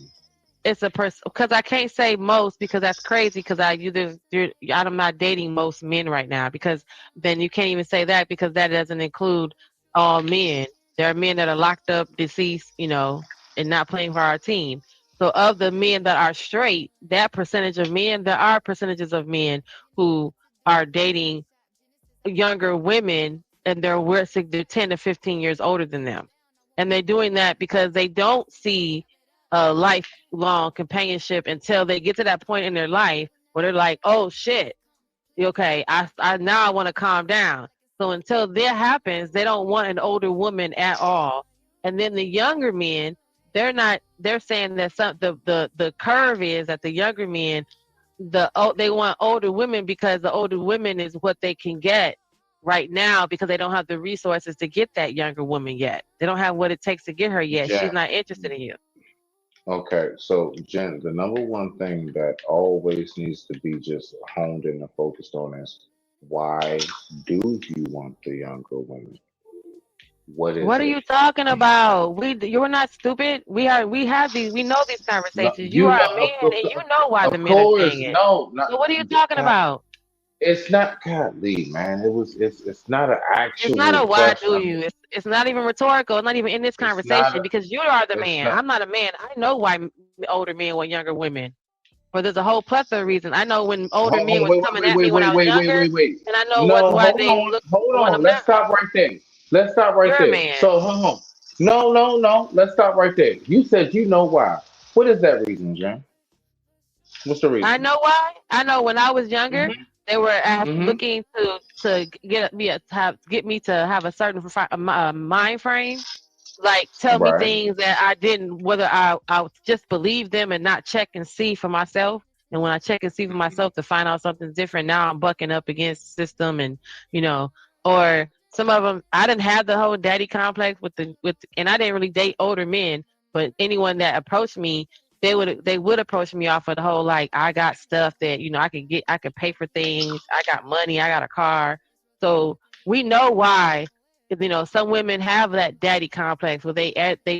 [SPEAKER 3] It's a because I can't say most because that's crazy because I'm not dating most men right now because then you can't even say that because that doesn't include all men. There are men that are locked up, deceased, and not playing for our team. So of the men that are straight, that percentage of men, there are percentages of men who are dating younger women and they're 10 to 15 years older than them. And they're doing that because they don't see a lifelong companionship until they get to that point in their life where they're like, oh shit, okay, I now I want to calm down. So until that happens, they don't want an older woman at all. And then the younger men, they're saying that the curve is that the younger men, they want older women because the older women is what they can get right now because they don't have the resources to get that younger woman yet. They don't have what it takes to get her yet.
[SPEAKER 8] Jen,
[SPEAKER 3] She's not interested in you.
[SPEAKER 8] okay, so Jen, the number one thing that always needs to be just honed in and focused on is why do you want the younger women? What
[SPEAKER 3] What are
[SPEAKER 8] it?
[SPEAKER 3] you talking about? You're not stupid. We have these. We know these
[SPEAKER 8] No,
[SPEAKER 3] conversations. You
[SPEAKER 8] you
[SPEAKER 3] are
[SPEAKER 8] know,
[SPEAKER 3] a man, and you know why the
[SPEAKER 8] of
[SPEAKER 3] men are
[SPEAKER 8] course,
[SPEAKER 3] saying it.
[SPEAKER 8] no, not
[SPEAKER 3] So what are you talking
[SPEAKER 8] God.
[SPEAKER 3] about?
[SPEAKER 8] It's not godly, man. It's not an
[SPEAKER 3] It's not
[SPEAKER 8] actual
[SPEAKER 3] a why do
[SPEAKER 8] question.
[SPEAKER 3] you. It's not even rhetorical. It's not even in this
[SPEAKER 8] It's not.
[SPEAKER 3] conversation because you are the
[SPEAKER 8] It's
[SPEAKER 3] man.
[SPEAKER 8] not.
[SPEAKER 3] I'm not a man. I know why older men want younger women. But there's a whole plethora of reasons. I know when older
[SPEAKER 8] Hold
[SPEAKER 3] men
[SPEAKER 8] on,
[SPEAKER 3] was
[SPEAKER 8] wait,
[SPEAKER 3] coming
[SPEAKER 8] wait,
[SPEAKER 3] at me
[SPEAKER 8] wait,
[SPEAKER 3] when I
[SPEAKER 8] wait,
[SPEAKER 3] was
[SPEAKER 8] wait, wait,
[SPEAKER 3] younger,
[SPEAKER 8] wait, wait.
[SPEAKER 3] and I know
[SPEAKER 8] No,
[SPEAKER 3] why
[SPEAKER 8] hold
[SPEAKER 3] they
[SPEAKER 8] on,
[SPEAKER 3] look
[SPEAKER 8] hold
[SPEAKER 3] want
[SPEAKER 8] on.
[SPEAKER 3] them
[SPEAKER 8] Let's
[SPEAKER 3] now.
[SPEAKER 8] stop right there. Let's stop right
[SPEAKER 3] You're a
[SPEAKER 8] there.
[SPEAKER 3] man.
[SPEAKER 8] So, hold on. No, no, no. Let's stop right there. You said you know why. What is that reason, Jen? What's the
[SPEAKER 3] I
[SPEAKER 8] reason?
[SPEAKER 3] know why. I know when I was younger, they were
[SPEAKER 8] Mm-hmm.
[SPEAKER 3] looking to get me to have a certain mind frame, like tell me
[SPEAKER 8] Right.
[SPEAKER 3] things that I didn't, whether I just believe them and not check and see for myself. And when I check and see for myself to find out something's different, now I'm bucking up against the system, and or some of them I didn't have the whole daddy complex and I didn't really date older men, but anyone that approached me, they would approach me off of the whole like I got stuff that I could pay for things, I got money, I got a car. So we know why some women have that daddy complex where they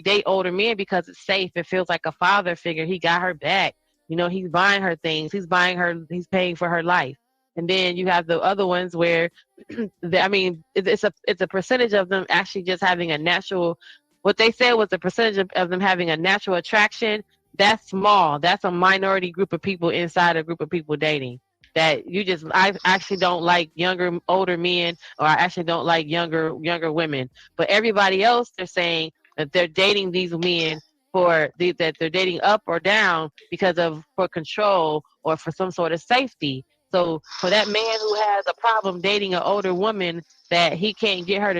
[SPEAKER 3] date older men because it's safe. It feels like a father figure. He got her back. He's buying her things. He's paying for her life. And then you have the other ones where, it's a percentage of them actually just having a natural. What they said was the percentage of them having a natural attraction. That's small. That's a minority group of people inside a group of people dating. That I actually don't like older men, or I actually don't like younger women. But everybody else, they're saying that they're dating these men that they're dating up or down for control or for some sort of safety. So for that man who has a problem dating an older woman that he can't get her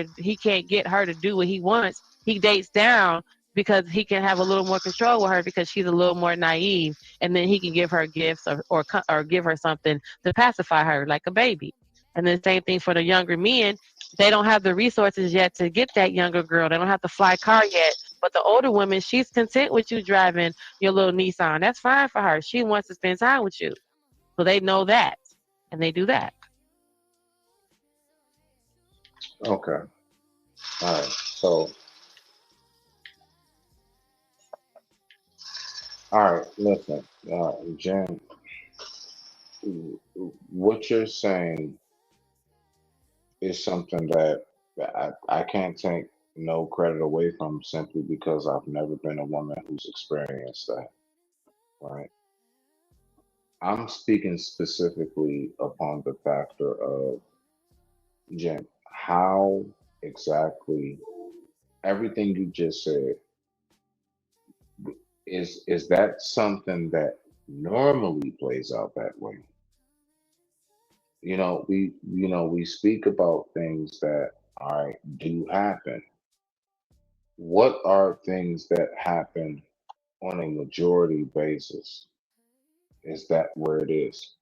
[SPEAKER 3] to do what he wants, he dates down because he can have a little more control with her because she's a little more naive, and then he can give her gifts or give her something to pacify her like a baby. And the same thing for the younger men. They don't have the resources yet to get that younger girl. They don't have the fly car yet. But the older woman, she's content with you driving your little Nissan. That's fine for her. She wants to spend time with you. So they know that, and they do that.
[SPEAKER 8] Okay. All right. So, all right. Listen, Jen. what you're saying is something that I can't take no credit away from simply because I've never been a woman who's experienced that, right? I'm speaking specifically upon the factor of, Jen, how exactly everything you just said is that something that normally plays out that way? We speak about things that all right do happen. What are things that happen on a majority basis? Is that where it is?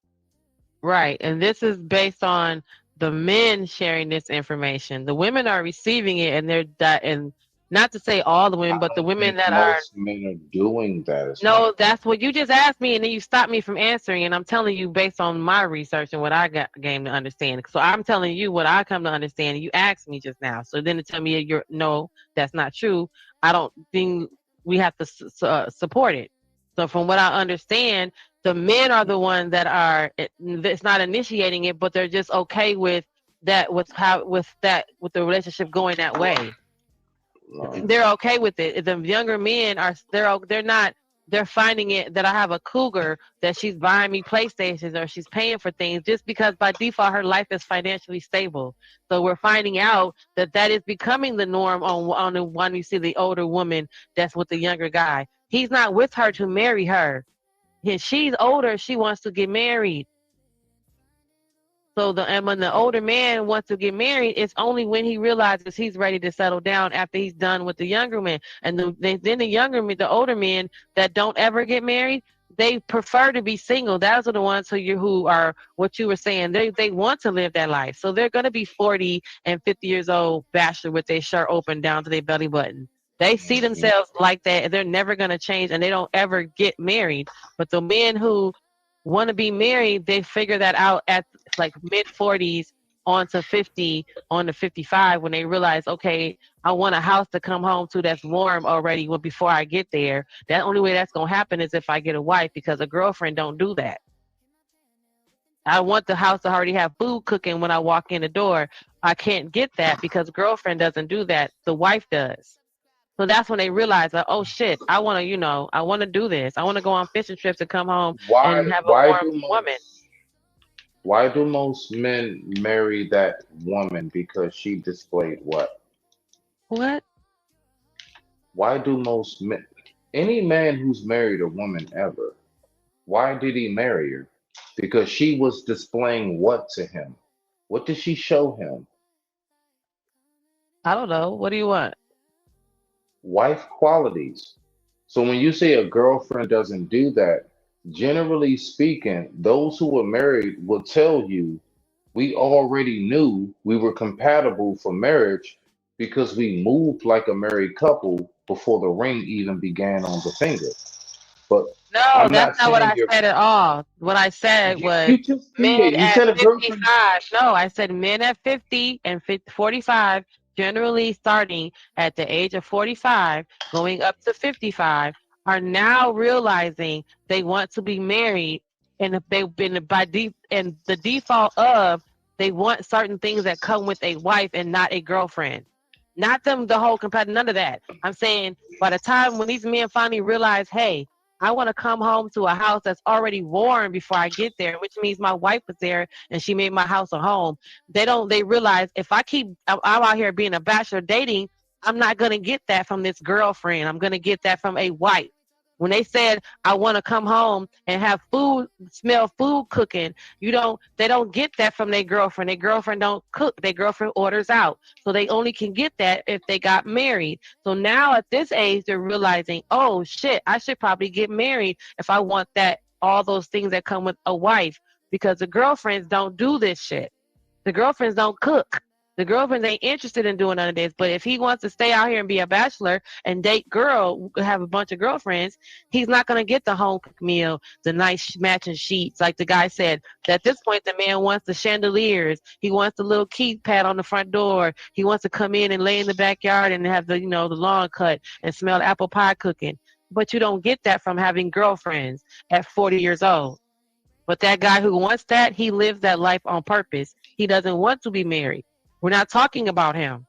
[SPEAKER 3] Right. And this is based on the men sharing this information. The women are receiving it, and and not to say all the women, but the women that are.
[SPEAKER 8] Most men are doing that.
[SPEAKER 3] No, that's what you just asked me, and then you stopped me from answering. And I'm telling you based on my research and what I came to understand. So I'm telling you what I come to understand. You asked me just now. So then to tell me no, that's not true. I don't think we have to support it. So from what I understand, the men are the ones that are. It's not initiating it, but they're just okay with that. With the relationship going that way. They're okay with it. The younger men are. They're not. They're finding it that I have a cougar that she's buying me PlayStations or she's paying for things just because by default her life is financially stable. So we're finding out that is becoming the norm on the one you see the older woman that's with the younger guy. He's not with her to marry her. She's older. She wants to get married. So when the older man wants to get married, it's only when he realizes he's ready to settle down after he's done with the younger men. And then the older men that don't ever get married, they prefer to be single. Those are the ones who are what you were saying. They want to live that life. So they're going to be 40 and 50 years old, bachelor with their shirt open down to their belly button. They see themselves like that, and they're never going to change, and they don't ever get married. But the men who want to be married, they figure that out at like mid 40s on to 50, on to 55 when they realize, okay, I want a house to come home to that's warm already before I get there. The only way that's going to happen is if I get a wife, because a girlfriend don't do that. I want the house to already have food cooking when I walk in the door. I can't get that because girlfriend doesn't do that. The wife does. So that's when they realize, like, oh shit, I want to do this. I want to go on fishing trips and come home and have a warm woman.
[SPEAKER 8] Why do most men marry that woman? Because she displayed what?
[SPEAKER 3] What?
[SPEAKER 8] Why do most men, any man who's married a woman ever, why did he marry her? Because she was displaying what to him? What did she show him?
[SPEAKER 3] I don't know. What do you want?
[SPEAKER 8] Wife qualities. So when you say a girlfriend doesn't do that, generally speaking, those who are married will tell you, we already knew we were compatible for marriage because we moved like a married couple before the ring even began on the finger. But
[SPEAKER 3] no, that's not what I said at all. What I said was men at 55. No, I said men at 50 and 45, generally starting at the age of 45, going up to 55, are now realizing they want to be married, and if they've been and the default of they want certain things that come with a wife and not a girlfriend. Not them the whole compatible, none of that. I'm saying by the time when these men finally realize, hey, I want to come home to a house that's already warm before I get there, which means my wife was there and she made my house a home. They realize if I'm out here being a bachelor dating, I'm not going to get that from this girlfriend. I'm going to get that from a wife. When they said, I want to come home and have food, smell food cooking, they don't get that from their girlfriend. Their girlfriend don't cook. Their girlfriend orders out. So they only can get that if they got married. So now at this age, they're realizing, oh shit, I should probably get married if I want that, all those things that come with a wife, because the girlfriends don't do this shit. The girlfriends don't cook. The girlfriends ain't interested in doing none of this. But if he wants to stay out here and be a bachelor and date have a bunch of girlfriends, he's not going to get the home cooked meal, the nice matching sheets. Like the guy said, at this point, the man wants the chandeliers. He wants the little keypad on the front door. He wants to come in and lay in the backyard and have the lawn cut and smell apple pie cooking. But you don't get that from having girlfriends at 40 years old. But that guy who wants that, he lives that life on purpose. He doesn't want to be married. We're not talking about him.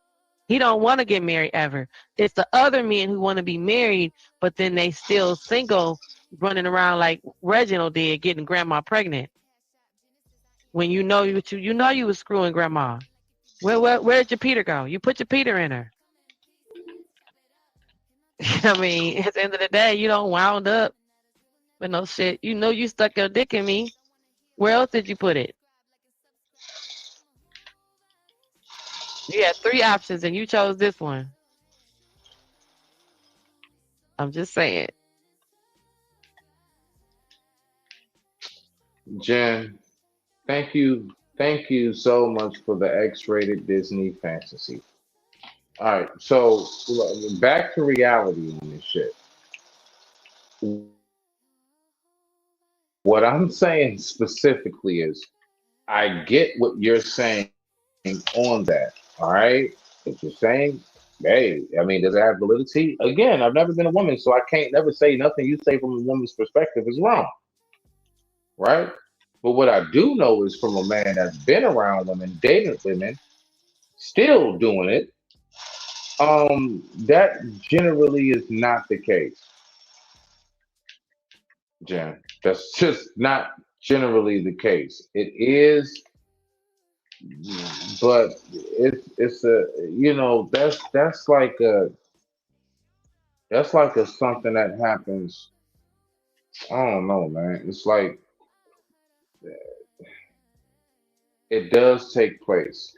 [SPEAKER 3] He don't want to get married ever. It's the other men who want to be married, but then they still single, running around like Reginald did, getting grandma pregnant. When you know you was screwing grandma. Where'd your Peter go? You put your Peter in her. I mean, at the end of the day, you don't wound up with no shit. You know you stuck your dick in me. Where else did you put it? You had 3 options and you chose this one. I'm just saying.
[SPEAKER 8] Jen, thank you so much for the X-rated Disney fantasy. All right, so back to reality on this shit. What I'm saying specifically is, I get what you're saying on that. All right, what you're saying, hey, I mean, does it have validity? Again, I've never been a woman, so I can't never say nothing you say from a woman's perspective is wrong, right? But what I do know is from a man that's been around women, dated women, still doing it, that generally is not the case, Jen. That's just not generally the case. It is, but it's a, you know, that's like a something that happens. I don't know, man. It's like it does take place.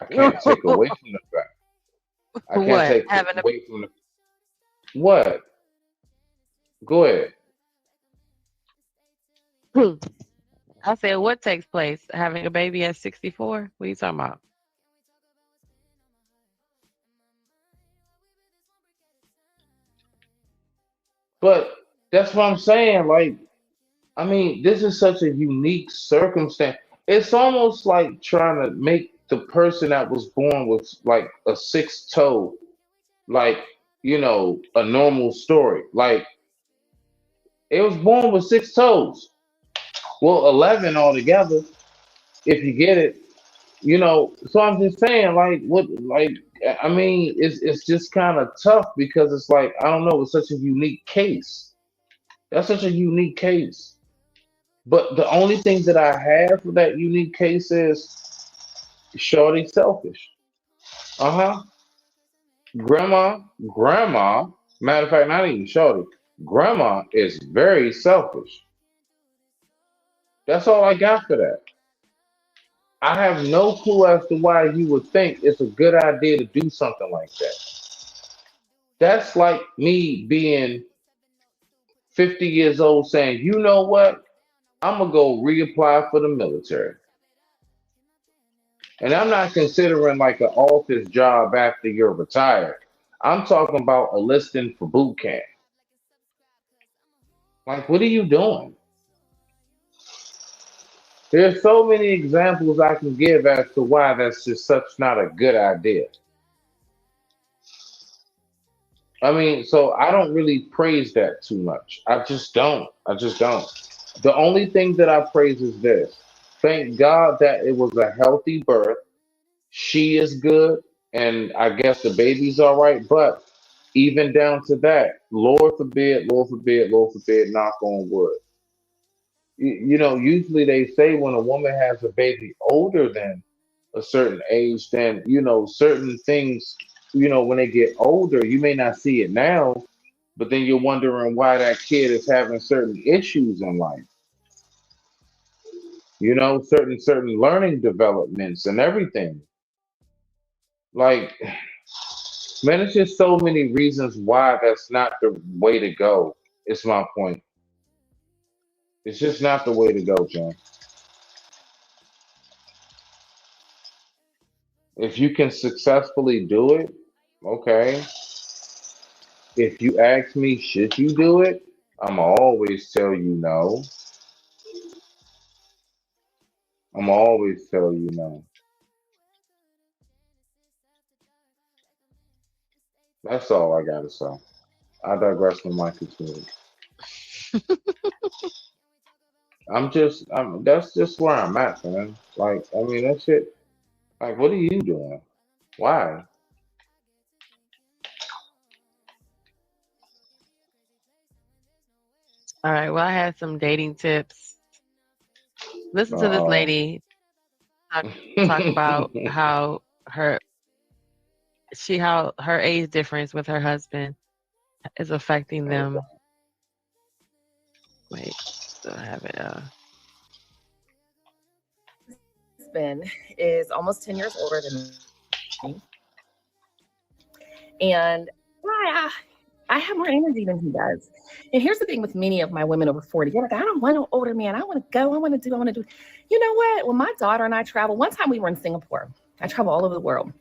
[SPEAKER 8] I can't take away from the fact. I can't
[SPEAKER 3] What?
[SPEAKER 8] take
[SPEAKER 3] Having
[SPEAKER 8] away from the what? Go ahead.
[SPEAKER 3] I said, what takes place? Having a baby at 64? What are you talking about?
[SPEAKER 8] But that's what I'm saying. Like, I mean, this is such a unique circumstance. It's almost like trying to make the person that was born with like a 6th toe, like, you know, a normal story. Like, it was born with 6 toes. Well, 11 altogether, if you get it. You know, so I'm just saying, like, what, like, I mean, it's just kind of tough because it's like, I don't know, it's such a unique case. That's such a unique case. But the only thing that I have for that unique case is Shorty selfish. Uh-huh. Grandma, matter of fact, not even Shorty. Grandma is very selfish. That's all I got for that. I have no clue as to why you would think it's a good idea to do something like that. That's like me being 50 years old saying, you know what? I'm going to go reapply for the military. And I'm not considering like an office job after you're retired. I'm talking about enlisting for boot camp. Like, what are you doing? There's so many examples I can give as to why that's just such not a good idea. I mean, so I don't really praise that too much. I just don't. The only thing that I praise is this. Thank God that it was a healthy birth. She is good, and I guess the baby's all right. But even down to that, Lord forbid, knock on wood. You know, usually they say when a woman has a baby older than a certain age, then, you know, certain things, you know, when they get older, you may not see it now, but then you're wondering why that kid is having certain issues in life. You know, certain learning developments and everything. Like, man, it's just so many reasons why that's not the way to go. It's my point. It's just not the way to go, John. If you can successfully do it, okay. If you ask me, should you do it? I'm always tell you no. I'm always tell you no. That's all I gotta say. I digress from my continue. That's just where I'm at, man. Like, I mean, that shit. Like, what are you doing? Why?
[SPEAKER 3] All right. Well, I had some dating tips. Listen to this
[SPEAKER 8] Uh,
[SPEAKER 3] lady talk about how her age difference with her husband is affecting them. Wait, still have it.
[SPEAKER 9] Husband is almost 10 years older than me. And I have more energy than he does. And here's the thing with many of my women over 40. They're like, I don't want an older man. I want to go. I want to do. You know what? When my daughter and I travel, one time we were in Singapore. I travel all over the world.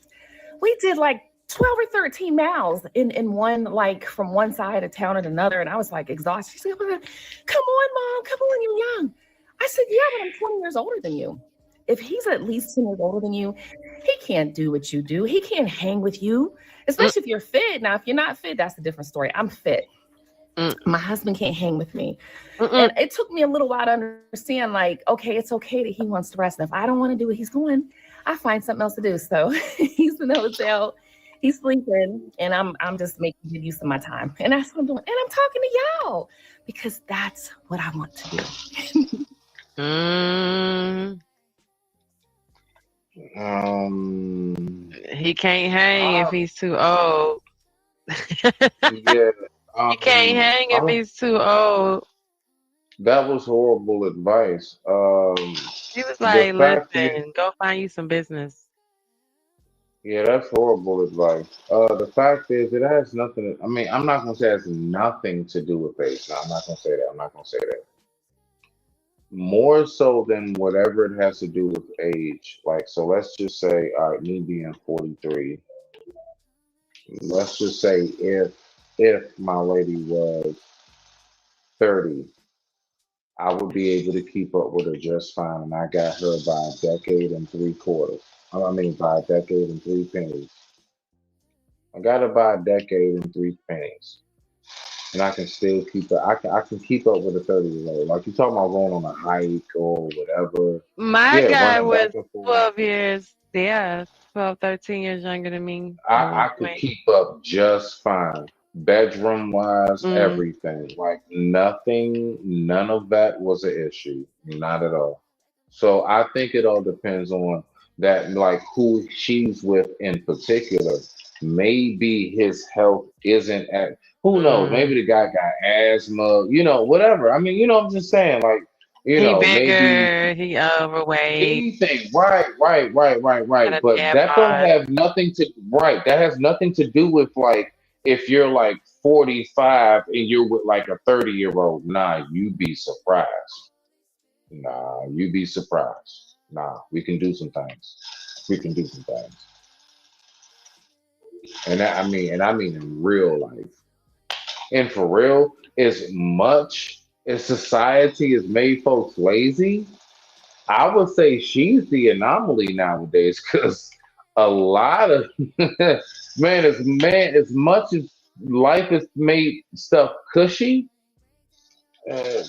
[SPEAKER 9] We did like 12 or 13 miles in one, like from one side of town to another. And I was like exhausted. She said, come on, Mom. Come on, you're young. I said, yeah, but I'm 20 years older than you. If he's at least 10 years older than you, he can't do what you do. He can't hang with you, especially if you're fit. Now, if you're not fit, that's a different story. I'm fit. My husband can't hang with me. And it took me a little while to understand, like, okay, it's okay that he wants to rest. And if I don't want to do what he's doing, I find something else to do. So he's in the hotel, he's sleeping, and I'm just making good use of my time. And that's what I'm doing. And I'm talking to y'all because that's what I want to do.
[SPEAKER 3] He can't hang if he's too old.
[SPEAKER 8] Yeah.
[SPEAKER 3] He can't hang if he's too old.
[SPEAKER 8] That was horrible advice.
[SPEAKER 3] He was like, listen, go find you some business.
[SPEAKER 8] Yeah, that's horrible advice. The fact is, it has nothing. I mean, I'm not gonna say it has nothing to do with age. No, I'm not gonna say that. I'm not gonna say that. More so than whatever it has to do with age. Like, so let's just say, all right, me being 43. Let's just say if my lady was 30, I would be able to keep up with her just fine. And I got her by a decade and 3/4. I mean, by a decade and 3 pennies. I got her by a decade and 3 pennies. And I can still keep up. I can keep up with a 30-year-old. Like, you talking about going on a hike or whatever.
[SPEAKER 3] My
[SPEAKER 8] Yeah,
[SPEAKER 3] guy
[SPEAKER 8] running
[SPEAKER 3] was
[SPEAKER 8] back and forth.
[SPEAKER 3] 12 years, 12, 13 years younger than me.
[SPEAKER 8] I could keep up just fine. Bedroom wise, everything. Like, none of that was an issue. Not at all. So I think it all depends on that, like, who she's with in particular. Maybe his health isn't at, who knows? Maybe the guy got asthma, whatever. I mean, I'm just saying, like,
[SPEAKER 3] He
[SPEAKER 8] maybe
[SPEAKER 3] bigger, he overweight.
[SPEAKER 8] anything. Right.
[SPEAKER 3] Got a
[SPEAKER 8] But
[SPEAKER 3] dad
[SPEAKER 8] that don't
[SPEAKER 3] bod.
[SPEAKER 8] have nothing to, right. That has nothing to do with, like, if you're like 45 and you're with like a 30-year-old. Nah, you'd be surprised. Nah, you'd be surprised. Nah, we can do some things. We can do some things. And I mean in real life. And for real, as much as society has made folks lazy, I would say she's the anomaly nowadays, because a lot of as much as life has made stuff cushy,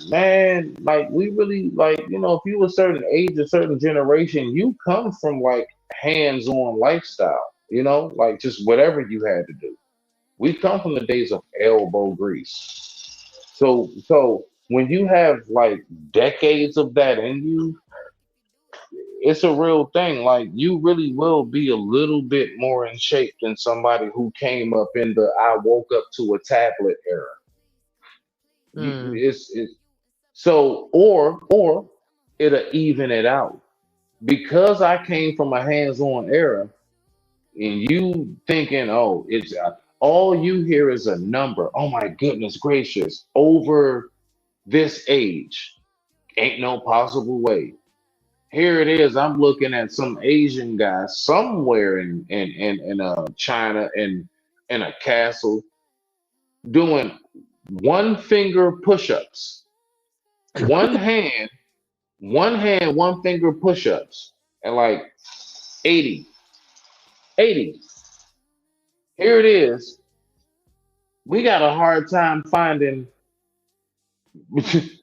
[SPEAKER 8] man, like, we really, like, if you a certain age, a certain generation, you come from like hands-on lifestyle, like just whatever you had to do. We come from the days of elbow grease. So when you have like decades of that in you, it's a real thing. Like, you really will be a little bit more in shape than somebody who came up in the I woke up to a tablet era. It's so, or it'll even it out. Because I came from a hands-on era, and you thinking, oh, it's all you hear is a number. Oh my goodness gracious, over this age, ain't no possible way. Here it is. I'm looking at some Asian guy somewhere in China, in a castle, doing one finger push-ups, one hand, one finger push-ups, and like 80. Here it is. We got a hard time finding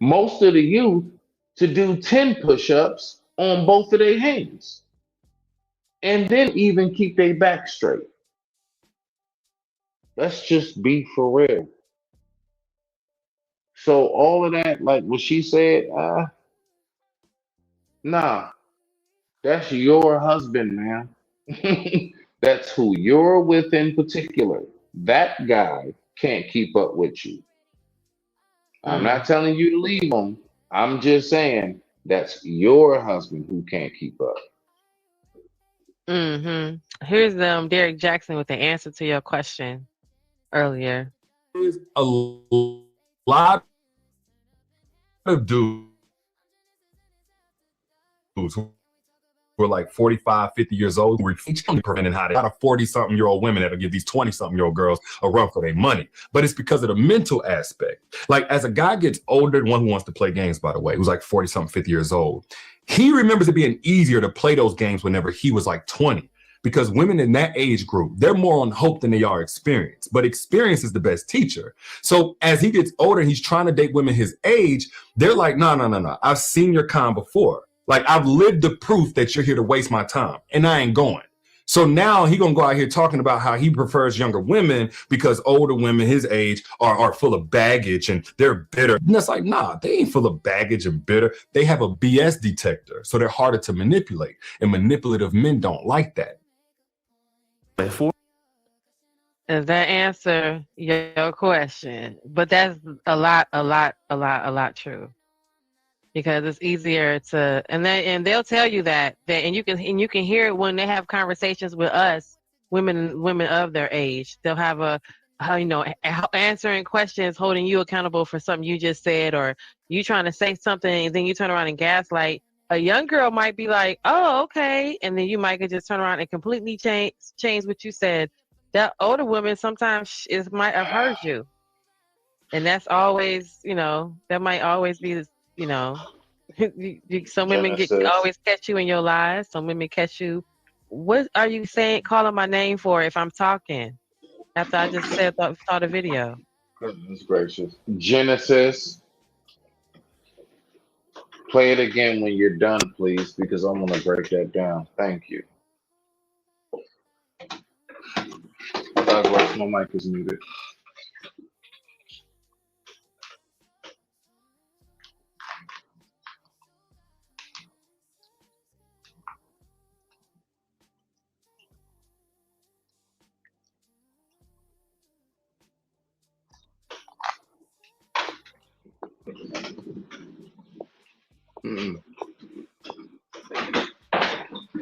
[SPEAKER 8] most of the youth to do 10 push-ups on both of their hands and then even keep their back straight. Let's just be for real. So all of that, like what she said, nah, that's your husband, man. That's who you're with in particular. That guy can't keep up with you. I'm not telling you to leave him. I'm just saying that's your husband who can't keep up.
[SPEAKER 3] Here's Derek Jackson with the answer to your question earlier.
[SPEAKER 10] There's a lot of dudes who were like 45, 50 years old who were preventing how to out of 40-something-year-old women that'll give these 20-something-year-old girls a run for their money. But it's because of the mental aspect. Like, as a guy gets older, one who wants to play games, by the way, who's like 40-something, 50 years old, he remembers it being easier to play those games whenever he was like 20. Because women in that age group, they're more on hope than they are experience. But experience is the best teacher. So as he gets older and he's trying to date women his age, they're like, no. I've seen your kind before. Like, I've lived the proof that you're here to waste my time, and I ain't going. So now he gonna go out here talking about how he prefers younger women because older women his age are full of baggage and they're bitter. And it's like, nah, they ain't full of baggage and bitter. They have a BS detector, so they're harder to manipulate. And manipulative men don't like that.
[SPEAKER 3] Does that answer your question? But that's a lot true. Because it's easier to, and they'll tell you that, and you can hear it when they have conversations with us, women of their age. They'll have answering questions, holding you accountable for something you just said, or you trying to say something, and then you turn around and gaslight. A young girl might be like, "Oh, okay," and then you might just turn around and completely change what you said. That older woman sometimes might have heard you, and that's always, that might always be. Some women always catch you in your lies. Some women catch you. What are you saying? Calling my name for if I'm talking after I just saw the video.
[SPEAKER 8] Goodness gracious. Genesis, play it again when you're done, please, because I want to break that down. Thank you. Douglas, my mic is muted.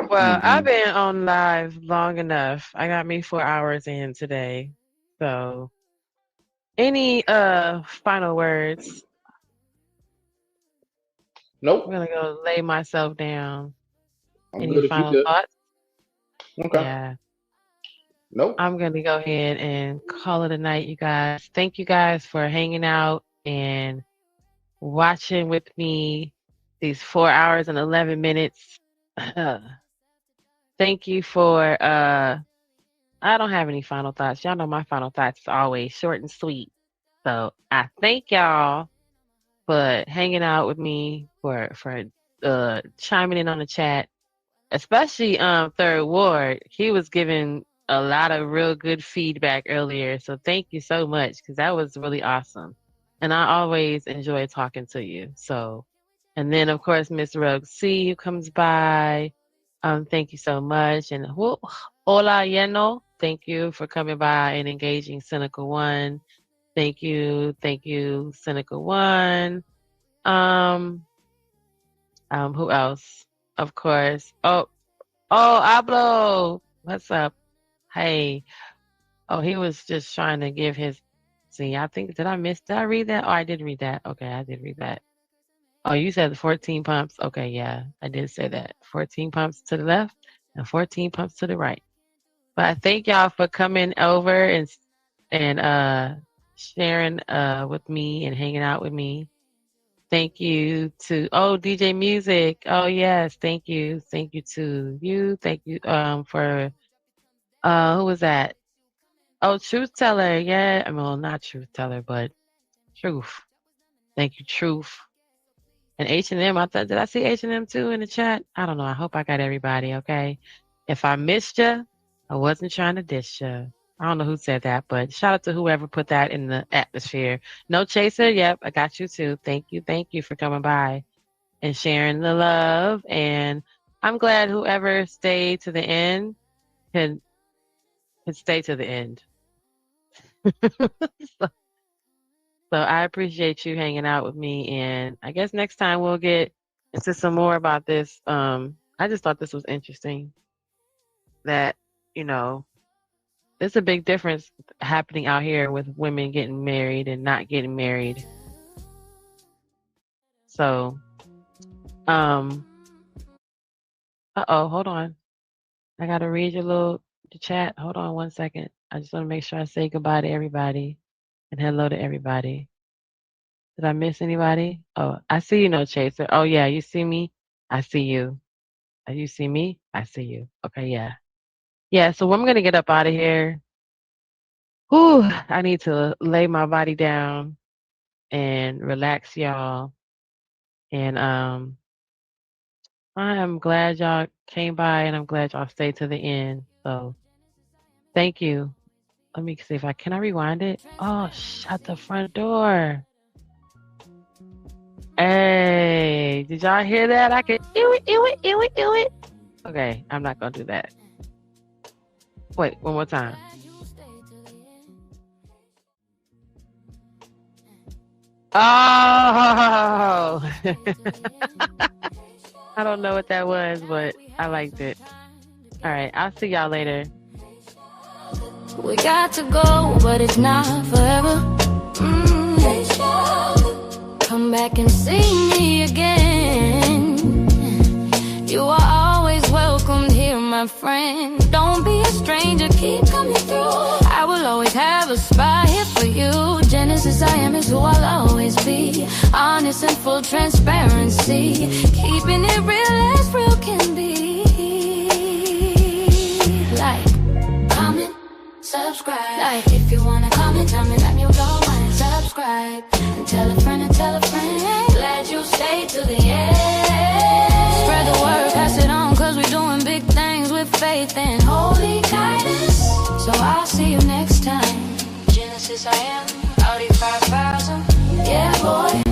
[SPEAKER 3] Well, I've been on live long enough. I got me 4 hours in today. So, any final words?
[SPEAKER 8] Nope.
[SPEAKER 3] I'm gonna go lay myself down.
[SPEAKER 8] I'm
[SPEAKER 3] Any
[SPEAKER 8] good if you
[SPEAKER 3] final
[SPEAKER 8] good.
[SPEAKER 3] thoughts?
[SPEAKER 8] Okay.
[SPEAKER 3] Yeah.
[SPEAKER 8] Nope.
[SPEAKER 3] I'm gonna go ahead and call it a night, you guys. Thank you guys for hanging out and watching with me these 4 hours and 11 minutes. Thank you for I don't have any final thoughts. Y'all know my final thoughts is always short and sweet. So I thank y'all for hanging out with me, for chiming in on the chat, especially Third Ward. He was giving a lot of real good feedback earlier. So thank you so much, because that was really awesome. And I always enjoy talking to you. So, and then of course Miss Rogue C, who comes by. Thank you so much. And hola Yeno, thank you for coming by and engaging Cynical One. Thank you, Cynical One. Who else? Of course. Oh, Ablo, what's up? Hey. Oh, he was just trying to give his. See, I think did I read that? Oh, I did read that. Okay, I did read that. Oh, you said 14 pumps. Okay, yeah, I did say that. 14 pumps to the left and 14 pumps to the right. But I thank y'all for coming over and sharing with me and hanging out with me. Thank you to DJ Music. Oh yes, thank you. Thank you to you. Thank you for who was that? Oh, Truth Teller. Yeah, well, not Truth Teller, but Truth. Thank you, Truth. And H&M, did I see H&M too in the chat? I don't know. I hope I got everybody, okay? If I missed you, I wasn't trying to diss you. I don't know who said that, but shout out to whoever put that in the atmosphere. No Chaser, yep, I got you too. Thank you for coming by and sharing the love. And I'm glad whoever stayed to the end could stay to the end. So I appreciate you hanging out with me, and I guess next time we'll get into some more about this. I just thought this was interesting that, you know, there's a big difference happening out here with women getting married and not getting married. So, hold on. I got to read the chat. Hold on 1 second. I just want to make sure I say goodbye to everybody and hello to everybody. Did I miss anybody? Oh, I see you, No Chaser. Oh, yeah, you see me? I see you. You see me? I see you. Okay, yeah. Yeah, so I'm going to get up out of here. Whew, I need to lay my body down and relax, y'all. And I am glad y'all came by, and I'm glad y'all stayed to the end. So thank you. Let me see if can I rewind it? Oh, shut the front door. Hey, did y'all hear that? I could ew it. Okay, I'm not gonna do that. Wait, one more time. Oh, I don't know what that was, but I liked it. All right, I'll see y'all later.
[SPEAKER 12] We got to go, but it's not forever. Come back and see me again. You are always welcome here, my friend. Don't be a stranger, keep coming through. I will always have a spot here for you. Genesis, I am is who I'll always be. Honest and full transparency. Keeping it real as real can be. Like, comment, subscribe. Like, if you wanna comment, tell me that you don't mind. Subscribe and tell a friend and tell a friend. Glad you stayed to the end. Spread the word, pass it on, cause we're doing big things with faith and holy guidance. So I'll see you next time. Genesis, I am, Audi 5000. Yeah, boy.